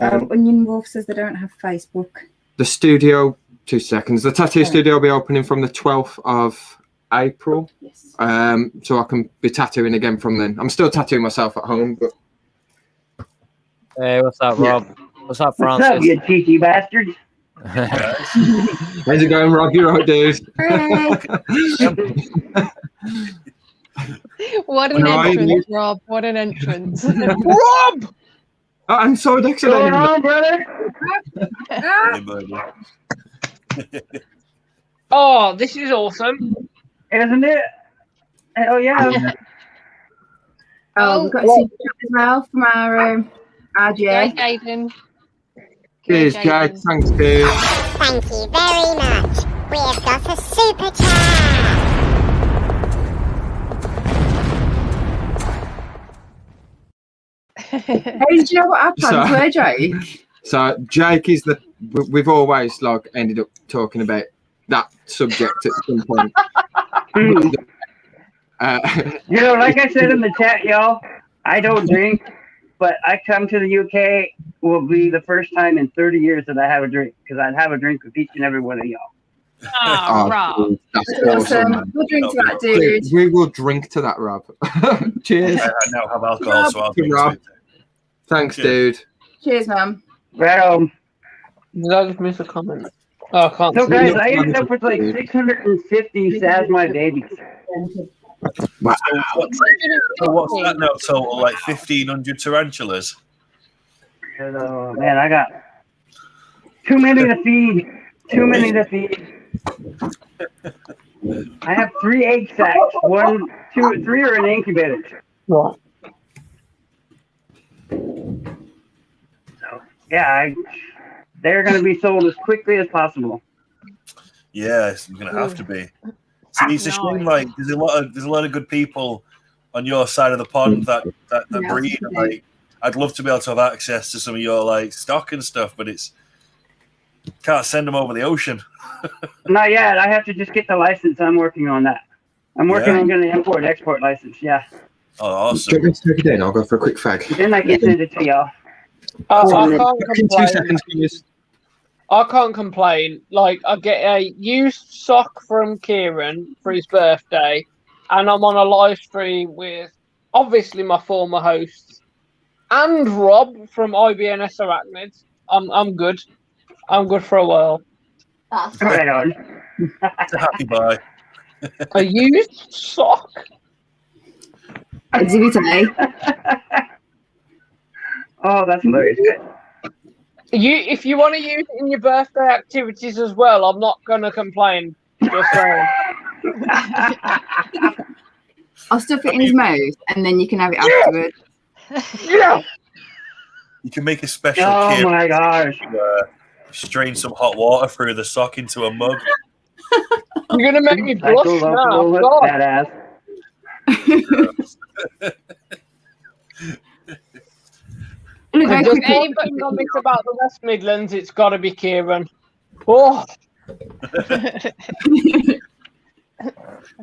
Onion Wolf says they don't have Facebook. The studio, 2 seconds. The tattoo studio will be opening from the 12th of April. Yes. So I can be tattooing again from then. I'm still tattooing myself at home, but. Hey, what's up, Rob? What's up, Francis? What's up, you cheeky bastard? How's it going, Rob? You're right, dude. What an entrance, Rob. What an entrance. Rob! I'm so What's going on, brother? Oh, this is awesome. Isn't it? Hell yeah. We've got a super chat as well from our Jay. Jaden. Cheers, Jay. Thanks, dude. Thank you very much. We have got a super chat. Hey, did you know what our plans were, Jake? So Jake is we've always like ended up talking about that subject at some point. Like I said in the chat, y'all, I don't drink, but I come to the UK will be the first time in 30 years that I have a drink, because I'd have a drink with each and every one of y'all. Oh, Rob. That's awesome. We'll drink to that, dude. We will drink to that, Rob. Cheers. I now have alcohol, so I'll drink Rob. Thanks, dude. Cheers, man. Well, did I just miss a comment? Oh, I can't. So, guys, I ended up with like 650 Saz my babies. Wow. So what's that now total? Like 1,500 tarantulas? Oh, man, I got too many to feed. Too many to feed. I have 3 egg sacs. 1, 2, 3 are in incubators. So, yeah, they're going to be sold as quickly as possible. Yeah, it's going to have to be. So it's a shame. Like, there's a lot of good people on your side of the pond that breed. Like, I'd love to be able to have access to some of your like stock and stuff, but can't send them over the ocean. Not yet. I have to just get the license. I'm working on that. I'm working on getting an import-export license. Yeah. Oh, awesome. Do you want me to take it in? I'll go for a quick fag. Then I can send it to y'all. I can't In 2 seconds, complain. please. I can't complain. Like, I get a used sock from Kieran for his birthday, and I'm on a live stream with obviously my former hosts and Rob from IBNS Arachnids. I'm good. I'm good for a while. Right on. It's a happy buy. A used sock. Exhibit A. Oh, that's hilarious. If you want to use it in your birthday activities as well, I'm not gonna complain. Just saying. I'll stuff it in his mouth and then you can have it afterwards. Yeah. You can make a special Oh kit. my gosh. Strain some hot water through the sock into a mug. You're gonna make me blush now. God. Badass. Look, If how there's quick anybody comments about the West Midlands, it's got to be Kieran. Oh.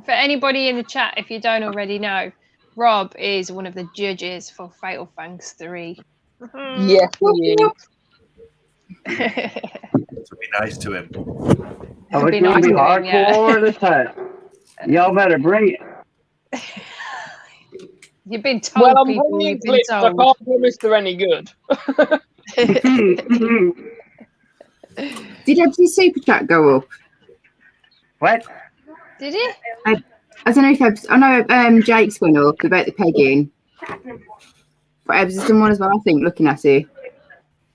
For anybody in the chat, if you don't already know, Rob is one of the judges for Fatal Fangs 3. Yes, he is. To be nice to him. Oh, Be it's going nice to be to him, yeah. hardcore this time. Y'all better bring it. You've been told, Well, I'm people. bringing You've been clips. I told. can't promise they're any good. Did Ebbs's super chat go up? What? Did he? I don't know if Ebbs. I know Jake's went up about the pegging. But Ebbs has done one as well, I think, looking at it.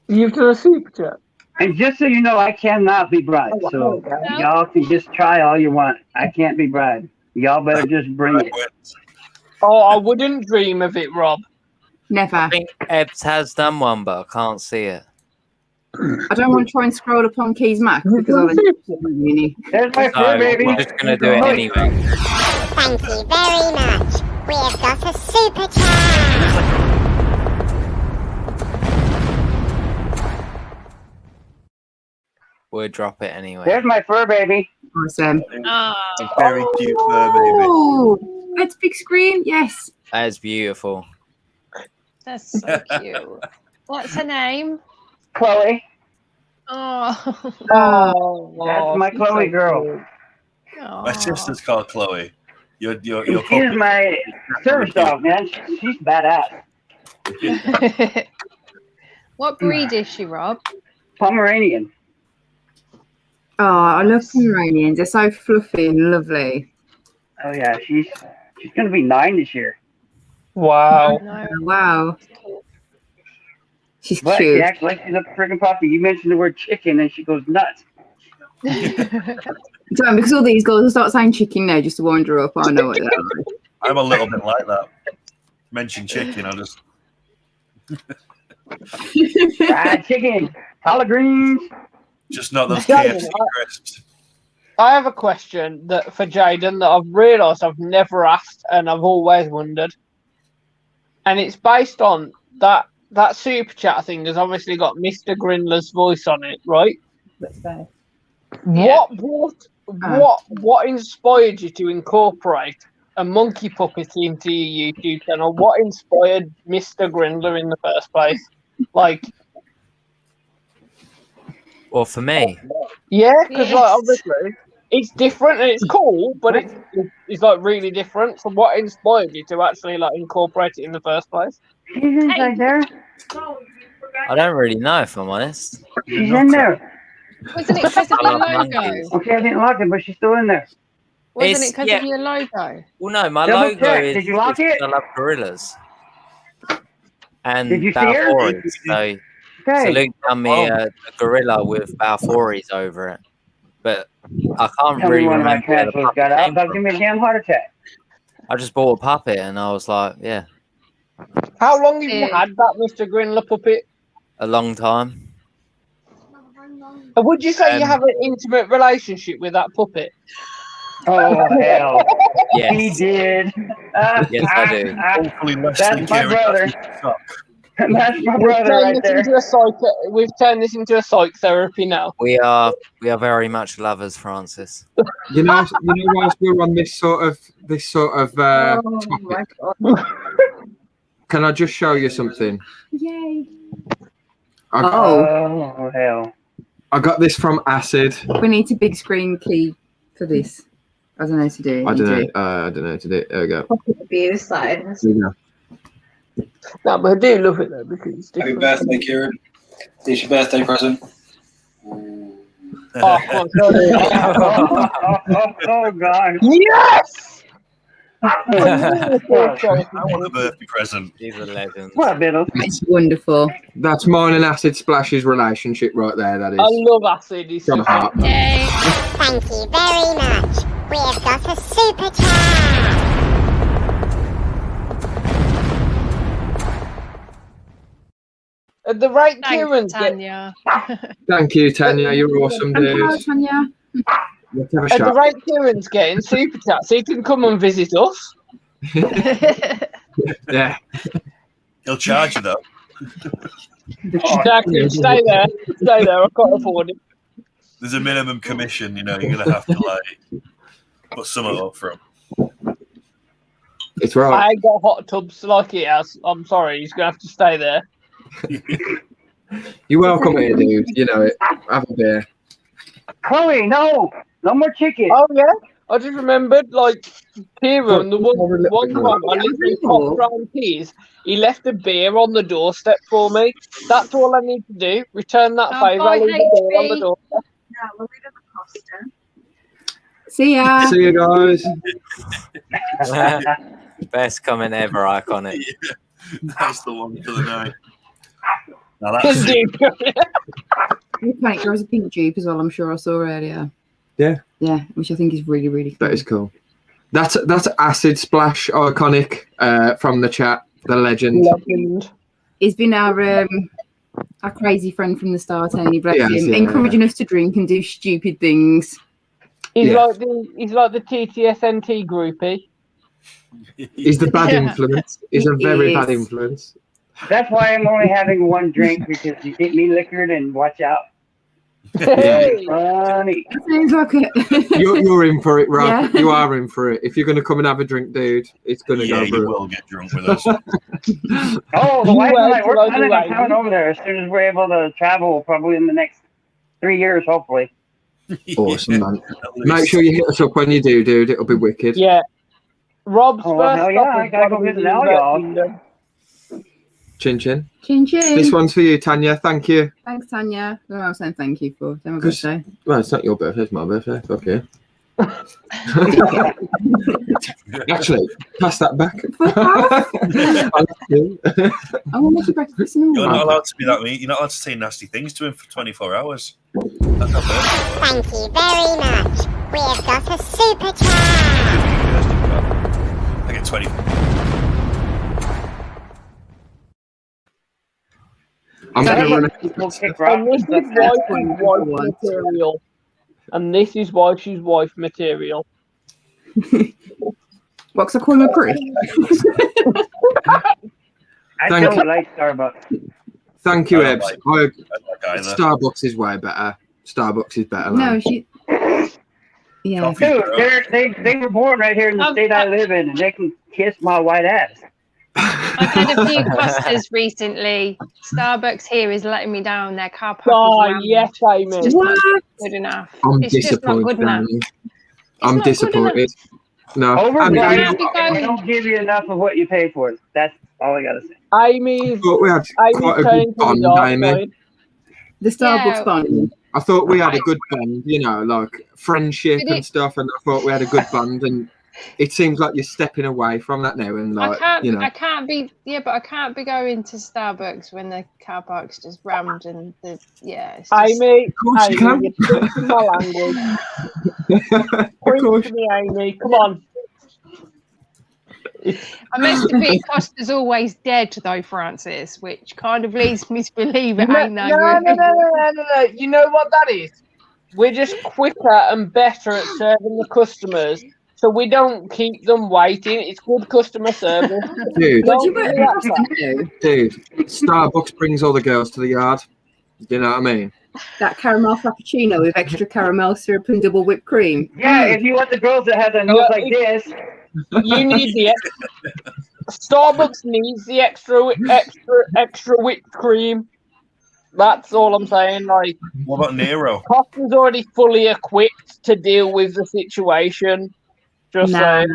You've done a super chat. And just so you know, I cannot be bribed. So y'all can just try all you want. I can't be bribed. Y'all better just bring it. Oh, I wouldn't dream of it, Rob. Never. I think Ebbs has done one, but I can't see it. I don't want to try and scroll up on Key's Mac because I'll uni. There's my fur, So baby. we're just going to do it anyway. Thank you very much. We have got a super chat. We'll drop it anyway. There's my fur, baby. Awesome. A very cute fur baby. Oh, that's big screen. Yes. That is beautiful. That's so cute. What's her name? Chloe. Oh. That's my Chloe girl. My sister's called Chloe. Your She's my service dog, man. She's badass. What breed is she, Rob? Pomeranian. Oh, I love Pomeranians. They're so fluffy and lovely. Oh yeah, she's gonna be 9 this year. Wow. Wow. She's But cute. she acts like she's a freaking puppy. You mentioned the word chicken and she goes nuts. Don't, because all these girls will start saying chicken now just to wind her up. I know what they're like. I'm a little bit like that. Mention chicken, I just. Fried chicken, collard greens. Just not those Jaden, KFC crisps. I have a question that for Jaden that I've realised I've never asked and I've always wondered. And it's based on that super chat thing has obviously got Mr. Grindler's voice on it, right? What inspired you to incorporate a monkey puppet into your YouTube channel? What inspired Mr. Grindler in the first place? Like, Well, for me, yeah, because like obviously it's different and it's cool, but it's like really different. So what inspired you to actually like incorporate it in the first place? She's inside there. I don't really know if I'm honest. She's in there. Wasn't it because of I your love logo? monkeys. Okay, I didn't lock it, but she's still in there. Wasn't It's- it because yeah. of your logo? Well, no, my Double logo check. is Did you lock it? I love gorillas. And Did you see her? Balfours. So Okay. Luke done me a gorilla with Balfours over it. But I can't Tell really me one of my remember where the tarantulas puppet got out. came About to give from. me a damn heart attack. I just bought a puppet and I was like, yeah, How long have you Yeah. had that Mr. Grindler puppet? a long time. And would you say you Um, have an intimate relationship with that puppet? Oh hell. He Yes, did. yes, I do. Hopefully, less than That's my Kieran brother. doesn't suck. That's my We've brother turned right this there. into we've turned this into a psych therapy now. We are very much lovers, Francis. You know, whilst we're on this sort of topic, can I just show you something? Yay. Oh hell. I got this from Acid. We need a big screen key for this. I don't know how to do it. I You don't know. do. I don't know how to do it. There we go. Be the side. There you go. No, but I do love it though because it's Happy different. birthday, Kieran. It's your birthday present. Oh, come on, Oh God! Yes! I want a birthday present. He's a legend. What, Biddle? It's wonderful. That's mine and Acid Splash's relationship right there. That is. I love acid. He's From so the heart. Yay. Thank you very much. We have got a super chat. At the rate Thanks, Kieran's Tanya. Thank you, Tanya. You're awesome, And hello, dude. Tanya. Let's have a at the shot. rate Kieran's getting super chats, he can come and visit us. Yeah. He'll charge you though. Exactly. Stay there. Stay there. I can't afford it. There's a minimum commission, you know. You're gonna have to like put some up for him. It's right. I ain't got hot tubs like he has. I'm sorry. He's gonna have to stay there. You're welcome here, dude. You know it. Have a beer. Chloe, no more chicken. Oh yeah. I just remembered, like, Kieran, the one time I literally popped round his, he left a beer on the doorstep for me. That's all I need to do. Return that favour. bye, Leave the beer on the HB. doorstep. See ya. See you guys. Best comment ever, iconic. That's the one for the night. Now that's There was a pink Jeep as well, I'm sure I saw earlier. Yeah. Yeah, which I think is really, really cool. That is cool. That's Acid Splash iconic from the chat. The legend. He's been our crazy friend from the start, Tony, bless Yes, him, yeah, encouraging us to drink and do stupid things. He's Yeah. like the TTSNT groupie. He's the bad influence. He's a He very is. bad influence. That's why I'm only having one drink, because you get me liquored and watch out. Hey! Funny. Seems like it. You're in for it, Rob. Yeah. You are in for it. If you're going to come and have a drink, dude, it's going to yeah, go you through. will get drunk with us. Oh, the wife and I, we're like planning you on like coming over there as soon as we're able to travel, probably in the next 3 years, hopefully. Awesome, man. At Make least. sure you hit us up when you do, dude. It'll be wicked. Yeah. Rob's Oh, first hell yeah, stop I has gotta go gotta be visit the now, y'all. Kingdom. Chin chin. Chin chin. This one's for you, Tanya. Thank you. Thanks, Tanya. That's what I'm saying thank you for. It's my 'Cause- birthday. Well, it's not your birthday. It's my birthday. Fuck you. Actually, pass that back. I want to make you breakfast in the You're morning. not allowed to be that mean. You're not allowed to say nasty things to him for 24 hours. That's not birthday. Thank you very much. We have got a super chat. I get 20. I'm going to run We'll kick And rocks this and is stuff. why she's wife material. And this is why she's wife material. What's I call him a prick? I Thank don't you. like Starbucks. Thank you, I don't Ebbs. like- I don't like either. Starbucks is way better. Starbucks is better. No, man. she. Yeah. Coffee. Dude, they were born right here in the state I live in, and they can kiss my white ass. I've had a few Costas recently. Starbucks here is letting me down. Their car park Oh, is rammed. yes, It's just not What? good enough. I'm It's just not good disappointed. enough. Amy. I'm not good disappointed. No, Overpriced. Yeah. I They don't give you enough of what you pay for it. That's all I gotta say. Amy's thought we had quite a turning good to the bond, dark Amy. side. The Starbucks Yeah. bond. I thought we had a good bond, you know, like friendship But and stuff, and I thought we had a good bond, and it seems like you're stepping away from that now, and like, I you know, can't be going to Starbucks when the car park's just rammed and the it's just, Amy, course you can. you're speaking my language. of Preach course. to me, Amy. Come on. I must admit Costa's always dead though, Francis, which kind of leads me to believe it ain't no good. No. You know what that is? We're just quicker and better at serving the customers, so we don't keep them waiting. It's good customer service. Dude, What do you Don't want do that. to do? dude, Starbucks brings all the girls to the yard. You know what I mean? That caramel frappuccino with extra caramel syrup and double whipped cream. Yeah, if you want the girls that have their nose Yeah, like this. You need the Starbucks needs the extra whipped cream. That's all I'm saying. Like, What about Nero? Costa's already fully equipped to deal with the situation. Just Nah, saying.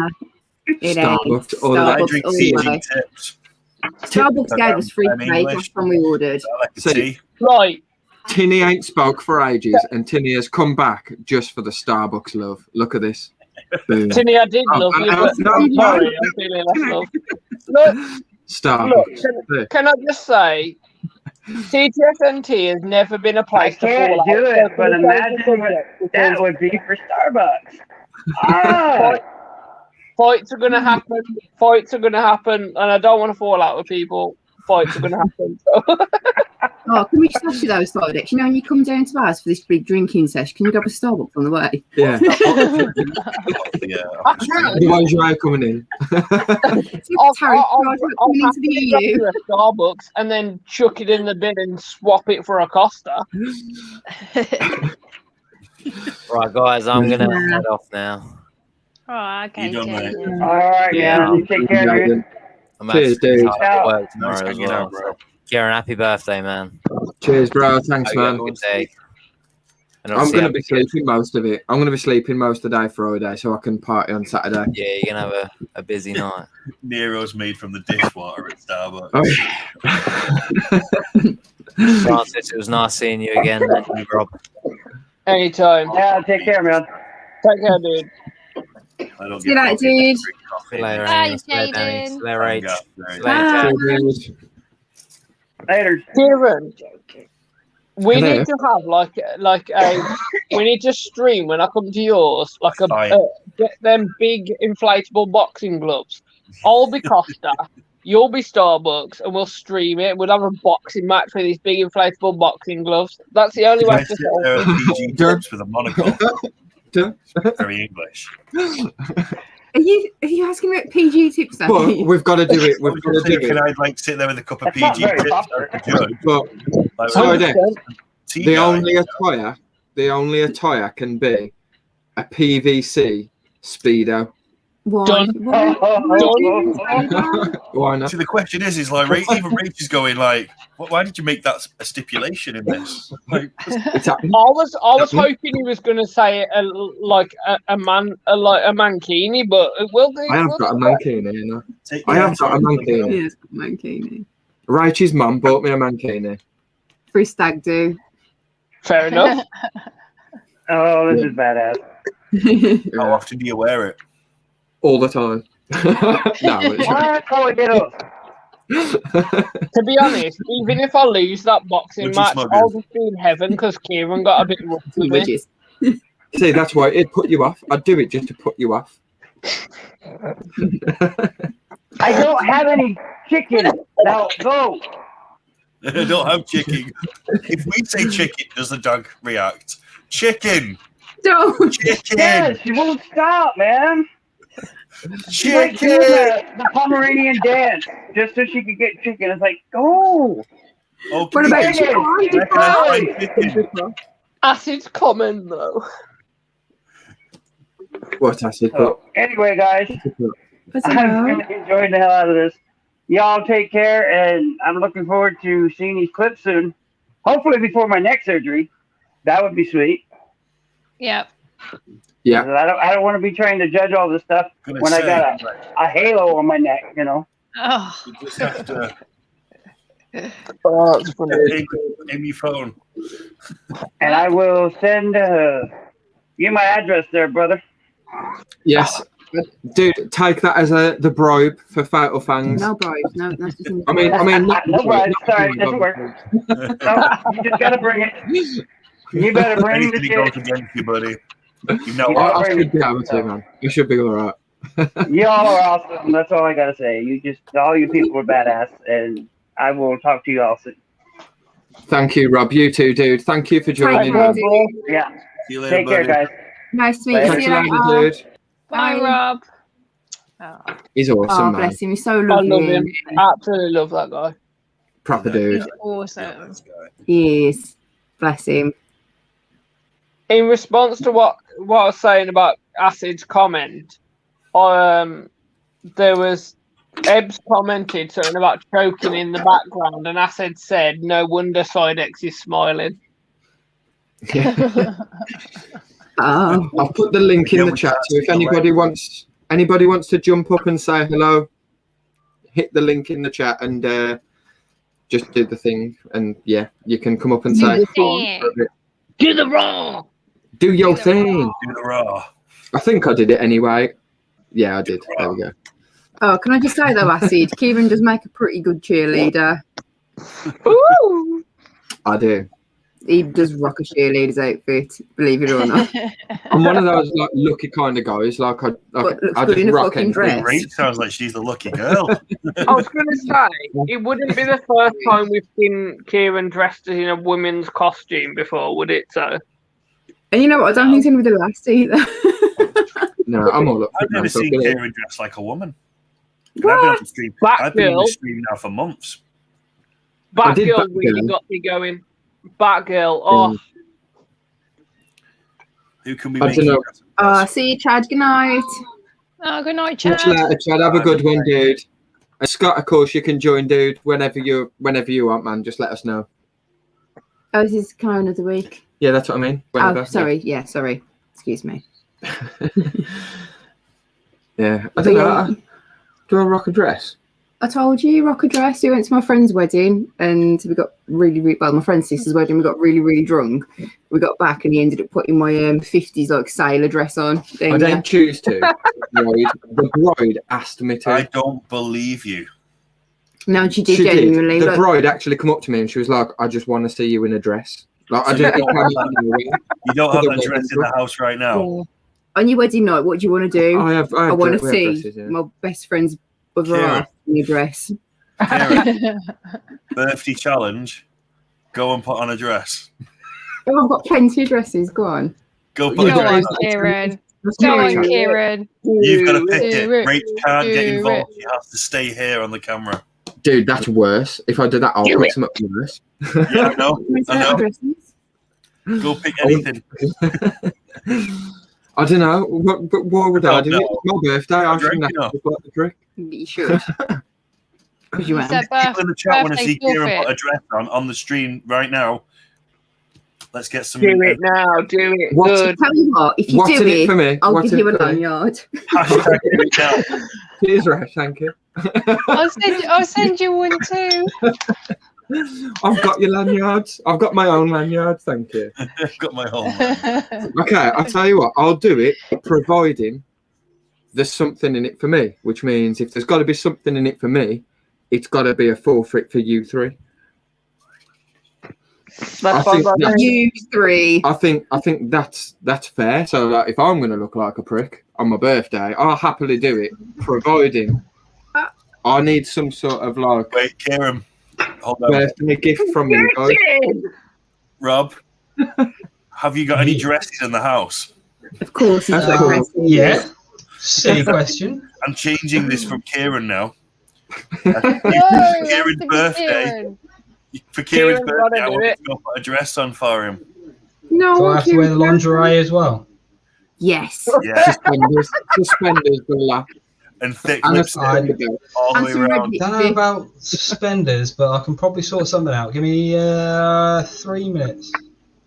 it ain't. Starbucks, all the I Starbucks drink all tea the and way. eat tips. Starbucks gave us free I'm cake English. last time we ordered. I like the So- tea. Right. Tinny ain't spoke for ages, and Tinny has come back just for the Starbucks love. Look at this. Boom. Tinny, I did love you, but sorry, I'm feeling less love. Look, Starbucks. can I just say, TTSNT has never been a place to can't fall do out. it, but imagine what that would be for Starbucks. Ah! Fights are gonna happen. Fights are gonna happen, and I don't want to fall out with people. Fights are gonna happen. So. Oh, can we just ask you those Sidex? You know, when you come down to ours for this big drinking session, can you grab a Starbucks on the way? Yeah. Otherwise, you ain't coming in. I'll happily grab you a Starbucks and then chuck it in the bin and swap it for a Costa. Right, guys, I'm gonna head off now. Oh, okay. You done, mate? All right, Yeah. man. Take care, dude. I'm Cheers, actually dude. tired of work tomorrow Nice as hanging well. out, bro. So. Kieran, happy birthday, man. Cheers, bro. Thanks, Hope you have man. a good day. And I'm obviously going to be sleeping most of it. I'm going to be sleeping most of the day Friday so I can party on Saturday. Yeah, you're going to have a busy night. Nero's made from the dishwater at Starbucks. Francis, it was nice seeing you again. And you, Rob. Anytime. Yeah, take care, man. Take care, dude. See you later, dude. See you later, Bye, Amy. See you later, Danny. See you later, Rach. See you Bye. later, Jack. Later. Kieran, we Hello. need to have we need to stream when I come to yours, get them big inflatable boxing gloves. I'll be Costa, you'll be Starbucks, and we'll stream it. We'll have a boxing match with these big inflatable boxing gloves. That's the only way to solve it. PG tips with a monocle. Very English. Are you asking about PG tips? But we've got to do it. We've got to do Can it. I sit there with a cup of That's not PG very tips? popular. But Like, Sidex, tea the guy. only attire can be a PVC Speedo. Why? Done. Why? Why not? See, the question is like, even Rach is going like, why did you make that a stipulation in this? Like, It's happening. I was hoping he was going to say a mankini, but it will do. I have got a mankini, you know. I have got a mankini. Yes, mankini. Rachel's mum bought me a mankini. For his stag do. Fair enough. Oh, this is badass. how often do you wear it? All the time. No, it's Why can't we get up? To be honest, even if I lose that boxing Would you match, smug I'll it? just be in heaven because Kieran got a bit rough with me. Wedges. See, that's why it'd put you off. I'd do it just to put you off. I don't have any chicken. Now go. I don't have chicken. If we say chicken, does the dog react? Chicken! Don't. Chicken! Yeah, she won't stop, man. She's like doing Chicken! the Pomeranian dance just so she could get chicken. It's like, go. Okay. What about Chicken. Chicken. Acid's common though. What acid? So, anyway, guys, What's I'm up? enjoying the hell out of this. Y'all take care, and I'm looking forward to seeing these clips soon. Hopefully before my neck surgery. That would be sweet. Yep. Yeah. I don't want to be trying to judge all this stuff Gonna when I say, got a halo on my neck, you know. Oh. You just have to Oh, that's funny. aim your phone. And I will send you my address there, brother. Yes. Dude, take that as the bribe for Fatal Fangs. No bribes. No, that's just I mean, not No bribes, sorry, not doesn't work. No, you just gotta bring it. You better bring the Anything goes shit. against you, buddy. You know You what? know- I should be able to, man. You should be all right. Y'all are awesome. That's all I gotta say. All you people are badass, and I will talk to you all soon. Thank you, Rob. You too, dude. Thank you for joining. Thank us. you. Yeah. See you later, Take care, buddy. guys. Nice to meet you. Catch See you you later, later. dude. Bye, Rob. Oh. He's awesome, Oh, man. bless him. He's so I lovely. love him. Absolutely love that guy. Proper dude. He's awesome. Yes. Bless him. In response to what I was saying about Acid's comment, there was Ebbs commented something about choking in the background, and Acid said, "No wonder Sidex is smiling." Oh. I'll put the link in the chat. So if anybody wants to jump up and say hello, hit the link in the chat, and just do the thing, and yeah, you can come up and Do say, the thing. Do the raw. do your thing. Do the raw. I think I did it anyway. Yeah, I did. There we go. Oh, can I just say though, Acid, Kieran does make a pretty good cheerleader. Ooh. I do. He does rock a cheerleader's outfit, believe it or not. I'm one of those like lucky kind of guys. Like I But looks I good just in a rock fucking anything. dress. Great. Sounds like she's the lucky girl. I was going to say, it wouldn't be the first time we've seen Kieran dressed in a woman's costume before, would it? So. And you know what? I don't think it's going to be the last either. No, I'm all up. I've never for seen it. Kieran dressed like a woman. And I've been on the stream. I've been on the stream now for months. I did Batgirl really Batgirl. got me going. Batgirl, oh. Who can we I make? don't know. See you, Chad. Good night. Oh, good night, Chad. Much later, Chad. Have a good one, dude. And Scott, of course, you can join, dude, whenever you want, man. Just let us know. Oh, this is kind of another week. Yeah, that's what I mean. Whenever. Oh, sorry. Yeah, sorry. Excuse me. Yeah, I don't know. Do I rock a dress? I told you, rock a dress. We went to my friend's wedding and we got really, well, my friend's sister's wedding. We got really drunk. We got back and he ended up putting my 50s like sailor dress on. Then, I didn't choose to. The bride asked me to. I don't believe you. No, she did genuinely. The Like, bride actually come up to me and she was like, "I just want to see you in a dress." Like I didn't. You don't have that dress in the house right now. yeah. On your wedding night, what do you want to do? I have want to we have see dresses, yeah. my best friend's other Kieran. half in a dress. Kieran, birthday challenge. Go and put on a dress. Oh, I've got plenty of dresses. Go on. Go put a Go dress on, on. Kieran. That's Go not on, a Kieran. You've got to pick Do it. it. Rach can't get Do involved. She has to stay here on the camera. Dude, that's worse. If I do that, I'll Do pick it. something worse. Yeah, I know. I know. Go pick anything. I don't know. But why would I do No. it? It's my birthday. I Drink, shouldn't have you know. to look like the trick. You should. Because you It's am. a People in the chat want to birthday see Kieran forfeit. put a dress on the stream right now. Let's get some. Do it now. Do it. What's Good. Tell you what, if you What's do in it for me? I'll What's give in you a it for me? lanyard. Hashtag do it now. Cheers, Rash. Thank you. I'll send you one too. I've got your lanyards. I've got my own lanyard. Thank you. I've got my whole. Okay, I'll tell you what. I'll do it, providing there's something in it for me. Which means if there's got to be something in it for me, it's got to be a forfeit for you three. That's fine, brother. You three. I think that's fair. So like, if I'm going to look like a prick on my birthday, I'll happily do it, providing I need some sort of like Wait, Kieran. Hold on. birthday gift from you guys. Rob, have you got any dresses in the house? Of course, he's got dresses. Yeah. Silly question. I'm changing this from Kieran now. No, Kieran's birthday. For Kieran's birthday, I want to go put a dress on for him. No, Do I have to wear the lingerie as well? Yes. Yeah, Suspenders, the lap, and thick and a lipstick suspender belt. all the And way some around. red Don't know about suspenders, but I can probably sort something out. Give me 3 minutes.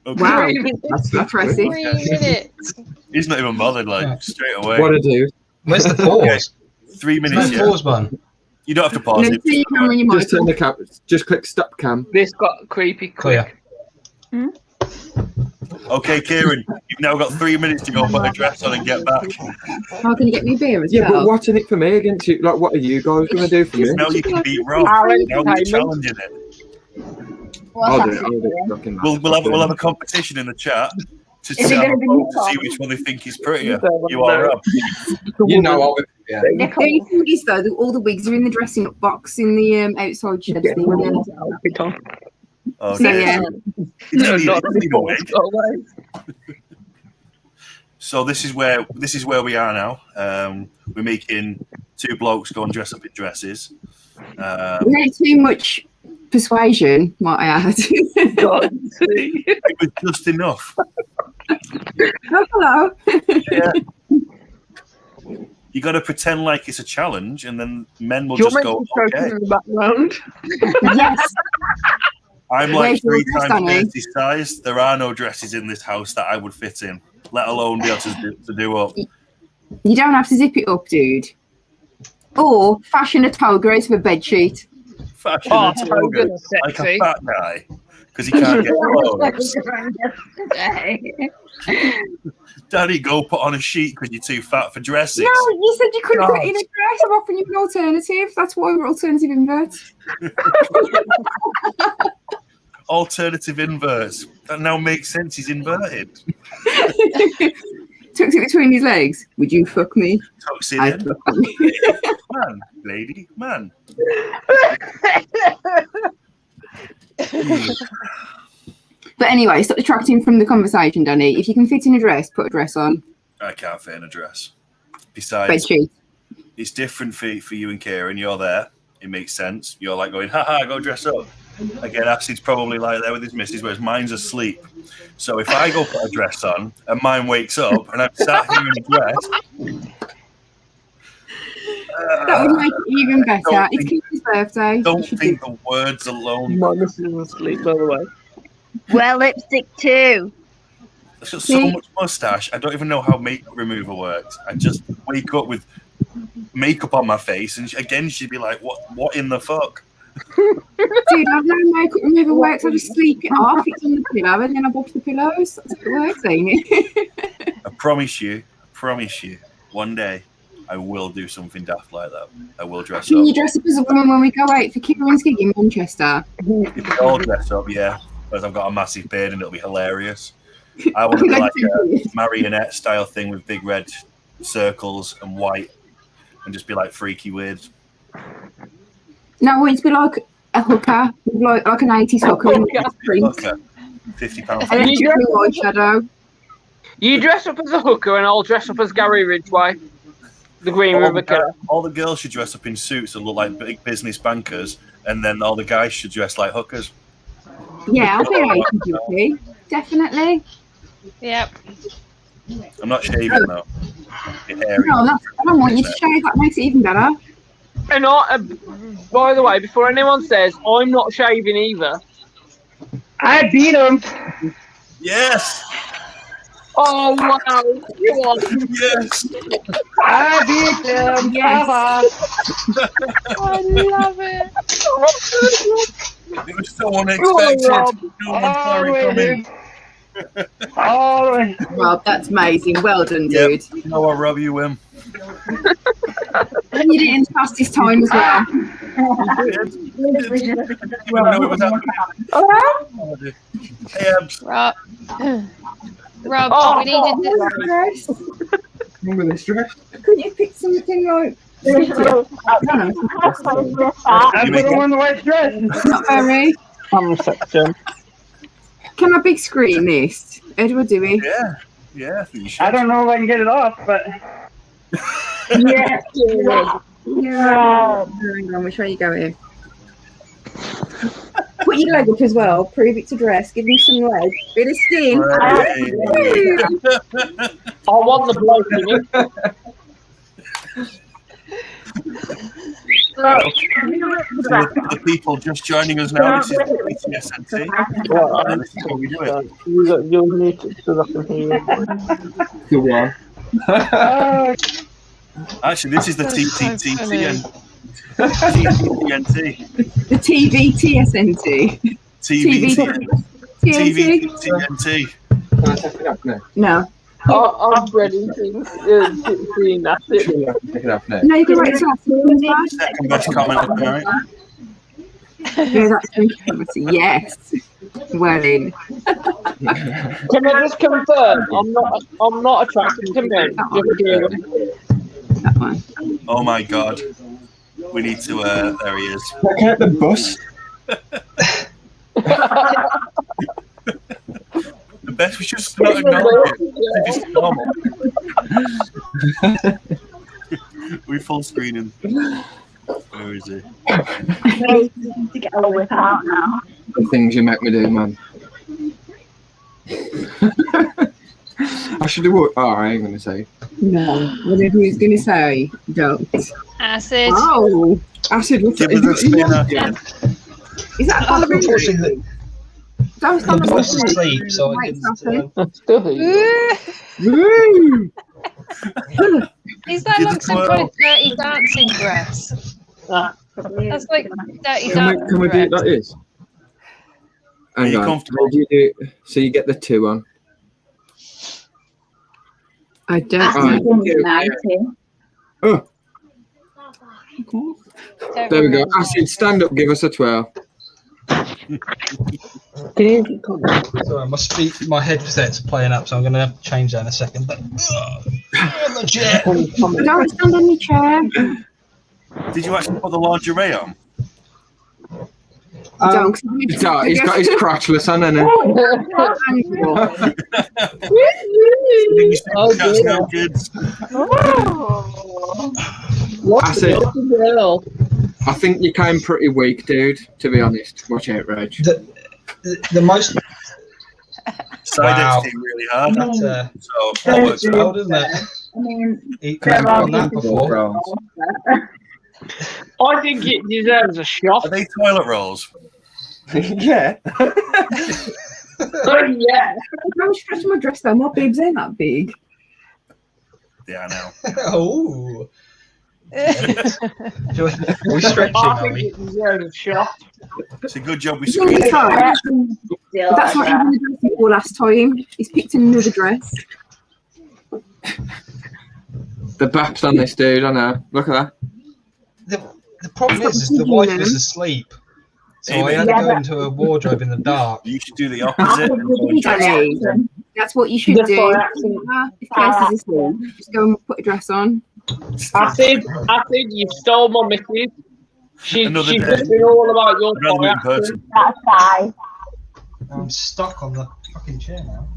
Okay. Wow, That's that's impressive. 3 minutes. He's not even bothered, like, Yeah. straight away. What a dude. Where's the pause? 3 There's minutes, no yeah. pause button. You don't have to pause No, it. see you can when you Just turn the mic. cap. Just click stop cam. This got creepy quick. Clear. Okay, Kieran, you've now got 3 minutes to go put a dress on and get back. How can you get me a beer as Yeah, but well? what's in it for me against you? Like, what are you guys going to do for me? Now you can beat Rob. Our Now we're entertainment. challenging it. I'll do it. Fucking We'll have a competition in the chat to see, Is it how gonna be to see Nicole? which one they think is prettier. No. You are Rob. You know, I'll be. Yeah. The only thing is though, that all the wigs are in the dressing up box in the outside shed thing. Oh, So dear. yeah, No, You not don't need a wig. Go away. So this is where we are now. We're making two blokes go and dress up in dresses. not too much persuasion, might I add. It was just enough. Oh, hello. Yeah. You got to pretend like it's a challenge, and then men will Do you just want go, me to okay. in the background? Yes. I'm like Where's your 3 dress, times Danny? 30 size. There are no dresses in this house that I would fit in, let alone be able to do up. You don't have to zip it up, dude. Or fashion a toga out of a bed sheet. Fashion Oh, and slogan, goodness, like a sexy. fat guy, because he can't get clothes. Daddy, go put on a sheet because you're too fat for dresses. No, you said you couldn't put God. in a dress. I'm offering you an alternative. That's why we're alternative inverts. Alternative inverts. That now makes sense. He's inverted. Tucks it between his legs. Would you fuck me? Tucks it I'd in. fuck you. Man, lady, man. But anyway, stop detracting from the conversation, Danny. If you can fit in a dress, put a dress on. I can't fit in a dress. Besides, Bedsheet. it's different for you and Kieran. You're there. It makes sense. You're like going, haha, go dress up. Again, Acid's probably like there with his missus, whereas mine's asleep. So if I go put a dress on and mine wakes up and I'm sat here in a dress, That would make it even better. It's Kieran's birthday. don't think the words alone. My missus is asleep, by the way. Wear lipstick too. I've got so much mustache. I don't even know how makeup remover works. I just wake up with makeup on my face, and again, she'd be like, "What in the fuck?" Dude, I've no makeup remover works. I just sleep it off. It's on the pillow, and then I wash the pillows. That's what it works, ain't it? I promise you, one day I will do something daft like that. I will dress Can up. you dress up as a woman when we go out for Kieran's gig in Manchester? If we all dress up, yeah. Because I've got a massive beard and it'll be hilarious. I want to do like a marionette style thing with big red circles and white, and just be like freaky weird. No, I want it to be like a hooker, like an 80s hooker. Hooker. £50. Electric blue eyeshadow. You dress up as a hooker, and I'll dress up as Gary Ridgway, the Green River Killer. All the girls should dress up in suits and look like big business bankers, and then all the guys should dress like hookers. Yeah, I'll be 80 definitely. Yep. I'm not shaving though. Hairy. No, I don't want you to shave. That makes it even better. And by the way, before anyone says, I'm not shaving either. I beat him. Yes. Oh wow! You are. Yes. I beat him. Yes. I love it. It was so unexpected. No one saw it coming. Rob, that's amazing. Well done, dude. You know what, Rob, you win. And you did it in the fastest time as well. Hey, Rob, we needed this. Dress. Remember this dress? Couldn't you pick something like? I put on the white dress. Not very. I'm section. Can I big screen this? How do I do it? Yeah. Yeah, I think you should. I don't know if I can get it off, but Yeah. Hang on, which way you going? Put your leg up as well. Prove it to dress. Give me some leg. Bit of skin. I want the bloke in The people just joining us now, this is TSNT. This is how we do it. You'll need to so I can hear you. Good one. Actually, this is the TTTTN. The TV TSNT. TVTNT. Can I take it up now? No. I'm ready to see that. Sure, take it up now. No, you can wait till after. Second best comment of the night. Yeah, that's yes. Well in. Can I just confirm? I'm not attracted to men. That one. Oh my god. We need to, there he is. Check out the bus. The best was just not acknowledge it. It's normal. We full screening. Where is he? To get all without now. The things you make me do, man. I should do what? Oh, I ain't going to say. No. Whatever he's going to say, don't. Acid. Oh. Acid. What's Give that? us a spin. Is that ballerina? That was I was asleep, so I didn't. Is that like some kind of dirty dancing dress? That's like 30 Can we do it like this? Are Hang you on. comfortable? How do you do it? So you get the 2 on. I don't Alright, know. Oh. There we go. Acid, stand up, give us a twirl. Sorry, my headset's playing up, so I'm going to have to change that in a second. But, legit. Don't stand on your chair. Did you actually put the lingerie on? He's got his crotchless on, hasn't I think you came pretty weak, dude, to be honest. Watch out, Reg. The most... Side really hard. That works well, doesn't it? I've done that before. I think it deserves a shot. Are they toilet rolls? Yeah. Oh, yeah. I'm stretching my dress though. My boobs ain't that big. Yeah, I know. Oh. Are we stretching, are we? It deserves a shot. It's a good job we That's screwed not even the dress he wore last time. He's picked another dress. The baps on this dude, I know. Look at that. The problem is the wife was asleep. So I had to go into a wardrobe in the dark. You should do the opposite. That's what you should do. If Kirsty's asleep, just go and put a dress on. Acid, you stole my missus. She's just been all about your reaction. That's fine. I'm stuck on the fucking chair now.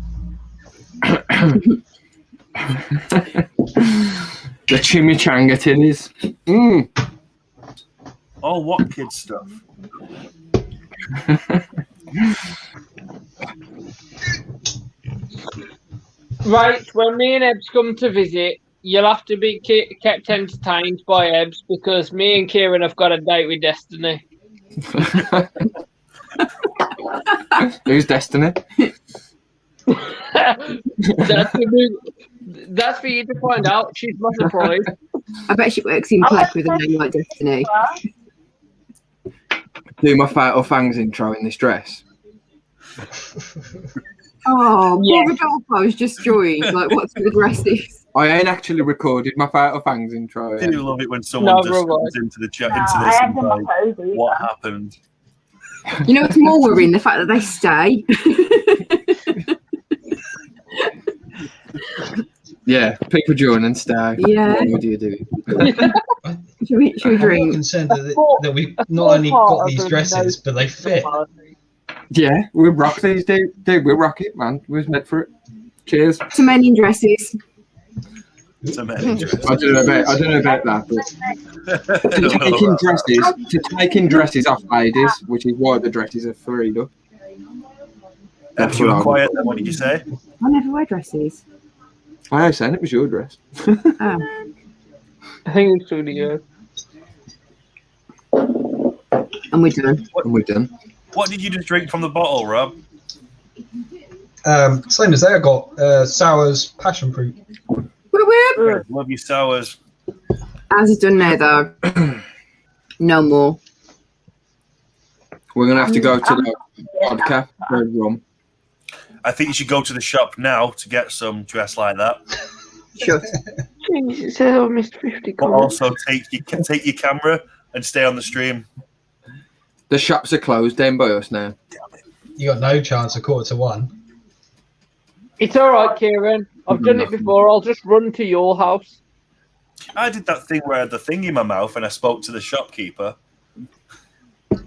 The chimichanga titties. Oh, what kid stuff? Right, when me and Ebbs come to visit, you'll have to be kept entertained by Ebbs because me and Kieran have got a date with Destiny. Who's Destiny? That's for you to find out. She's my surprise. I bet she works in Plec with a name like Destiny. Do my Fatal Fangs intro in this dress. Oh, poor Rodolfo has just joined. Like, what's with the dresses? I ain't actually recorded my Fatal Fangs intro. I do love it when someone just comes into the chat, into this and like, what happened? You know what's more worrying? The fact that they stay. Yeah, people join and stay. Yeah. What do you do? Should we I'm drink? more concerned that we've not only got these dresses, but they fit. Yeah, we rock these, dude. We rock it, man. We're meant for it. Cheers. To men in dresses. I don't know about that, but to taking dresses off ladies, which is why the dresses are freed up. That's you were quiet then. What did you say? I never wear dresses. I was saying it was your dress. Oh. I think it's really good. And we're done. What did you just drink from the bottle, Rob? Same as they got Sour's passion fruit. Love you, Sours. As he's done now, though. No more. We're gonna have to go to the vodka for rum. I think you should go to the shop now to get some dress like that. Sure. Jesus, I missed 50 But also take your camera and stay on the stream. The shops are closed down by us now. You got no chance of 1:15. It's all right, Kieran. I've done it before. I'll just run to your house. I did that thing where I had the thing in my mouth and I spoke to the shopkeeper.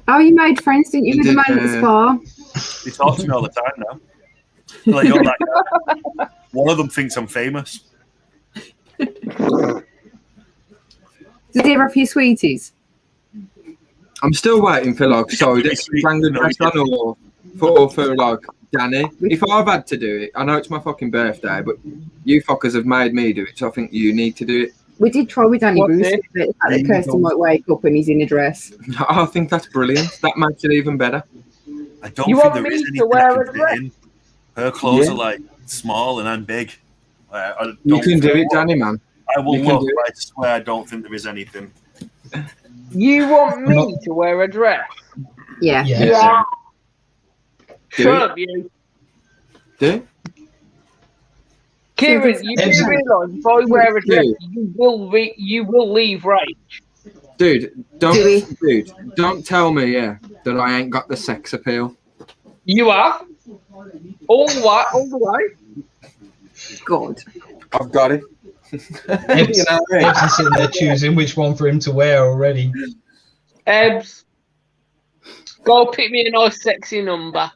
Oh, you made friends, didn't you, with the man at the spa? They talk to me all the time now. Like, you're that guy. One of them thinks I'm famous. Did he ever have your sweeties? I'm still waiting for like Strangler dress on or for like Danny. If I've had to do it, I know it's my fucking birthday, but you fuckers have made me do it, so I think you need to do it. We did try with Danny Bruce, the fact that Kirsty might wake up and he's in a dress. I think that's brilliant. That makes it even better. I don't think there is anything I can fit in. Her clothes are like small and I'm big. You can do it, Danny, man. I will look, but I swear I don't think there is anything. You want me to wear a dress? Yeah. Yeah. Do Shut it. up, you. Do? Kieran, you do realise if I wear a dress, Dude. you will leave Rage. Dude, don't tell me, that I ain't got the sex appeal. You are. All the way. God. I've got it. Ebbs, Ebbs is sitting there choosing which one for him to wear already. Ebbs, go pick me a nice sexy number.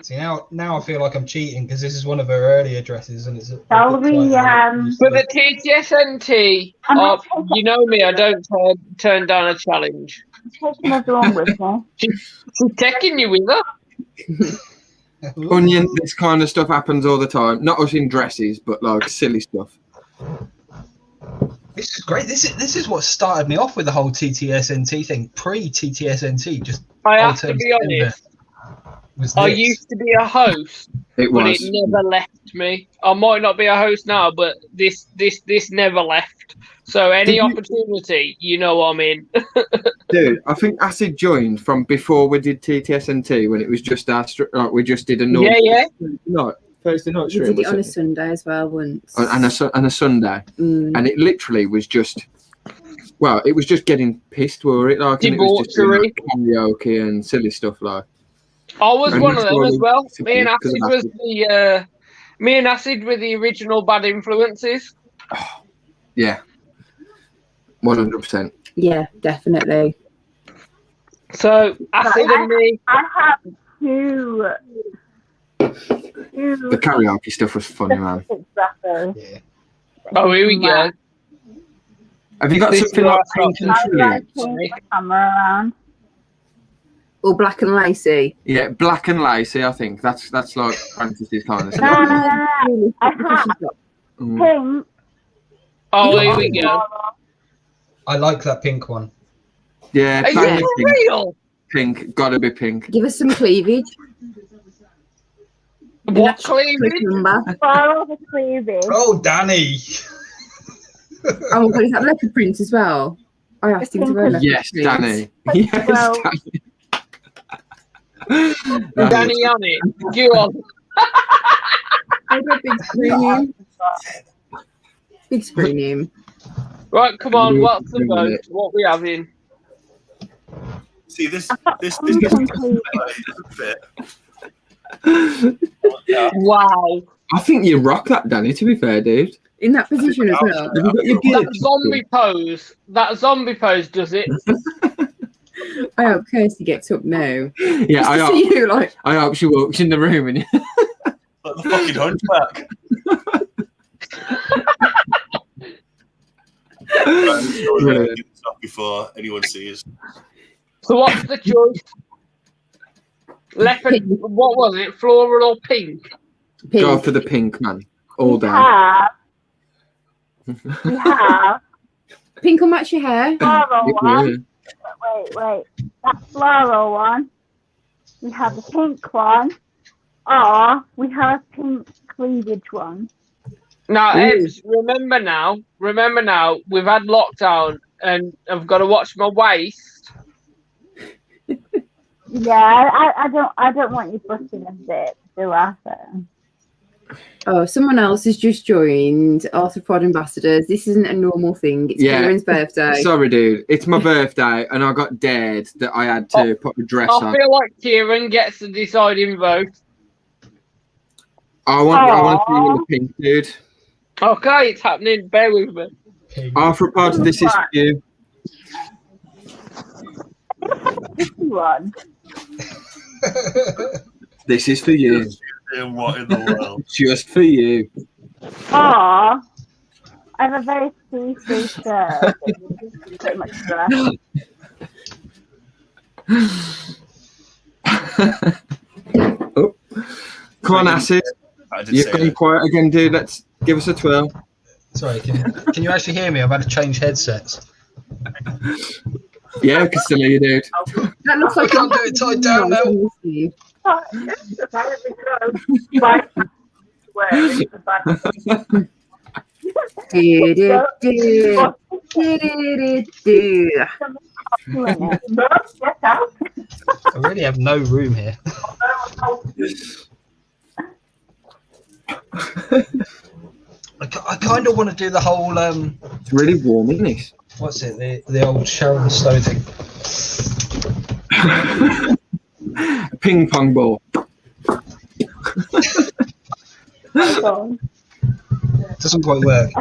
See, now I feel like I'm cheating because this is one of her earlier dresses and it's a Shall we, For the TTSNT, you know me, I don't turn down a challenge. taking everyone with me? She's taking you with her. Onion, this kind of stuff happens all the time. Not us in dresses, but like silly stuff. This is great. This is what started me off with the whole TTSNT thing. Pre-TTSNT, just I have to be honest. I used to be a host, but it never left me. I might not be a host now, but this never left. So any opportunity, you know I'm in. Dude, I think Acid joined from before we did TTSNT when it was just our we just did a normal Thursday night We stream. did it on a Sunday as well once. And a Sunday, and it literally was just. Well, it was just getting pissed, were it? Like, and it was just doing, like, karaoke and silly stuff like. I was one of them as well. Me and Acid were the original bad influences. Yeah, 100%. Yeah, definitely. So Acid and me. I have two. The karaoke stuff was funny, man. Exactly. Oh, here we go. Have you got something like Pink and Trillium? Camera around. Or Black and Lacy? Yeah, Black and Lacy, I think. That's like Francis's kind of stuff. No. I have pink. Oh, here we go. I like that pink one. Yeah, Are you for real? Pink, gotta be pink. Give us some cleavage. What cleavage? Follow the cleavage. Oh, Danny. Oh, but is that leopard print as well? I asked him to wear leopard Yes, print. Danny. Yes, Danny. Danny on it. Go on. I got big screen. Big screen. Right, come on. What's the vote? What we having? See, this doesn't fit. Wow. I think you rock that, Danny, to be fair, dude. In that position as well. Have you got your gear? That zombie pose does it. I hope Kirsty gets up now. Yeah, Just to see you, like. I hope she walks in the room and Like the fucking hunchback. Get this off before anyone sees. So what's the choice? Leopard. What was it? Floral or pink? Go for the pink, man. All day. We have Pink will match your hair. floral one. Wait. That floral one. We have the pink one. Or we have a pink cleavage one. Now, Ebbs, remember now, we've had lockdown and I've got to watch my waist. Yeah, I don't want you busting a bit, do I? Oh, someone else has just joined. Arthropod Ambassadors. This isn't a normal thing. It's Kieran's birthday. Sorry, dude. It's my birthday, and I got dared that I had to put a dress on. I feel like Kieran gets the deciding vote. I want to see you in the pink, dude. Okay, it's happening. Bear with me. Arthropod, this is for you. One. This is for you. What in the world? Just for you. Or I have a very see-through shirt. Pretty much dress. Oh. Come on, Acid. You've gone quiet again, dude. Let's give us a twirl. Sorry, can you actually hear me? I've had to change headsets. Yeah, I can still hear you, dude. That looks like I can't do it tied down now. I really have no room here. I kind of want to do the whole. It's really warm, isn't it? What's it? The old Sharon Stone thing. A ping pong ball. Doesn't quite work.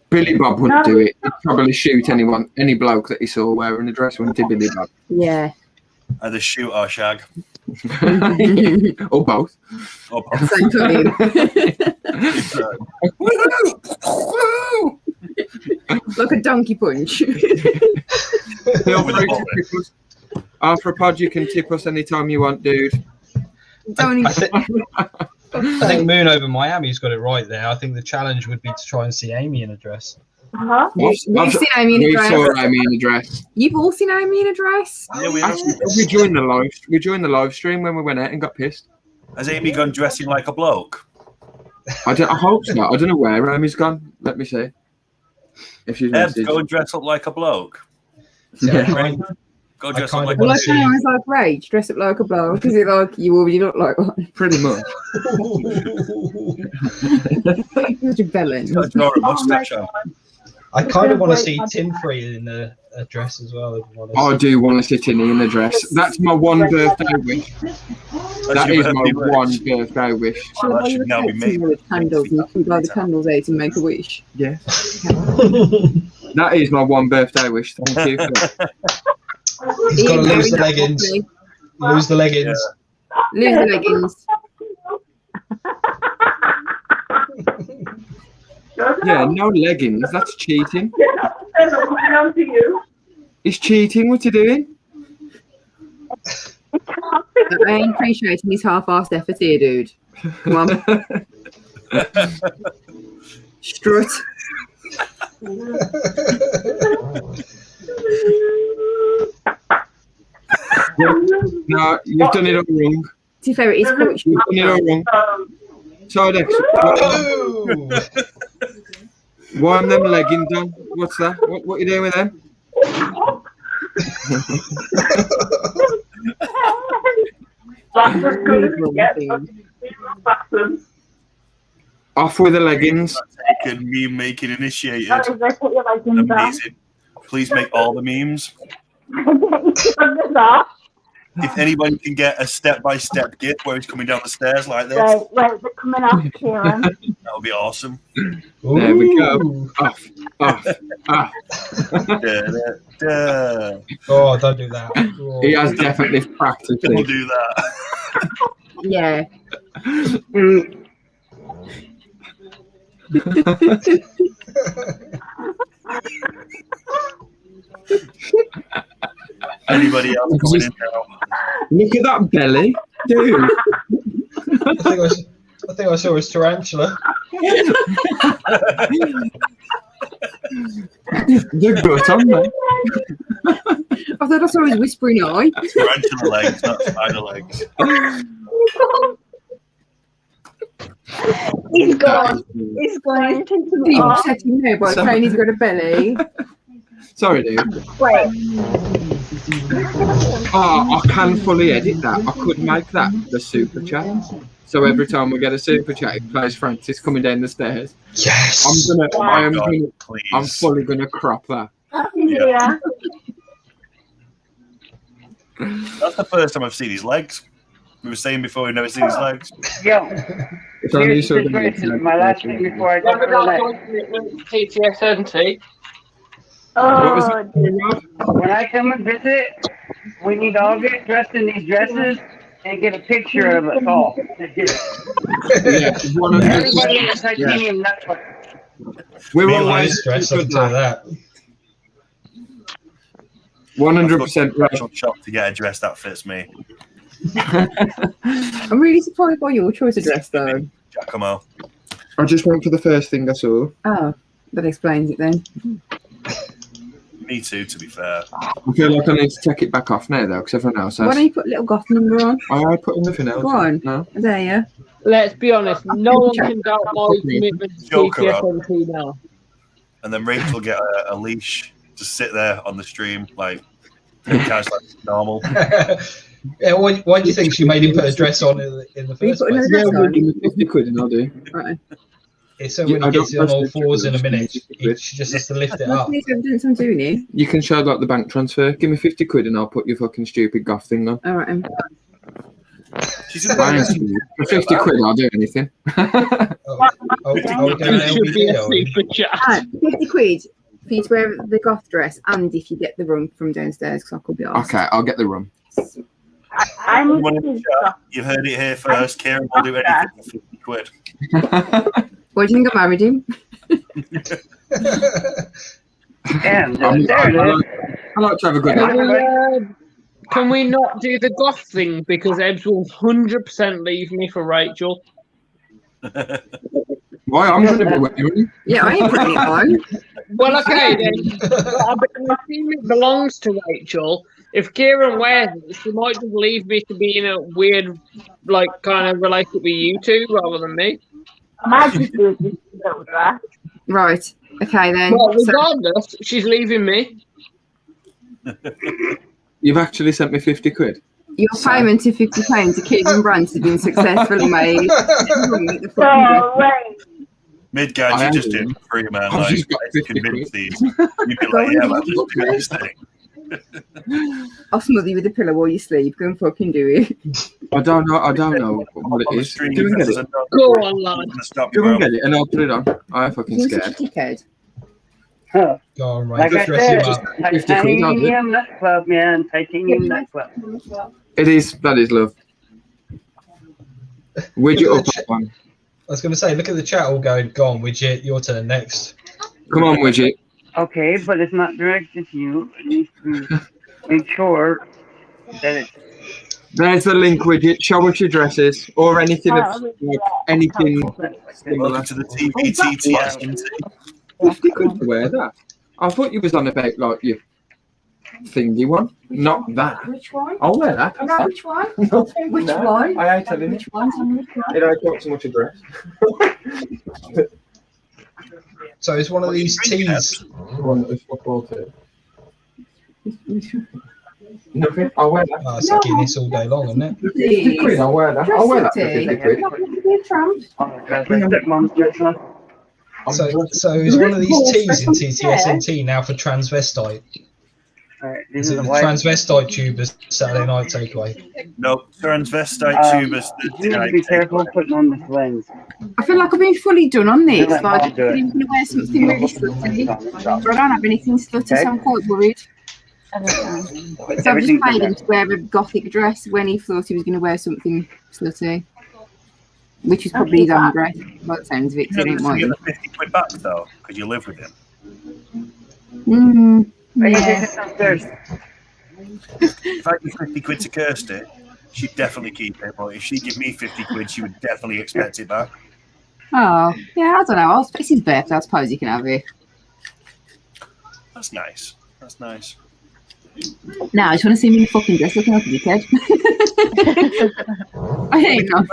Billy Bob wouldn't do it. He'd probably shoot any bloke that he saw wearing a dress, wouldn't he, Billy Bob? Yeah. Either shoot or shag. Or both. Or both. Same time. Like a donkey punch. Feel free to tip us. After a pod, you can tip us anytime you want, dude. I think Moon over Miami's got it right there. I think the challenge would be to try and see Amy in a dress. We've seen Amy in a dress. We saw Amy in a dress. You've all seen Amy in a dress? Yeah, we joined the live stream when we went out and got pissed. Has Amy gone dressing like a bloke? I hope so. I don't know where Amy's gone. Let me see. If she's go and dress up like a bloke. Yeah. Go dress up like a Well, bloke. I was like, Rage, dress up like a bloke. Is it like you already look like one? Pretty much. Such a bellend. Draw a mustache on. I kind of want to see Tim Free in a dress as well. If you want to I do want to see Tinny in a dress. That's my one birthday wish. That is my one birthday wish. Shall I should now be made. with candles and you can blow the candles out and make a wish? Yeah. That is my one birthday wish. Thank you. He's got to lose the leggings. Lose the leggings. Lose the leggings. Yeah, no leggings. That's cheating. He's cheating. What's he doing? I ain't appreciating his half-assed effort here, dude. Come on. Strut. No, you've done it all wrong. To be fair, it is quite You've done it all wrong. Sidex. Why are them leggings on? What's that? What are you doing with them? Off with the leggings. Meme making initiated. Amazing. Please make all the memes. If anybody can get a step-by-step gif where he's coming down the stairs like this, Right, they're coming off, Kieran. that would be awesome. There we go. Off. Da, da, da. Oh, don't do that. Oh. He has definitely practiced We'll it. do that. Yeah. Anybody else coming in now? Look at that belly, dude. I think I saw his tarantula. The gut on there. I thought I saw his whispering eye. Tarantula legs, not spider legs. He's gone. He's gone. He's upsetting me by saying he's got a belly. Sorry, dude. Wait. Oh, I can fully edit that. I could make that the super chat. So every time we get a super chat, it plays Francis coming down the stairs. Yes. I'm fully gonna crop that. Yeah. That's the first time I've seen his legs. We were saying before we've never seen his legs. Yo, It's only here's so the situation. My last thing before I go for the night. TTSNT. Oh, When I come and visit, we need to all get dressed in these dresses and get a picture of us all. Yeah, Everybody in the titanium network. We Me were and like, his dress, I can tell that. 100% Special shop to get a dress that fits me. I'm really surprised by your choice of dress, though. Giacomo. I just went for the first thing I saw. Oh, that explains it then. Me too, to be fair. I feel like I need to take it back off now, though, because everyone else has. Why don't you put little goth number on? I put nothing else. Go on. No. I dare you. Let's be honest, no one can doubt my commitment to Joker up. TTSNT now. And then Rachel will get a leash to sit there on the stream, like casual, like normal. Yeah, why do you think she made him put a dress on in the first place? Yeah, we'll give me 50 quid and I'll do. Right. It's so when he gets on all fours in a minute, she just has to lift it up. I'm doing it. You can show like the bank transfer. Give me 50 quid and I'll put your fucking stupid goth thing on. All right. For 50 quid, I'll do anything. Are we going LBD? 50 quid for you to wear the goth dress, and if you get the room from downstairs, because I could be asked. Okay, I'll get the room. You've heard it here first. Kieran will do anything for 50 quid. Why do you think I married him? I like to have a good night. Can we not do the goth thing because Ebbs will 100% leave me for Rachel? Why? I'm going to be wearing. Yeah, I ain't putting it on. Well, okay then. I assume it belongs to Rachel. If Kieran wears it, she might just leave me to be in a weird, like, kind of relationship with you two rather than me. Right. Okay then. Well, regardless, she's leaving me. You've actually sent me 50 quid. Your payment of £50 to Kieran Brandt has been successfully made. Midgard, you just did free, man. Like, convince these. You can like, yeah, man, just do this thing. I'll smother you with a pillow while you sleep. Go and fucking do it. I don't know what it is. Do you get it? Go on, lad. Do you get it? And I'll put it on. I'm fucking scared. Huh. Go on, Like right. I said, titanium nightclub, man. Titanium nightclub. It is. That is love. Widget up one. I was going to say, look at the chat all going, go on, Widget, your turn next. Come on, Widget. Okay, but it's not directed to you. It needs to make sure that it's... There's the link, Widget. Show us your dresses or anything of like, anything similar. Welcome to the TBTTS. 50 quid to wear that. I thought you was on about like your thingy one, not that. Which one? I'll wear that. No, which one? Which one? I ain't telling you. Which one's on which one? It ain't got so much a dress. So it's one of these teas. One that was football too. Nothing. I'll wear that. Oh, it's like this all day long, isn't it? 50 quid. I'll wear that. I'll wear that for 50 quid. So is one of these teas in TTSNT now for transvestite? Is it the transvestite tubers Saturday night takeaway? No, transvestite tubers. You need to be careful putting on this lens. I feel like I've been fully done on this. Let Like, Mom do it. I'm going to wear something really slutty. But I don't have anything slutty, so I'm quite worried. So I've just paid him to wear a gothic dress when he thought he was going to wear something slutty. Which is probably his own dress, by the sounds of it, because he didn't want You it. get the 50 quid back, though, because you live with him. Yeah. If I give 50 quid to Kirsty, she'd definitely keep it, but if she give me 50 quid, she would definitely expect it back. Oh, yeah, I don't know. It's his birthday. I suppose he can have it. That's nice. That's nice. Now, I just want to see me in a fucking dress looking like a dickhead. I ain't got.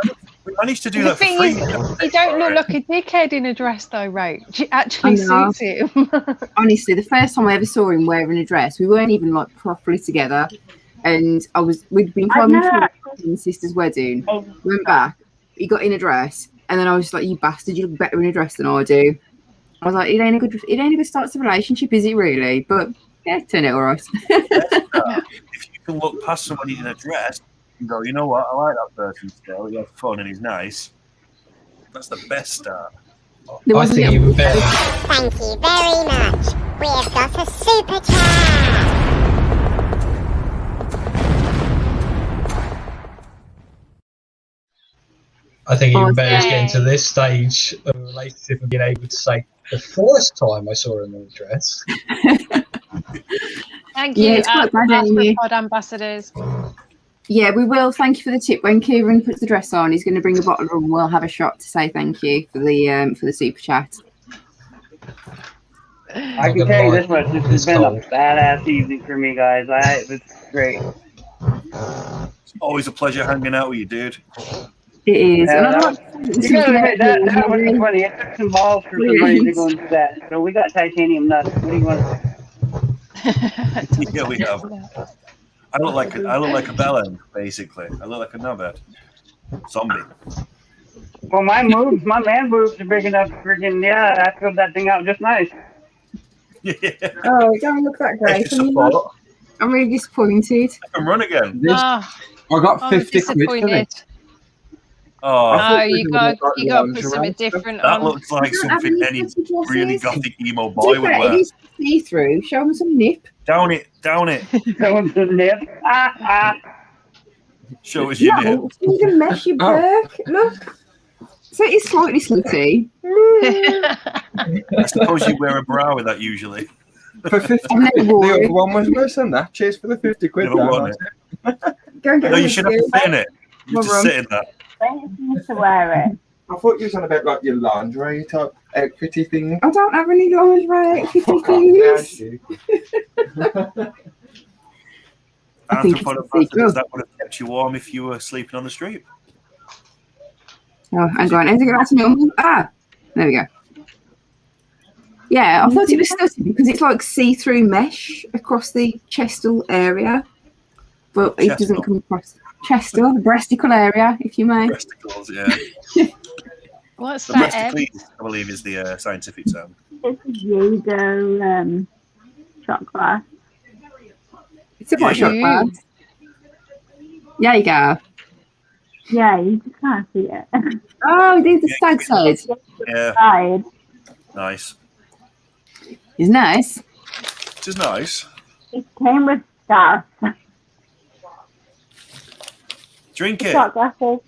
We managed to do The that for thing free. is, you don't look like a dickhead in a dress, though, Rach. It actually I know. suits him. Honestly, the first time I ever saw him wearing a dress, we weren't even like properly together, and we'd been climbing for his sister's wedding. Went back, he got in a dress, and then I was like, "You bastard! You look better in a dress than I do." I was like, "It ain't a good start to the relationship, is it really?" But yeah, it turned out all right. If you can look past somebody in a dress and go, you know what, I like that person still. He has fun and he's nice. That's the best start. I think even better. Thank you very much. We've got a super chat. I think even better is getting to this stage of a relationship and being able to say, the first time I saw him in a dress. Thank Yeah, you, it's quite bad, Amy. Pod ambassadors. Yeah, we will. Thank you for the tip. When Kieran puts the dress on, he's going to bring a bottle of rum. We'll have a shot to say thank you for the super chat. I can tell you this much. This has been a badass evening for me, guys. It was great. It's always a pleasure hanging out with you, dude. It is. Yeah, And I'd that like to You gotta admit, that was funny. It took some balls for somebody to go and do that. So we got titanium nuts. What do you want? Yeah, we have. I look like a bellend, basically. I look like a knobhead. Zombie. Well, my man boobs are big enough. Freaking yeah, I filled that thing out just nice. Yeah. Oh, it don't look that great. I'm really disappointed. I can run again. I got 50 quid for it. Oh, No, you got to put something different that on. looks like something any really gothic emo To boy be would fair, wear. it is see-through. Show them some nip. Down it. Show them some nip. Show us your nip. No, you can mesh your perk. Look. So it is slightly slutty. I suppose you wear a bra with that usually. For 50 quid. The other one was worse than that. Cheers for the 50 quid. Never won it. Go and get No, you should have to sit in it. You have to sit in that. When you used to wear it? I thought you was on about like your lingerie type outfitty thing. I don't have any lingerie outfitty things. Anthropologist, that would have kept you warm if you were sleeping on the street. Oh, hang on. Anything else normal? There we go. Yeah, I thought it was slutty because it's like see-through mesh across the chestal area, but it doesn't come across chestal, the breasticle area, if you may. Breasticles, yeah. What's The that, Ed? breasticles, I believe, is the scientific term. It's a judo shot glass. It's a what shot glass? Yeah, you go. Yeah, you just can't see it. Oh, these are stag side. Yeah. Side. Nice. It's nice. Which is nice. It came with stuff. Drink it. Shot glasses.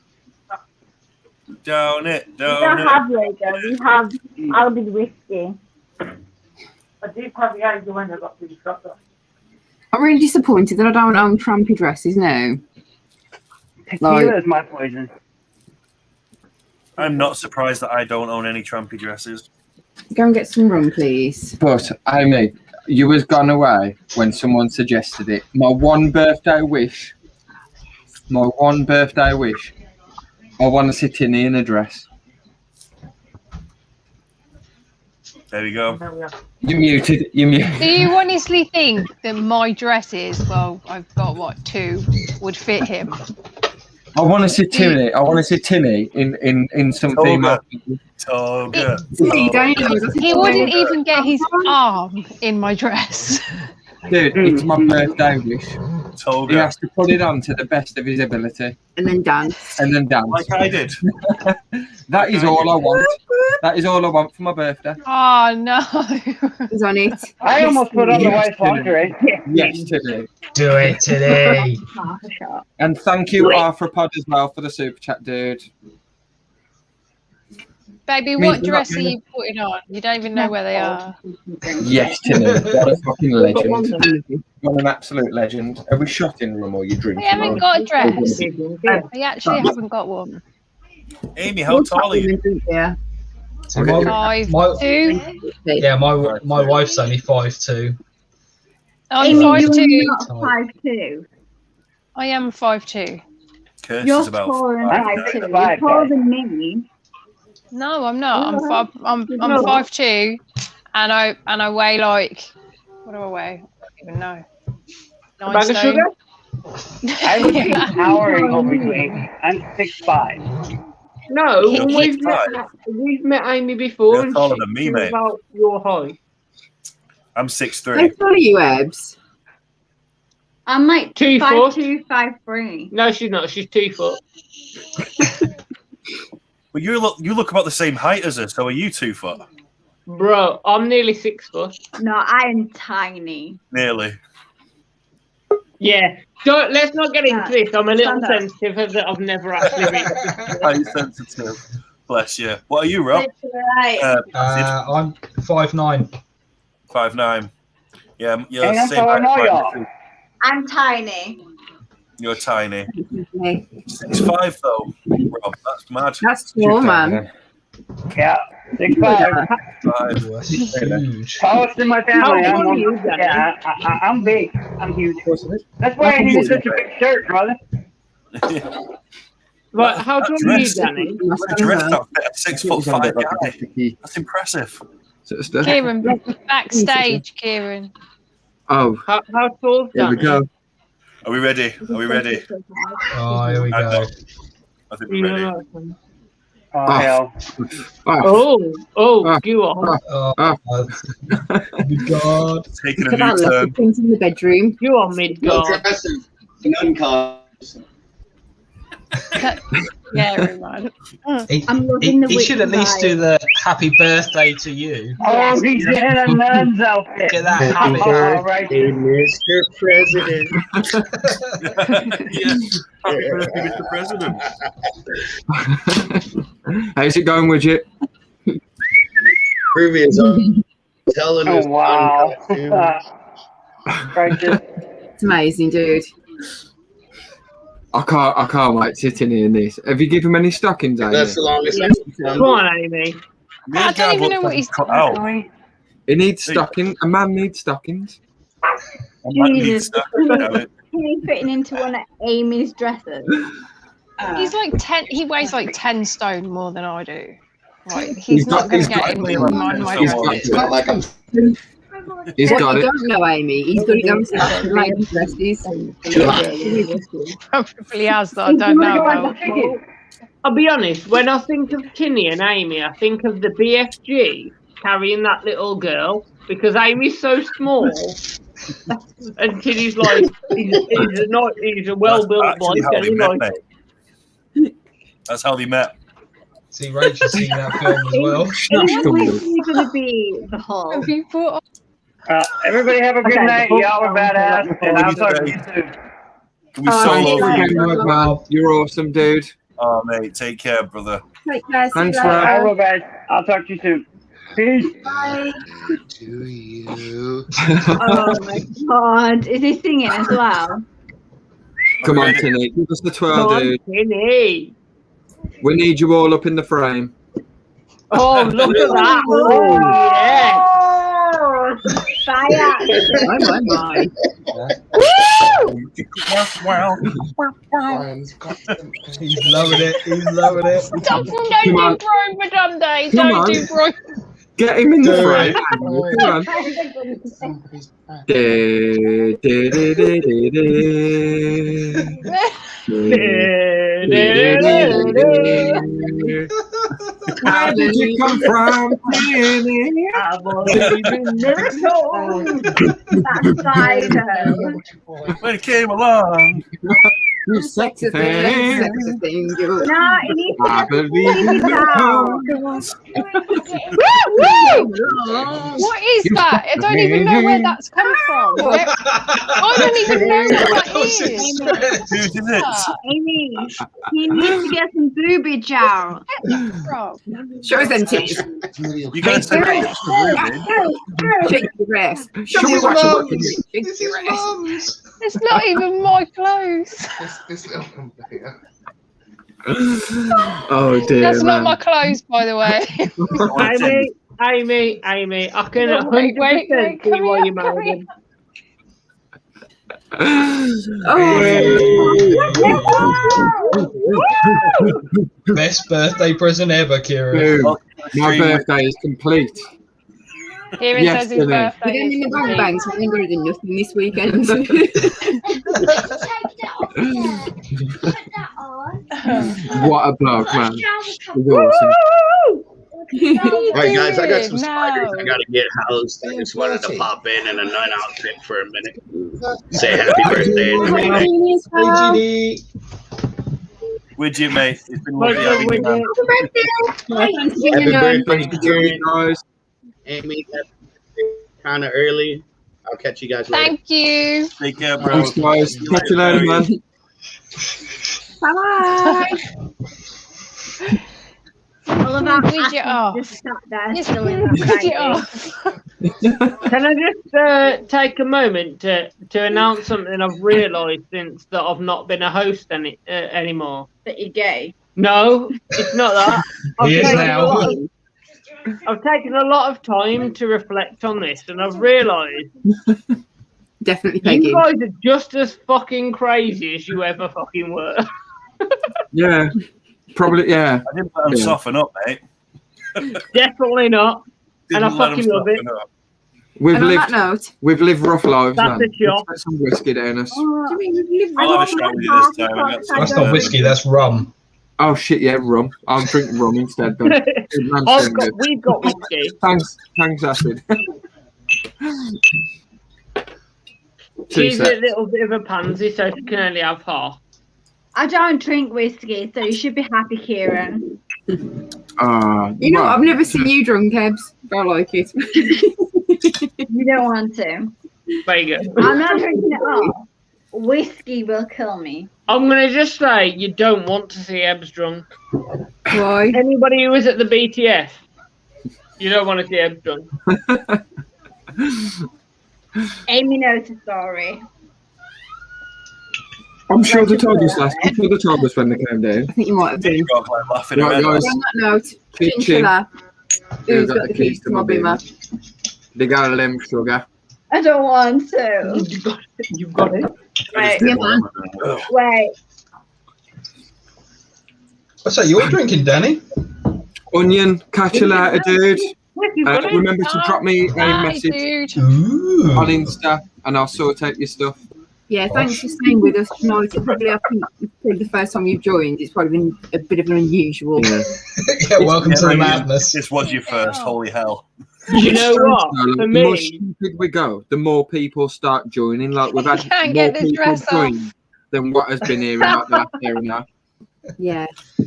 Down it. We don't have Lego. We have Aldi whiskey. But these have the Aldi one that got these shot glasses. I'm really disappointed that I don't own trampy dresses now. Tequila is my poison. I'm not surprised that I don't own any trampy dresses. Go and get some rum, please. But, Amy, you was gone away when someone suggested it. My one birthday wish, I want to see Tinny in a dress. There we go. You muted. Do you honestly think that my dresses, well, I've got what, 2, would fit him? I want to see Timmy. I want to see Timmy in some female. Toga. He wouldn't even get his arm in my dress. Dude, it's my birthday wish. Toga. He has to put it on to the best of his ability. And then dance. Like I did. That is all I want. That is all I want for my birthday. Oh, no. He's on it. I almost put on the white lingerie. Yes, today. Do it today. And thank you, Arthropod, as well, for the super chat, dude. Baby, what dress are you putting on? You don't even know where they are. Yes, Timmy. What a fucking legend. What an absolute legend. Are we shot in room or you drinking? We haven't got a dress. We actually haven't got one. Amy, how tall are you? Yeah. So 5'2". Yeah, my wife's only 5'2". I'm Amy, 5'2". you're not 5'2". I am 5'2". You're taller than 5'2". You're taller than me. No, I'm not. I'm 5'2", and I weigh like, what do I weigh? I don't even know. 9 Bag of stone. sugar? I would be towering over you, Amy. I'm 6'5". No, You're we've met Amy before. You're and taller she than me, was mate. about your height. I'm How 6'3". tall are you, Ebs? I'm like 2 foot. 5'2", 5'3". No, she's not. She's 2 foot. Well, you look about the same height as her, so are you 2 foot? Bro, I'm nearly 6 foot. No, I am tiny. Nearly. Yeah. So let's not get into this. I'm a little Stand up. sensitive of that. I've never actually reached. Height sensitive. Bless you. What are you, Rob? I'm 5'9". 5'9". Yeah, you're Hey, the that's same how I know height. y'all. I'm tiny. You're tiny. 6'5" though, Rob. That's mad. That's tall, man. Yeah, 6'5". 5'. That's huge. Tallest in my family. How I'm tall are you, one. Danny? Yeah, I'm big. I'm huge. That's why I need such a big shirt, brother. Right, how tall are you, Danny? Dressed up at 6'5" guy. That's impressive. Kieran, backstage, Kieran. Oh. How tall? Here we go. Are we ready? Are we ready? Oh, here we go. I think we're ready. Oh, hell. Oh, go on. Oh, God. Taking a Look at that new leopard turn. print in the bedroom. Go on, Midgard. None cards. Yeah, man. He should at least do the happy birthday to you. Oh, he's in a nun's outfit. Get that happy birthday, Mr. President. Happy birthday, Mr. President. How's it going, Widget? Previous telling us. Oh, wow. It's amazing, dude. I can't wait sitting in this. Have you given him any stockings, Amy? That's the longest. Come on, Amy. I don't even know what he's doing. He needs stockings. A man needs stockings. Jesus. He's fitting into one of Amy's dresses. He's like 10. He weighs like 10 stone more than I do. Right, he's not going to get in with my dresses. It's not like I'm. He's got it. You don't know, Amy. He's got his own lady dresses. Probably has, though. I don't know. I'll be honest, when I think of Tinny and Amy, I think of the BFG carrying that little girl because Amy's so small and Tinny's like, he's a well-built boy. That's how they met. See, Rachel's seen that film as well. He's going to be the whole. Everybody have a good night. Y'all are badass. And I'll talk to you soon. Can we solo you? Man. You're awesome, dude. Oh, mate, take care, brother. Take care. Thanks, I will, guys. I'll talk to you soon. Peace. Bye. To you. Oh my God. Is he singing as well? Come on, Tinny. Give us the twirl, dude. Tinny. We need you all up in the frame. Oh, look at that. Oh, yeah. Fire. My. He's loving it. He's loving it. Stop! Don't do Bro Madame Day. Don't do Bro. Get him in the frame. Where did you come from? When it came along. You sexy thing. No, he needs I believe in you. What is that? I don't even know where that's come from. I don't even know what that is. Amy, he needs to get some boobage out. Show us them titties. You guys say Shake your ass. Show me what you're Shake your ass. It's not even my clothes. Oh dear. That's not my clothes, by the way. Amy, I can 100% see why you married him. Best birthday present ever, Kieran. Dude, my birthday is complete. Kieran says his birthday. We're in the bang bangs. We're going to do nothing this weekend. What a bloke, man. He's awesome. Alright, guys, I got some spiders. I gotta get housed. I just wanted to pop in a nun outfit for a minute. Say happy birthday and everything. Widget, mate. It's been lovely having you, man. Happy birthday to you guys. Amy, that's kind of early. I'll catch you guys later. Thank you. Take care, bro. Thanks, guys. Catch you later, man. Bye. All of our Widget off. just sat there Yes, still in Widget that off. Can I just take a moment to announce something I've realised since that I've not been a host anymore? That you're gay? No, it's not that. He is now. I've taken a lot of time to reflect on this, and I've realised Definitely Peggy. you guys are just as fucking crazy as you ever fucking were. Yeah, probably. Yeah. I didn't let them soften up, mate. Definitely not. And I Didn't let them fucking love it. soften up. We've lived rough lives, That's man. a shot. Let's get some whiskey down us. I'll have a shot with you this time. That's not whiskey, that's rum. Oh shit, yeah, rum. I'm drinking rum instead. But We've got whiskey. Thanks, Acid. She's a little bit of a pansy, so she can only have half. I don't drink whiskey, so you should be happy, Kieran. You know, I've never seen you drunk, Ebs. I like it. You don't want to. Very good. I'm not drinking it all. Whiskey will kill me. I'm going to just say you don't want to see Ebbs drunk. Why? Anybody who was at the BTS, you don't want to see Ebbs drunk. Amy knows the story. I'm sure they told us when they came down. I think you might have been. Laughing Right, around. guys. On that note, Chin chin. Chinchilla. Who's got the keys to my bimmer? They got a limb sugar. I don't want to. You've got it. Wait. Yeah, man. Wait. What's that you're drinking, Danny? Onion, catch you later, dude. got it. Remember to drop me a message on Insta and I'll sort out your stuff. Yeah, thanks for staying with us tonight. I think it's probably the first time you've joined. It's probably been a bit of an unusual. Yeah, welcome to the madness. This was your first. Holy hell. You know what? Like, For the more me, stupid we go, the more people start joining. Like we've had Can't more get the people dress join than what has been here in like the last year and a half. Yeah.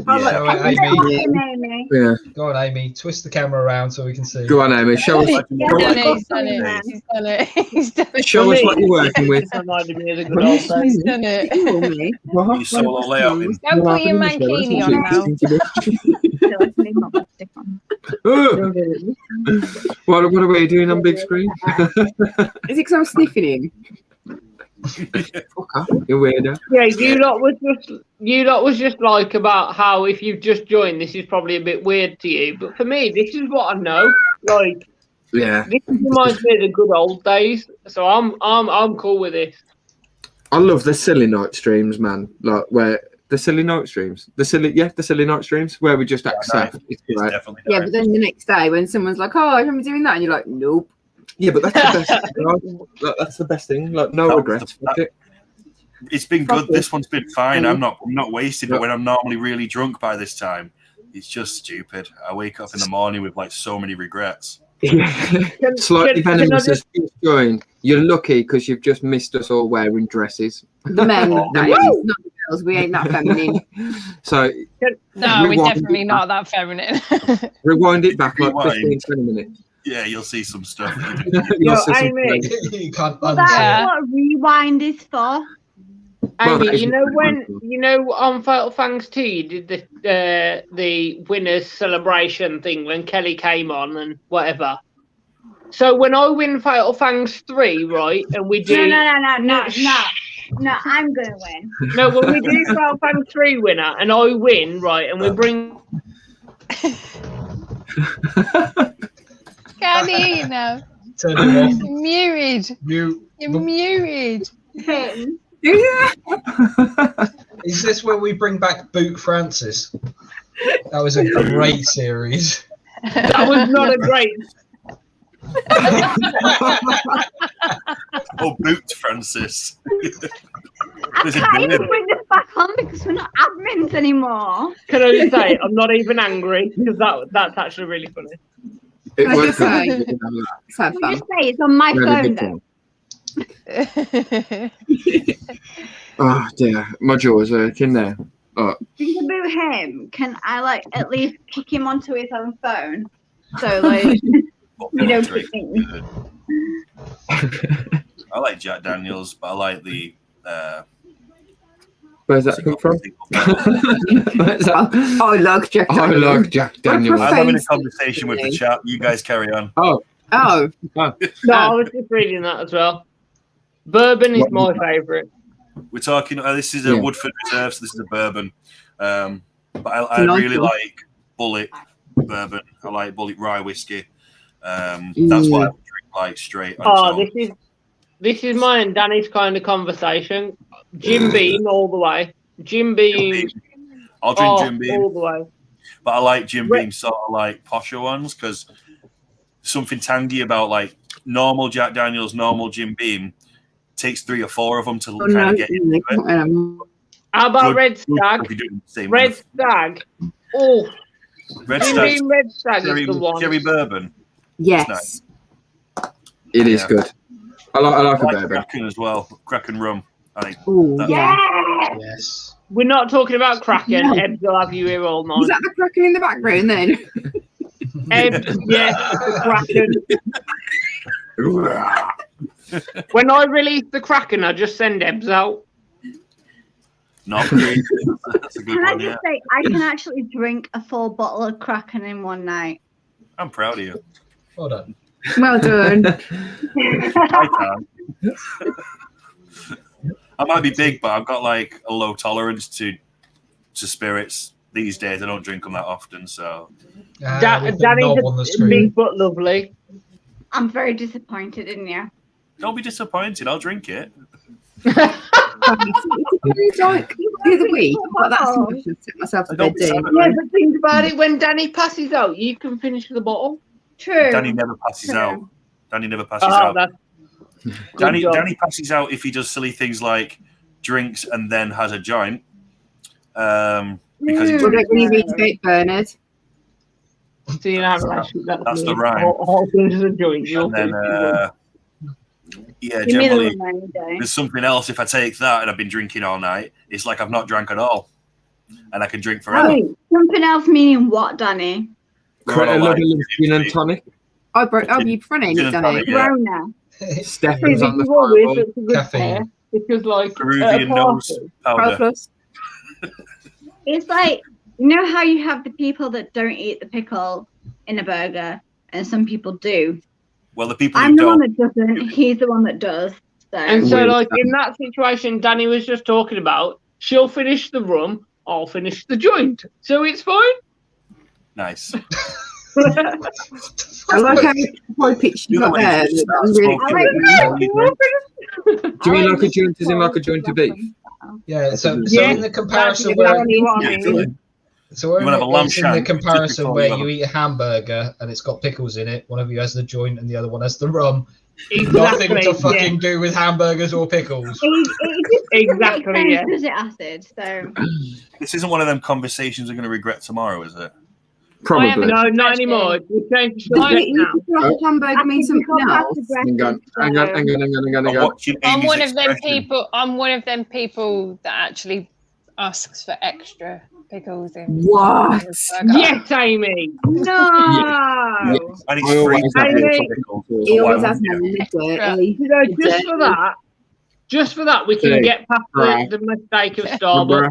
Amy. Yeah. Go on, Amy. Twist the camera around so we can see. Go on, Amy. Show us. He's done it. Show us what you're working with. He's done it. You solo layout. Don't put your mankini on now. What are we doing on big screen? Is it because I was sniffing him? Fuck off, you weirdo. yeah, you lot was just like about how if you've just joined, this is probably a bit weird to you. But for me, this is what I know. Like, yeah, this reminds me of the good old days. So I'm cool with this. I love the silly night streams, man. Like where the silly night streams, the silly night streams where we just accept. It's great. Yeah, but then the next day when someone's like, "Oh, I'm doing that," and you're like, "Nope." Yeah, but that's the best. Like, that's the best thing. Like no regrets. It's been good. This one's been fine. I'm not wasted. But when I'm normally really drunk by this time, it's just stupid. I wake up in the morning with like so many regrets. Slightly venomous has just joined. You're lucky because you've just missed us all wearing dresses. The men, that is, not the girls. We ain't that feminine. So no, we're definitely not that feminine. Rewind it back like 15-20 minutes. Yeah, you'll see some stuff. You'll see some you can't That's what rewind is for. Amy, you know on Fatal Fangs 2 you did the winners celebration thing when Kelly came on and whatever. So when I win Fatal Fangs 3, right, and we do No, I'm gonna win. No, when we do Fatal Fangs 3 winner and I win, right, and we bring Can't hear you now. Turn him off. You're muted. You're muted. Is this where we bring back Boot Francis? That was a great series. That was not a great. Oh, Boot Francis. I can't even bring this back on because we're not admins anymore. Can I just say I'm not even angry because that's actually really funny. It I was just say, it's on my phone though. Oh dear, my jaw's working there. Oh. Think about him. Can I like at least kick him onto his own phone? So like, I like Jack Daniels, but I like the. Where's that come from? I like Jack Daniels. I like Jack Daniels. I'm having a conversation with the chat. You guys carry on. Oh. No, I was just reading that as well. Bourbon is my favourite. We're talking. This is a Woodford Reserve, so this is a bourbon. But I really like Bullet bourbon. I like Bullet rye whiskey. That's why I would drink like straight. This is mine and Danny's kind of conversation. Jim Beam all the way. Jim Beam. I'll drink Jim Beam, all the way. but I like Jim Beam sort of like posher ones because something tangy about like normal Jack Daniels, normal Jim Beam takes 3 or 4 of them to kind of get into it. How about Red Good Stag? if you do the same Red with Stag. Oh, Red Jim Stag, Beam Red Stag cherry, is the one. cherry bourbon. Yes. Nice. It is good. I like a bourbon. Kraken as well. Kraken rum. I think. Oh, that's- yeah. Yes. We're not talking about Kraken. No. Ebbs will have you here all night. Is that the Kraken in the background then? Ebbs, yes, the Kraken. When I release the Kraken, I just send Ebbs out. Not great. That's a good Can I one, just yeah. say, I can actually drink a full bottle of Kraken in one night. I'm proud of you. Well done. Well done. I can. I might be big, but I've got like a low tolerance to spirits these days. I don't drink them that often, so. Danny's Danny's big but lovely. I'm very disappointed in you. Don't be disappointed. I'll drink it. It's like the other week, but that's too much. I took myself to bed doing. Yeah, but think about it. When Danny passes out, you can finish the bottle. True. Danny never passes out. Danny never passes Oh, out. that's Danny job. passes out if he does silly things like drinks and then has a joint. Because he's What about when you read about Bernard? So you know, that's the rhyme. All things are doing. And then, yeah, Give me the generally, reminder, Danny. there's something else. If I take that and I've been drinking all night, it's like I've not drank at all. And I can drink forever. Wait, something else meaning what, Danny? Create a little gin and tonic. Oh, you've run in, Gin and done tonic, it. yeah. Corona. Stefan's on the You've always fireball. looked a good Caffeine. pair because, like, Peruvian nose Pro powder. Plus. It's like, you know how you have the people that don't eat the pickle in a burger, and some people do. Well, the people I'm who the one don't. that doesn't. He's the one that does. So. And so, like, in that situation Danny was just talking about, she'll finish the rum, I'll finish the joint. So it's fine. Nice. I like how my picture you got there. That was really cool. Do you mean like a joint as in like a joint of beef? Yeah. So Yeah, in the comparison that's where exactly what I mean. so we're You wanna have a lamb it's in the shank, just comparison before where you have you eat a hamburger and it's got pickles in it. One of you has the joint and the other one has the rum. Exactly, Nothing to yeah. fucking do with hamburgers or pickles. Exactly, yeah. Does it acid? So. This isn't one of them conversations we're going to regret tomorrow, is it? Probably. No, not anymore. We changed the But subject you now. can have a hamburger mean something else. Hang on. I'm watching I'm Amy's one of them expression. people. I'm one of them people that actually asks for extra pickles in. What? Yes, Amy. No. And it's I always free. have Amy, pickles. He Why always has wouldn't money you? dirty. You know, just for that, we can Hey, get past right. the mistake of Starbucks.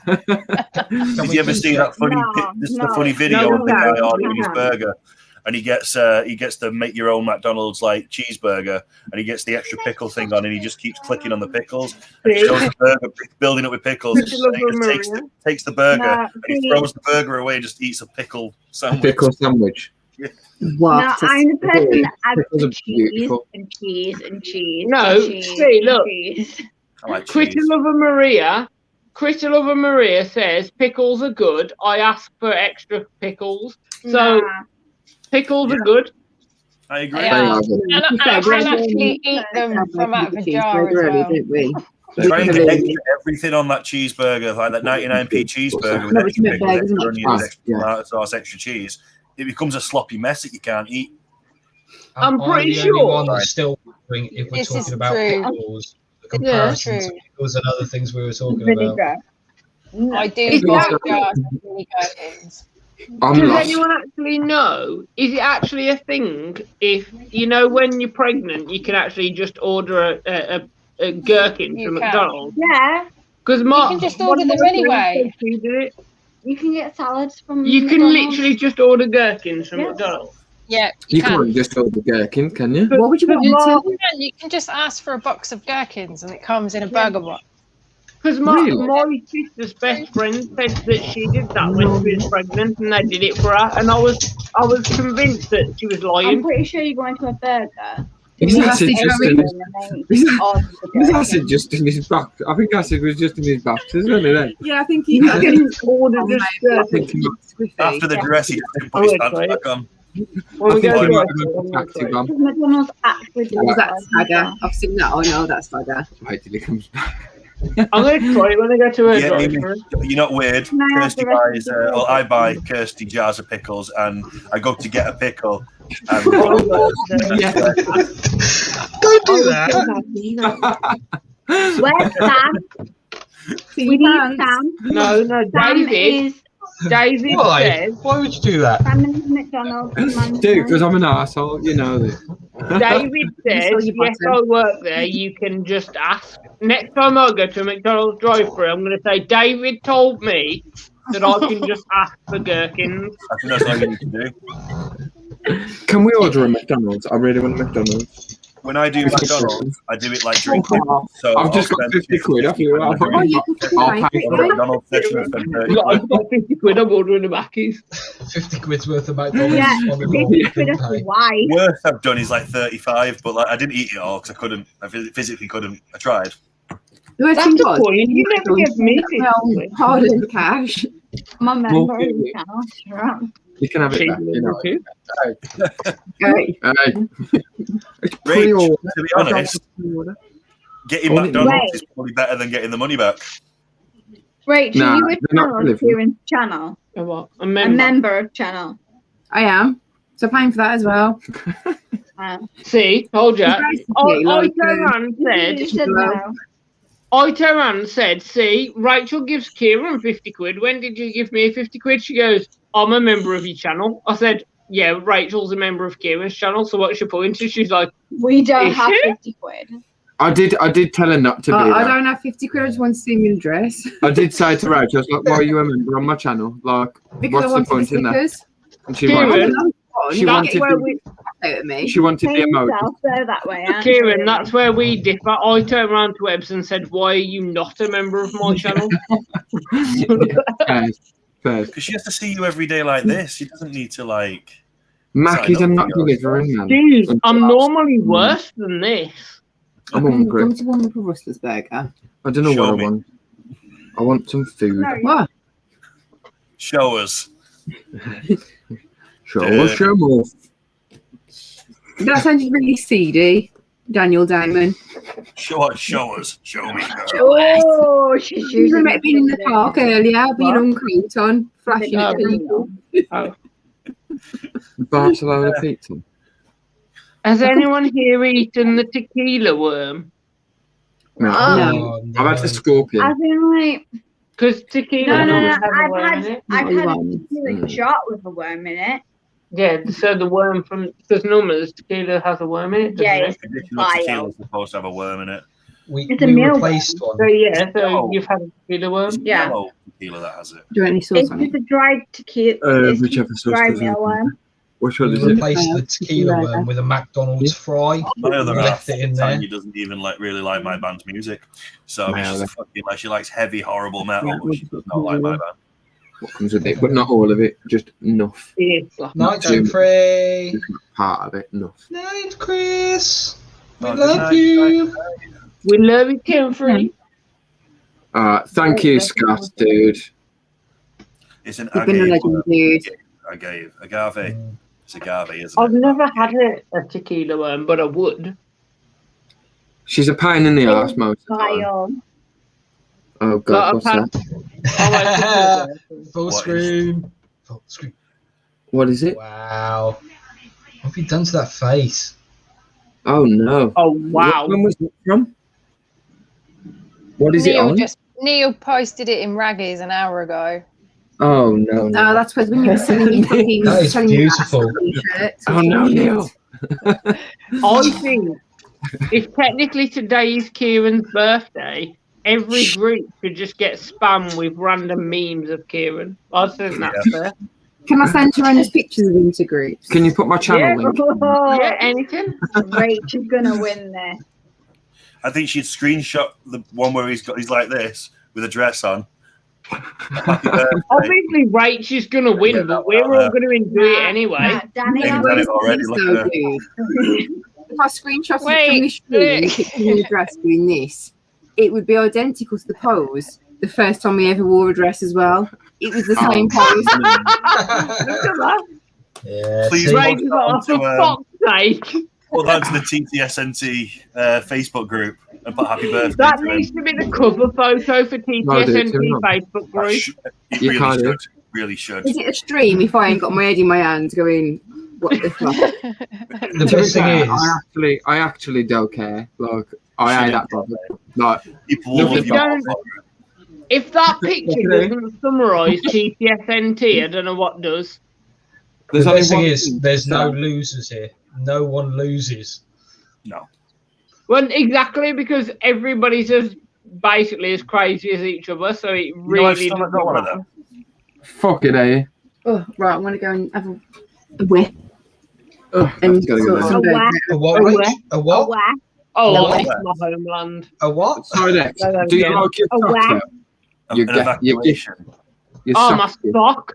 Did you ever see that funny? The funny video of the guy ordering his burger, and he gets the make your own McDonald's like cheeseburger, and he gets the extra pickle thing on, and he just keeps clicking on the pickles. And he shows the burger building up with pickles. And he just takes the burger and he throws the burger away and just eats a pickle sandwich. Pickle sandwich. What? Now, I'm the person that adds Pickles the are cheese beautiful. and cheese and cheese. No, and cheese see, and look. cheese. I like Critter cheese. Lover Maria says pickles are good. I ask for extra pickles. So Nah. pickles are good. I agree. Yeah. I And I can actually eat them from out of a jar as well. Don't we? Try and get everything on that cheeseburger, like that 99p cheeseburger with No, extra it's pickles, not extra bad, onions, isn't it? extra Yeah. tomato sauce, extra cheese. It becomes a sloppy mess that you can't eat. I'm pretty the only sure. one that's still wondering if we're This is talking about true. pickles, the Yeah. comparison to True. pickles and other things we were talking about. Vinegar. I do It's buy not- jars of mini gherkins. I'm Does lost. anyone actually know? Is it actually a thing? If you know when you're pregnant, you can actually just order a gherkin You from can. McDonald's. Yeah. Because You can just order them anyway. You can get salads from. You can McDonald's. literally just order gherkins from Yeah. McDonald's. Yeah, You can't just order gherkin, can you? What would you want to? You can just ask for a box of gherkins and it comes in a burger box. Because Really? my sister's best friend said that she did that when she was pregnant, and they did it for her. And I was convinced that she was I'm lying. pretty sure you're going to a burger. Is acid just in his, is Is acid just in his back? I think acid was just in his back, isn't it? Then? Yeah, I think he I think he might- After the dress, he just put his pants back on. When we I think go he to might have been active on. McDonald's actually do Was that? that Stagger? I've seen that. I know that's Stagger. Wait till he comes back. I'm going to try it when I go to a Yeah, drive-thru. you're not weird. Can I have Kirsty the rest of buys, the burger? well, I buy Kirsty jars of pickles, and I go to get a pickle. And Yeah. Don't do that. Where's Sam? We need Sam. No, Sam David. is David Why? says. Why would you do that? Sam is McDonald's. Dude, because I'm an arsehole, you know this. David says, yes, I work there. You can just ask. Next time I go to a McDonald's drive-thru, I'm going to say, David told me that I can just ask for gherkins. I think that's all you need to do. Can we order a McDonald's? I really want a McDonald's. When I do McDonald's, I do it like drinking. So I've just got 50 quid off you. I'll pay for it. McDonald's session and spend 30 Look, I've got 50 quid, I'm ordering a Mackies. 50 quid's worth of McDonald's. Yeah, on the 50 quid roll. off why? Worst I've done is like 35, but like I didn't eat it all because I couldn't. I physically couldn't. I tried. The That's the point. You never give me 50 quid. hard earned cash. My member Well, of the channel. Sure. You can have it back, you know. Hey. It's Rach, pre-order. to be honest, getting Only- McDonald's is probably better than getting the money back. Rachel, Nah, you they're would not know delivering. Kieran's channel. A what? A A member. member of channel. I am. So paying for that as well. See, told ya. Basically, I like, turned around and You said, said no. I turned around and said, see, Rachel gives Kieran 50 quid. When did you give me 50 quid? She goes, I'm a member of your channel. I said, yeah, Rachel's a member of Kieran's channel, so what's your point? And she's like, We don't Is have she? 50 quid. I did tell her not to be I that. don't have 50 quid. I just want to see me in a dress. I did say to Rach, I was like, why are you a member on my channel? Like, Because I what's the wanted point in that? stickers. And she Kieran, wanted, she that's wanted where the, we, At me. she wanted the Pay emoji. yourself there that way, aren't Kieran, you? that's where we differ. I turned around to Ebbs and said, why are you not a member of my channel? Fair. Because she has to see you every day like this. She doesn't need to like. Mackies, sign I'm up not for yours. delivering, man. Dude, I'm normally worse than this. I'm hungry. Come to one with a Rustler's burger. I don't know Show what me. I want. I want some food. No, What? Show us. Show Yeah. us, show more. That sounded really seedy, Daniel Damon. Show us. Show me. Oh, she's You using met me in the park earlier, being on coat on, flashing at Oh. people. Oh. Barcelona pizza. Has anyone here eaten the tequila worm? No. No. I've had the scorpion. As in, like, Because tequila no. doesn't have a worm in it. I've had a Worms. tequila shot with a worm in it. Yeah, so the worm from because normally the tequila has a worm in it. Doesn't Yeah, it? it's Traditional tequila is supposed to have a worm in it. It's a We meal replaced one. So yeah, so No. you've had a tequila worm. Yeah. Yellow tequila that has it. Do any sauce It's on just it? a dried tequila. It's Whichever just sauce dried doesn't- mealworm. Which one We is it? replaced the tequila worm with a McDonald's fry. My other We half, left it in there. Tanya, doesn't even really like my band's music. So I mean, No, she's that's- fucking like she likes heavy, horrible metal, but she does not like my band. What comes with it? But not all of it, just enough. It's Night, too Jeffrey. Part of it, enough. Night, Chris. We Oh, good love night, you. We love you, Jeffrey. Thank you, Scott, dude. It's an You've been a agave. legend, word. dude. Agave. It's agave, isn't I've it? never had a tequila worm, but I would. She's a pain in the ass most of the time. Vile. Oh, But God, I've what's had. that? I like tequila worm. Full What is- screen. Full screen. What is it? Wow. What have you done to that face? Oh, no. Oh wow! When was it from? What is it on? Neil posted it in Raggies an hour ago. Oh, no. No, that's when you were selling fucking. That is selling beautiful. shirts. Oh, no, Neil. I think if technically today is Kieran's birthday, every group should just get spam with random memes of Kieran. I think that's fair. Can I send horrendous pictures of him to groups? Can you put my channel Yeah, link? Yeah, anything. Rachel's gonna win this. I think she'd screenshot the one where he's like this with a dress on. Happy birthday. Obviously, Rachel's gonna win, but we're all gonna enjoy it anyway. Danny, You've done it already. Look at her. if I screenshot it from Wait, this screen, look. picture the dress doing this, it would be identical to the pose the first time we ever wore a dress as well. It was the same pose. Look at that. Yeah, Please see? Raise it off, for fuck's sake. Put that to the TTSNT Facebook group and put happy birthday That to needs him. to be the cover photo for TTSNT No, Facebook group. It You really can't do should. it. Really should. Is it a stream if I ain't got my head in my hands going, what the fuck? The best thing is, I actually don't care. Like, I ain't that bothered. Like, People nothing love you. but- If that picture doesn't summarise TTSNT, I don't know what does. There's the only best thing one is, thing. there's no losers here. No one loses. No. Well, exactly, because everybody's as basically as crazy as each other, so it I've really still doesn't got one of matter. them. Fucking A. Oh, right, I'm going to go and have a whip. Oh, And that's gotta go sort there. some birds A out. what? Rich? A what? Oh, A it's what? my homeland. A what? Sorry, Dex. Say that Do you again. like your A socks, whack. though? You An get you evacuation. your Oh, my socks. sock.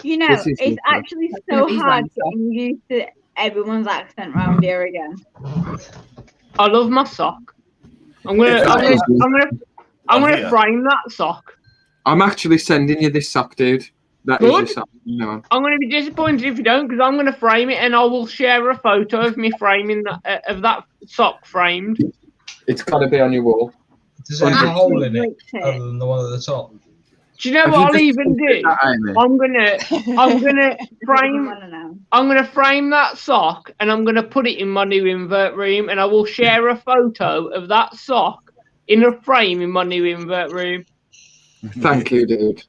You know, This is it's different. actually so hard getting used to everyone's accent round here again. I love my sock. I'm gonna frame that sock. I'm actually sending you this sock, dude. That is Good. your sock. No. I'm gonna be disappointed if you don't, because I'm gonna frame it and I will share a photo of me framing that of that sock framed. It's got to be on your wall. Does it have a hole in it Absolutely. other than the one at the top? Do you know Have what you I'll just even printed do? that, Amy? I'm gonna frame that sock and I'm gonna put it in my new invert room, and I will share a photo of that sock in a frame in my new invert room. Thank you, dude.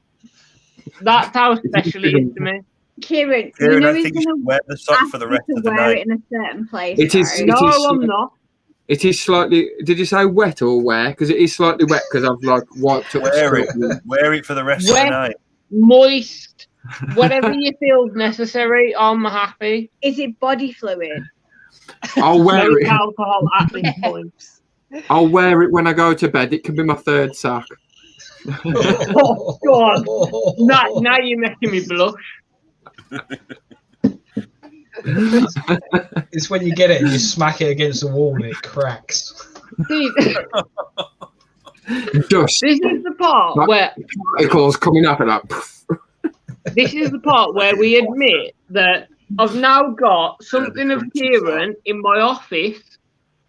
That's how special it is to me. Kieran, Kieran, you know I he's think you going should to wear the sock ask for the you rest to of the wear night. it in a certain place. It is. right? No, It is. I'm not. It is slightly. Did you say wet or where? Because it is slightly wet because I've like wiped up. Wear it. stuff. Wear it for the rest of Wet. the night. Moist, whatever you feel necessary, I'm happy. Is it body fluid? I'll wear No it. alcohol at this point. I'll wear it when I go to bed. It can be my third sock. Oh God! Now you're making me blush. It's when you get it and you smack it against the wall and it cracks. See, Dust. this is the part Like where particles coming up and like. this is the part where we admit that I've now got something of Kieran in my office.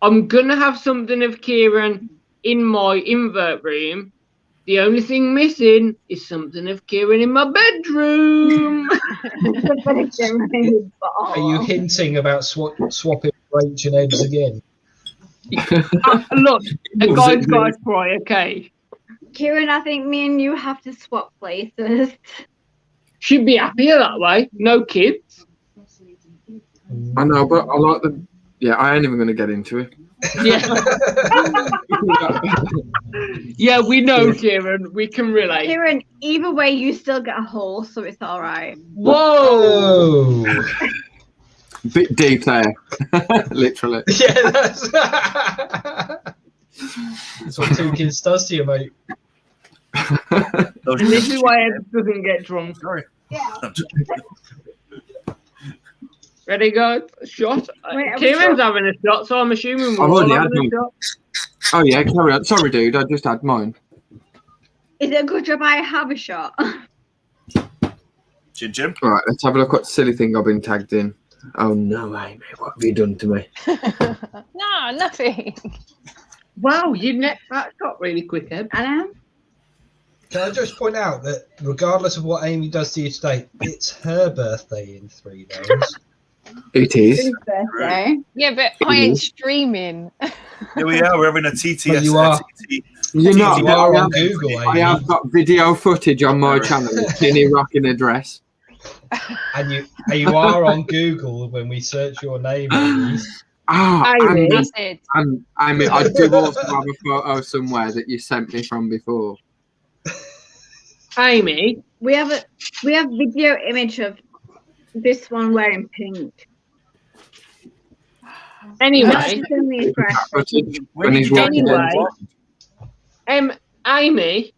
I'm gonna have something of Kieran in my invert room. The only thing missing is something of Kieran in my bedroom. Are you hinting about swapping Rach and Ed's again? Look, a guy's got to try, okay? Kieran, I think me and you have to swap places. She'd be happier that way. No kids. I know, but I like the. Yeah, I ain't even going to get into it. Yeah. Yeah, we know, Kieran. We can relate. Kieran, either way, you still get a hole, so it's all right. Whoa! Bit deep there, literally. Yeah, that's what two kids does to you, mate. And this is why Ed doesn't get drunk. Sorry. Ready, guys? Shot. Wait, Kieran's having a shot, so I'm assuming we're I've all already had having a mine. shot. Oh yeah, carry on. Sorry, dude. I just had mine. Is it a good job I have a shot? Chin Jim. All right, let's have a look what silly thing I've been tagged in. Oh no, Amy, what have you done to me? No, nothing. Wow, you necked that shot really quick, Ed. I know. Can I just point out that regardless of what Amy does to you today, it's her birthday in 3 days. It is. His birthday. Yeah, but I ain't streaming. Here we are. We're having a TTS. But you are. You're not. You but are I on have- Google, I Amy. have got video footage on my channel of Tinny rocking a dress. And you are on Google when we search your name, Amy. Ah, Amy. That's it. and I mean, I do also have a photo somewhere that you sent me from before. Amy, We have video image of this one wearing pink. anyway, That's in the address. Footage Where when did he's you get walking Anyway. in. Amy,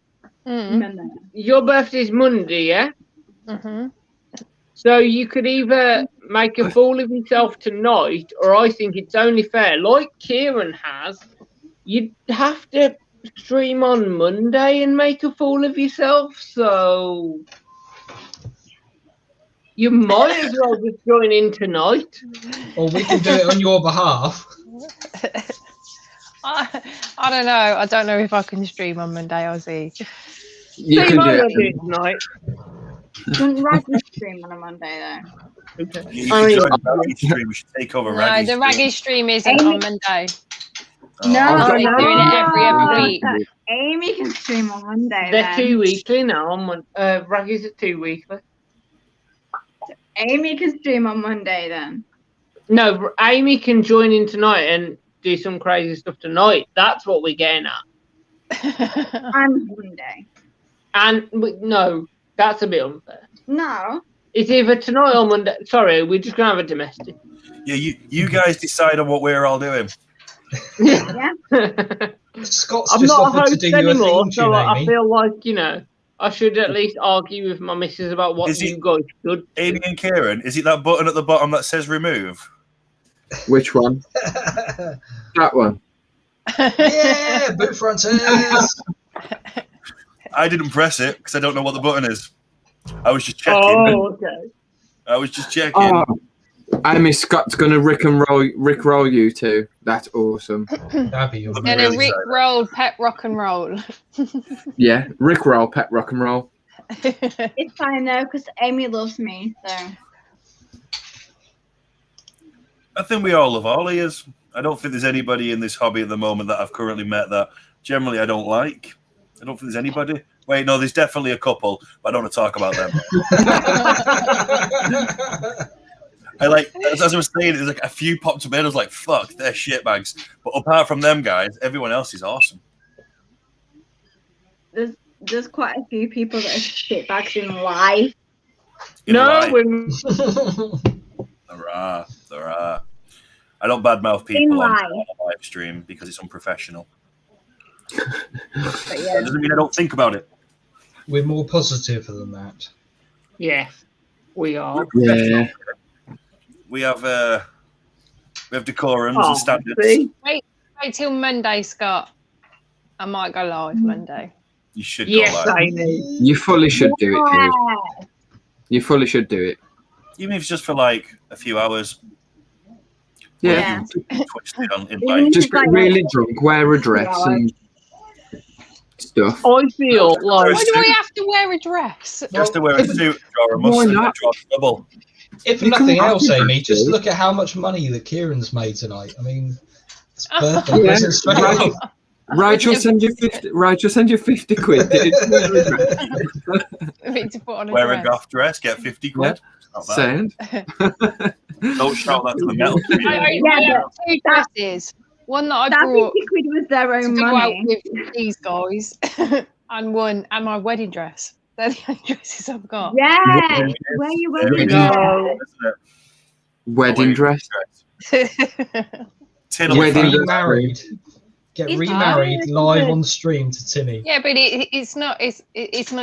your birthday's Monday, yeah? Mm-hmm. So you could either make a fool of yourself tonight, or I think it's only fair, like Kieran has, you'd have to stream on Monday and make a fool of yourself, so you might as well just join in tonight. Or we can do it on your behalf. I don't know. I don't know if I can stream on Monday, Ozzy. You can do it tonight. Couldn't Raggy stream on a Monday though? Okay. You should join Raggy's stream. We should take over No, Raggy's the stream. Raggy stream isn't on Monday. No, We're doing it every week. Amy can stream on Monday. They're then. 2 weekly now. Raggy's at 2 weekly. Amy can stream on Monday then. No, Amy can join in tonight and do some crazy stuff tonight. That's what we're getting at. And Monday. And no, that's a bit unfair. No. It's either tonight or Monday. Sorry, we're just gonna have a domestic. Yeah, you guys decide on what we're all doing. Yeah. Scott's I'm just not a offered host to do you a anymore, theme so tune, I Amy. feel like I should at least argue with my missus about what you guys should. Amy and Kieran, is it that button at the bottom that says remove? Which one? That one. Yeah, boot fronters. I didn't press it because I don't know what the button is. I was just checking. Oh, okay. I was just checking. Oh, Amy, Scott's gonna Rick roll you two. That's awesome. That'd be And a Rick roll PetRock N Roll. Yeah, Rick roll, PetRock N Roll. It's fine though, because Amy loves me, so. I think we all love all ears. I don't think there's anybody in this hobby at the moment that I've currently met that generally I don't like. I don't think there's anybody. Wait, no, there's definitely a couple, but I don't want to talk about them. I like, as I was saying, there's like a few popped up in. I was like, fuck, they're shitbags. But apart from them guys, everyone else is awesome. There's quite a few people that are shitbags in life. In life. There are. I don't badmouth people on a live stream because it's unprofessional. But yeah. That doesn't mean I don't think about it. We're more positive than that. Yes, we are. Yeah. We have decorums and standards. Wait till Monday, Scott. I might go live Monday. You should go live. I know. You fully should do it, dude. You fully should do it. Even if it's just for like a few hours. Yeah. Invite. Just get really drunk, wear a dress and stuff. I feel like. Why do I have to wear a dress? Just to wear a suit, draw a Why muscle, not? draw a double. If You nothing can else, argue Amy, that, just dude. look at how much money that Kieran's made tonight. I mean, it's perfect. Yeah. Present straight Right. off. Rachel, send you 50. Rachel, send you 50 quid. Dude. Me to put on a Wear a dress. goth dress, get 50 quid. Not bad. Sound. Don't shout that to the metal community. I have two dresses. One that I That brought 50 quid was their own to go out money. with these guys, and my wedding dress. They're the only dresses I've got. Yeah. Where you There we wearing go. that? Isn't it? Wedding dress. Tin on Wedding the dress. Remarried. Get It's remarried good. live on stream to Timmy. Yeah, but it's not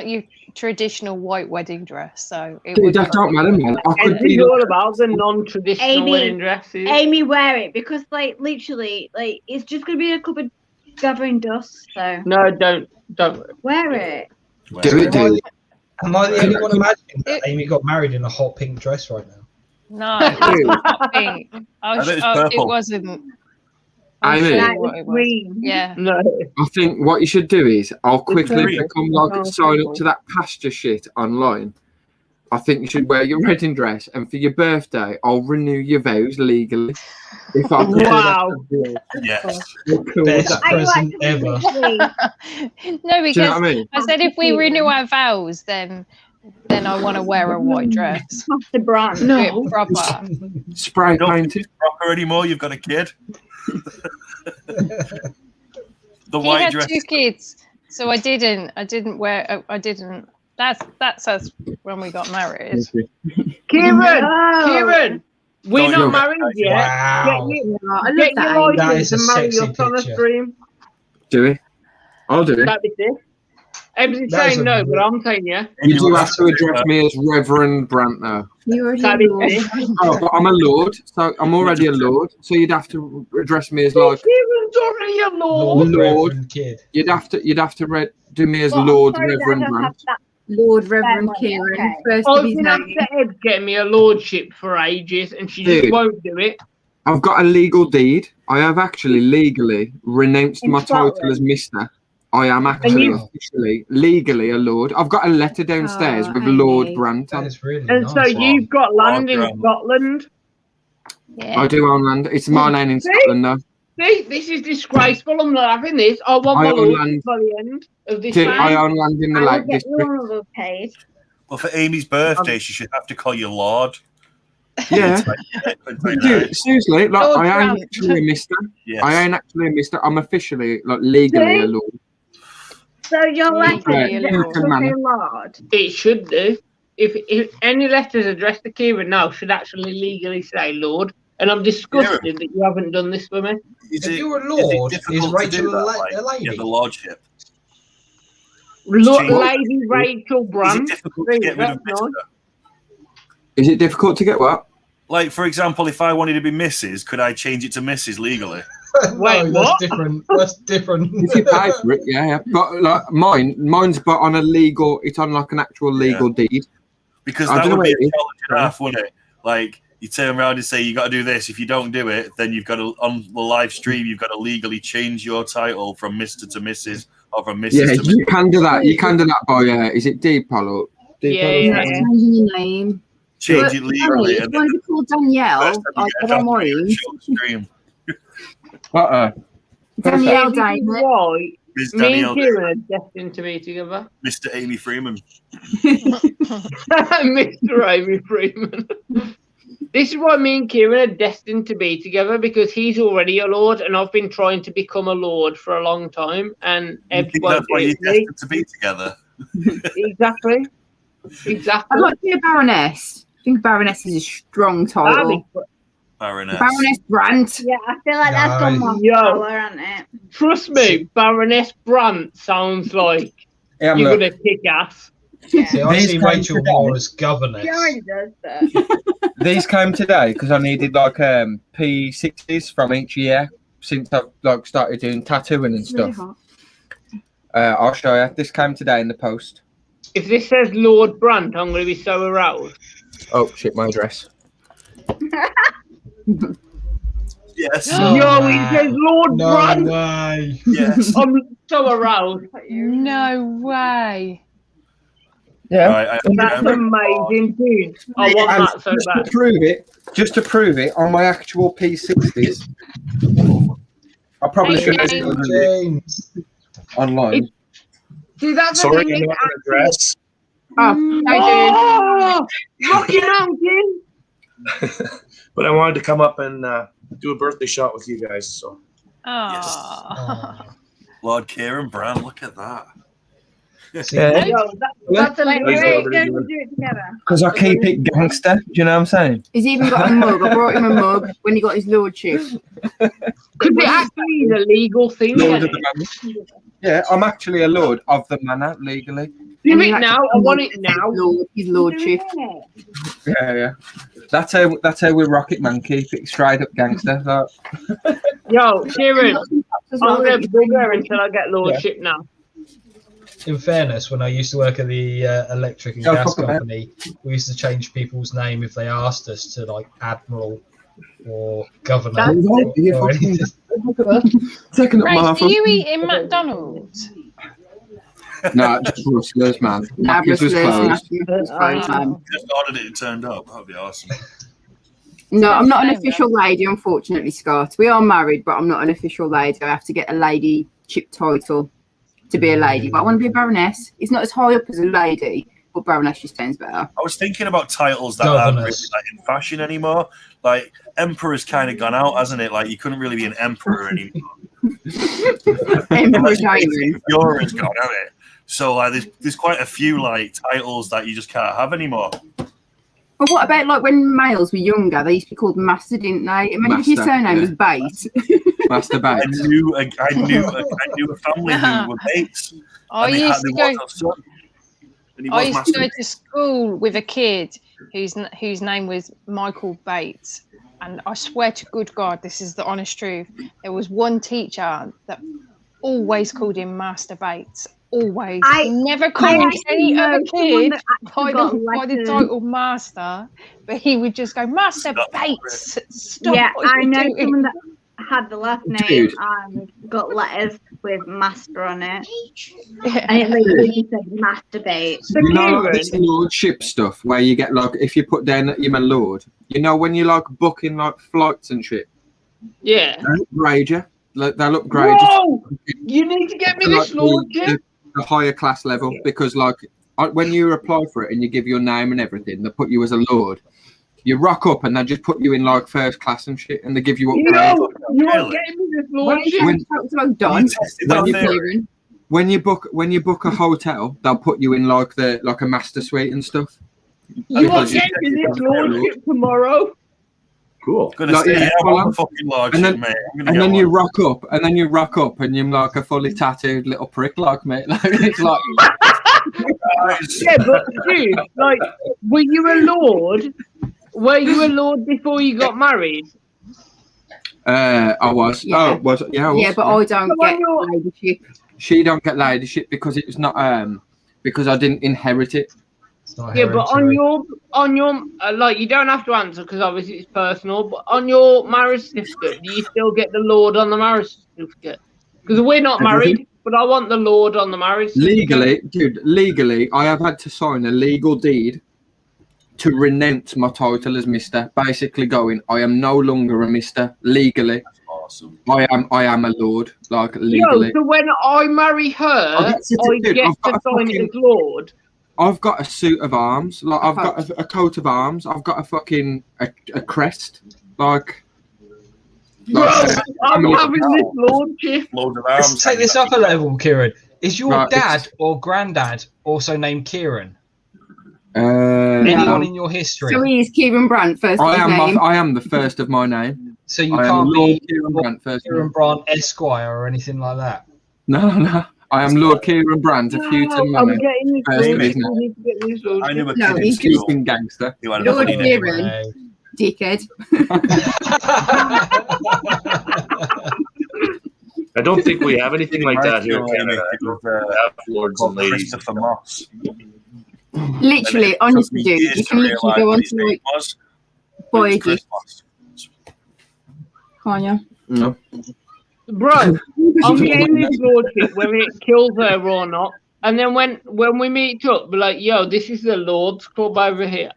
your traditional white wedding dress, so it Dude, would that don't matter, man. I could It's be all about the non-traditional Amy. wedding dresses. Amy, wear it because, like, literally, like, it's just gonna be a cup of gathering dust. So No, don't. wear it. do it, dude. Am I the only one imagining that Amy got married in a hot pink dress right now? No, it's not pink. I bet it's purple. It wasn't. I mean, That what was it was. green. Yeah. No. I think what you should do is I'll quickly green. become like sign up to that pasture shit online. I think you should wear your wedding dress, and for your birthday, I'll renew your vows legally. If I could do that Wow. for you. Yes. How cool Best would that I present like ever. literally- No, Do you know because what I mean? I said if we renew our vows, then I want to wear a white dress. Off the brand. A bit proper. Spray Don't think painted. it's proper anymore. You've got a kid. The He white had dress. 2 kids, so I didn't wear. I didn't. That's us when we got married. Kieran, No. Kieran, we're Don't not you- married yet. Wow. Get your, I love get that. your That license is a and marry sexy us on a picture. stream. Do it. I'll do it. That'd be sick. Everybody's That is saying no, but I'm saying yeah. You do have to address me as Reverend Brant now. You already That know. is Oh, but I'm a lord, so I'm already a lord. So you'd have to address me as like Kieran's already a lord. Lord. Reverend Kid. You'd have to do me as Well, I'm Lord sorry that I Reverend don't have Brant. that. Lord Reverend Family, Kieran, okay. first of I've his been name. after Ed getting me a lordship for ages, and she just Dude. won't do it. I've got a legal deed. I have actually legally renounced In my title Scotland. as Mister. I am actually you- officially, legally a lord. I've got a letter downstairs Oh, with Amy. Lord Brant That on. is really And nice. so you've got land in Grant. Scotland. Yeah. I do own land. It's my name in See? Scotland now. See, this is disgraceful. I'm not having this. I want I my own lordship land. by the end of this Dude, year. I own land in the I will Lake get District. one of those paid. Well, for Amy's birthday, she should have to call you Lord. Yeah. Dude, seriously, like Lord I ain't Grant. actually a mister. Yes. I ain't actually a mister. I'm officially, like, legally a See? lord. So your letter Legally a is lord. to say Lord. It should do. If any letters addressed to Kieran now should actually legally say Lord. And I'm disgusted that you haven't done this for me. Is If it- you're a is it lord, difficult is to Rachel do that, a lady? Yeah, the lordship. Lady Rachel Is it Brand. difficult to get rid of That's Mister? Is it difficult to get what? Like, for example, if I wanted to be Mrs., could I change it to Mrs. legally? Wait, no, what? that's different. That's different. If you pay for it, yeah. But like mine's but on a legal. It's on like an actual legal deed. Because I that don't know would be a what it is. challenge and a half, wouldn't it? Like, you turn around and say, you got to do this. If you don't do it, then you've got to, on the live stream, you've got to legally change your title from Mr. to Mrs. or from Mrs. Yeah, to you Mrs. can do that. You can do that by is it Deepalo? Yeah. That's changing your name. Change But, it legally. If And you want to be called Danielle, first time I you get a don't doctor, you mind. show the stream. Danielle This is Diamond. why Miss me Danielle, and Kieran are destined to be together. Mr. Amy Freeman. Mr. Amy Freeman. This is why me and Kieran are destined to be together, because he's already a lord and I've been trying to become a lord for a long time, and You Ed think won't that's why do you're it for me. destined to be together? Exactly. I'd like to be a baroness. I think baroness is a strong title. Baroness. Baroness Brandt. Yeah, I feel like that's got more Yo. power, hasn't it? Trust me, Baroness Brandt sounds like Yeah, you're look. gonna kick ass. See, I These see came Rachel today. more as governess. She already does that. These came today because I needed like P60s from each year since I've like started doing tattooing and It's really stuff. hot. I'll show you. This came today in the post. If this says Lord Brandt, I'm gonna be so aroused. Oh shit, my address. Yes. Yo, it says Lord No Brandt. way. Yes. I'm so aroused. No way. Yeah. Right, That's amazing, dude. I want And that so just bad. to prove it, on my actual P60s, I probably Hey, should have James. done it James. online. See, that's the Sorry, thing. you know an address. Oh, Rocky Mountain. But I wanted to come up and do a birthday shot with you guys. So Oh. Lord Kieran Brand, look at that. Yeah. Yo, that's a Like, Please we're don't going do to it. do it together. Because I keep it gangster. Do you know what I'm saying? He's even got a mug. I brought him a mug when he got his lordship. Could be actually the legal thing. Lord Isn't of it? the Manor. Yeah, I'm actually a lord of the manor legally. Do And he it likes now. to I come want up it with now. His lordship. Yeah. That's how we Rocket Man keep it straight up gangster. Like, Yo, Kieran, I'm gonna bugger until I get lordship now. In fairness, when I used to work at the electric and Oh, gas fuck it, man. company, we used to change people's name if they asked us to, like Admiral or Governor That's or anything. Second up Right, Martha. do you eat in McDonald's? No, just rustlers, man. Nah, Macca's was closed. It's fine, man. Just ordered it and turned up. That would be awesome. No, I'm not an official lady, unfortunately, Scott. We are married, but I'm not an official lady. I have to get a ladyship title to be a lady. But I want to be a baroness. It's not as high up as a lady, but baroness just sounds better. I was thinking about titles that aren't really Governors. like, in fashion anymore. Like Emperor's kind of gone out, hasn't it? Like you couldn't really be an emperor anymore. Emperor Diamond. Yora's gone, hasn't it? So like, there's quite a few like titles that you just can't have anymore. But what about like when males were younger? They used to be called master, didn't they? Imagine if your Master, surname yeah. was Bate. Masturbate. I knew a family who were mates. I and they used to was go. a son, and he I was used to go masturbating. to school with a kid whose name was Michael Bates, and I swear to good God, this is the honest truth. There was one teacher that always called him Master Bates. Always. He never called any other kid by the title Master, but he would just go, Master Bates. Stop Yeah, what I you're know doing." someone that had the last name Dude. and got letters with master on it. And it literally just said masturbate. You know, like this lordship stuff where you get like, if you put down that you're my lord, you know, when you like booking like flights and shit, Yeah. they'll upgrade you. Like, they'll upgrade Whoa! You need to get me to, this like, lordship. the higher class level, because like when you apply for it and you give your name and everything, they put you as a lord. You rock up and they just put you in like first class and shit, and they give you upgrades. No, you aren't getting me this lordship. When you book a hotel, they'll put you in like a master suite and stuff. You are getting me this lordship tomorrow. Cool. Like, yeah, I want the fucking lordship, and then, mate. I'm gonna and get then one. you rock up, and you're like a fully tattooed little prick, like mate. Like it's like. Yeah, but dude, like, were you a lord? Were you a lord before you got married? I was. Yeah. Oh, was it? Yeah, I was. Yeah, but I don't get ladyship. She don't get ladyship because it was not because I didn't inherit it. Yeah, but on your like, you don't have to answer because obviously it's personal. But on your marriage certificate, do you still get the lord on the marriage certificate? Because we're not married, but I want the lord on the marriage certificate. Legally, I have had to sign a legal deed to renounce my title as Mister. Basically, going, I am no longer a Mister. Legally, awesome. I am a lord. Like legally. So when I marry her, I get to sign it as lord. I've got a suit of arms. Like I've got a coat of arms. I've got a fucking a crest. Like. Bro, I'm having this lordship. Loads of Let's arms. take this up a level, Kieran. Is your Right, dad or granddad also named Kieran? Anyone Anyone in your history? So he is Kieran Brandt, first I of his name. I am the first of my name. So you I am can't Lord be Kieran Brandt first. Kieran Brandt Esquire or anything like that. No. I am Lord Kieran Brandt of Houghton I'm Manor. getting this First of lordship. his We name. need to get this lordship. I knew a No, kid in he's school Fucking gangster. who had a Lord funny name. Kieran, dickhead. I don't think we have anything like that here in Right, Canada. it was, We have lords and ladies. Christopher Moss. Literally, honestly, dude, you can literally go on to like voyages. Can't you? No. Bro, I'm getting this lordship whether it kills her or not. And then when we meet up, be like, yo, this is the Lord's Club over here.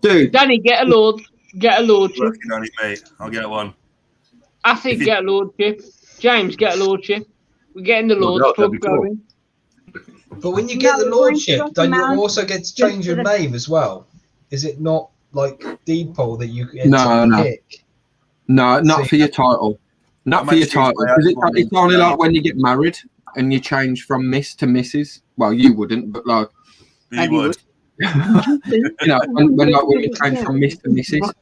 Dude. Danny, get a lordship. Working on it, mate. I'll get one. I think get a lordship. James, get a lordship. We're getting the Lord's Club going. But when you get the lordship, don't you also get to change your name as well? Is it not like deed poll that you get to pick? No, not for your title. Not for your title. Because it's only like when you get married and you change from Miss to Mrs. Well, you wouldn't, but like you would. You know, when you change from Miss to Mrs.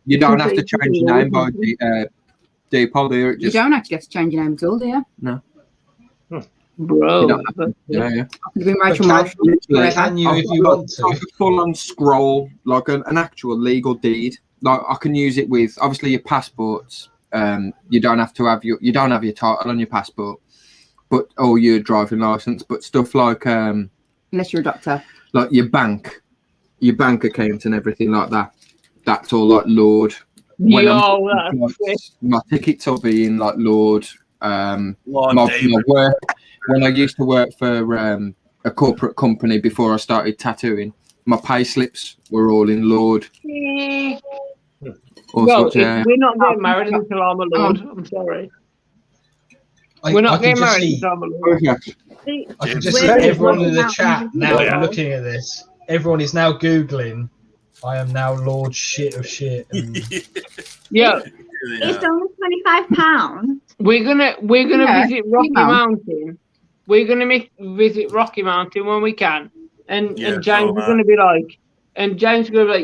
You don't have to change your name by deed poll, do you? You don't actually have to change your name at all, do you? No. Bro. Yeah. I could have been Rachel Can Marshall. you if you want to? I could full on scroll like an actual legal deed. Like I can use it with obviously your passports. You don't have to have you don't have your title on your passport, but or your driving license. But stuff like Unless you're a doctor. Like your bank account and everything like that. That's all like Lord. When my tickets will be in like Lord. My work. When I used to work for a corporate company before I started tattooing, my pay slips were all in Lord. We're not getting married until I'm a lord. I'm sorry. We're not getting married until I'm a lord. I can just see everyone in the chat now looking at this. Everyone is now Googling, I am now Lord Shit of Shit. Yeah. It's only £25. We're gonna visit Rocky Mountain. We're gonna visit Rocky Mountain when we can, and James is gonna be like,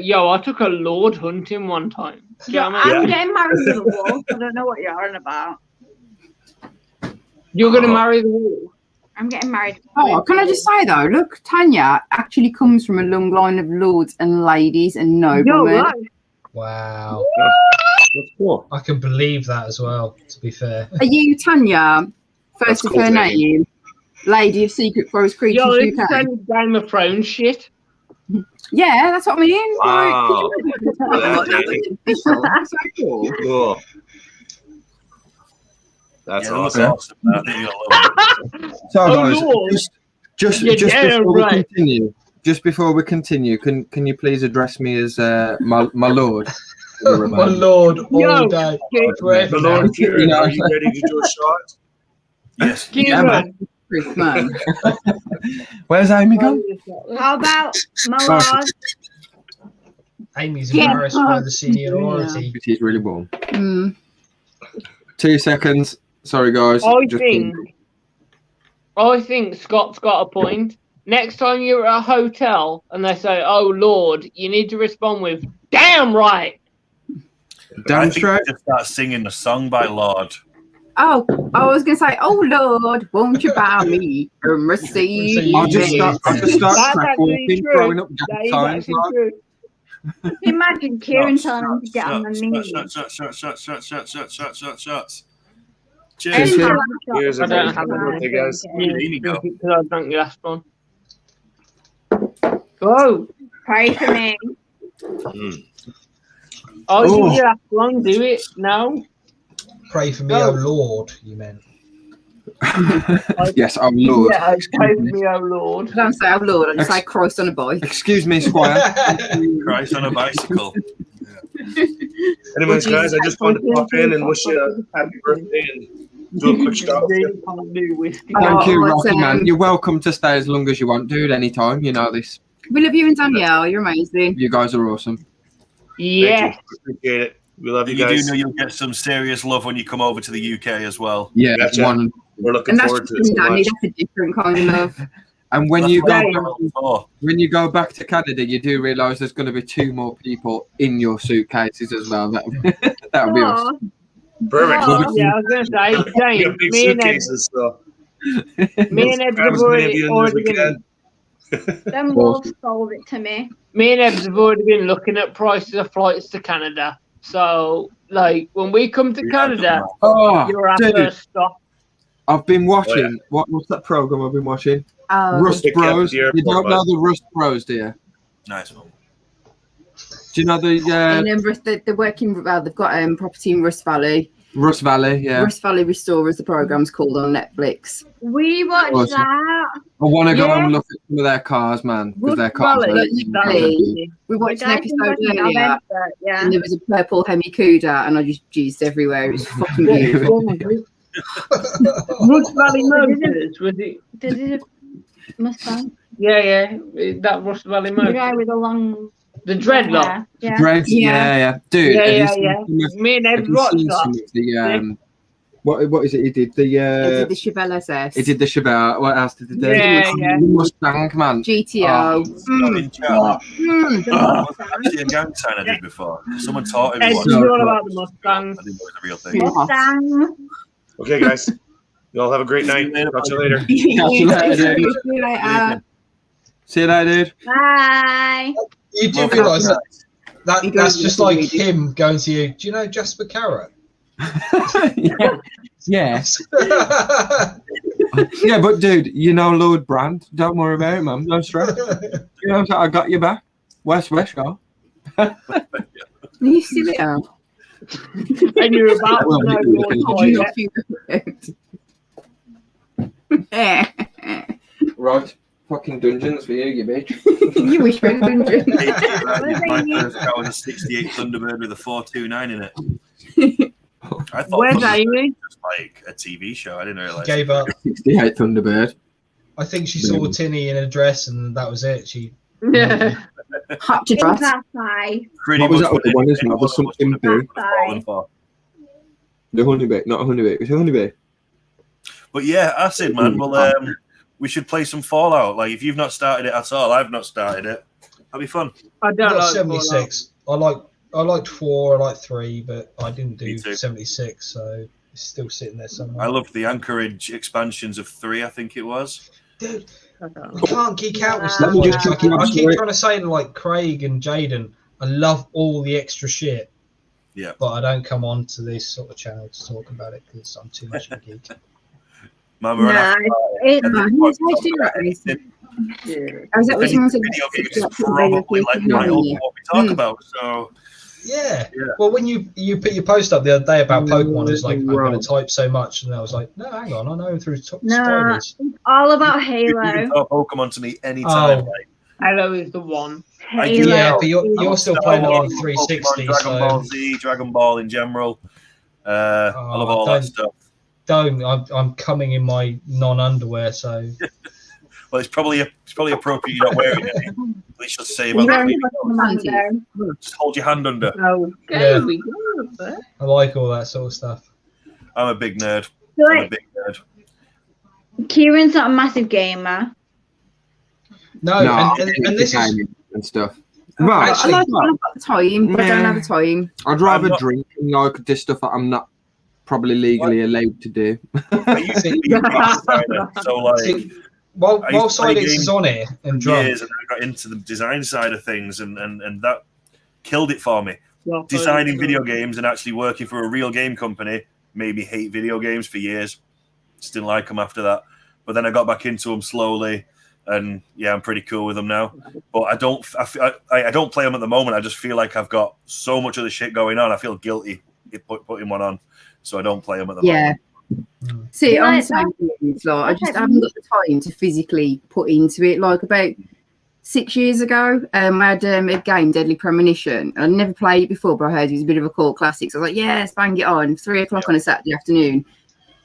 yo, I took a lord hunting one time. I'm getting married to the wolf. I don't know what you're on about. You're going to marry the wolf? I'm getting married. Oh, can I just say though? Look, Tanya actually comes from a long line of lords and ladies and noblemen. Wow. That's cool. I can believe that as well, to be fair. Are you Tanya? First That's of cool, her baby. name, Lady of Secret Forest Creatures Yo, this UK. is Game of Thrones shit. Yeah, that's what I mean. Wow. That's so cool. Cool. That's Yeah, that was awesome. awesome. I think you'll love it. So Oh, guys, Lord. just You're before damn we right. continue, can you please address me as my lord? My lord, all Yo, day. The Lord Kieran, are you ready to do a shot? Yes. Yeah, man. Chris, man. Where's Amy gone? How about my Sorry. lord? Amy's Yeah. embarrassed by the seniority. It is really warm. Mm. 2 seconds. Sorry, guys. I think Scott's got a point. Next time you're at a hotel and they say, "Oh Lord," you need to respond with, "Damn right." Damn straight. Just start singing a song by Lord. Oh, I was going to say, oh Lord, won't you bow me a mercy? I'll just start That's crack actually walking, true. throwing up That gang is signs. actually Like. true. Imagine Kieran telling him to get on the knees. Shots. Cheers. Cheers. Cheers, I don't everybody. have Happy birthday, guys. Because I drank the last one. Go. Pray for me. Oh, Oh. did you last one? Do it now. Pray for me, oh Lord, you meant. Yes, oh Lord. Yeah, pray for me, oh Lord. I don't say, oh Lord, I just say Christ on a bike. Excuse me, Squire. Christ on a bicycle. Anyways, guys, I just wanted to pop in and wish you a happy birthday and do a quick shout. Thank you, Rocky Man. You're welcome to stay as long as you want, dude. Anytime. You know this. We love you and Danielle. You're amazing. You guys are awesome. Yeah. Appreciate it. We love you You do guys. know you'll get some serious love when you come over to the UK as well. Yeah, Gotcha. one. We're looking And that's forward to just it so Danny. much. That's a different kind of love. And when That's you what go I'm for. when you go back to Canada, you do realise there's going to be 2 more people in your suitcases as well. That'll be awesome. Perfect. Yeah, I was going to say, We James, got big me and Ed, suitcases, so me and Ed grab have as many of you already in as we been, can. Them wolves sold it to me. me and Ed have already been looking at prices of flights to Canada. So, like, when we come to Canada, Oh, you're our dude, first stop. I've been watching. What's that program I've been watching? Rust Pick you up at Bros. the airport, You don't know bud. the Rust Bros, do you? Nice one. Do you know the They're working, well, they've got property in Rust Valley. Rust Valley? Yeah. Rust Valley Restorers, the program's called on Netflix. We watched Awesome. that. I want to go Yeah. and look at some of their cars, man, because Rust their cars Valley, are Literally, we watched an guys episode can watch it on earlier, Inverts, yeah. and there was a purple Hemi Cuda, and I just juiced everywhere. It was fucking beautiful. Rust Valley Motors, was it? Did it Mustang? Yeah, that Rust Valley The Motors. guy with the long The dreadlock. hair. Yeah. Dreads, yeah. Dude, have you seen some of- Me and have Ed you watched seen some that. of the what is it he did? He did the Chevelle SS. He did the Chevelle. What else did he do? Yeah. The Mustang, man. GTO. Not in charge. Actually, a gang sign I did before. Someone taught me Ed's what. all about the Mustang. I didn't know it was a real thing. Mustang. Okay, guys. You all have a great night. Talk to you later. Catch you later, dude. See you later. See you later, dude. Bye. You do Well, realise that's that's just like him going to you. Do you know Jasper Carrot? Yes. Yeah, but dude, you know Lord Brand. Don't worry about it, man. No stress. You know, I got you back. West, go. You silly owl. And you're about to know your toilet. Right. Fucking dungeons for you, you bitch. You wish we had a dungeon. My first car was a 68 Thunderbird with a 429 in it. I thought Where's Thunderbird Amy? was just like a TV show. I didn't realize. Gave up. 68 Thunderbird. I think she saw Tinny in a dress and that was it. She Yeah. Hot to It trust. was outside. Pretty What was much that other one, isn't it? There's something big. falling for. The honeybee, not a honeybee. It's a honeybee. But yeah, I said, man. Well, we should play some Fallout. Like, if you've not started it at all, I've not started it. That'll be fun. I I don't got like 76. I like I liked 4, I liked 3, but I didn't do 76, so it's still sitting there somewhere. I loved the Anchorage expansions of 3, I think it was. Dude, we can't geek out with stuff like this. I keep trying to say to like Craig and Jaden, I love all the extra shit. Yeah. But I don't come on to this sort of channel to talk about it because I'm too much of a geek. Man, we're I was at video games probably like my own what we talk about. So yeah. Well, when you put your post up the other day about Pokemon, it's like I'm going to type so much, and I was like, no, hang on, I know through spoilers. It's all about You can Halo. talk Pokemon to me anytime. Oh. Like, Halo is the one. Yeah, but you're still playing it on 360. Dragon so... Ball Z, Dragon Ball in general. I love all that stuff. I'm coming in my non-underwear, so. Well, it's probably appropriate you're not wearing it. At least you'll save on the Just hold your hand under. Okay, Yeah. we go. I like all that sort of stuff. I'm a big nerd. So, I'm a like, big nerd. Kieran's not a massive gamer. No, and this is and stuff. I Right. like I've got the time, but I don't have the time. I'd rather drink and like do stuff that I'm not probably legally allowed to do. I used to be a designer, so like. While Silence is on it and drunk. Years, and I got into the design side of things, and that killed it for me. Well, Designing video games and actually working for a real game company made me hate video games for years. Just didn't like them after that. But then I got back into them slowly, and yeah, I'm pretty cool with them now. But I don't play them at the moment. I just feel like I've got so much of the shit going on. I feel guilty putting one on, so I don't play them at the moment. See, I'm the same thing. Like, I just haven't got the time to physically put into it. Like about 6 years ago, I had a game, Deadly Premonition. I'd never played it before, but I heard it was a bit of a cult classic. So I was like, yes, bang it on. 3 o'clock on a Saturday afternoon.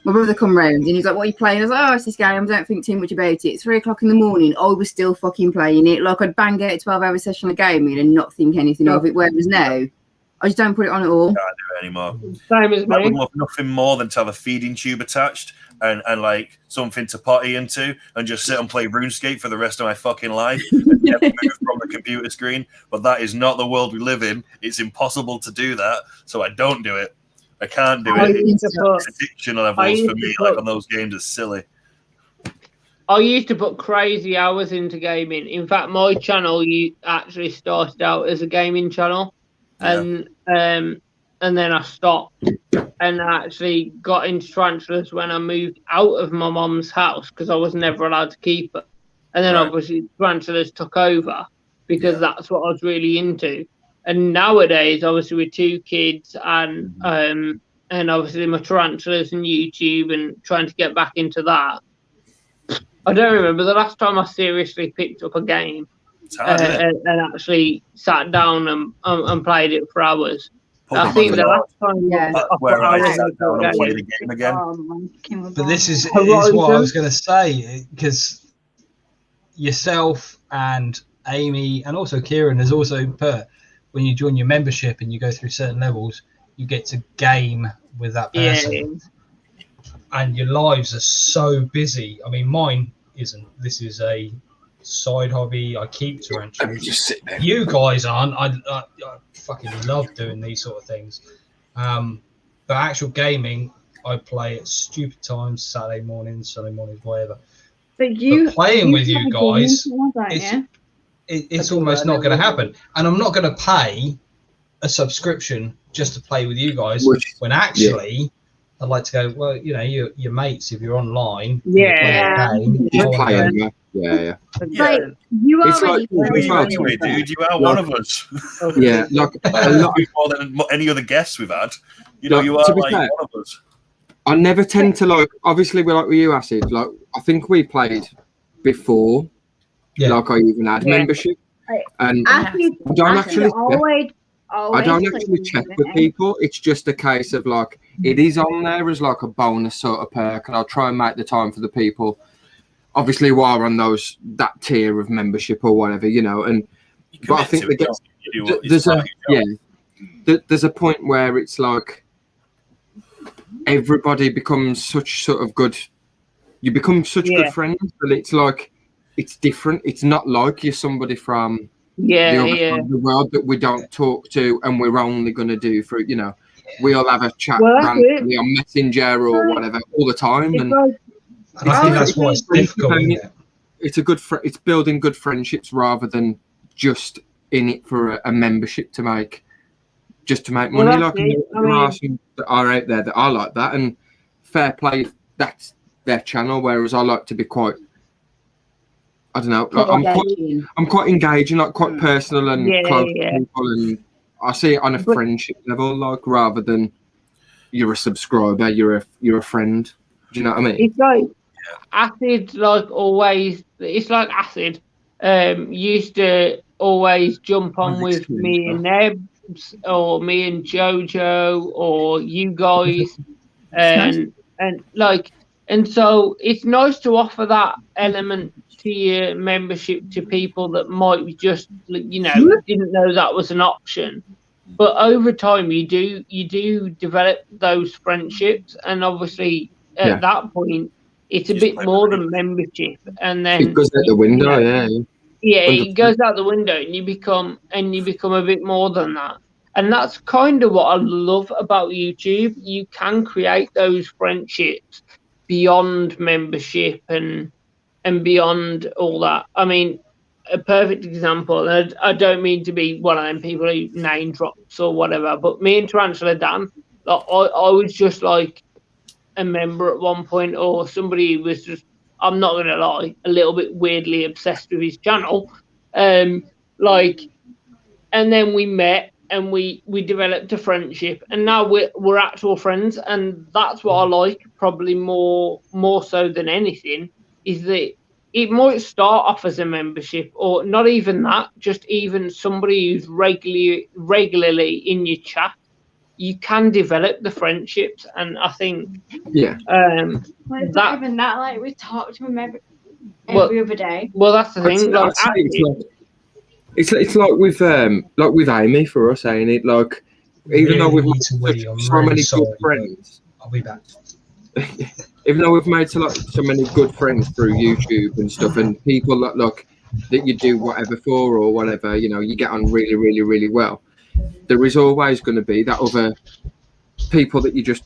My brother come round and he's like, what are you playing? I was like, oh, it's this game. I don't think too much about it. 3 o'clock in the morning, I was still fucking playing it. Like, I'd bang out a 12-hour session of gaming and not think anything of it. Whereas now, I just don't put it on at all. Can't do it anymore. Same as I would me. love nothing more than to have a feeding tube attached and like something to potty into and just sit and play RuneScape for the rest of my fucking life and never move from the computer screen. But that is not the world we live in. It's impossible to do that, so I don't do it. I can't do it. It's addiction levels for me, like on those games, is silly. I used to put crazy hours into gaming. In fact, my channel actually started out as a gaming channel. And then I stopped and I actually got into Tarantulas when I moved out of my mum's house because I was never allowed to keep it. And then obviously Tarantulas took over because that's what I was really into. And nowadays, obviously with 2 kids and obviously my Tarantulas and YouTube and trying to get back into that, I don't remember the last time I seriously picked up a game. And actually sat down and played it for hours. I think the last time where I sat down and played the game again. But this is what I was going to say, because yourself and Amy and also Kieran has also put, when you join your membership and you go through certain levels, you get to game with that person. And your lives are so busy. I mean, mine isn't. This is a side hobby. I keep tarantulas. Just sit there. You guys aren't. I fucking love doing these sort of things. But actual gaming, I play at stupid times, Saturday mornings, Sunday mornings, whatever. But playing with you guys, it's almost not going to happen. And I'm not going to pay a subscription just to play with you guys when actually I'd like to go, well, you know, your mates, if you're online, Yeah, Like, you It's already like- Anyway, dude, you are one of us. Yeah, like a lot more than any other guests we've had. You know, Like, you are to be like fair, one of us. I never tend to like. Obviously, we're like with you, Acid. Like, I think we played before. Like, I even had membership, and I don't actually. I don't actually check with people. It's just a case of like it is on there as like a bonus sort of perk, and I'll try and make the time for the people. Obviously, who are on that tier of membership or whatever, you know. And but I think there's a point where it's like everybody becomes such sort of good. You become such good friends, but it's like it's different. It's not like you're somebody from Yeah, the other yeah. side of the world that we don't talk to, and we're only going to do through, you know, we all have a chat Well, that's randomly on Messenger or whatever all the time, It's and like, And I think that's why it's difficult, isn't it? it's a good it's building good friendships rather than just in it for a membership to make money. Well, that's Like it. I there are mean, some that are out there that are like that, and fair play, that's their channel. Whereas I like to be quite, I don't know, like I'm quite engaging, like quite personal and Yeah, close yeah. to people, and I see it on a But- friendship level, like rather than you're a subscriber, you're a friend. Do you know what I mean? It's like acid, like always. It's like acid. Used to always jump on with me and Nebs, or me and Jojo, or you guys, and like, and so it's nice to offer that element to your membership to people that might be just, you know, didn't know that was an option. But over time, you do develop those friendships, and obviously at that point, it's a bit more than membership, and then It goes out the window, you know, yeah. it goes out the window, and you become a bit more than that. And that's kind of what I love about YouTube. You can create those friendships beyond membership and beyond all that. I mean, a perfect example, and I don't mean to be one of them people who name drops or whatever, but me and Tarantula Dan, like, I was just like a member at one point, or somebody who was just, I'm not gonna lie, a little bit weirdly obsessed with his channel. Like, and then we met and we developed a friendship, and now we're actual friends, and that's what I like probably more so than anything, is that it might start off as a membership, or not even that, just even somebody who's regularly in your chat. You can develop the friendships, and I think yeah. Well, it's not even that. Like, we talk to him every other day. Well, that's the thing. Like, it's like with Amy for us, ain't it? Like, even though we've made so many good friends, I'll be back. even though we've made so many good friends through YouTube and stuff, and people that you do whatever for or whatever, you know, you get on really, really, really well. There is always going to be that other people that you just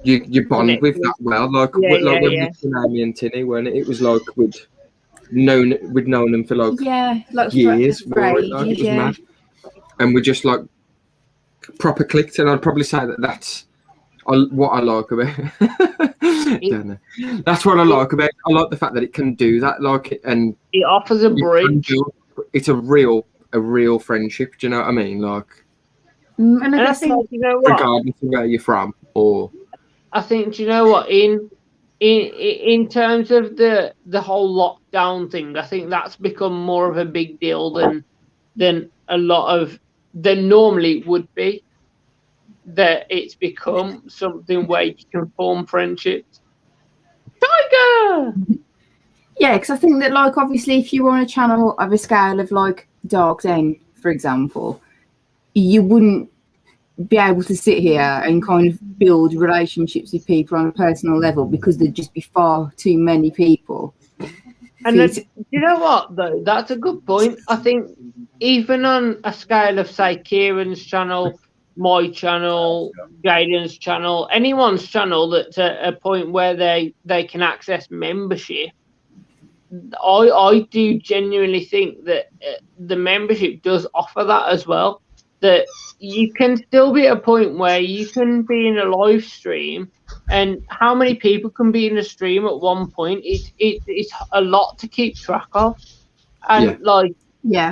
you bond with that well, like when we met Amy and Tinny, when it was like we'd known them for like years, it was mad, and we just like proper clicked, and I'd probably say that's what I like about it. That's what I like about it. I like the fact that it can do that, like, and it offers a bridge. It's a real friendship. Do you know what I mean? Like, and I think, you know what, regardless of where you're from, or I think, do you know what, in terms of the whole lockdown thing, I think that's become more of a big deal than a lot of than normally would be. That it's become something where you can form friendships. Tiger! Yeah, because I think that, like, obviously, if you were on a channel of a scale of like Dark Zen, for example, you wouldn't be able to sit here and kind of build relationships with people on a personal level, because there'd just be far too many people. And then, you know what, though? That's a good point. I think even on a scale of, say, Kieran's channel, my channel, Gaden's channel, anyone's channel that's at a point where they can access membership, I do genuinely think that the membership does offer that as well. That you can still be at a point where you can be in a live stream, and how many people can be in a stream at one point? It's a lot to keep track of, and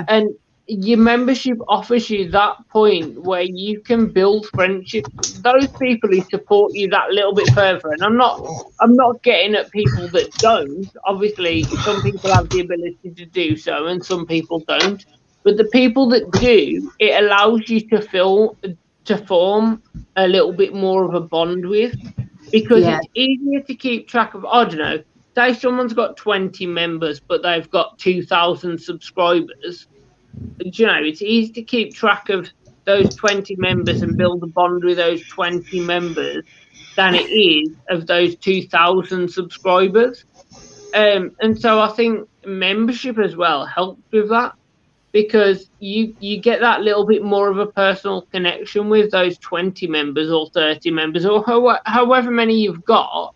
and your membership offers you that point where you can build friendships. Those people who support you that little bit further, and I'm not getting at people that don't. Obviously, some people have the ability to do so, and some people don't. But the people that do, it allows you to form a little bit more of a bond with, because it's easier to keep track of. I don't know. Say someone's got 20 members, but they've got 2,000 subscribers. You know, it's easy to keep track of those 20 members and build a bond with those 20 members than it is of those 2,000 subscribers. And so I think membership as well helps with that. because you get that little bit more of a personal connection with those 20 members or 30 members or however many you've got.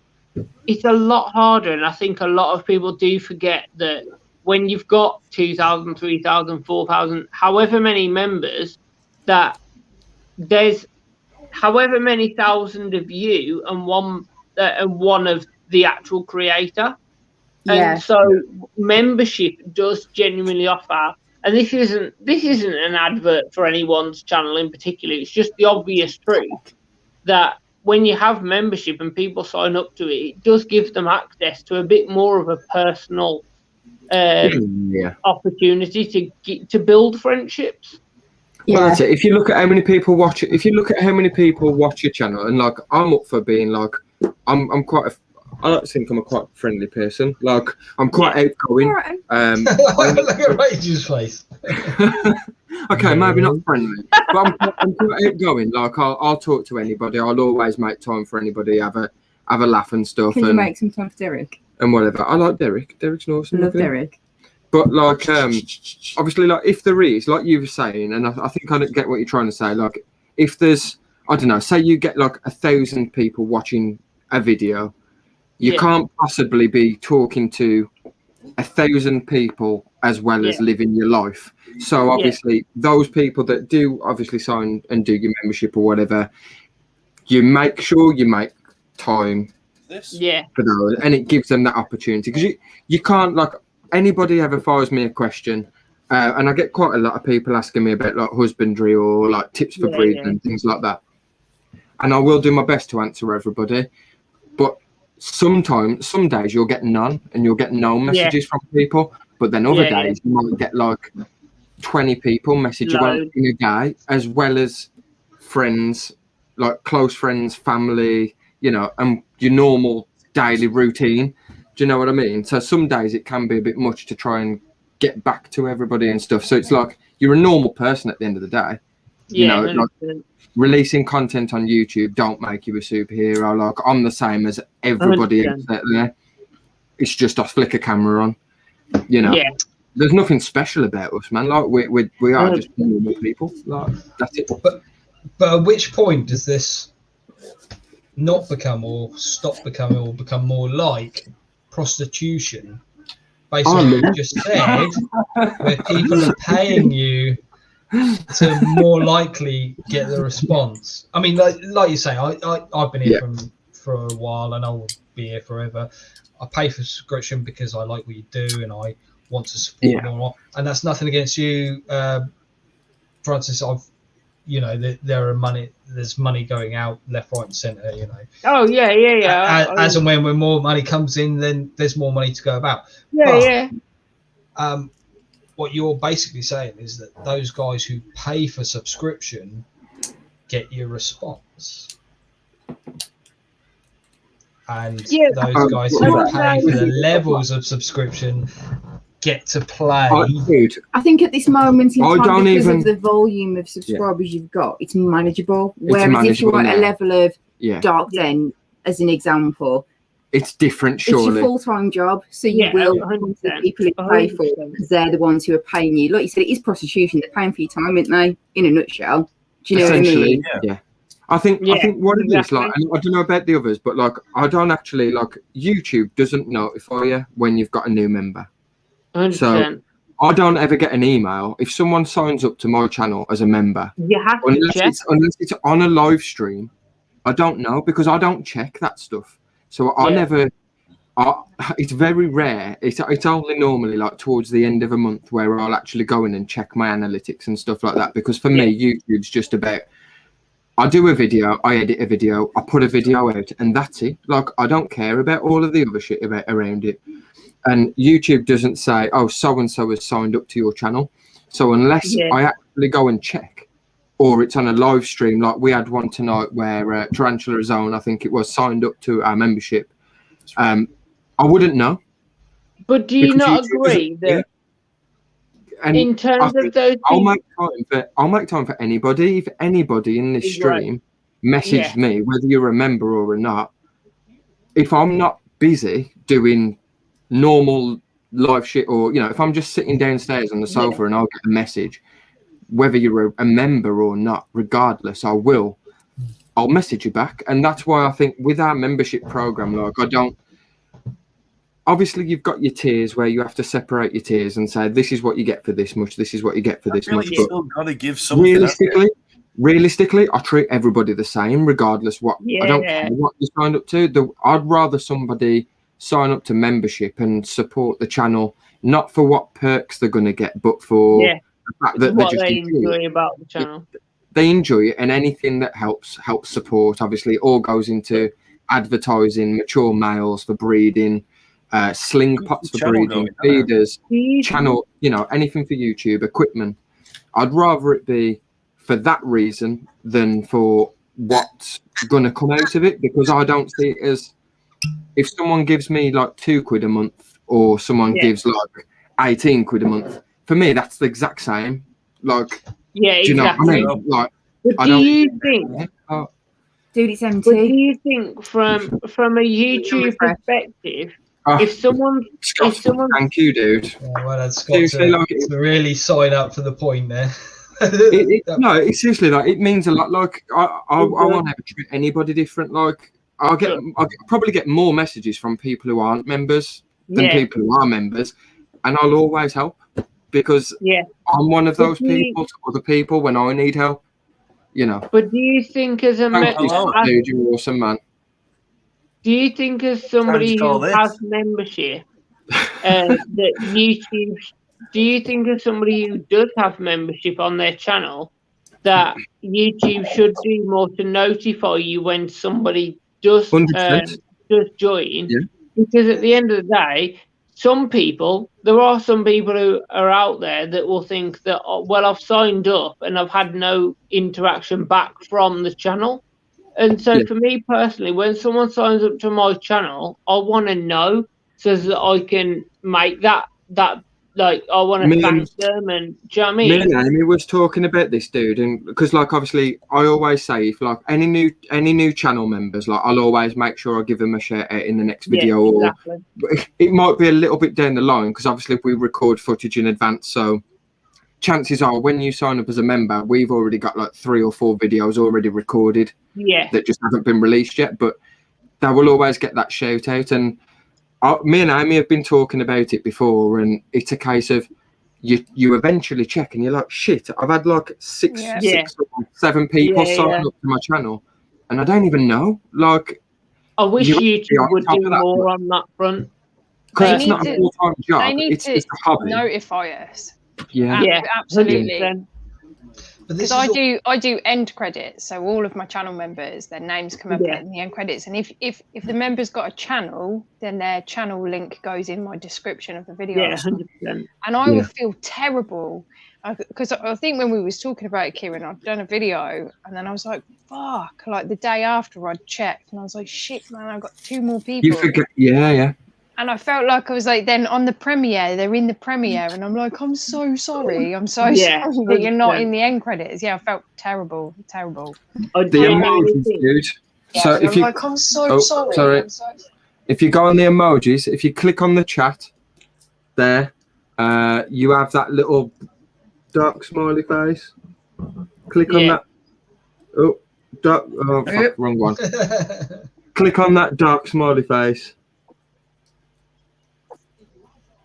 It's a lot harder, and I think a lot of people do forget that when you've got 2,000, 3,000, 4,000, however many members, that there's however many thousand of you and one of the actual creator. Yeah. And so membership does genuinely offer, and this isn't an advert for anyone's channel in particular, it's just the obvious truth that when you have membership and people sign up to it, it does give them access to a bit more of a personal opportunity to build friendships. Well, that's it. If you look at how many people watch it, if you look at how many people watch your channel, and like I'm up for being like, I like to think I'm a quite friendly person. Like I'm quite outgoing. Look at Rachel's face. Okay, maybe not friendly, but I'm quite outgoing. Like I'll talk to anybody. I'll always make time for anybody. Have a laugh and stuff. Can you make some time for Derek? And whatever. I like Derek. Derek's awesome. Love Derek. But like, obviously, like if there is, like you were saying, and I think I don't get what you're trying to say. Like, if there's, I don't know, say you get like 1,000 people watching a video, you can't possibly be talking to 1,000 people as well as living your life. So obviously, those people that do obviously sign and do your membership or whatever, you make sure you make time for those, and it gives them that opportunity, because you can't, like, anybody ever fires me a question, and I get quite a lot of people asking me about like husbandry or like tips for breeding and things like that, and I will do my best to answer everybody, but sometimes, some days you'll get none, and you'll get no messages from people, but then other days you might get like 20 people message you in a day, as well as friends, like close friends, family, you know, and your normal daily routine. Do you know what I mean? So some days it can be a bit much to try and get back to everybody and stuff. So it's like you're a normal person at the end of the day. You know, like releasing content on YouTube don't make you a superhero. Like I'm the same as everybody else out there. It's just I flick a camera on. You know, there's nothing special about us, man. Like we are just normal people. Like that's it. But at which point does this not become or stop becoming or become more like prostitution, based on what you just said, where people are paying you to more likely get the response? I mean, like you say, I've been here for a while, and I will be here forever. I pay for subscription because I like what you do, and I want to support more. And that's nothing against you, Francis. There's money going out left, right, and centre. You know. Oh yeah. As and when more money comes in, then there's more money to go about. What you're basically saying is that those guys who pay for subscription get your response, and those guys who pay for the levels of subscription get to play. I think at this moment in time, because of the volume of subscribers you've got, it's manageable. Whereas if you're at a level of Dark Den, as an example, it's different. Surely, it's your full-time job, so you will want the people who pay for it, because they're the ones who are paying you. Like you said, it is prostitution. They're paying for your time, aren't they? In a nutshell. Do you know what I mean? Yeah. I think what it is, like, and I don't know about the others, but like I don't actually, like, YouTube doesn't notify you when you've got a new member. 100%. So I don't ever get an email if someone signs up to my channel as a member. You have to check. Unless it's on a live stream, I don't know, because I don't check that stuff. So I never. It's very rare. It's only normally like towards the end of a month where I'll actually go in and check my analytics and stuff like that. Because for me, YouTube's just about. I do a video, I edit a video, I put a video out, and that's it. Like I don't care about all of the other shit around it. And YouTube doesn't say, oh, so-and-so has signed up to your channel. So unless I actually go and check, or it's on a live stream, like we had one tonight where Tarantula Zone, I think it was, signed up to our membership, I wouldn't know. But do you not agree that in terms of those I'll make time for anybody. If anybody in this stream messaged me, whether you're a member or not, if I'm not busy doing normal live shit, or if I'm just sitting downstairs on the sofa and I'll get a message, whether you're a member or not, regardless, I'll message you back. And that's why I think with our membership program, like, obviously you've got your tiers where you have to separate your tiers and say, this is what you get for this much, this is what you get for this much. You still gotta give something. Realistically, I treat everybody the same, regardless what. I don't care what you signed up to. I'd rather somebody sign up to membership and support the channel, not for what perks they're going to get, but for the fact that what just they enjoy about the channel. They enjoy it, and anything that helps support. Obviously, all goes into advertising, mature males for breeding, sling pots for breeding, feeders, channel, anything for YouTube, equipment. I'd rather it be for that reason than for what's going to come out of it, because I don't see it as, if someone gives me like £2 a month or someone gives like 18 quid a month, for me that's the exact same. Like, yeah, do you know exactly. what I mean? Like, but do you think? Dude, it's empty. But do you think, from a YouTube perspective, if someone, thank you, dude. Yeah, well, that's got to really sign up for the point there. No, it's seriously, like, it means a lot. Like, I won't ever treat anybody different. Like, I'll probably get more messages from people who aren't members than people who are members, and I'll always help, because I'm one of those people to other people when I need help. But do you think, as a dude, you're awesome, man. Do you think, as somebody who has membership, that YouTube? Do you think, as somebody who does have membership on their channel, that YouTube should do more to notify you when somebody does join? Yeah. Because at the end of the day, there are some people who are out there that will think that, well, I've signed up and I've had no interaction back from the channel. And so for me personally, when someone signs up to my channel, I want to know so that I can make that like, I want to thank them, and do you know what I mean? Me and Amy was talking about this, dude, and because, like, obviously, I always say, if like any new channel members, like, I'll always make sure I give them a shout out in the next video. Yeah, exactly. Or it might be a little bit down the line, because obviously we record footage in advance, so chances are when you sign up as a member, we've already got like 3 or 4 videos already recorded that just haven't been released yet, but they will always get that shout out. And me and Amy have been talking about it before, and it's a case of you eventually check and you're like, shit, I've had like 6 or 7 people sign up to my channel and I don't even know. Like, I wish YouTube would do more on that front. Because it's not a full-time job. They need it's to a hobby. notify us. Yeah. Absolutely. Because I do end credits, so all of my channel members, their names come up in the end credits, and if the member's got a channel, then their channel link goes in my description of the video. Yeah, 100%. And I would feel terrible, because I think when we was talking about it, Kieran, I'd done a video, and then I was like, fuck, like the day after I'd checked, and I was like, shit, man, I've got 2 more people. You forget, yeah. And I felt like I was like, then on the premiere, they're in the premiere, and I'm like, I'm so sorry. I'm so sorry that you're not in the end credits. Yeah, I felt terrible. The emojis, dude. Yeah, so if you, like, I'm so sorry. I'm so... If you go on the emojis, if you click on the chat there, you have that little dark smiley face. Click on that. Oh, fuck, wrong one. Click on that dark smiley face.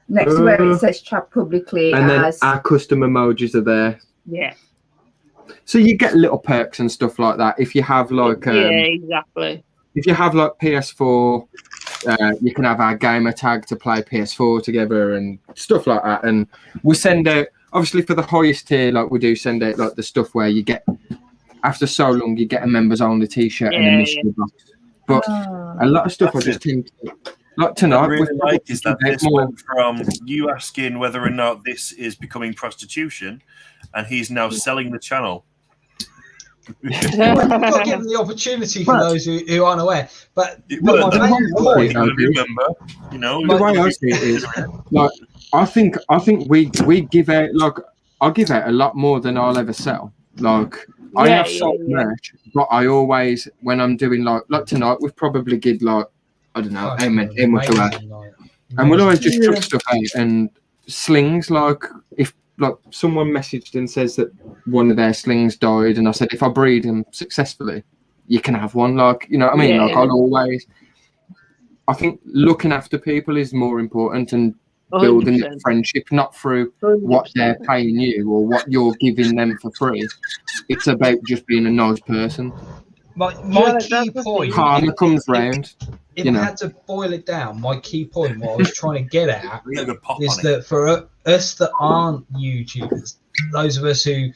Next to where it says chat publicly, and then our custom emojis are there. Yeah. So you get little perks and stuff like that. If you have like exactly. If you have like PS4, you can have our gamer tag to play PS4 together and stuff like that. And we send out, obviously for the highest tier, like we do send out like the stuff where you get, after so long, you get a members only T-shirt and a mystery box. But a lot of stuff I just think. Like tonight, what I really like is that this went from you asking whether or not this is becoming prostitution, and he's now selling the channel. Well, we've got to give them the opportunity for those who aren't aware. But the way I see it is, like, I think we give out, like, I give out a lot more than I'll ever sell. Like, I have sold merch, but I always, when I'm doing like tonight, we've probably give like, I don't know how much And we'll always just chuck stuff out and slings. Like if someone messaged and says that one of their slings died, and I said if I breed them successfully, you can have one. Like, you know what I mean? Yeah. Like I'll always. I think looking after people is more important, and building that 100%. friendship, not through what they're paying you or what you're giving them for free. It's about just being a nice person. My key point. Karma comes round. If You I know. had to boil it down, my key point, what I was trying to get at, We got a good pop is on it. that for us that aren't YouTubers, those of us who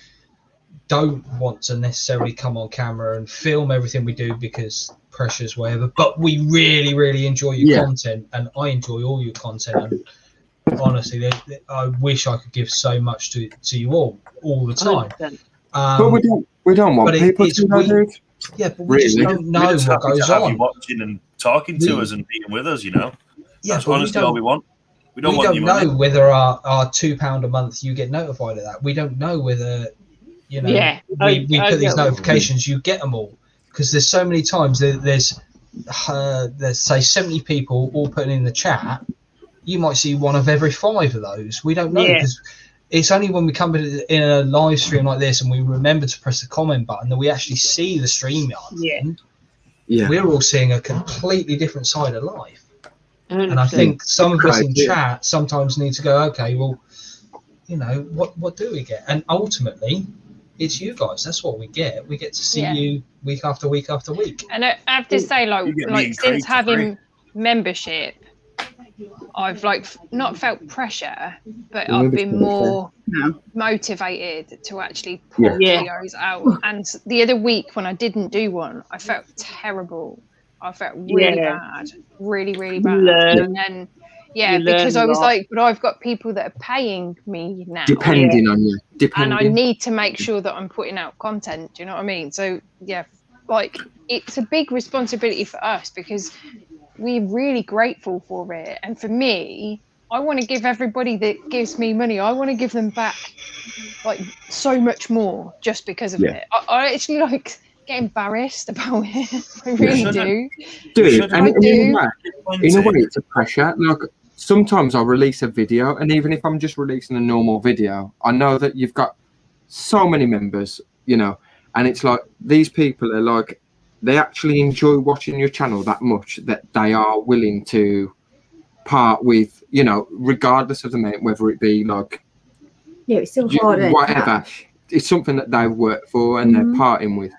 don't want to necessarily come on camera and film everything we do because pressures, whatever, but we really, really enjoy your content, and I enjoy all your content. And honestly, I wish I could give so much to you all the time. 100%. But we don't want but people it's to know, dude. Yeah, but we just don't know We're just what happy goes to have on. you watching and talking to us and being with us, you know. Yeah, That's but we honestly don't- all we want. We don't we want don't your know money. whether our £2 a month you get notified of that. We don't know whether, you know, Yeah, we I put these get what you mean. notifications, you get them all, because there's so many times there's say 70 people all putting in the chat. You might see one of every 5 of those. We don't know, Yeah. because it's only when we come in a live stream like this and we remember to press the comment button that we actually see the StreamYard. Yeah. We're all seeing a completely different side of life. 100%. And I think some of us in Correct, yeah. chat sometimes need to go, okay, well, you know, what do we get? And ultimately, it's you guys. That's what we get. We get to see you week after week after week. And I have to say, You get me like and since Craig for having membership, I've not felt pressure, but Yeah, I've that's been fair. more motivated to actually put videos out. And the other week when I didn't do one, I felt terrible. I felt really bad, really, really bad. learn. And then, You because learn I a was lot. like, but I've got people that are paying me now. Depending on you. And I Depending. need to make sure that I'm putting out content. Do you know what I mean? So yeah, like it's a big responsibility for us because we're really grateful for it. And for me, I want to give everybody that gives me money, I want to give them back like so much more just because of it. I actually get embarrassed about it. I really do. Dude, I and do. in a way, it's a pressure. Like, sometimes I'll release a video, and even if I'm just releasing a normal video, I know that you've got so many members, you know, and it's like these people are like, they actually enjoy watching your channel that much that they are willing to part with, you know, regardless of the amount, whether it be like, it's still hard. whatever. It's something that they've worked for and they're parting with,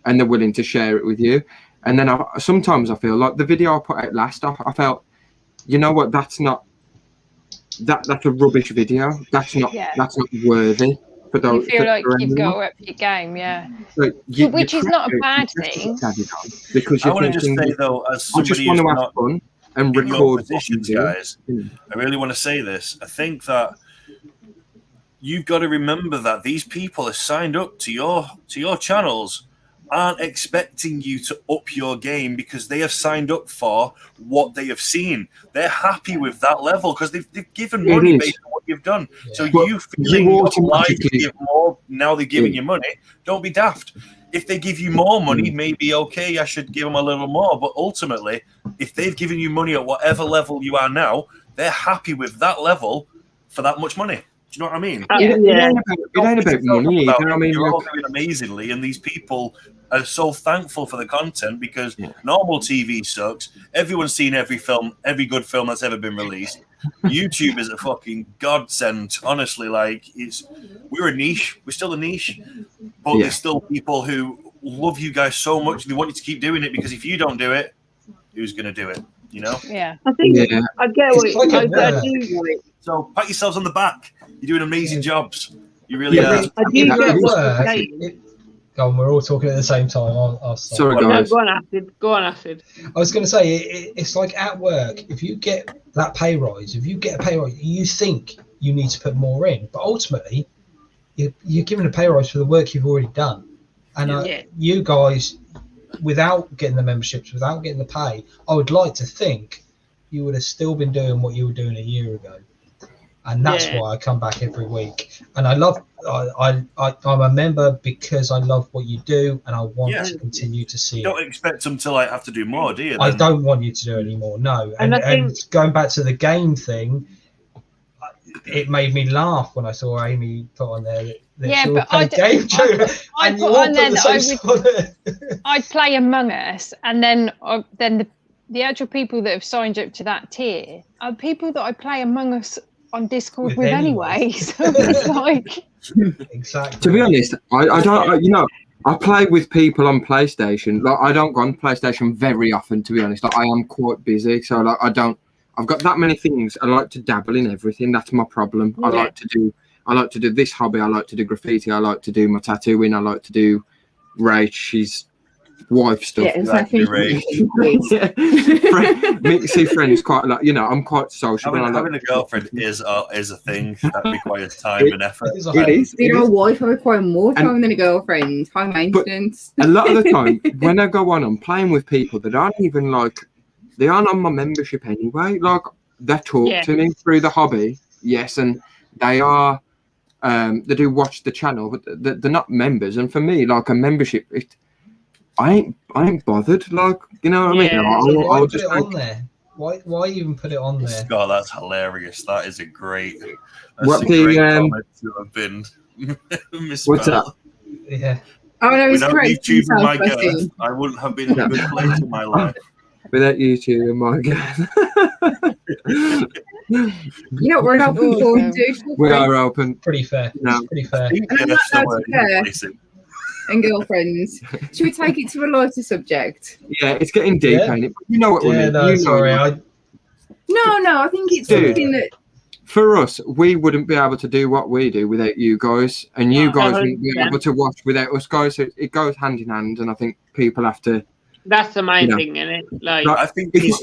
and they're willing to share it with you. And then sometimes I feel like the video I put out last, I felt, you know what, that's a rubbish video. That's not worthy for those. You feel like for you've anyone. got to up your game, Like, which is not a bad thing. Because I you're want to just thinking, say though, as I just somebody want who's to have not fun and in your record positions, what you do. guys, I really want to say this. I think that you've got to remember that these people are signed up to your channels aren't expecting you to up your game because they have signed up for what they have seen. They're happy with that level because they've given money based on what you've done. So But you feeling you obliged to automatically- give more now they're giving you money, don't be daft. If they give you more money, maybe okay, I should give them a little more. But ultimately, if they've given you money at whatever level you are now, they're happy with that level for that much money. Do you know what I mean? It ain't about money either. I mean, you're all look, doing amazingly, and these people are so thankful for the content because normal TV sucks. Everyone's seen every good film that's ever been released. YouTube is a fucking godsend, honestly. Like, we're a niche. We're still a niche, but there's still people who love you guys so much. They want you to keep doing it because if you don't do it, who's going to do it? You know? Yeah. I think I get what I do. So pat yourselves on the back. You're doing amazing jobs. You really are. I do get what you're saying. Go on, we're all talking at the same time. I'll stop. Sorry, guys. Go on, Acid. Go on, Acid. I was going to say, it's like at work, if you get that pay rise, you think you need to put more in, but ultimately, you're given a pay rise for the work you've already done. And you guys, without getting the memberships, without getting the pay, I would like to think you would have still been doing what you were doing a year ago. and that's Yeah. why I come back every week. And I love. I'm a member because I love what you do, and I want to continue to see You don't expect them to like have to do more, do you? I Then? don't want you to do any more. No, And and, I think- and going back to the game thing, it made me laugh when I saw Amy put on there that Yeah, she would but play game show, I and you put all on there put the that same sort of. I'd play Among Us, and then the actual people that have signed up to that tier are people that I play Among Us on Discord with anyway. So it's like exactly. To be honest, I don't. I play with people on PlayStation. Like, I don't go on PlayStation very often, to be honest. Like, I am quite busy, so like I don't. I've got that many things. I like to dabble in everything. That's my problem. I like to do this hobby. I like to do graffiti. I like to do my tattooing. I like to do Rachel's wife stuff. Yeah, exactly. See friends quite a lot. I'm quite sociable. Having a girlfriend is a thing that requires time and effort. It is. A wife I require more time than a girlfriend. High maintenance. A lot of the time, when I go on, I'm playing with people that aren't even like, they aren't on my membership anyway. Like, they talk to me through the hobby, yes, and they are. They do watch the channel, but they're not members. And for me, like a membership, I ain't bothered. Like, you know what I mean? I'll just put it on there. Why even put it on there? God, that's hilarious. That is a great. That's What a the, great comment to have been misspelled. What's that? Yeah. Oh no, it's Without correct. YouTube in my girth, I wouldn't have been in a good place in my life. Without YouTube in my girth. You know what we're not open for, dude. We are open. Pretty fair. No. Pretty fair. And that's fair. And girlfriends. Should we take it to a lighter subject? Yeah, it's getting deep, ain't it? You know what we mean. No, you sorry. No, I think it's Dude. something that. For us, we wouldn't be able to do what we do without you guys, and you guys wouldn't be 100%. able to watch without us guys. So it goes hand in hand, and I think people have to. That's the main thing, isn't it? Like, I think these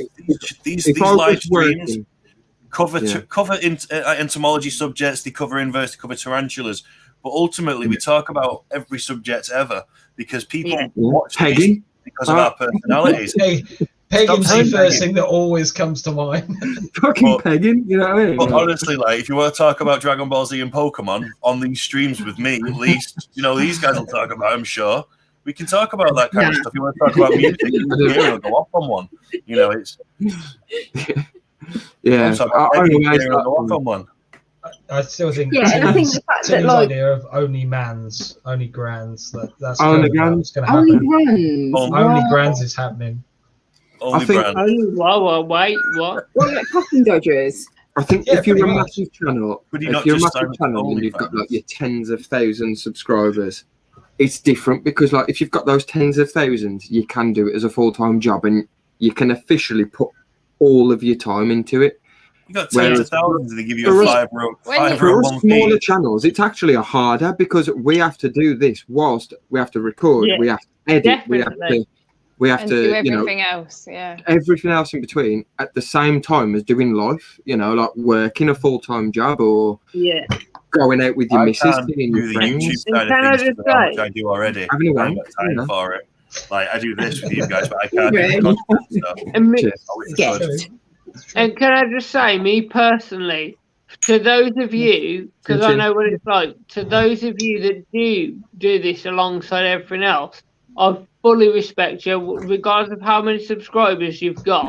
if I was live streams working- cover entomology subjects, they cover inverts, they cover tarantulas, but ultimately we talk about every subject ever because people watch Pegging these because of our personalities. Pegging's Stop the saying first pegging. thing that always comes to mind. Fucking pegging, you know what I mean? But honestly, like if you want to talk about Dragon Ball Z and Pokemon on these streams with me, at least these guys will talk about. I'm sure we can talk about that kind of stuff. You want to talk about music, you'll go off on one. It's yeah. Go off on one. I still think. Yeah, and I think the fact that, Tim's like- idea of only mans, only grands. That's Only kind of what's going to Only happen. brands. Only Wow. grands is happening. Only think- brand. whoa, wait, what? What, like coffin dodgers? I think Yeah, if you're pretty a much. massive channel, Could you if not you're a just massive sign channel and only you've got fans? like your tens of thousands subscribers, it's different because like if you've got those tens of thousands, you can do it as a full-time job and you can officially put all of your time into it. You got tens of thousands, and they give you For a us- five row For us one smaller fee. channels, it's actually a harder because we have to do this whilst we have to record, Yeah, we have to edit, definitely. we have and to, do everything else. Yeah. everything else in between at the same time as doing life, like working a full-time job or Yeah. going out with your I missus, can't seeing do your the friends. YouTube side Can I of things just for how much say- I do already. Having a I haven't wank, got time you know. for it. Like I do this with you guys, but I can't do Right. the content stuff. And me, Cheers. I wish I could. And can I just say, me personally, to those of you, because I know what it's like, to those of you that do this alongside everything else, I fully respect you, regardless of how many subscribers you've got.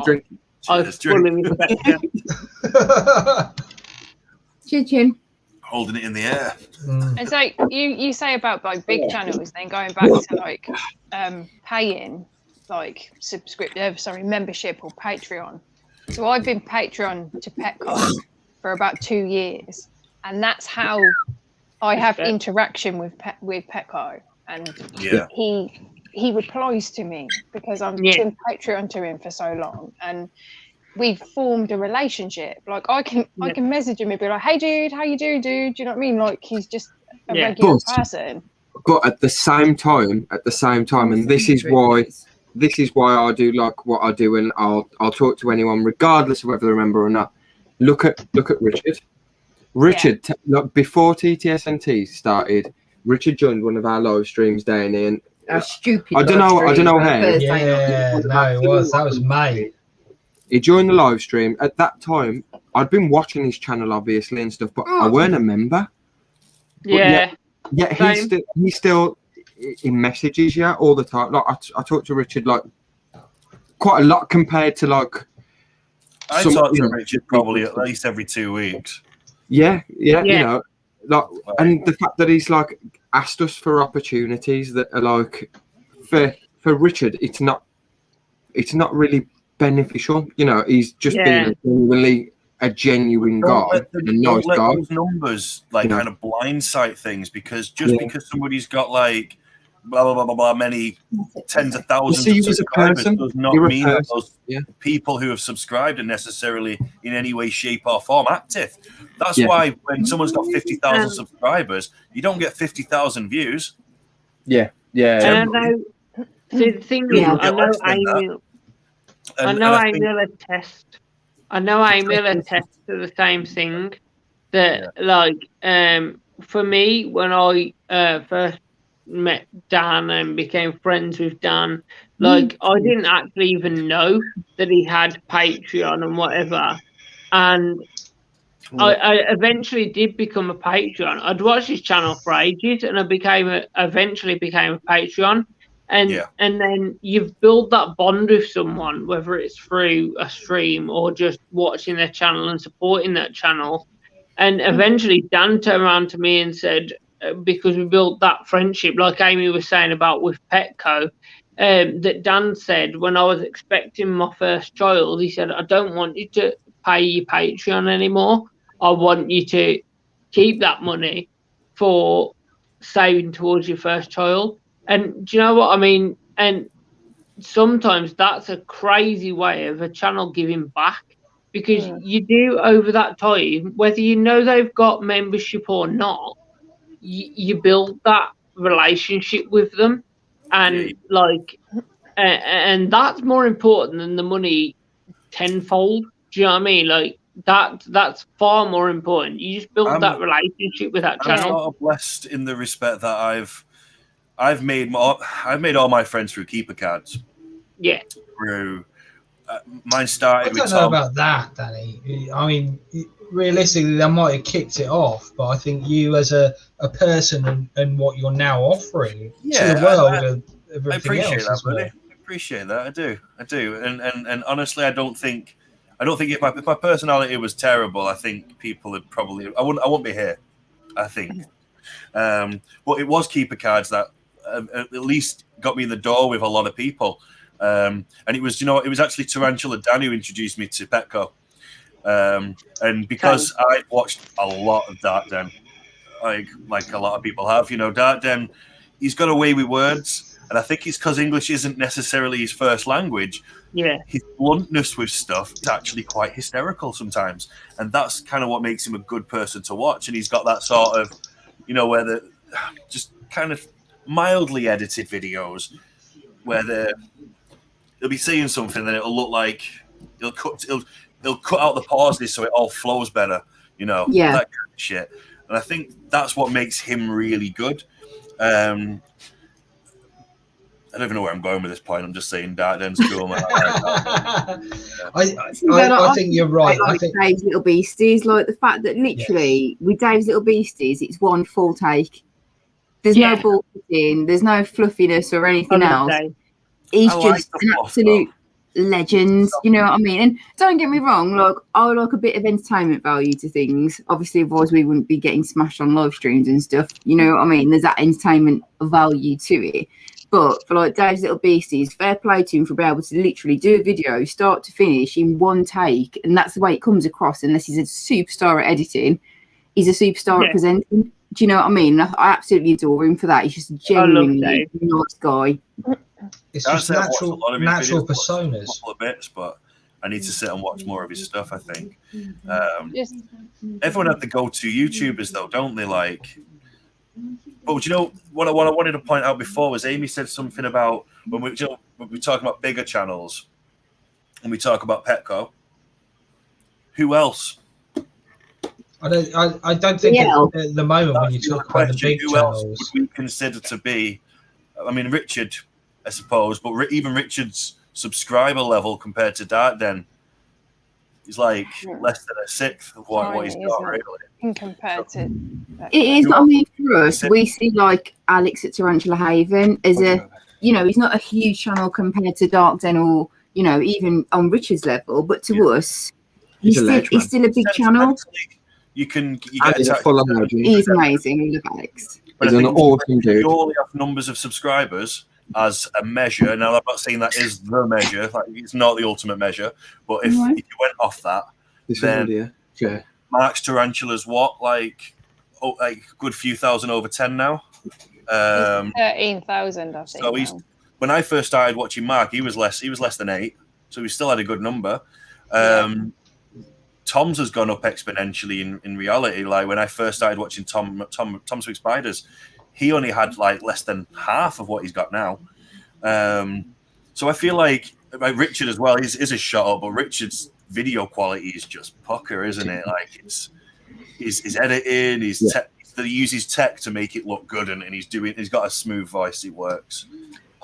I Cheers, fully drink. respect you. Chin. Holding it in the air. And so you say about like big channels, then going back to like paying like membership or Patreon. So I've been Patreon to PetRock for about 2 years, and that's how I have interaction with PetRock. And Yeah. he replies to me because I've been Patreon to him for so long, and we've formed a relationship. Like I can message him and be like, "Hey dude, how you doing, dude?" Do you know what I mean? Like he's just a regular person. But at the same time, and this is why I do like what I do, and I'll talk to anyone regardless of whether they remember or not. Look at Richard. Richard, like before TTSNT started, Richard joined one of our live streams down here. And Stupid. I don't know how. Yeah, no, it was. That was May. he joined the live stream. At that time, I'd been watching his channel, obviously, and stuff, but I weren't a member. Yeah. Yet he still in messages, all the time. Like I talk to Richard like quite a lot compared to like. I talk to Richard probably at least every 2 weeks. Yeah, you know, like, and the fact that he's like asked us for opportunities that are like for Richard, it's not really beneficial. You know, he's just being a genuine guy, a nice guy. Those numbers like kind of blindsight things because because somebody's got like blah blah blah blah blah many tens of thousands of subscribers does not mean that those people who have subscribed are necessarily in any way, shape, or form active. That's why when someone's got 50,000 subscribers, you don't get 50,000 views. And I know. See, the thing is, I know Amy will attest. I know Amy will attest to the same thing. That like for me, when I first met Dan and became friends with Dan, like I didn't actually even know that he had Patreon and whatever, and I eventually did become a Patreon. I'd watched his channel for ages, and I eventually became a Patreon. And then you've built that bond with someone, whether it's through a stream or just watching their channel and supporting that channel. And eventually Dan turned around to me and said, because we built that friendship, like Amy was saying about with Petco, that Dan said when I was expecting my first child, he said, I don't want you to pay your Patreon anymore. I want you to keep that money for saving towards your first child. And do you know what I mean? And sometimes that's a crazy way of a channel giving back because you do over that time, whether you know they've got membership or not, you build that relationship with them. And and that's more important than the money tenfold. Do you know what I mean? Like that's far more important. You just build that relationship with that channel. I'm sort of blessed in the respect that I've made all my friends through keeper cards. Yeah. Through mine started. I don't know about that, Danny. I mean, realistically, they might have kicked it off, but I think you as a person and what you're now offering to the world and everything I appreciate else that, as well. buddy. I appreciate that. I do. And honestly, I don't think if my personality was terrible, I think people would probably I wouldn't be here. I think. But it was keeper cards that at least got me in the door with a lot of people. And it was actually Tarantula Dan who introduced me to Petco. And because I watched a lot of Dark Den, like a lot of people have, Dark Den, he's got a way with words, and I think it's because English isn't necessarily his first language. Yeah, his bluntness with stuff is actually quite hysterical sometimes, and that's kind of what makes him a good person to watch. And he's got that sort of, where the just kind of mildly edited videos where they'll be saying something, then it'll look like they'll cut out the pauses so it all flows better, that kind of shit. And I think that's what makes him really good. I don't even know where I'm going with this point. I'm just saying Dark Den's cool. I think you're right. Like Dave's Little Beasties, like the fact that literally with Dave's Little Beasties, it's one full take. There's no bullshitting, there's no fluffiness or anything else. He's just an absolute legend, you know what I mean? And don't get me wrong, like I like a bit of entertainment value to things. Obviously, otherwise we wouldn't be getting smashed on live streams and stuff. You know what I mean? There's that entertainment value to it. But for like Dave's Little Beasties, fair play to him for being able to literally do a video start to finish in one take, and that's the way it comes across. Unless he's a superstar at editing, he's a superstar at presenting. Do you know what I mean? I absolutely adore him for that. He's just a genuinely nice guy. It's just natural personas. A couple of bits, but I need to sit and watch more of his stuff. I think everyone had the go-to YouTubers, though, don't they? Like, but what I wanted to point out before was Amy said something about when we talk about bigger channels and we talk about Petco. Who else? I don't think at the moment when you talk about the big channels, would we consider to be? I mean, Richard, I suppose, but even Richard's subscriber level compared to Dark Den, He's like less than a sixth of what he's got, really. In compared to. It is, but I mean, for us, we see like Alex at Tarantula Haven as a, you know, he's not a huge channel compared to Dark Den or, you know, even on Richard's level, but to us, he's still a big channel. You get He's He's amazing. We love Alex. But He's an awesome dude. Purely off numbers of subscribers as a measure. Now, I'm not saying that is the measure. Like, it's not the ultimate measure. But if you went off that, then Mark's Tarantulas like a good few thousand over 10 now. 13,000, I think. So when I first started watching Mark, he was less than 8, so he still had a good number. Tom's has gone up exponentially in reality. Like when I first started watching Tom's Big Spiders, he only had like less than half of what he's got now. So I feel like Richard as well is a shot up, but Richard's video quality is just pucker, isn't it? Like he's editing, he uses tech to make it look good, and he's got a smooth voice. It works.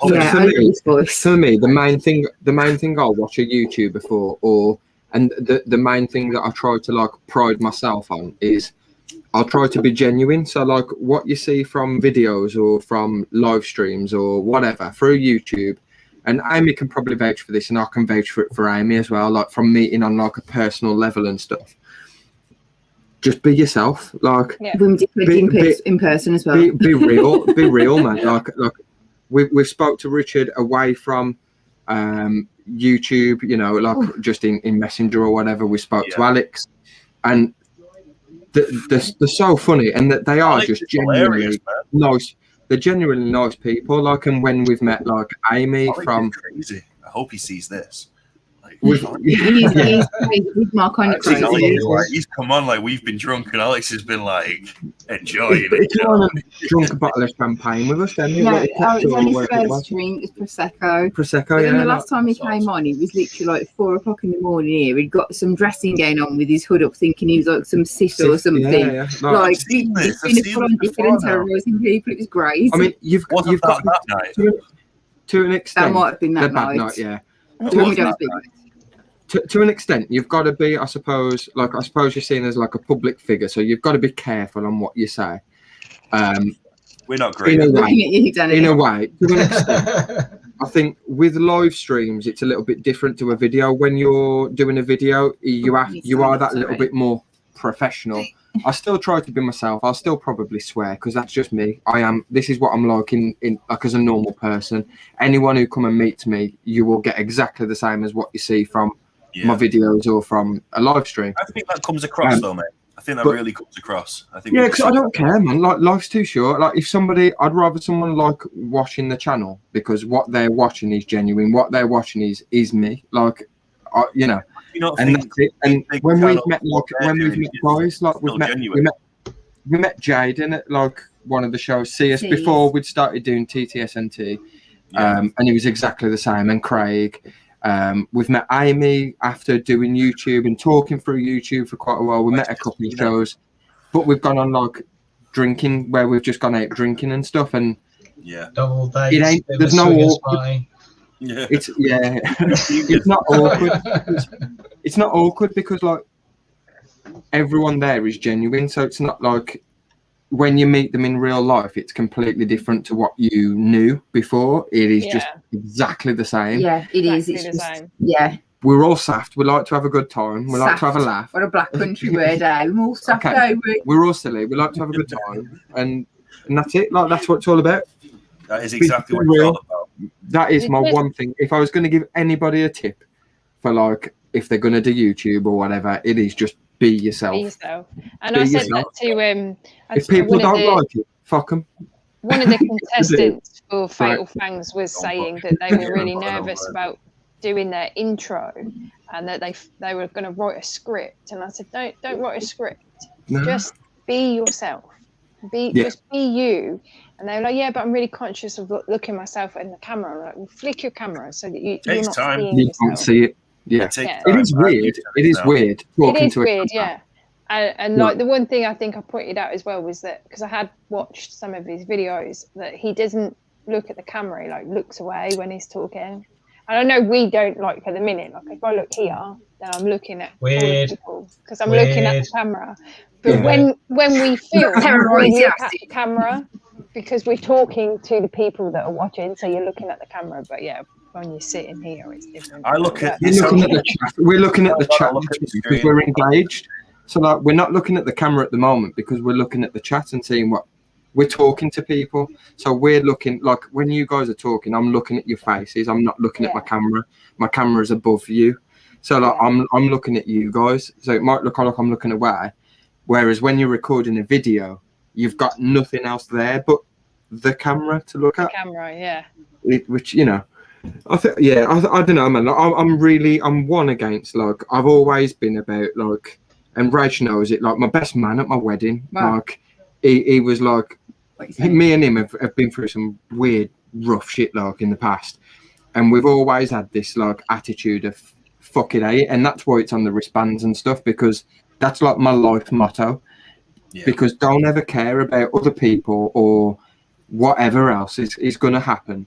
For me, the main thing I'll watch a YouTuber for, and the main thing that I try to like pride myself on is I'll try to be genuine. So like what you see from videos or from live streams or whatever through YouTube, and Amy can probably vouch for this, and I can vouch for it for Amy as well. Like from meeting on like a personal level and stuff. Just be yourself. Like in person as well. Be real, man. Like we spoke to Richard away from YouTube, you know, like just in Messenger or whatever. We spoke to Alex, and they're so funny, and that they are Alex just genuinely nice. They're genuinely nice people. Like, and when we've met like Amy from, crazy. I hope he sees this. He's my kind of crazy. He's come on, like we've been drunk, and Alex has been like enjoying it. You want to drink a bottle of champagne with us, then? No, it was on his first drink. It was Prosecco. Prosecco, yeah. The last time he came on, it was literally like 4 o'clock in the morning here. He'd got some dressing going on with his hood up, thinking he was like some Sith or something. Yeah. Like he's been a full-on different terrorising people. It was great. I mean, you've got that night. To an extent. That might have been that bad night. Yeah. To To an extent, you've got to be, I suppose you're seen as like a public figure, so you've got to be careful on what you say. We're not great. In a way, to an extent. I think with live streams, it's a little bit different to a video. When you're doing a video, you are that little bit more professional. I still try to be myself. I'll still probably swear because that's just me. This is what I'm like in like as a normal person. Anyone who come and meets me, you will get exactly the same as what you see from my videos or from a live stream. I think that comes across though, mate. I think that really comes across. I think because I don't care, man. Like life's too short. Like I'd rather someone like watching the channel because what they're watching is genuine. What they're watching is me. Like, you know. And that's it. And when we've met guys, like we met Jaden at like one of the shows. See us before we'd started doing TTSNT, and he was exactly the same. And Craig. We've met Amy after doing YouTube and talking through YouTube for quite a while. We met a couple of shows, but we've gone on like drinking where we've just gone out drinking and stuff. And double dates. There's no awkward. It's not awkward. It's not awkward because like everyone there is genuine, so it's not like when you meet them in real life, it's completely different to what you knew before. It is just exactly the same. Yeah, it is. It's just, we're all saft. We like to have a good time. We like to have a laugh. What a black country word, eh? We're all saft, We're all silly. We like to have a good time, and that's it. Like that's what it's all about. That is exactly what it's all about. That is my one thing. If I was going to give anybody a tip for like if they're going to do YouTube or whatever, it is just be yourself. Be yourself. And I said that to if people don't like it, fuck them. One of the contestants for Fatal Fangs was saying that they were really nervous about doing their intro and that they were going to write a script. And I said, don't write a script. No. Just be yourself. Just be you. And they were like, yeah, but I'm really conscious of looking myself in the camera. I'm like, well, flick your camera so that you're not seeing you don't see it. Yeah. It is weird. It is weird. It is weird, yeah. And like the one thing I think I pointed out as well was that because I had watched some of his videos that he doesn't look at the camera, he like looks away when he's talking. And I know we don't like at the minute. Like if I look here, then I'm looking at all the Weird. people because I'm looking at the Weird. camera. But Yeah. when we film, Camera we is look at nasty. the camera because we're talking to the people that are watching. So you're looking at the camera. But yeah, when you're sitting here, it's different. I look at We're looking at the chat. We're looking at the chat look at the because screen. we're engaged. So like we're not looking at the camera at the moment because we're looking at the chat and seeing what we're talking to people. So we're looking like when you guys are talking, I'm looking at your faces. I'm not looking at my camera. My camera is above you. So like I'm looking at you guys. So it might look like I'm looking away. Whereas when you're recording a video, you've got nothing else there but the camera to look at. Camera, yeah. Which you know, I think I don't know, man. Like, I'm one against like I've always been about like, and Rach knows it. Like my best man at my wedding, Wow. like he was like, me and him have been through some weird, rough shit like in the past, and we've always had this like attitude of fuck it, eh? And that's why it's on the wristbands and stuff because that's like my life motto. Yeah. Because don't ever care about other people or whatever else is going to happen.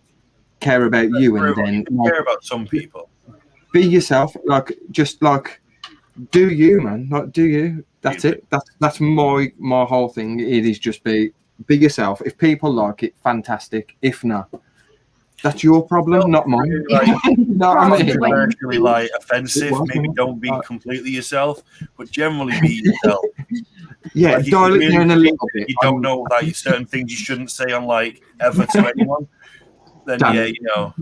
Care about you, and then care about some people. Be yourself. Like just like do you, man. Like do you. That's it. That's my whole thing. It is just be yourself. If people like it, fantastic. If not, that's your problem, not mine. No, I mean, Commercially like offensive. Maybe don't be completely yourself, but generally be yourself. Yeah, like, dial it down a little bit. You don't know like certain things you shouldn't say on like ever to anyone. Then yeah, you know,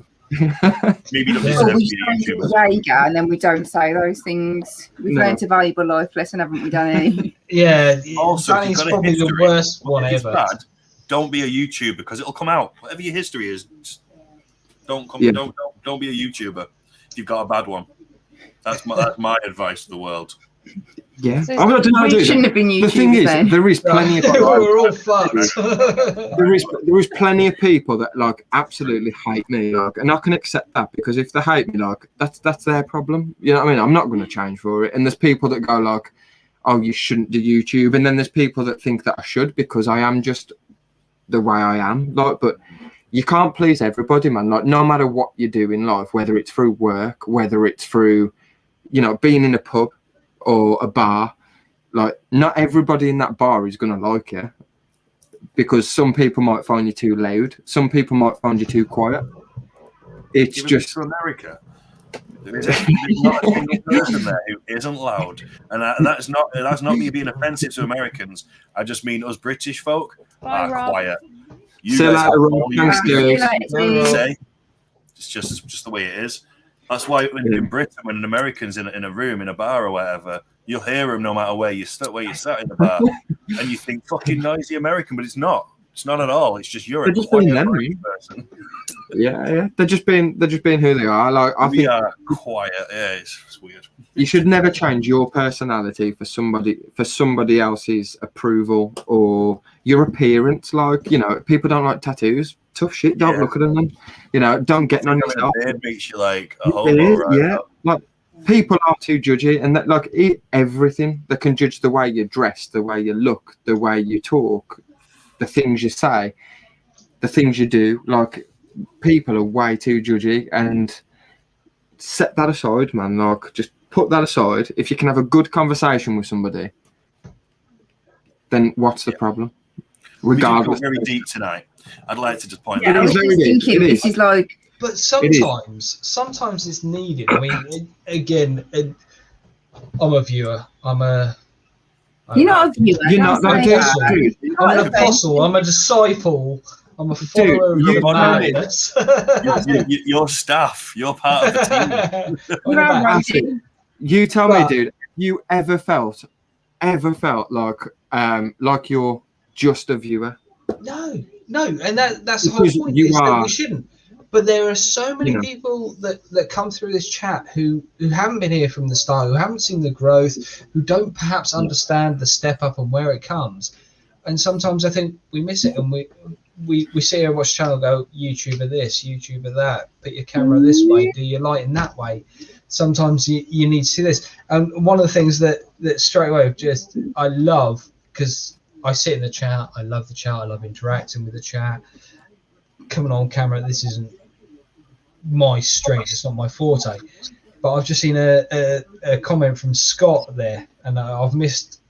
maybe don't deserve to be a YouTuber. Jaeger, and then we don't say those things. We've learned a valuable life lesson, haven't we, Danny? Yeah, Also, if Danny's you've got a probably the history, worst one if it's ever. bad, don't be a YouTuber because it'll come out. Whatever your history is, just don't be a YouTuber if you've got a bad one. That's my advice to the world. Yeah, So I don't know. we shouldn't have been The thing is, YouTubers then. there is plenty of We're all fucked. there is plenty of people that like absolutely hate me, like, and I can accept that because if they hate me, like that's their problem. You know what I mean? I'm not going to change for it. And there's people that go like, "Oh, you shouldn't do YouTube," and then there's people that think that I should because I am just the way I am. Like, but you can't please everybody, man. Like, no matter what you do in life, whether it's through work, whether it's through, you know, being in a pub or a bar, like not everybody in that bar is going to like you because some people might find you too loud, some people might find you too quiet. It's Even just for America, there's not a single person there who isn't loud, and that's not me being offensive to Americans. I just mean us British folk are quiet. You Say guys that, have Rob. all you Thanks, guys guys. say. It's just the way it is. That's why in Britain, when an American's in a room, in a bar or whatever, you'll hear them no matter where you sat in the bar, and you think fucking noisy American, but it's not. It's not at all. It's just you're They're a just quiet being them. British person. yeah. They're just being who they are. Like I We think are quiet. Yeah, it's weird. you should never change your personality for somebody else's approval or your appearance. Like, you know, people don't like tattoos. Tough shit. Don't look at them. You know, don't get on yourself. It makes you like a It homo, is, right? yeah. Like people are too judgy, and that like everything. They can judge the way you dress, the way you look, the way you talk, the things you say, the things you do. Like people are way too judgy, and set that aside, man. Like just put that aside. If you can have a good conversation with somebody, then what's the problem? Regardless. We did go very deep tonight. I'd like to just point Yeah, I was just thinking, this is like. But sometimes it's needed. I mean, again, I'm a viewer. You're not a viewer. You're not don't say that. I'm an apostle. I'm a disciple. I'm a follower of the madness. You're staff. You're part of the team. You tell me, dude. Have you ever felt like you're just a viewer? No, and that's the whole point. Is that we shouldn't. But there are so many people that come through this chat who haven't been here from the start, who haven't seen the growth, who don't perhaps understand the step up and where it comes. And sometimes I think we miss it, and we see her watch channel, go YouTuber this, YouTuber that, put your camera this way, do your lighting that way. Sometimes you need to see this. And one of the things that straight away just I love, because I sit in the chat, I love the chat, I love interacting with the chat. Coming on camera, this isn't my strength. It's not my forte. But I've just seen a comment from Scott there, and I've missed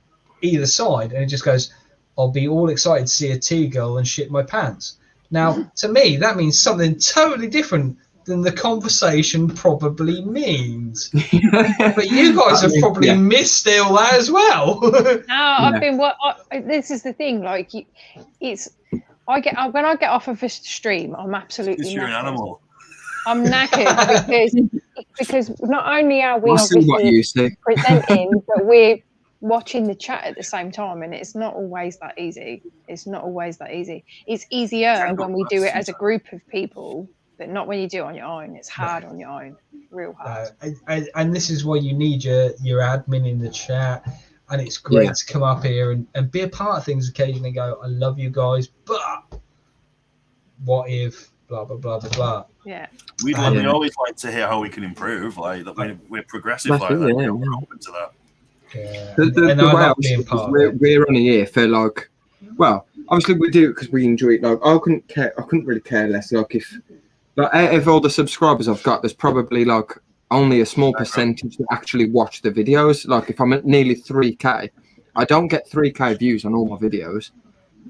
either side, and it just goes, "I'll be all excited to see a T-girl and shit my pants." Now, to me, that means something totally different than the conversation probably means. But you guys have probably missed all that as well. No, I've been. This is the thing. Like, it's. When I get off of a stream, I'm absolutely. You're an knackered. animal. I'm knackered because not only are we obviously presenting, but we're watching the chat at the same time, and it's not always that easy. It's not always that easy. It's easier when we do it as a group of people, but not when you do it on your own. It's hard on your own, real hard. And this is why you need your admin in the chat, and it's great to come up here and be a part of things occasionally and go, I love you guys, but what if blah, blah, blah, blah, blah. Yeah. We always like to hear how we can improve, like that we're progressive like that. We're open to that. Yeah. The way I was, we're only here for like, well, obviously we do it because we enjoy it. Like I couldn't really care less. Like if like out of all the subscribers I've got, there's probably like only a small percentage that actually watch the videos. Like if I'm at nearly 3K, I don't get 3K views on all my videos.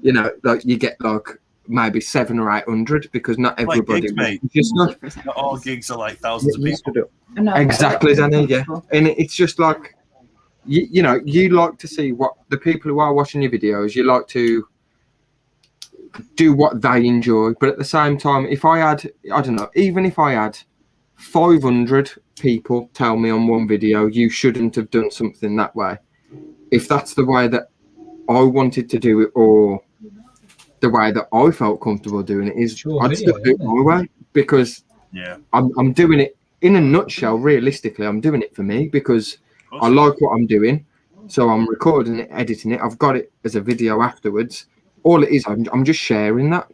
You know, like you get like maybe 700 or 800 because not everybody. Like gigs, mate. Not all gigs are like thousands of people. Exactly, Danny. Yeah, and it's just like. You know, you like to see what the people who are watching your videos, you like to do what they enjoy. But at the same time, if I had, I don't know, even if I had 500 people tell me on one video, you shouldn't have done something that way. If that's the way that I wanted to do it or the way that I felt comfortable doing it, I'd still do it my way because I'm doing it in a nutshell. Realistically, I'm doing it for me because I like what I'm doing, so I'm recording it, editing it. I've got it as a video afterwards. All it is, I'm just sharing that.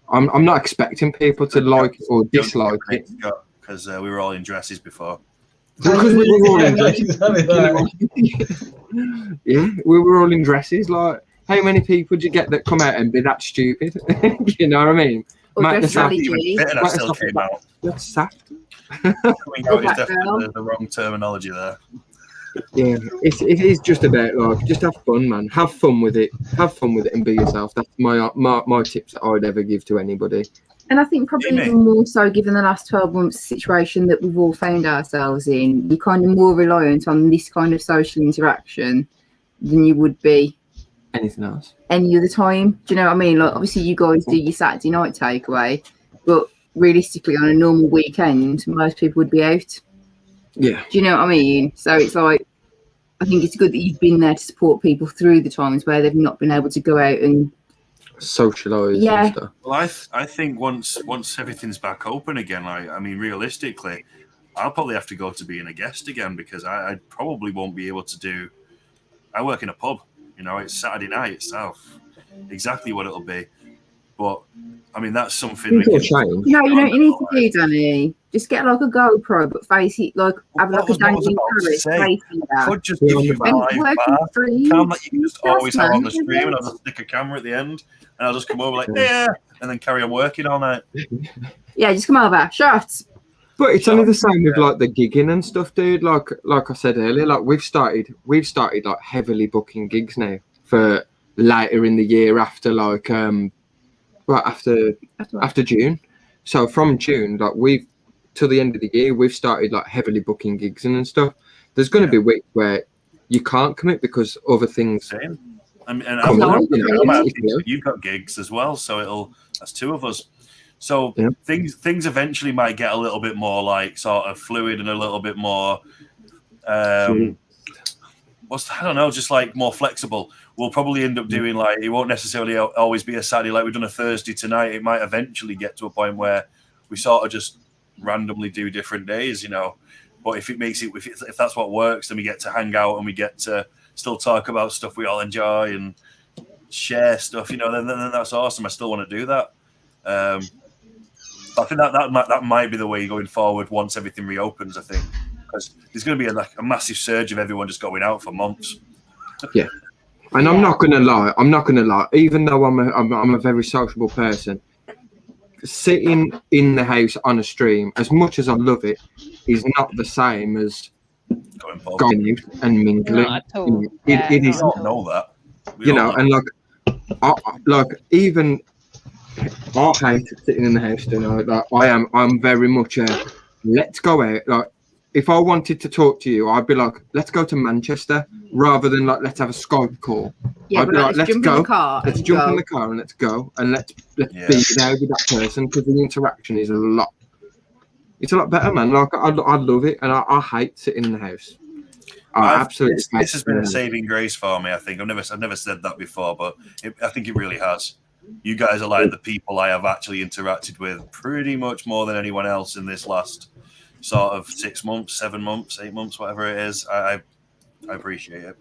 I'm not expecting people to like it or dislike it. Because we were all in dresses before. Because we were all in dresses. Yeah, we were all in dresses. Like, how many people do you get that come out and be that stupid? You know what I mean? That's saft. It's definitely the wrong terminology there. Yeah, it is just about like just have fun, man. Have fun with it. Have fun with it and be yourself. That's my tips that I'd ever give to anybody. And I think probably even more so given the last 12 months situation that we've all found ourselves in, you're kind of more reliant on this kind of social interaction than you would be anything else any other time. Do you know what I mean? Like obviously you guys do your Saturday night takeaway, but realistically on a normal weekend most people would be out. Yeah. Do you know what I mean? So it's like I think it's good that you've been there to support people through the times where they've not been able to go out and socialise and stuff. Well, I think once everything's back open again, I mean realistically I'll probably have to go to being a guest again because I probably won't be able to do. I work in a pub, you know, it's Saturday night itself, exactly what it'll be. But I mean, that's something. No, you know what you need to do, Danny? Just get like a GoPro, but face it like have like a Danny in Paris. Could just give you a live bar cam that you can just always have on the stream, and I'll just stick a camera at the end, and I'll just come over like and then carry on working all night. Yeah, just come over, shots. But it's only the same with like the gigging and stuff, dude. Like I said earlier, like we've started like heavily booking gigs now for later in the year after like after June. So from June, like we've till the end of the year, we've started like heavily booking gigs and stuff. There's going to be weeks where you can't commit because other things. And you've got gigs as well, so that's two of us. So things eventually might get a little bit more like sort of fluid and a little bit more I don't know, just like more flexible. We'll probably end up doing like it won't necessarily always be a Saturday like we've done a Thursday tonight. It might eventually get to a point where we sort of just randomly do different days, you know. But if it makes it if that's what works, then we get to hang out and we get to still talk about stuff we all enjoy and share stuff, you know. Then that's awesome. I still want to do that. I think that might be the way going forward once everything reopens. I think because there's going to be a massive surge of everyone just going out for months. Yeah, and I'm not going to lie. Even though I'm a very sociable person, sitting in the house on a stream, as much as I love it, is not the same as going out and mingling. Not at all. It is. We all know that. And like even I hate sitting in the house. Like I'm very much a let's go out. Like if I wanted to talk to you, I'd be like, let's go to Manchester, rather than like let's have a Skype call. Yeah, I'd be like, let's jump go. in the car. Let's jump in the car and let's go and let's be there with that person, because the interaction is a lot. It's a lot better, man. Like I love it, and I hate sitting in the house. Absolutely. This has been a saving grace for me. I think I've never said that before, but I think it really has. You guys are like the people I have actually interacted with pretty much more than anyone else in this last sort of 6 months, 7 months, 8 months, whatever it is. I appreciate it.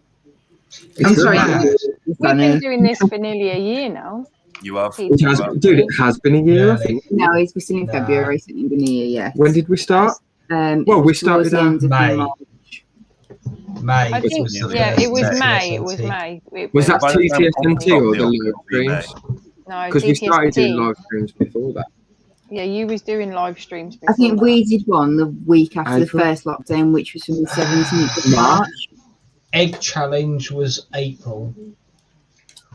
I'm sorry. We've been doing this for nearly a year now. You have? It has been a year, I think. No, it's been in February, so it's been a year, yeah. When did we start? Well, we started in May. I think, it was May. It was May. Was that TTSNT or the live streams? No, because we started doing live streams before that. Yeah, you was doing live streams before. I think we did one the week after April. the first lockdown, which was from the 17th of March. Egg challenge was April.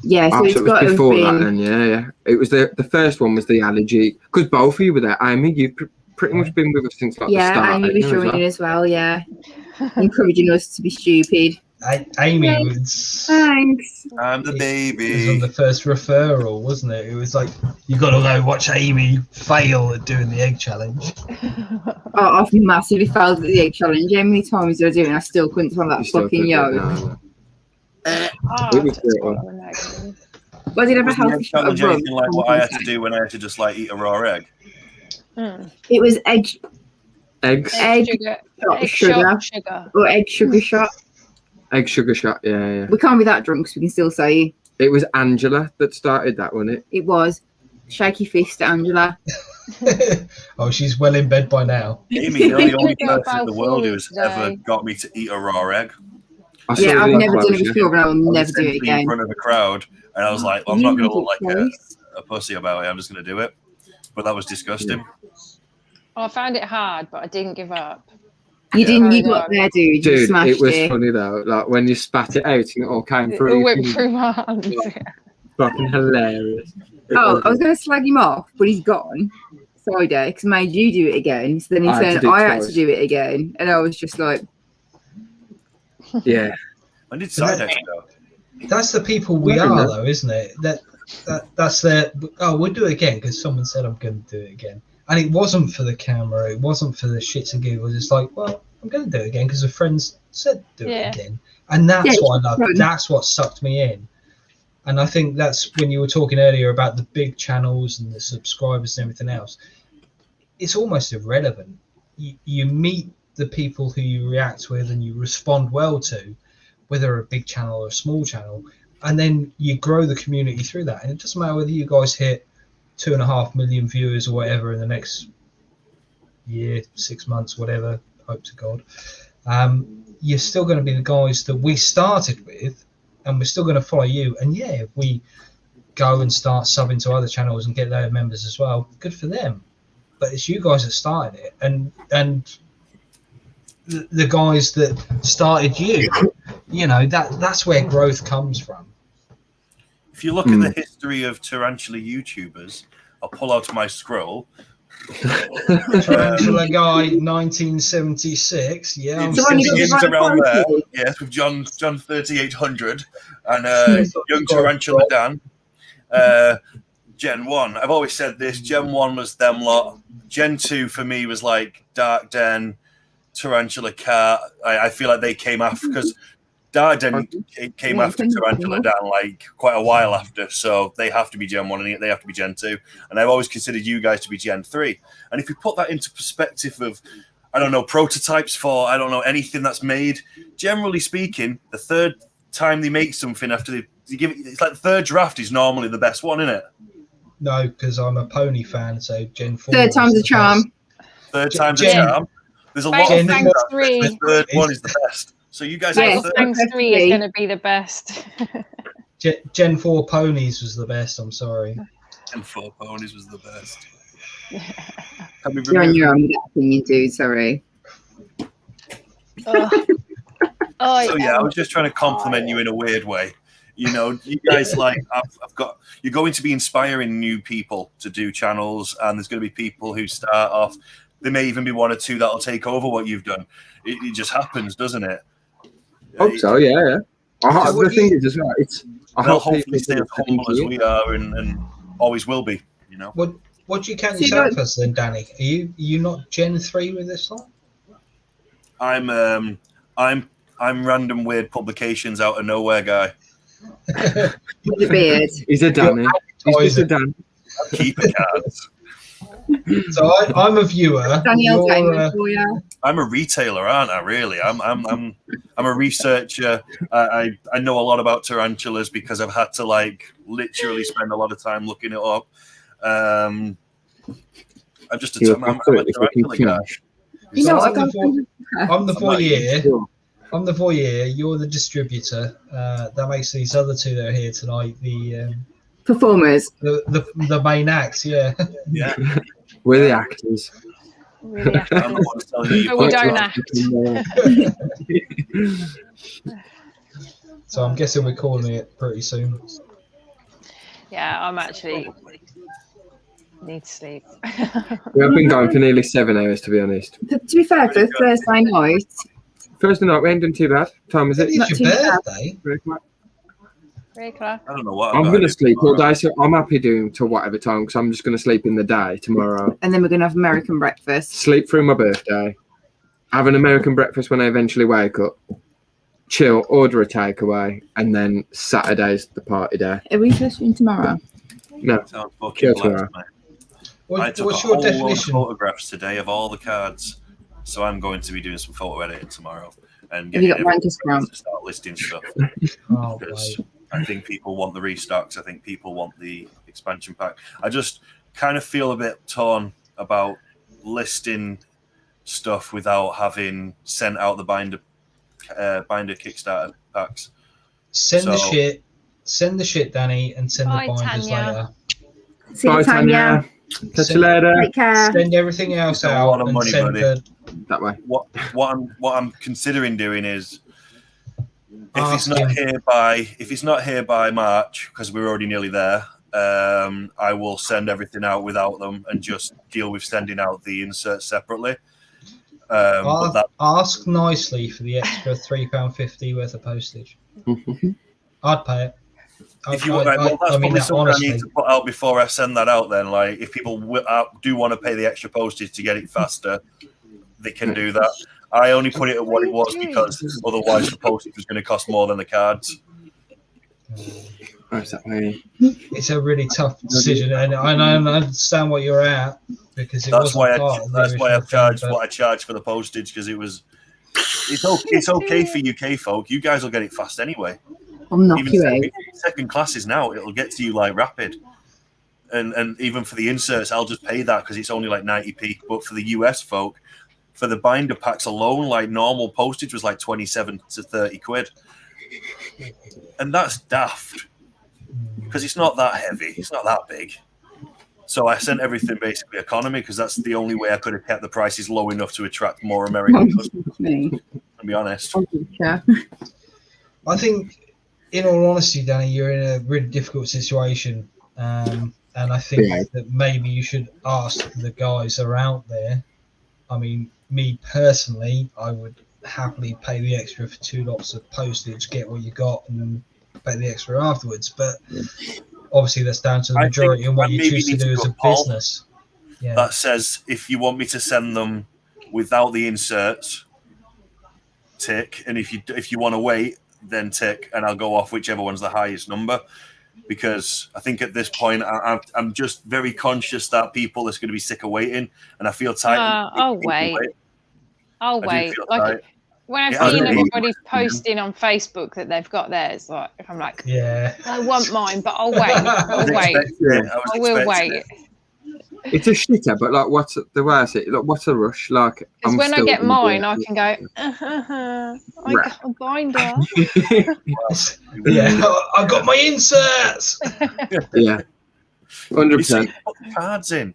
Yeah, so Oh, it's so it was got to have before that been. then, yeah. It was the first one was the allergy, because both of you were there. Amy, you've pretty much been with us since like the Yeah, start. Amy was haven't you, joining as well, yeah. Encouraging us to be stupid. Amy was. Thanks. I'm the It was baby. on the first referral, wasn't it? It was like, you got to go watch Amy fail at doing the egg challenge. Oh, I've massively failed at the egg challenge. How many times did I do it and I still couldn't find that fucking yolk? It was great. Well, I did have a Was the healthy egg shot challenge of rum. anything like what I had to do when I had to just like eat a raw egg? It was eggs. Sugar. Sugar. Or egg sugar shot. Egg sugar shot, yeah. We can't be that drunk, so we can still say It was Angela that started that, wasn't it? it was. Shaky fist, Angela. Oh, she's well in bed by now. Amy, you're the only About person in the world who's today. ever got me to eat a raw egg. I saw Yeah, you I've in never done it closure. before, but I will I was never do it essentially in again. front of a crowd, and I was like, I'm not going to look like a pussy about it. I'm just going to do it. But that was disgusting. Well, I found it hard, but I didn't give up. You didn't, you Yeah. got there, dude. You Dude, smashed it was it. funny though. Like when you spat it out and it all came It through. all your went fingers. through my hands. Fucking hilarious. Oh, I was going to slag him off, but he's gone. Friday, because made you do it again. So then he I had to said, do it I had to twice. do it again. And I was just like, Yeah. When did side X go? That's the people we are, though, isn't it? That's their. Oh, we'll do it again because someone said I'm going to do it again, and it wasn't for the camera. It wasn't for the shits and giggles. It's like, well, I'm going to do it again because the friends said do it again, and that's what I love. That's what sucked me in, and I think that's when you were talking earlier about the big channels and the subscribers and everything else. It's almost irrelevant. You meet the people who you react with and you respond well to, whether a big channel or a small channel, and then you grow the community through that. And it doesn't matter whether you guys hit 2.5 million viewers or whatever in the next year, 6 months, whatever, hope to God. You're still going to be the guys that we started with, and we're still going to follow you. And yeah, if we go and start subbing to other channels and get their members as well, good for them. But it's you guys that started it, and the guys that started you. You know, that's where growth comes from. If you look at the history of Tarantula YouTubers, I'll pull out my scroll. Tarantula guy, 1976. Yeah, I'm It's still around there. Yes, with John 3800 and young Tarantula Dan. Gen 1. I've always said this. Gen 1 was them lot. Gen 2 for me was like Dark Den, Tarantula Cat. I feel like they came after, because Dark Den came after Tarantula Dan like quite a while after. So they have to be Gen 1 and they have to be Gen 2. And I've always considered you guys to be Gen 3. And if you put that into perspective of, I don't know, prototypes for, I don't know, anything that's made, generally speaking, the third time they make something after they give it, it's like the third draft is normally the best one, isn't it? No, because I'm a pony fan, so Gen 4. third time's a charm. Third time's a charm. There's a lot of things Thanks, that three. the third one is the best. So you guys Yeah, have the third. Thanks 3 is going to be the best. Gen 4 ponies was the best. I'm sorry. And 4 ponies was the best. Can be You're on removed. your own with that thing you do, sorry. So yeah, I was just trying to compliment you in a weird way. You know, you guys you're going to be inspiring new people to do channels, and there's going to be people who start off. There may even be one or two that'll take over what you've done. It just happens, doesn't it? Hope so, yeah. The thing is, as well, I They'll hope hopefully people stay as humble as we are, and always will be. You know. What do you count So you yourself got- as then, Danny? Are you not Gen 3 with this one? I'm random weird publications out of nowhere guy. With the beard. He's a Danny. He's just a Dan. Keeper cards. So I'm a viewer. Daniel's You're, game for you. I'm a retailer, aren't I? Really, I'm a researcher. I know a lot about tarantulas because I've had to literally spend a lot of time looking it up. I'm just You're I'm a absolutely fucking tarantula guy. trash. You know, I'm the voyeur. Sure. I'm the voyeur. You're the distributor. That makes these other two that are here tonight the Performers. the main acts. Yeah. Yeah. We're the actors. We're the actors. I'm the one telling you But we put don't it. act. So I'm guessing we're calling it pretty soon. Yeah, I'm actually need to sleep. We've been going for nearly 7 hours, to be honest. To be fair, for Thursday night, Thursday night, we ain't done too bad. Time is it? It's Not your too bad. birthday. 3 o'clock. 3 o'clock. I don't know what I'm got going to do sleep all tomorrow. day, so I'm happy doing till whatever time, because I'm just going to sleep in the day tomorrow. and then we're going to have American breakfast. Sleep through my birthday. Have an American breakfast when I eventually wake up. Chill, order a takeaway, and then Saturday's the party day. Are we posting tomorrow? No. Sounds fucking Chill blessed, tomorrow. mate. I took What's a your whole load of definition? photographs today of all the cards, so I'm going to be doing some photo editing tomorrow and Have you getting got everyone Ranker to start listing stuff. Oh, Because mate. I think people want the restocks. I think people want the expansion pack. I just kind of feel a bit torn about listing stuff without having sent out the binder Kickstarter packs. Send the So- shit. Send the shit, Danny, and send Bye, the binders Tanya. later. See you, Tanya. Catch you later. Take care. Send everything else It's a lot out of and money, send buddy. the That way. What I'm considering doing is Ask if it's not here by March, because we're already nearly there, I will send everything out without them and just deal with sending out the inserts separately. But ask nicely for the extra £3.50 worth of postage. I'd pay it. if you that's I mean probably that something honestly. I need to put out before I send that out. Then, like, if people do want to pay the extra postage to get it faster, they can do that. I only put it at what it was because otherwise the postage was going to cost more than the cards. It's a really tough decision, and I understand what you're at because it That's why wasn't part of the I've original charged thing, what I charged for the postage, because it's okay for UK folk. You guys will get it fast anyway. I'm not Even second classes now, it'll get to you like rapid. And even for the inserts, I'll just pay that because it's only like 90p. But for the US folk, for the binder packs alone, like normal postage was like 27 to 30 quid. And that's daft because it's not that heavy. It's not that big. So I sent everything basically economy because that's the only way I could have kept the prices low enough to attract more American customers. To be honest. Yeah. I think, in all honesty, Danny, you're in a really difficult situation, and I think that maybe you should ask the guys that are out there. I mean, me personally, I would happily pay the extra for 2 lots of postage, get what you got, and pay the extra afterwards. But obviously, that's down to the majority and what you choose to do as a business. Yeah. That says if you want me to send them without the inserts, tick, and if you want to wait, then tick, and I'll go off whichever one's the highest number. Because I think at this point I'm just very conscious that people are going to be sick of waiting, and I feel tight. I'll wait. I'll wait. Like when I've Yeah, seen I don't everybody posting on Facebook that they've got theirs, like I'm like, yeah, I want mine, but I'll wait. I'll wait. I will wait. It's a shitter, but like, what's the way I say it? Like, what's a rush? Like, Because when I get gonna do mine, it. I can go. I Right. got a binder. Yeah, I got my inserts. Yeah, 100%. Put the cards in.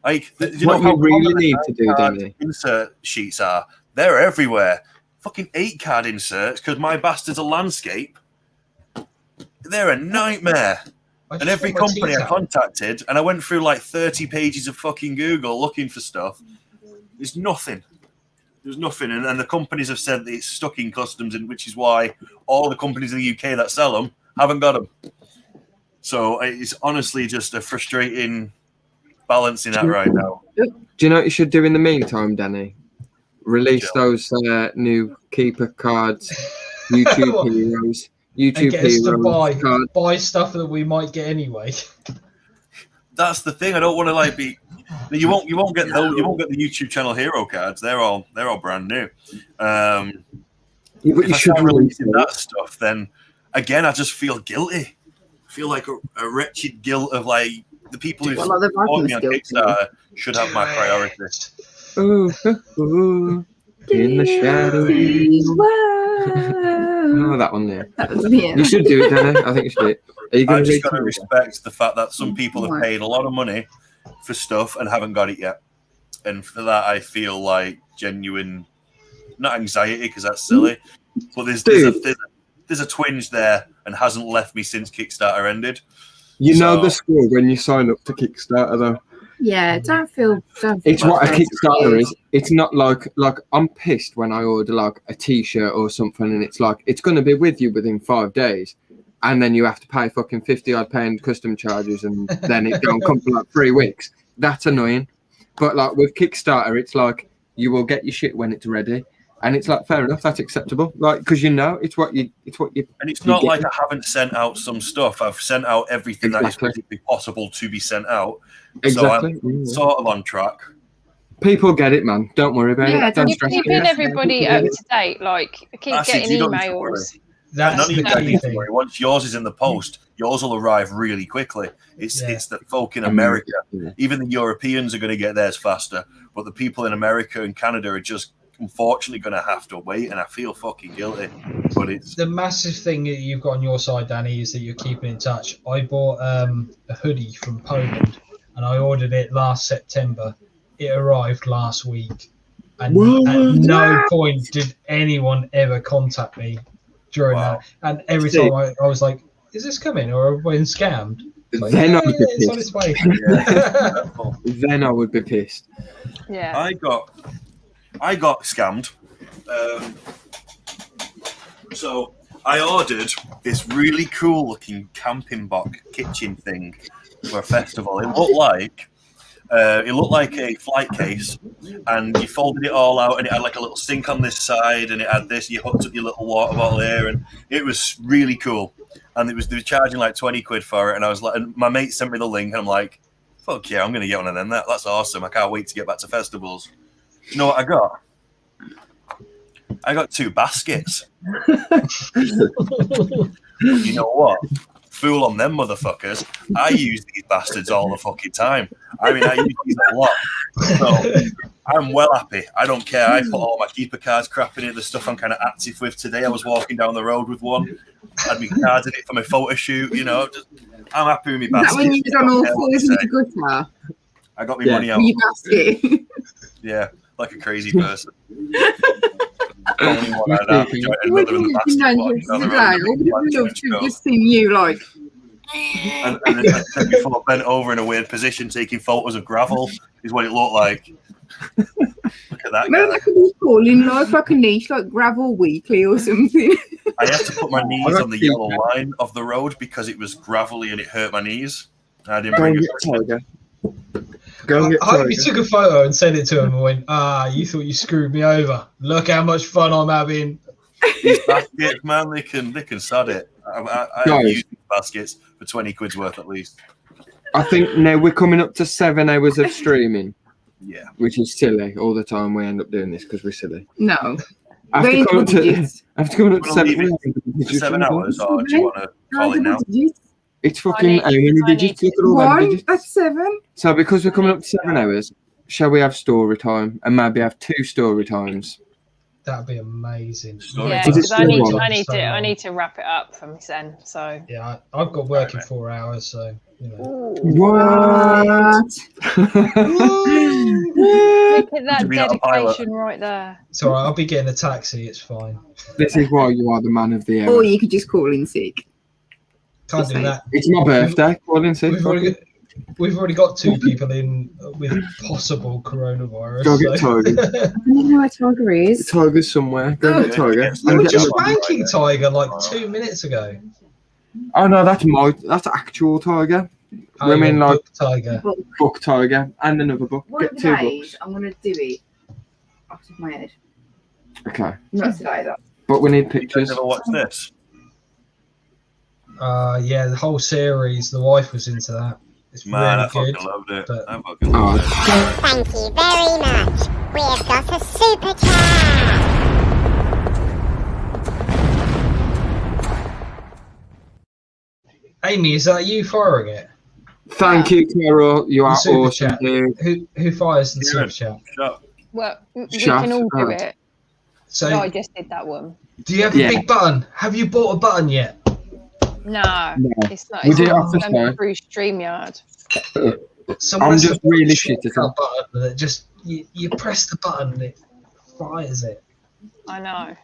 Like, you What know how you really common need to do, 9-card Danny. insert sheets are? They're everywhere. Fucking 8-card inserts, because my bastards are landscape. They're a nightmare. And every company I contacted, and I went through like 30 pages of fucking Google looking for stuff. There's nothing. There's nothing. And the companies have said that it's stuck in customs, and which is why all the companies in the UK that sell them haven't got them. So it's honestly just a frustrating balancing that right now. Do you know what you should do in the meantime, Danny? Release those new keeper cards, YouTube heroes, And YouTube get us to heroes. buy stuff that we might get anyway. That's the thing. I don't want to like be. You won't get the YouTube channel hero cards. They're all brand new. If I start releasing that stuff, then again I just feel guilty. I feel like a wretched guilt of like the people who support me on Kickstarter should have my priority. Ooh, in the shadows. Oh, that one there. You should do it, Danny. I think you should do it. Are you I've just got to respect the fact that some people have paid a lot of money for stuff and haven't got it yet. And for that, I feel like genuine, not anxiety, because that's silly, but there's a twinge there and hasn't left me since Kickstarter ended. You know the score when you sign up to Kickstarter, though. Yeah, don't feel. It's what a Kickstarter is. It's not like I'm pissed when I order like a T-shirt or something, and it's like it's going to be with you within 5 days, and then you have to pay fucking 50-odd pound custom charges, and then it don't come for like 3 weeks. That's annoying. But like with Kickstarter, it's like you will get your shit when it's ready, and it's like fair enough. That's acceptable. Like because you know it's what you. And it's not like I haven't sent out some stuff. I've sent out everything that is physically possible to be sent out. Exactly. So I'm sort of on track. People get it, man. Don't worry about it. Don't You're stress keeping it. everybody up to date. Like, I keep getting emails. None of you guys need to worry. Once yours is in the post, yours will arrive really quickly. It's the folk in America. Even the Europeans are going to get theirs faster, but the people in America and Canada are just unfortunately going to have to wait, and I feel fucking guilty. But it's the massive thing that you've got on your side, Danny, is that you're keeping in touch. I bought a hoodie from Poland, and I ordered it last September. It arrived last week, and at no point did anyone ever contact me during that. And every time I was like, "Is this coming, or have I been scammed?" Like, Then I would be it's on its way. Then I would be pissed. Yeah. I got scammed. So I ordered this really cool looking camping box kitchen thing for a festival. It looked like a flight case, and you folded it all out, and it had like a little sink on this side, and it had this. You hooked up your little water bottle here, and it was really cool. And they were charging like 20 quid for it, and I was like, and my mate sent me the link, and I'm like, fuck yeah, I'm gonna get one of them. That's awesome. I can't wait to get back to festivals. You know what I got? I got 2 baskets. You know what? Fool on them motherfuckers. I use these bastards all the fucking time. I mean, I use these a lot. So I'm well happy. I don't care. I put all my keeper cards crap in it, the stuff I'm kind of active with today. I was walking down the road with one. Had my cards in it for my photo shoot. You know, I'm happy with my baskets. Is that when you was on all fours with the guitar? I got my money out. With your basket. Yeah, like a crazy person. Only one I'd have another in the basket. I would have loved to have just seen you like. And then before bent over in a weird position, taking photos of gravel is what it looked like. Look at that Maybe guy. that could be cool in like a niche like Gravel Weekly or something. I had to put my knees on the yellow line of the road because it was gravelly and it hurt my knees. I didn't bring it. I hope you took a photo and sent it to him and went, you thought you screwed me over. Look how much fun I'm having. These baskets, man, they can sod it. I have used these baskets for 20 quid's worth at least. I think now we're coming up to 7 hours of streaming. Yeah. Which is silly. All the time we end up doing this because we're silly. No. I have to come up to 7 hours, or do you want to call it now? It's fucking how many digits? Look at all them digits. That's 7. So because we're coming up to 7 hours, shall we have story time and maybe have 2 story times? That'd be amazing. Yeah, because I need to wrap it up from Zen. So yeah, I've got work in 4 hours, so you know. What? Look at that To be not a pilot. dedication right there. It's all right. I'll be getting a taxi. It's fine. This is why you are the man of the era. Or you could just call in sick. Can't do that. It's my birthday. Call in sick. We've already got 2 people in with possible coronavirus. Go get so- Tiger. I don't know where Tiger is. Tiger's somewhere. Go get Tiger. You were And just get him. wanking Tiger like 2 minutes ago. Oh no, that's actual Tiger. Oh, We mean yeah, like book Tiger. book Tiger and another book. One Get of 2 the books. days, I'm going to do it off the top of my head. Okay. Not today, though. But we need You pictures. ever watch this? Yeah, the whole series. The wife was into that. It's Man, I really fucking good. loved it. but- I fucking loved it. Thank you very much. We've got a super chat. Amy, is that you firing it? Thank you, Carol. You The are super awesome, chat. dude. Who fires the Kieran, super chat? shut. Well, we Shut can all do up. it. So, But I just did that one. do you have Yeah. a big button? Have you bought a button yet? No, No. it's not. We It's did it not off the coming side. through StreamYard. Someone I'm has just a really shortcut shit at it. button that just you press the button and it fires it. I know.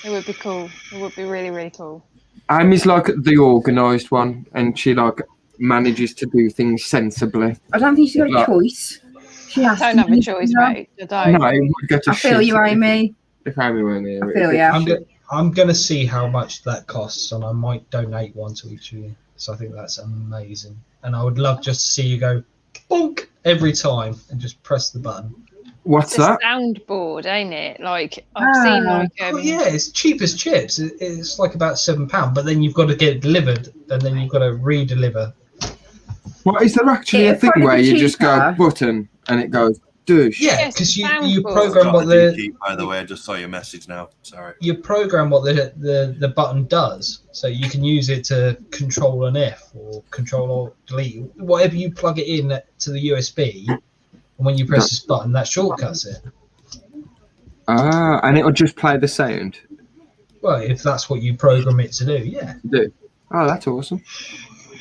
It would be cool. It would be really, really cool. Amy's like the organised one, and she like manages to do things sensibly. I don't think she's got a Like- choice. She has I to. don't have a you choice, know? mate. I don't. No, it would go to I feel shit you, Amy. If Amy weren't here. I feel you. I'm gonna see how much that costs, and I might donate one to each of you. So I think that's amazing, and I would love just to see you go bonk every time and just press the button. What's It's a that? soundboard, ain't it? Like I've seen like Oh yeah, it's cheap as chips. It's like about £7, but then you've got to get it delivered, and then you've got to re-deliver. What is there actually a It'd thing probably where be you just go cheaper. button and it goes douche? Yeah, Yes, because you soundboard. program Got what a the DP, by the way, I just saw your message now. Sorry. you program what the button does, so you can use it to control an F or control or delete whatever you plug it in to the USB, and when you press this button, that shortcuts it. Ah, and it'll just play the sound. Well, if that's what you program it to do, yeah. Do. Oh, that's awesome.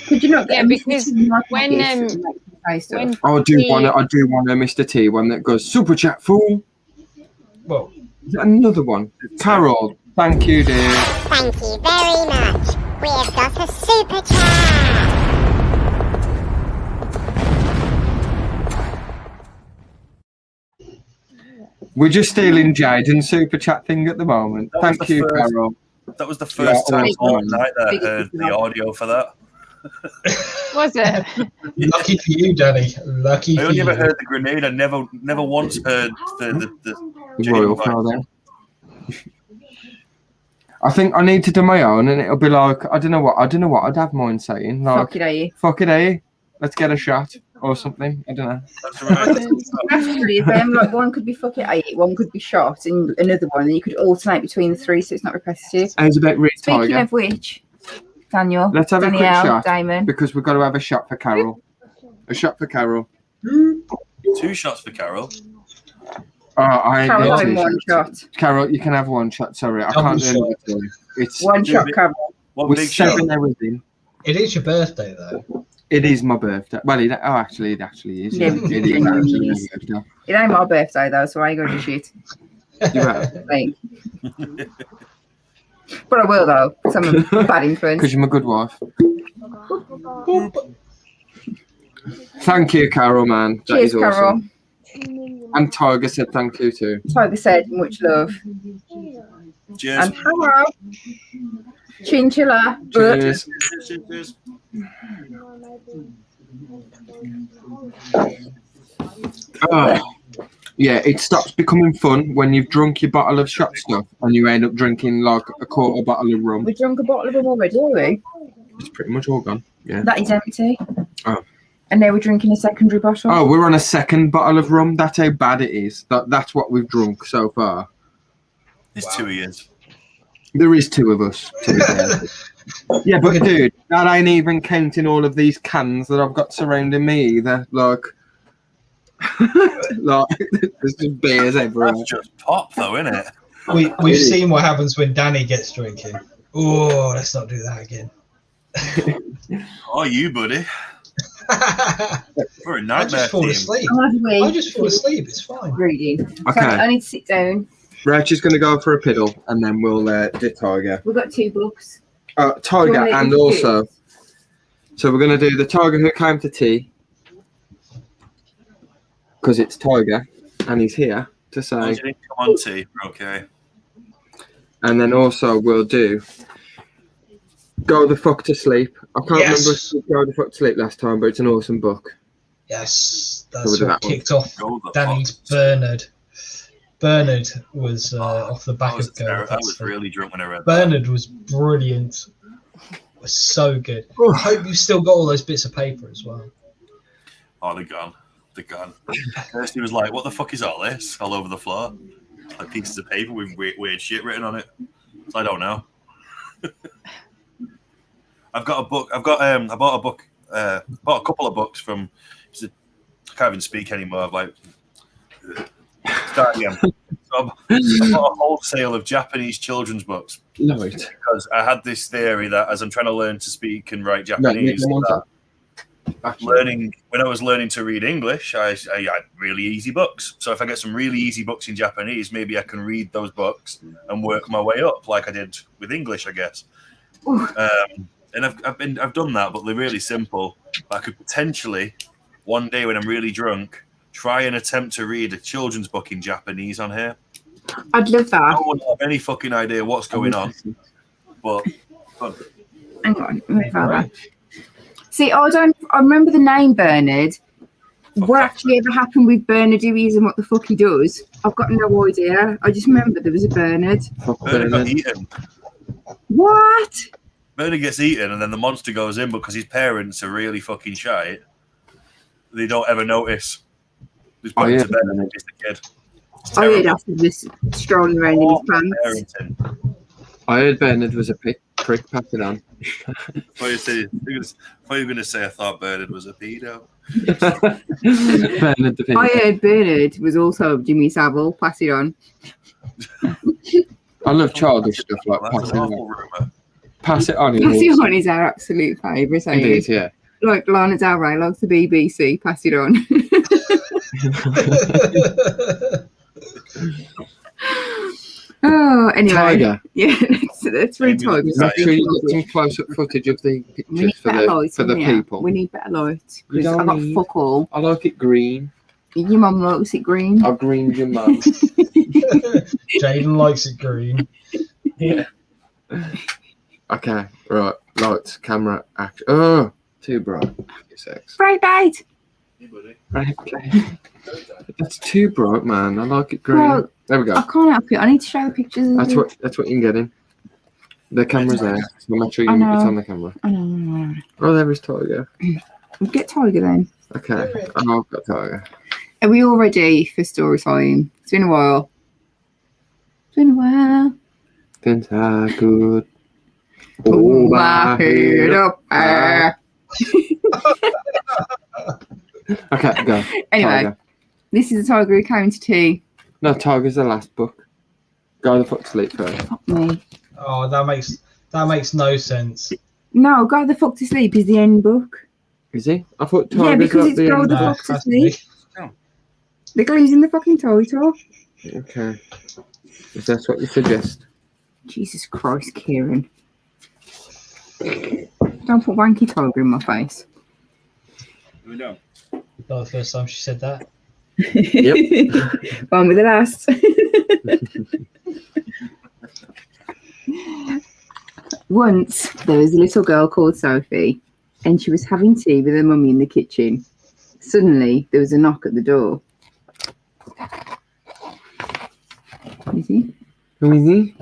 Could you not get Yeah, a because when when I do want a Mr. T one that goes super chat fool. Well, is that another one? Carol, thank you, dear. Thank you very much. We've got a super chat. We're just stealing Jaden's super chat thing at the moment. That was Thank the you, first- Carol. That was the first Yeah, time all awesome. night that I heard the audio for that. was it? Lucky for you, Danny. Lucky I for only you. ever heard the grenade. I never once heard the Royal Jane fell voice. there. I think I need to do my own, and it'll be like I don't know what I'd have mine saying. Like, Fuck it, eh? Fuck it, eh? Let's get a shot or something. I don't know. That's right. Actually, like one could be fuck it, eight, one could be shot, and another one, and you could alternate between the three, so it's not repetitive. How's about Red Speaking Tiger? of which, Daniel, Let's have a quick Danielle, shot Damon. because we've got to have a shot for Carol. A shot for Carol. 2 shots for Carol. Oh, I ain't Carol's got having two one shots. shot. Carol, you can have one shot. Sorry, I Double can't do shot. another two. It's One shot, Carol. One with big 7 shot. everything. It is your birthday, though. It is my birthday. Well, it actually is. Yeah, It is it actually is. my birthday. It ain't my birthday though, so I ain't going to shit. You have. Like, but I will though, because I'm a bad influence. Because you're my good wife. Thank you, Carol, man. That Cheers, is awesome. Carol. And Tiger said thank you too. Tiger said, much love. Cheers. And hello. Chinchilla. Cheers. Yeah, it stops becoming fun when you've drunk your bottle of shot stuff and you end up drinking like a quarter bottle of rum. We drunk a bottle of them already, are we? It's pretty much all gone. Yeah. That is empty. Oh. And now we're drinking a secondary bottle. Oh, we're on a second bottle of rum. That's how bad it is. That's what we've drunk so far. There's 2 years. There is 2 of us. To be fair. Yeah, but dude, that ain't even counting all of these cans that I've got surrounding me either. Like, there's just beers everywhere. That's just pop, though, isn't it? We've seen what happens when Danny gets drinking. Oh, let's not do that again. Oh, you, buddy. We're a I nightmare just fall team. asleep. Lovely. I just fall asleep. It's fine. Reading. Okay. Sorry, I need to sit down. Rach is going to go for a piddle, and then we'll do Tiger. We've got 2 books. Tiger, Do you want and to also, so we're going to do the Tiger who came to tea, because it's Tiger, and he's here to say. Oh, you didn't come on tea. Okay. And then also we'll do Go the Fuck to Sleep. I can't remember if we did Go the Fuck to Sleep last time, but it's an awesome book. Yes, So we'll that's do what that one. kicked off Danny's Bernard. Bernard was off the back of Go. I was really drunk when I read that. Bernard was brilliant. Was so good. I hope you've still got all those bits of paper as well. Oh, they're gone. They're gone. Kirsty was like, what the fuck is all this? All over the floor. Like pieces of paper with weird shit written on it. So I don't know. I've got a book. I bought a book. Bought a couple of books from. I can't even speak anymore. I've like start again. So I bought a wholesale of Japanese children's books. Right. Because I had this theory that as I'm trying to learn to speak and write Japanese, learning when I was learning to read English, I had really easy books. So if I get some really easy books in Japanese, maybe I can read those books and work my way up, like I did with English, I guess. And I've done that, but they're really simple. I could potentially one day when I'm really drunk try and attempt to read a children's book in Japanese on here. I'd love that. I wouldn't have any fucking idea what's going on, but fun. Hang on, move over. See, I remember the name Bernard. What actually ever happened with Bernard, who he is and what the fuck he does? I've got no idea. I just remember there was a Bernard. Bernard got eaten. What? Bernard gets eaten, and then the monster goes in because his parents are really fucking shy. They don't ever notice. Just put him to bed and then just a kid. I heard after this strolling around in his pants. I heard Bernard was a prick. Pass it on. I thought you were going to say I thought Bernard was a pedo. Bernard the pedo. I heard Bernard was also Jimmy Savile. Pass it on. I love childish stuff like pass it on. Pass it on. Pass it on is our absolute favourite. It is, yeah. Like Lana Del Rey likes the BBC. Pass it on. Oh, anyway. Tiger. Yeah, let's read Tiger. Make sure you get some close-up footage of the pictures for the people. We need better light. Because I've got fuck all. I like it green. Your mum likes it green. I've greened your mum. Jaden likes it green. Yeah. Okay, right. Lights, camera, action. Oh, too bright. Bright light. Right. That's too bright, man. I like it green. Well, there we go. I can't help it. I need to show the pictures. That's what you can get in. The camera's there. So make sure it's on the camera. I know. Oh, there is Tiger. We'll get Tiger then. Okay. Oh, I've got Tiger. Are we all ready for story time? It's been a while. Been so good. Oh, my head up. Okay, go. Anyway, Tiger. This is a Tiger who came to tea. No, Tiger's the last book. Go the fuck to sleep first. Fuck me. Oh, that makes no sense. No, Go the fuck to sleep is the end book. Is he? I thought Tiger's yeah, because it's the Go end. the fuck to sleep. The guy's in the fucking title. Okay. If that's what you suggest. Jesus Christ, Kieran. Don't put wanky Tiger in my face. No. Not the first time she said that. Yep. One with the last. Once there was a little girl called Sophie, and she was having tea with her mummy in the kitchen. Suddenly, there was a knock at the door. Who is he? Who is he?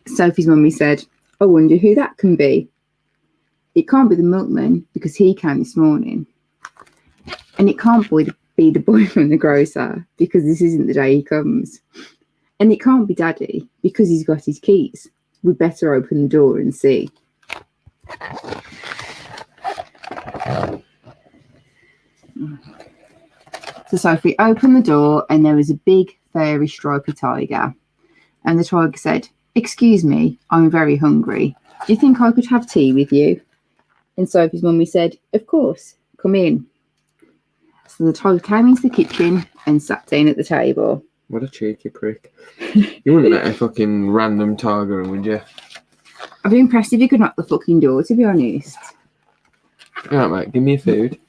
Sophie's mummy said, "I wonder who that can be. It can't be the milkman because he came this morning. And it can't be the boy from the grocer because this isn't the day he comes. And it can't be Daddy because he's got his keys. We'd better open the door and see." So Sophie opened the door and there was a big fairy stripy tiger. And the tiger said, "Excuse me, I'm very hungry. Do you think I could have tea with you?" And Sophie's mummy said, "Of course, come in." So the tiger came into the kitchen and sat down at the table. What a cheeky prick. You wouldn't let a fucking random tiger in, would you? I'd be impressed if you could knock the fucking door, to be honest. Alright, mate, give me your food.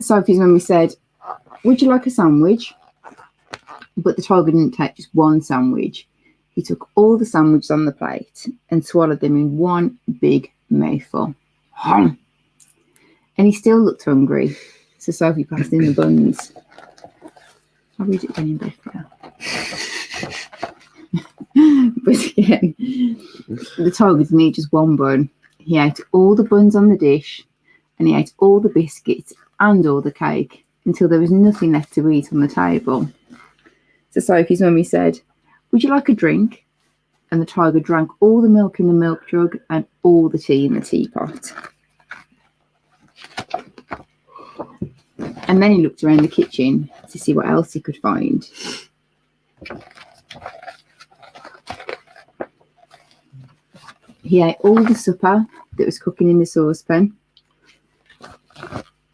Sophie's mummy said, "Would you like a sandwich?" But the tiger didn't take just one sandwich. He took all the sandwiches on the plate and swallowed them in one big mouthful. And he still looked hungry, so Sophie passed in the buns. I'll read it again in both now. But again, the tiger didn't eat just one bun. He ate all the buns on the dish, and he ate all the biscuits and all the cake until there was nothing left to eat on the table. So Sophie's mummy said, "Would you like a drink?" And the tiger drank all the milk in the milk jug and all the tea in the teapot. And then he looked around the kitchen to see what else he could find. He ate all the supper that was cooking in the saucepan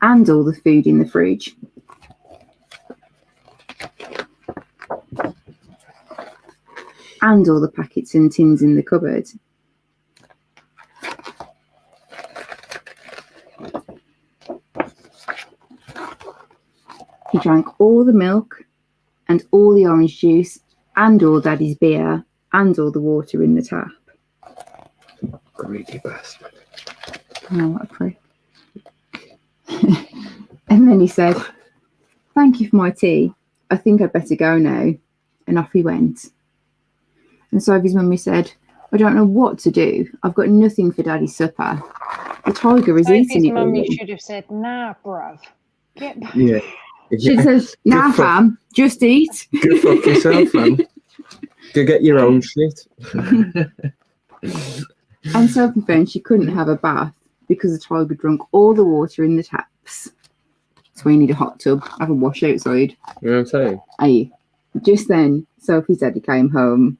and all the food in the fridge. And all the packets and tins in the cupboard. He drank all the milk and all the orange juice and all Daddy's beer and all the water in the tap. Greedy bastard. Oh, what a prick. And then he said, "Thank you for my tea. I think I'd better go now." And off he went. And Sophie's mummy said, "I don't know what to do. I've got nothing for Daddy's supper. The tiger is eating it all." Mummy should have said, "Nah, bruv. Get back." Yeah. She says, "Nah, fam, just eat." Go fuck yourself, fam. Go get your own shit. And Sophie found she couldn't have a bath because the tiger drank all the water in the taps. So we need a hot tub, have a wash outside. You know what I'm saying? Aye. Just then, Sophie's daddy came home.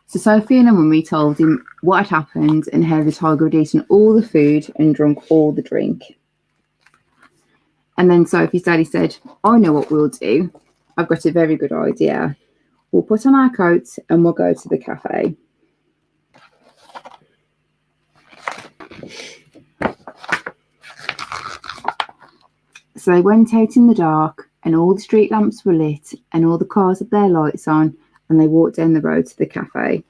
So Sophie and her mummy told him what had happened and how the tiger had eaten all the food and drunk all the drink. And then Sophie's daddy said, "I know what we'll do. I've got a very good idea. We'll put on our coats and we'll go to the cafe." So they went out in the dark and all the street lamps were lit and all the cars had their lights on, and they walked down the road to the cafe.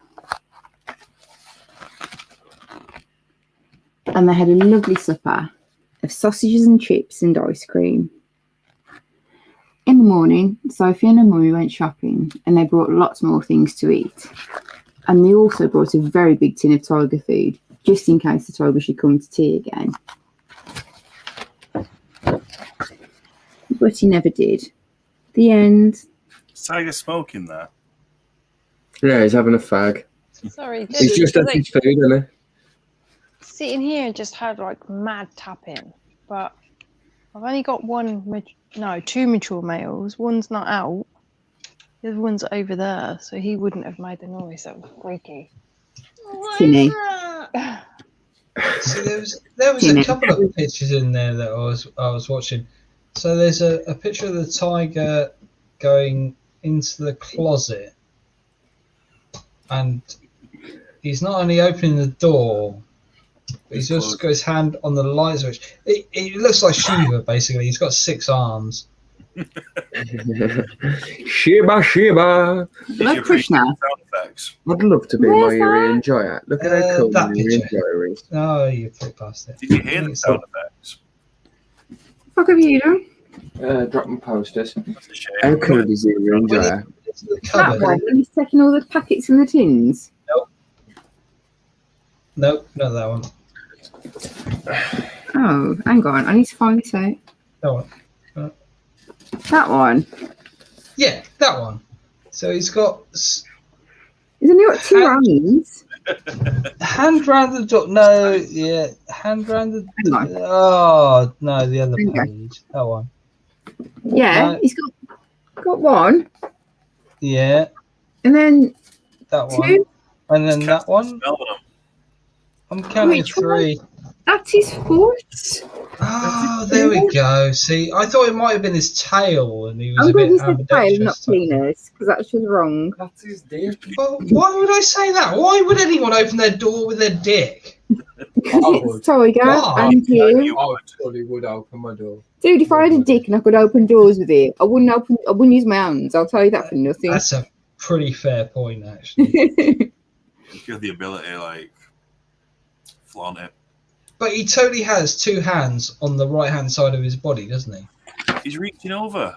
And they had a lovely supper of sausages and chips and ice cream. In the morning, Sophie and her mummy went shopping and they brought lots more things to eat. And they also brought a very big tin of tiger food, just in case the tiger should come to tea again. But he never did. The end. Is Tiger smoking there? Yeah, he's having a fag. Sorry, He's just had his food, isn't he? sitting here and just had like mad tapping, but I've only got two mature males. One's not out. The other one's over there, so he wouldn't have made the noise. That was freaky. Tinny. So there was a couple of pictures in there that I was watching. So there's a picture of the tiger going into the closet, and he's not only opening the door, but he's just got his hand on the light switch. It looks like Shiva, basically. He's got 6 arms. Shiba. Look, Krishna. I'd love to be my Yuri Enjoyer. Look at how cool that Yuri picture. Enjoyer is. Oh, you put past it. Did you hear the sound effects? What have you done? Dropping posters. How cool is Yuri Enjoyer? That one, when he's taking all the packets and the tins. Nope, not that one. Oh, hang on. I need to find this out. That one. That one. Yeah, that one. So he's got. Isn't he got 2 hands? Hand round the door. No, yeah. Hand round the. Oh, no, the other page. That one. Yeah, he's got one. Yeah. And then That one. 2. And then that one. I'm counting Which 3. That's his foot. Oh, there we go. See, I thought it might have been his tail, and he was I'm a glad bit you said tail, not ambidextrous. penis, because that's just wrong. That's his dick. Well, why would I say that? Why would anyone open their door with their dick? Because it's Tiger Why? and you. I probably would open my door. Dude, if I had a dick and I could open doors with it, I wouldn't use my hands. I'll tell you that for nothing. That's a pretty fair point, actually. You have the ability, like, flaunt it. But he totally has 2 hands on the right-hand side of his body, doesn't he? He's reaching over.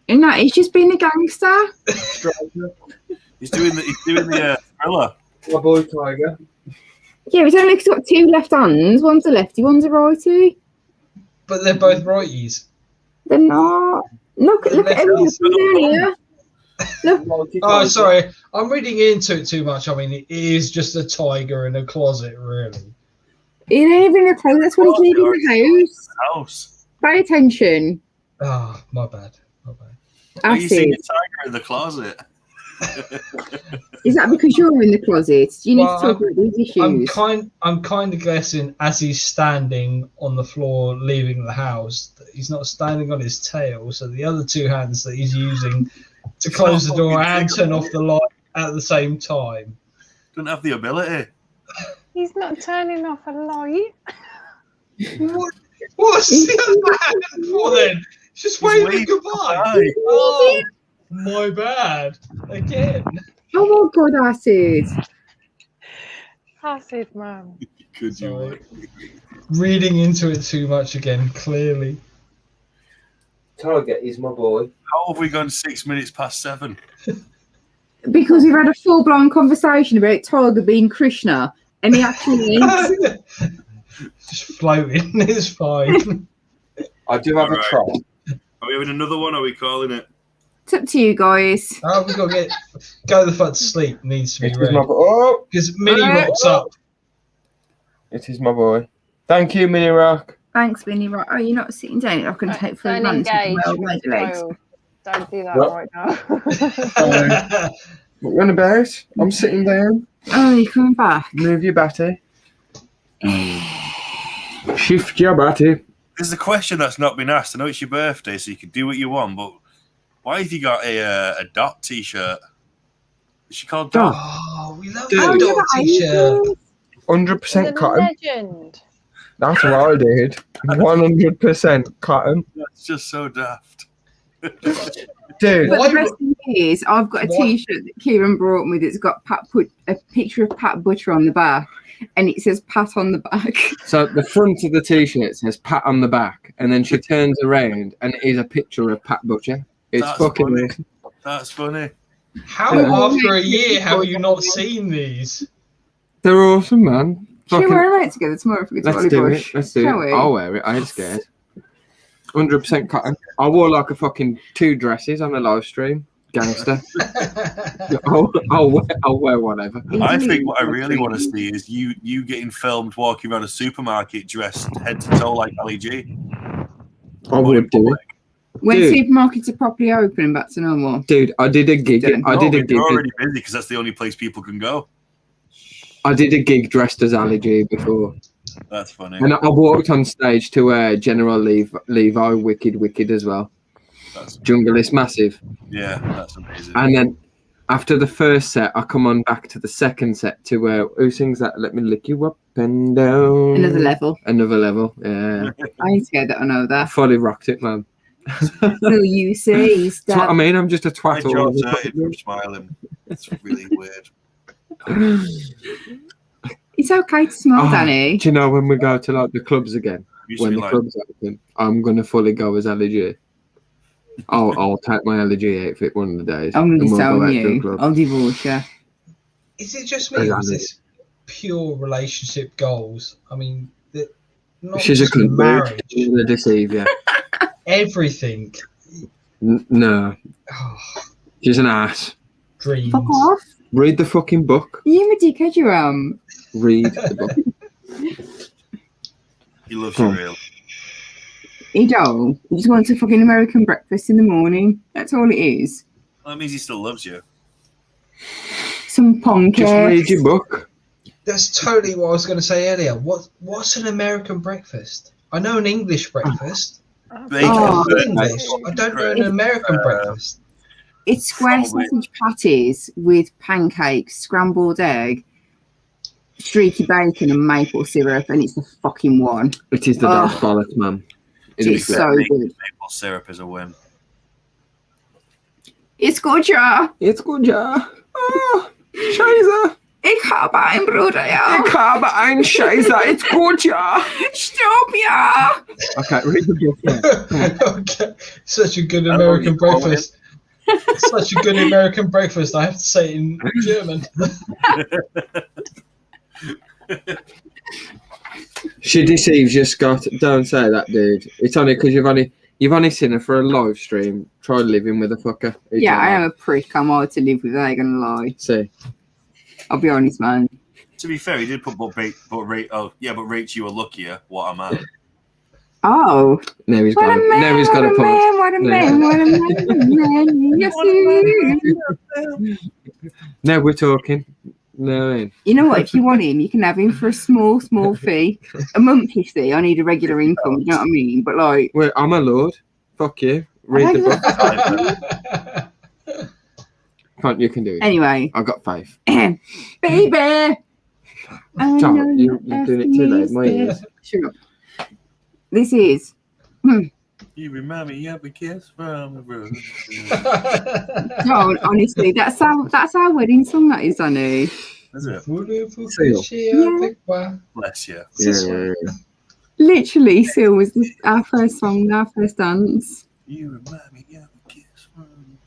And that he's just being a gangster. He's doing the thriller. My boy Tiger. Yeah, it's only 'cause he's got 2 left hands. One's a lefty, one's a righty. But they're both righties. They're not. Look at everything earlier. Look. Oh, sorry. I'm reading into it too much. I mean, it is just a tiger in a closet, really. It ain't even a clothes. That's what he's leaving the house. Pay attention. Oh, my bad. Are you seeing a tiger in the closet? Is that because you're in the closet? You need Well, to talk about these issues. I'm kind of guessing as he's standing on the floor leaving the house, that he's not standing on his tail, so the other 2 hands that he's using to close the door and turn off the light at the same time. Don't have the ability. He's not turning off a light. What's the other hand for then? Just waving goodbye. Oh, my bad. Again. Oh my god, acid. Acid, man. Could you? Reading into it too much again, clearly. Target is my boy. How have we gone 6 minutes past 7? Because we've had a full-blown conversation about Tiger being Krishna, and he actually is. Just floating, it's fine. I do have a try. Are we having another one? Or are we calling it? It's up to you guys. Oh, we've got to go the fuck to sleep. Needs to be It is ready. my boy. Because Mini rocks up. It is my boy. Thank you, Mini Rock. Thanks, Vinny. Right. Oh, you're not sitting down. I can take for a Don't run. engage. Legs. Kyle. Don't do that What? right now. What you on about? I'm sitting down. Oh, you're coming back. Move your batty. Shift your batty. There's a question that's not been asked. I know it's your birthday, so you can do what you want, but why have you got a Dot t-shirt? Is she called Dot? Oh, we love Dude. the Dot t-shirt. 100% cotton. Legend. That's what I did. 100% cotton. That's just so daft. Dude. But the best thing is, I've got a T-shirt that Kieran brought me that's got a picture of Pat Butcher on the back, and it says Pat on the back. So the front of the T-shirt says Pat on the back, and then she turns around and it is a picture of Pat Butcher. It's That's fucking funny. amazing. That's funny. How after a year have you not seen these? They're awesome, man. Should we wear them out together tomorrow if we go to Let's do Bush? it. Let's do Shall it. we? I'll wear it. I ain't scared. 100% cotton. I wore like a fucking 2 dresses on a live stream. Gangster. I'll wear whatever. I think what I really want to see is you getting filmed walking around a supermarket dressed head to toe like Ali G. I would do it. When Dude. supermarkets are properly open and back to normal. Dude, I did a gig. I did a gig. You're already busy because that's the only place people can go. I did a gig dressed as Ali G before. That's funny. And I walked on stage to General Levi, Wicked as well. That's Jungle is massive. Yeah, that's amazing. And then after the first set, I come on back to the second set to who sings that? Let me lick you up and down. Another level. Another level. Yeah. I ain't scared that I know I that. fully rocked it, man. Will you say That's what I mean. I'm just a My twat. all jaw's the hurting time. from smiling. It's really weird. It's okay to smile, Oh, Danny. do you know when we go to like the clubs again? Used to When be the like- clubs open, I'm gonna fully go as LG. I'll take my LG outfit one of the days. I'm and going to we'll go tell out to a you. club. I'll divorce you. Is it just me? Or is this pure relationship goals? I mean, not She's a just cunt, marriage. dude. She's gonna deceive you. Everything. No, she's an ass. Dreams. Fuck off. Read the fucking book. You my dickhead, you Read the book. He loves you real. You don't. You just want a fucking American breakfast in the morning. That's all it is. That means he still loves you. Some punk. Just read your book. That's totally what I was going to say earlier. What's an American breakfast? I know an English breakfast. Bacon, English. I don't know an American breakfast. It's square sausage patties with pancakes, scrambled egg, streaky bacon, and maple syrup, and it's the fucking one. It is the dark bollocks, man. It's so good. Maple syrup is a win. It's gut, ja. It's gut, ja. Oh, Scheiße. Ich habe ein Bruder, ja. Ich habe ein Scheiße. It's gut, ja. Stop, ja. Okay, read the book. Okay. Such a good American breakfast. Such a good American breakfast. I have to say it in German. She deceives you, Scott. Don't say that, dude. It's only because you've only seen her for a live stream. Try living with a fucker. Yeah, I am a prick. I'm hard to live with. I ain't gonna lie. See, I'll be honest, man. To be fair, he did put but Rach, you were luckier. What am I? Oh. Now he's got a point. What a man. Yes, Now we're talking. No. You know what? If you want him, you can have him for a small fee. A monthly fee. I need a regular income. You know what I mean? But like, well, I'm a lord. Fuck you. Read the book. Can't you can do it? Anyway, I've got 5. Baby. Tom, you're doing it too late. My ears. Shut up. This is. You remind me of a kiss from the road. No, honestly, that's our wedding song. That is, honey. Is it? Yeah. Bless you. Yeah. Literally, Seal was our first song, our first dance. You remind me of a kiss from.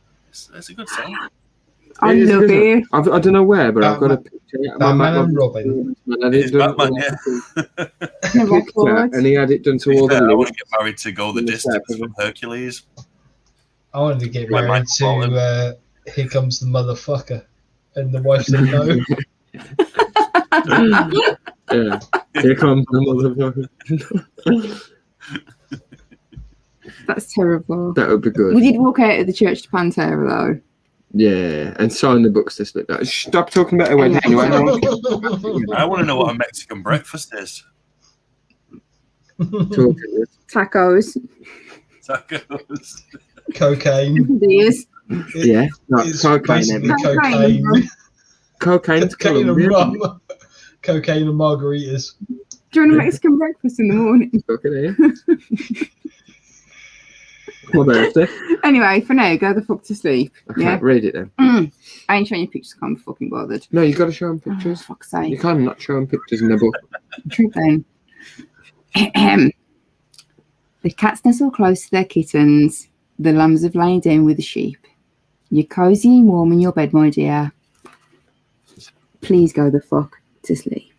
That's a good song. I love it. I don't know where, but I've got a picture. Batman and Robin. It's Batman, yeah. And he had it done to all the I lyrics. want to get married to Go the Distance from Hercules. I wanted to get married to Here Comes the Motherfucker. And the wife said no. Yeah. Here comes the motherfucker. That's terrible. That would be good. We did walk out of the church to Pantera, though. Yeah, and sign the books to split that. Stop talking about a wedding anyway. I want to know what a Mexican breakfast is. Tacos. Tacos. Cocaine. Yeah, It's cocaine. cocaine. Cocaine and rum. Cocaine and margaritas. Do you want a Mexican breakfast in the morning? My birthday. Anyway, for now, go the fuck to sleep. I can't read it then. I ain't showing you pictures. I can't be fucking bothered. No, you got to show them pictures. Oh, fuck's sake. You can't not show them pictures in the book. True then. The cats nestle close to their kittens. The lambs have lain down with the sheep. You're cosy and warm in your bed, my dear. Please go the fuck to sleep.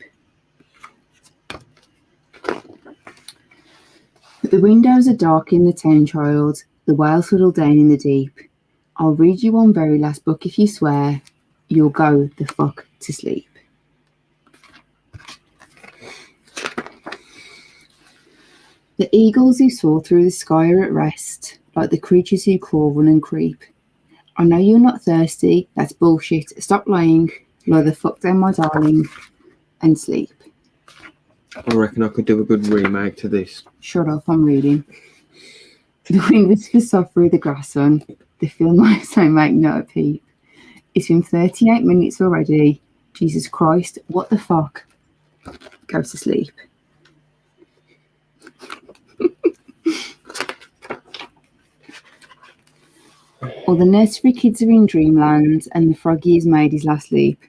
The windows are dark in the town, child. The whales huddle down in the deep. I'll read you one very last book if you swear you'll go the fuck to sleep. The eagles who soar through the sky are at rest, like the creatures who crawl, run and creep. I know you're not thirsty. That's bullshit. Stop lying. Lie the fuck down, my darling, and sleep. I reckon I could do a good remake to this. Shut up, I'm reading. The wind whispers soft through the grass on. The film lights don't make no peep. It's been 38 minutes already. Jesus Christ, what the fuck? Go to sleep. All the nursery kids are in dreamland and the froggy has made his last leap.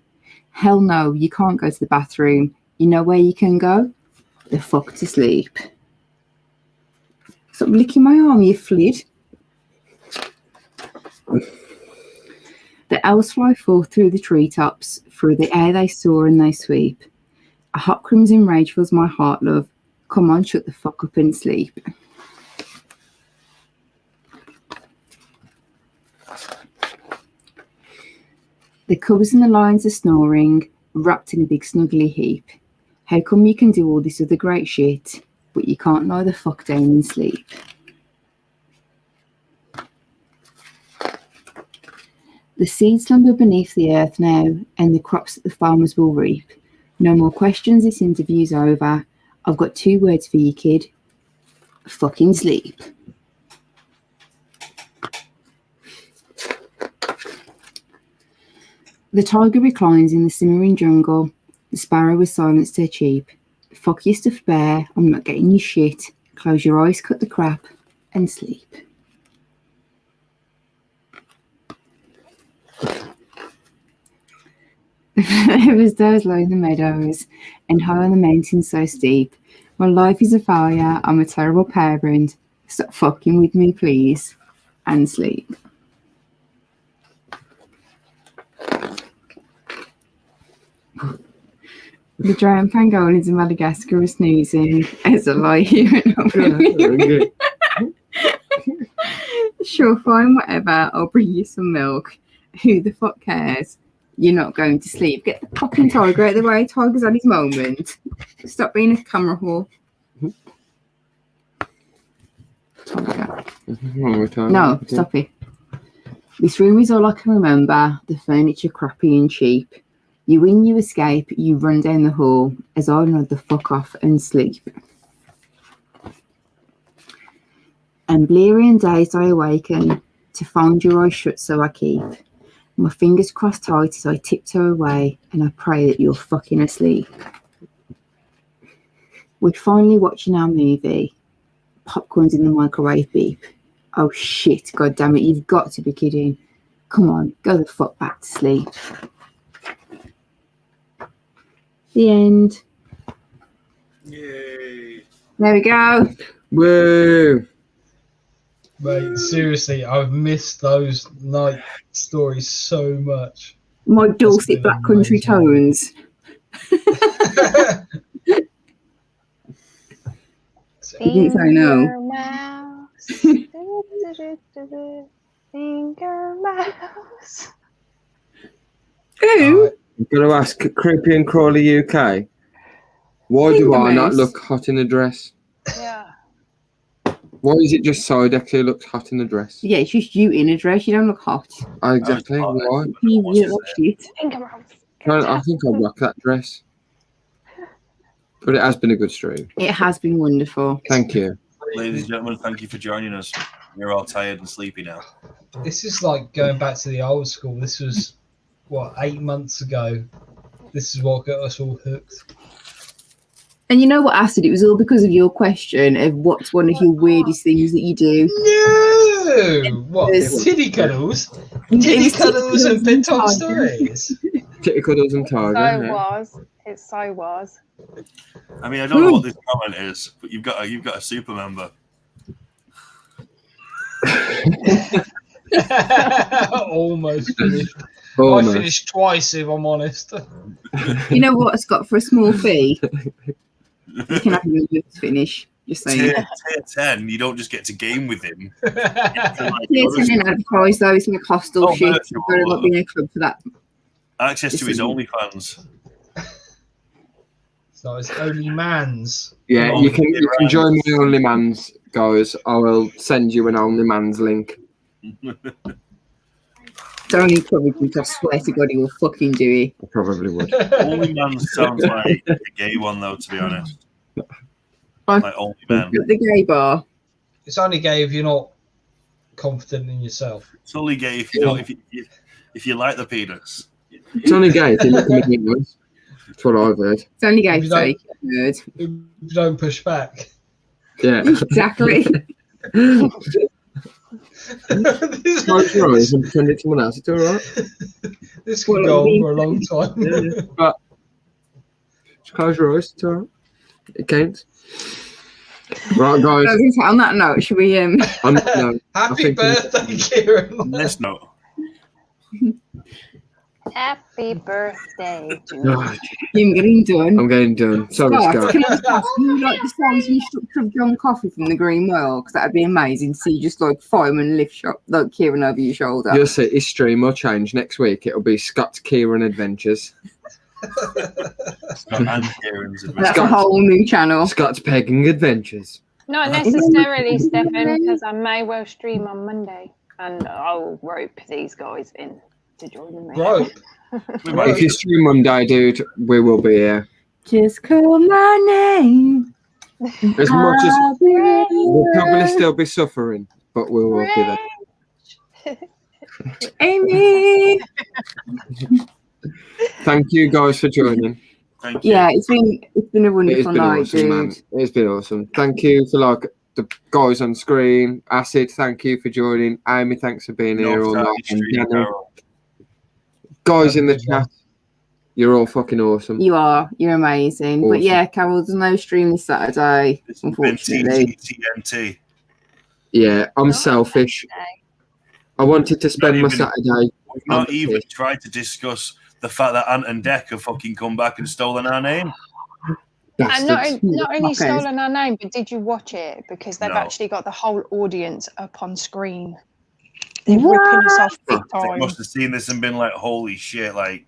Hell no, you can't go to the bathroom. You know where you can go? The fuck to sleep. Stop licking my arm, you flid. The owls fly forth through the treetops. Through the air they soar and they sweep. A hot crimson rage fills my heart, love. Come on, shut the fuck up and sleep. The cubs and the lions are snoring, wrapped in a big snuggly heap. How come you can do all this other great shit, but you can't lie the fuck down and sleep? The seeds slumber beneath the earth now, and the crops that the farmers will reap. No more questions, this interview's over. I've got 2 words for you, kid. Fucking sleep. The tiger reclines in the simmering jungle. The sparrow was silenced her cheep. Fuck you, stuffed bear, I'm not getting you shit. Close your eyes, cut the crap, and sleep. There was those low in the meadows, and high on the mountains so steep. My life is a failure, I'm a terrible parent. Stop fucking with me, please, and sleep. The giant pangolins in Madagascar are snoozing as I lie here and Sure, fine, whatever, I'll bring you some milk. Who the fuck cares? You're not going to sleep. Get the fucking tiger out of the way. Tiger's had his moment. Stop being a camera whore. Tiger. No, stop it. This room is all I can remember. The furniture crappy and cheap. You win, you escape, you run down the hall as I nod the fuck off and sleep. And bleary and dazed I awaken to find your eyes shut, so I keep my fingers crossed tight as I tiptoe away, and I pray that you're fucking asleep. We're finally watching our movie. Popcorn's in the microwave beep. Oh shit, god damn it, you've got to be kidding. Come on, go the fuck back to sleep. The end. Yay. There we go. Woo. Mate, seriously, I've missed those night stories so much. My dulcet black country tones. You didn't say no. Finger mouse. Who? I'm going to ask Creepy and Crawley UK. Why do I not look hot in the dress? Yeah. Why is it just Sidex who looks hot in the dress? Yeah, it's just you in a dress. You don't look hot. Exactly. Why? You look shit. Finger mouse. I think I'll rock that dress. But it has been a good stream. It has been wonderful. Thank you. Ladies and gentlemen, thank you for joining us. You're all tired and sleepy now. This is like going back to the old school. This was, what, 8 months ago. This is what got us all hooked. And you know what, Acid? It was all because of your question of what's one of your weirdest things that you do. No! What? Titty cuddles? Titty cuddles and bedtime stories? Titty cuddles and tiger. It so was. I mean, I don't know what this comment is, but you've got a super member. Almost finished. Almost. I finished twice, if I'm honest. You know what, Scott? For a small fee, you can have him just finish. Just saying. Tier 10, you don't just get to game with him. Tier 10 and advertise though, it's going to cost all shit. You've got to not be in a club for that. Access to his OnlyFans. So it's only man's. Yeah, you can join my OnlyMans, guys. I will send you an OnlyMans link. Don't encourage, I swear to God, he will fucking do it. I probably would. OnlyMans sounds like a gay one, though, to be honest. Like OnlyMan. The gay bar. It's only gay if you're not confident in yourself. It's only gay if you don't, if you like the penis. It's only gay if you look at me. That's what I've heard. It's only gay to say nerd. If you don't push back. Yeah. Exactly. Close your eyes and pretend it's someone else. It's all right. This could go on for a long time. Yeah. But just close your eyes. It's all right. It counts. Right, guys. On that note, should we? No, Happy birthday, Kieran. On this note. Happy birthday to You're getting done. I'm getting done. Sorry, Scott. Can I just ask you like the songs and structure of John Coffey from the Green Whale? Because that'd be amazing to see just like fireman lift shot, like Kieran over your shoulder. You'll see his stream will change next week. It'll be Scott's Kieran Adventures. Scott and Kieran's Adventures. That's a whole new channel. Scott's Pegging Adventures. Not necessarily, Stefan, because I may well stream on Monday and I'll rope these guys in. to join me. Right. If you stream Monday, dude, we will be here. Just call my name. As much as I'll be there. we'll probably still be suffering, but we will be there. Amy. Thank you guys for joining. Thank you. Yeah, it's been a wonderful night, awesome, man. dude. It's been awesome. Thank you for like the guys on screen. Acid, thank you for joining. Amy, thanks for being here all night. And Danny. Guys in the chat, you're all fucking awesome. You are. You're amazing. Awesome. But yeah, Carol, there's no stream this Saturday, unfortunately. TNT. Yeah, I'm selfish. I wanted to spend my Saturday. We've not even tried to discuss the fact that Ant and Dec have fucking come back and stolen our name. And not only Okay. stolen our name, but did you watch it? Because they've No. actually got the whole audience up on screen. They're ripping us off big They time. must have seen this and been like, holy shit, like.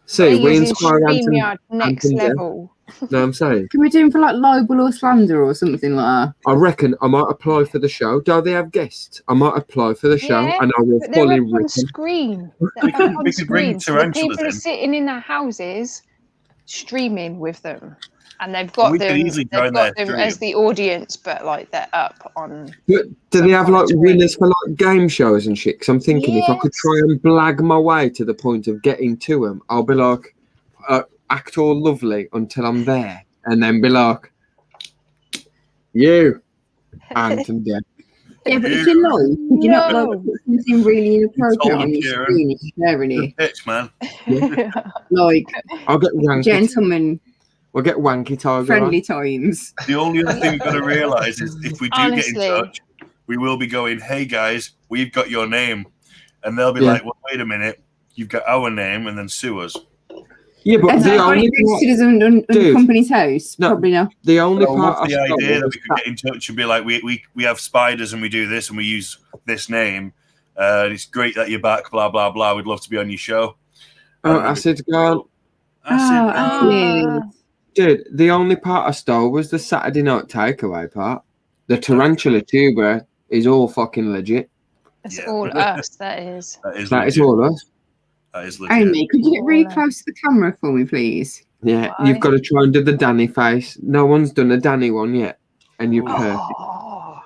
See, we Using inspire StreamYard next Anton Dec. level. No, I'm saying. Can we do him for like libel or slander or something like that? I reckon I might apply for the show. Do they have guests? I might apply for the show Yeah, and I will but they're fully up on rip them. screen. They're up on we could bring screen. So the Tarantulas people are in. sitting in their houses streaming with them. And they've got We could them, easily they've join got their them as the audience, but like they're up on. But do they have like winners for like game shows and shit? 'Cause I'm thinking if I could try and blag my way to the point of getting to them, I'll be like, act all lovely until I'm there, and then be like, you, Anton Dec. Yeah, but if you're live, could you not like put something really inappropriate on your Kieran. screen if you're sharing it? Pitch, man. Like I'll get wanky. gentlemen, We'll get wanky tiger. friendly times. The only other thing we've got to realise is if we do Honestly. get in touch, we will be going, hey guys, we've got your name. And they'll be Yeah. like, well, wait a minute, you've got our name and then sue us. Yeah, but Has the that got only it registered as under Dude. company's house? No. Probably not. the only I love part the I idea that stole we could get in touch and be like, we have spiders and we do this and we use this name. It's great that you're back, blah, blah, blah. We'd love to be on your show. Oh, Acid's gone. Yeah. Dude, the only part I stole was the Saturday night takeaway part. The Tarantula tuber is all fucking legit. It's all us, that is. That is That is legit. all us. That is legit. Amy, could you get really close to the camera for me, please? Yeah, Why? you've got to try and do the Danny face. No one's done a Danny one yet, and you're perfect. Oh.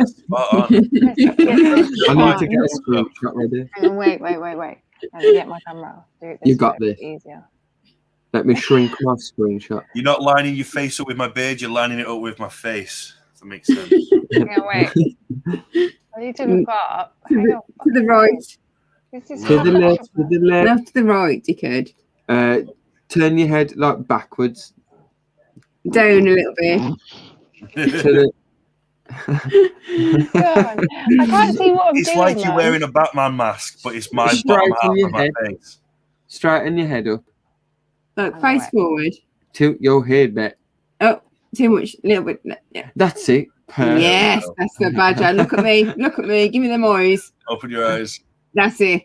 Spot on. I need to get a screenshot ready. Hang on, wait. Let me get my camera. Do it You this got way, this. it's easier. Let me shrink my screenshot. You're not lining your face up with my beard, you're lining it up with my face. If that makes sense. Hang on, wait. I need to look up. To the right. This is To the left, to the left. No, to the right, dickhead. Turn your head like backwards. Down a little bit. To the... God, I can't see what I'm It's doing. like you're man. wearing a Batman mask, but it's my bottom Straighten half your of my head. face. Straighten your head up. Look, face forward. Tilt your head back. Oh, too much. Little bit. Yeah. That's it. Perfect. Yes, that's the badger. Look at me. Look at me. Give me them eyes. Open your eyes. That's it.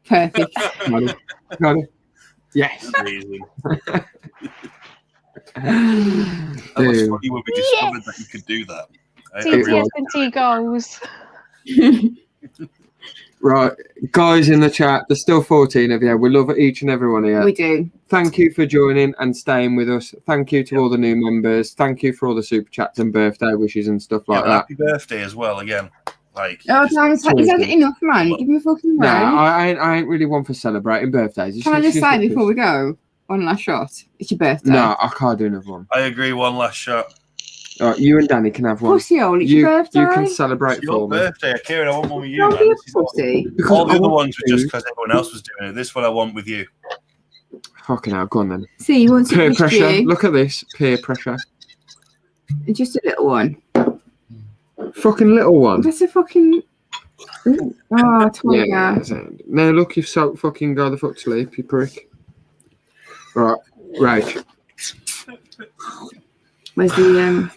Perfect. Got it. Got it. Yes. Amazing. That was Dude. funny when we discovered that you could do that. I TTS realised- and T goals. Right, guys in the chat, there's still 14 of you. We love each and every one of you. We do. Thank you for joining and staying with us. Thank you to all the new members. Thank you for all the super chats and birthday wishes and stuff like Yeah, that. happy birthday as well again. Like Oh, damn, is that enough, man? Give me a fucking No, round. I ain't really one for celebrating birthdays. Can I just say before we go, one last shot? It's your birthday. No, I can't do another one. I agree, one last shot. All right, you and Danny can have one. Pussy hole, it's your birthday. You can celebrate It's your for me. birthday, Kieran. I want one with you, Don't man. be a This is all- pussy. Because all the I other want ones were just to. because everyone else was doing it. This one I want with you. Fucking hell, go on then. See, you want to Peer wish pressure. you. Look at this. Peer pressure. Just a little one. Fucking little one. That's a fucking. Oh, tiger. Yeah. Now look, you've so fucking go the fuck to sleep, you prick. Right. Right. Where's the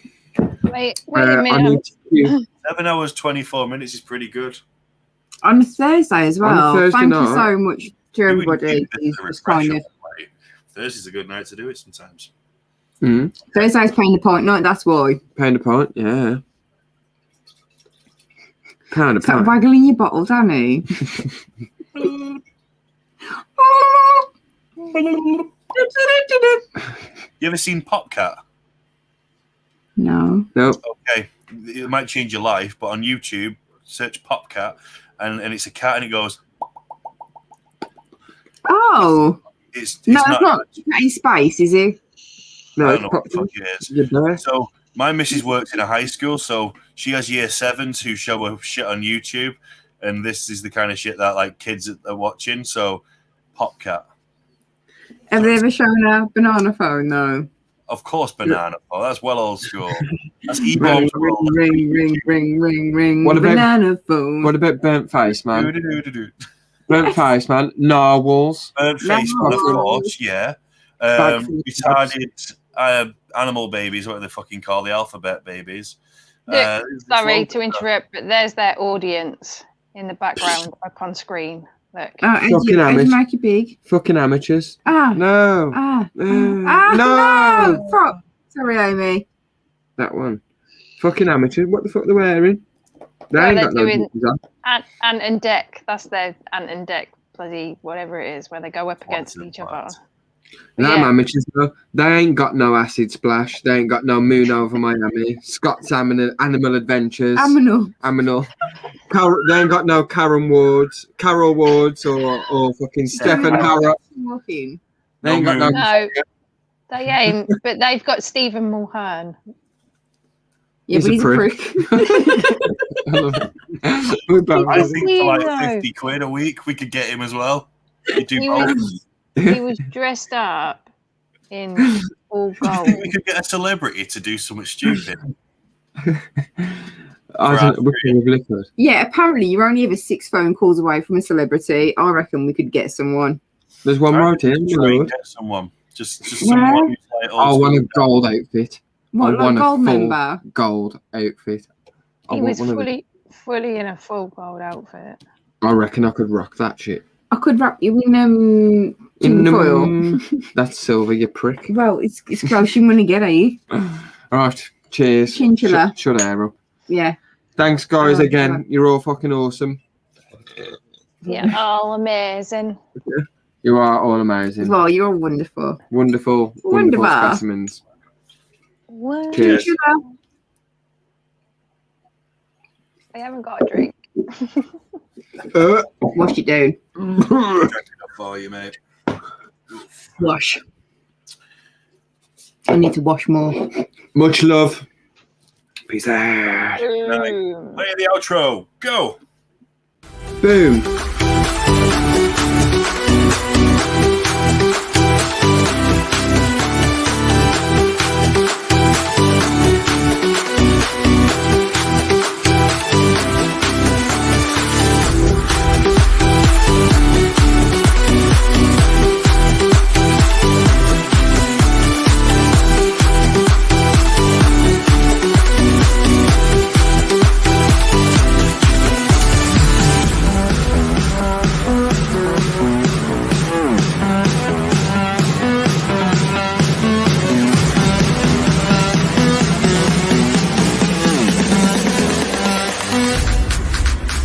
Wait a I minute. need to 7 hours, 24 minutes is pretty good. on a Thursday as On a well? Thursday Thank you night. so much to Maybe we can everybody do this who's as a just kind refresher. of. Like, Thursday's a good night to do it sometimes. Thursday's paying the point night. That's why. Paying the point, yeah. Pound. Stop waggling your bottle, Danny. You ever seen Popcat? No. Nope. Okay, it might change your life, but on YouTube, search Popcat, and it's a cat, and it goes. Oh. It's No, not. it's not in space, is it? I don't know what the fuck it is. So my missus works in a high school, so she has year 7s who show her shit on YouTube, and this is the kind of shit that like kids are watching. So, Popcat. Have they ever shown a banana phone though? Of course, banana. Oh, that's well old school. That's Ring, e-bombs. ring. What about banana phone? What about burnt face, man? Do-do-do-do-do. Burnt face, man. Narwhals. Burnt face, man, of course, yeah. Retarded animal babies, what do they fucking call the alphabet babies? Look, sorry to interrupt, but there's their audience in the background up on screen. Look. Fucking amateurs. Make it big. Fucking amateurs. No. No. Fuck. Sorry, Amy. That one. Fucking amateurs. What the fuck they're wearing? They Well, ain't they're got no doing booties on. Ant and Deck. That's their Ant and Deck bloody whatever it is, where they go up against each other. Them amateurs, though, they ain't got no Acid Splash. They ain't got no Moon Over Miami. Scott's Animal Adventures. Aminal. They ain't got no Carol Wards, or fucking Stephen Harrop. Walking. They ain't got no. No, they ain't. But they've got Stephen Mulhern. Yeah, but he's a prick. I think for like 50 quid a week, we could get him as well. We do both. He was dressed up in all gold. We could get a celebrity to do something stupid. Yeah, apparently you're only ever 6 phone calls away from a celebrity. I reckon we could get someone. There's one right here. Try and get someone. Just someone who's like I want a gold outfit. What, I like want a gold full member? gold outfit. He was fully in a full gold outfit. I reckon I could rock that shit. I could wrap you in foil. That's silver, you prick. Well, it's close. You're gonna get, eh? Alright, cheers. Chinchilla. Shut air up. Yeah. Thanks, guys, again. You're all fucking awesome. Yeah, all amazing. You are all amazing. Well, you're wonderful. Wonderful specimens. What? Cheers. I haven't got a drink. Wash it down. For you, mate. Wash. I need to wash more. Much love. Peace out. Play the outro. Go. Boom.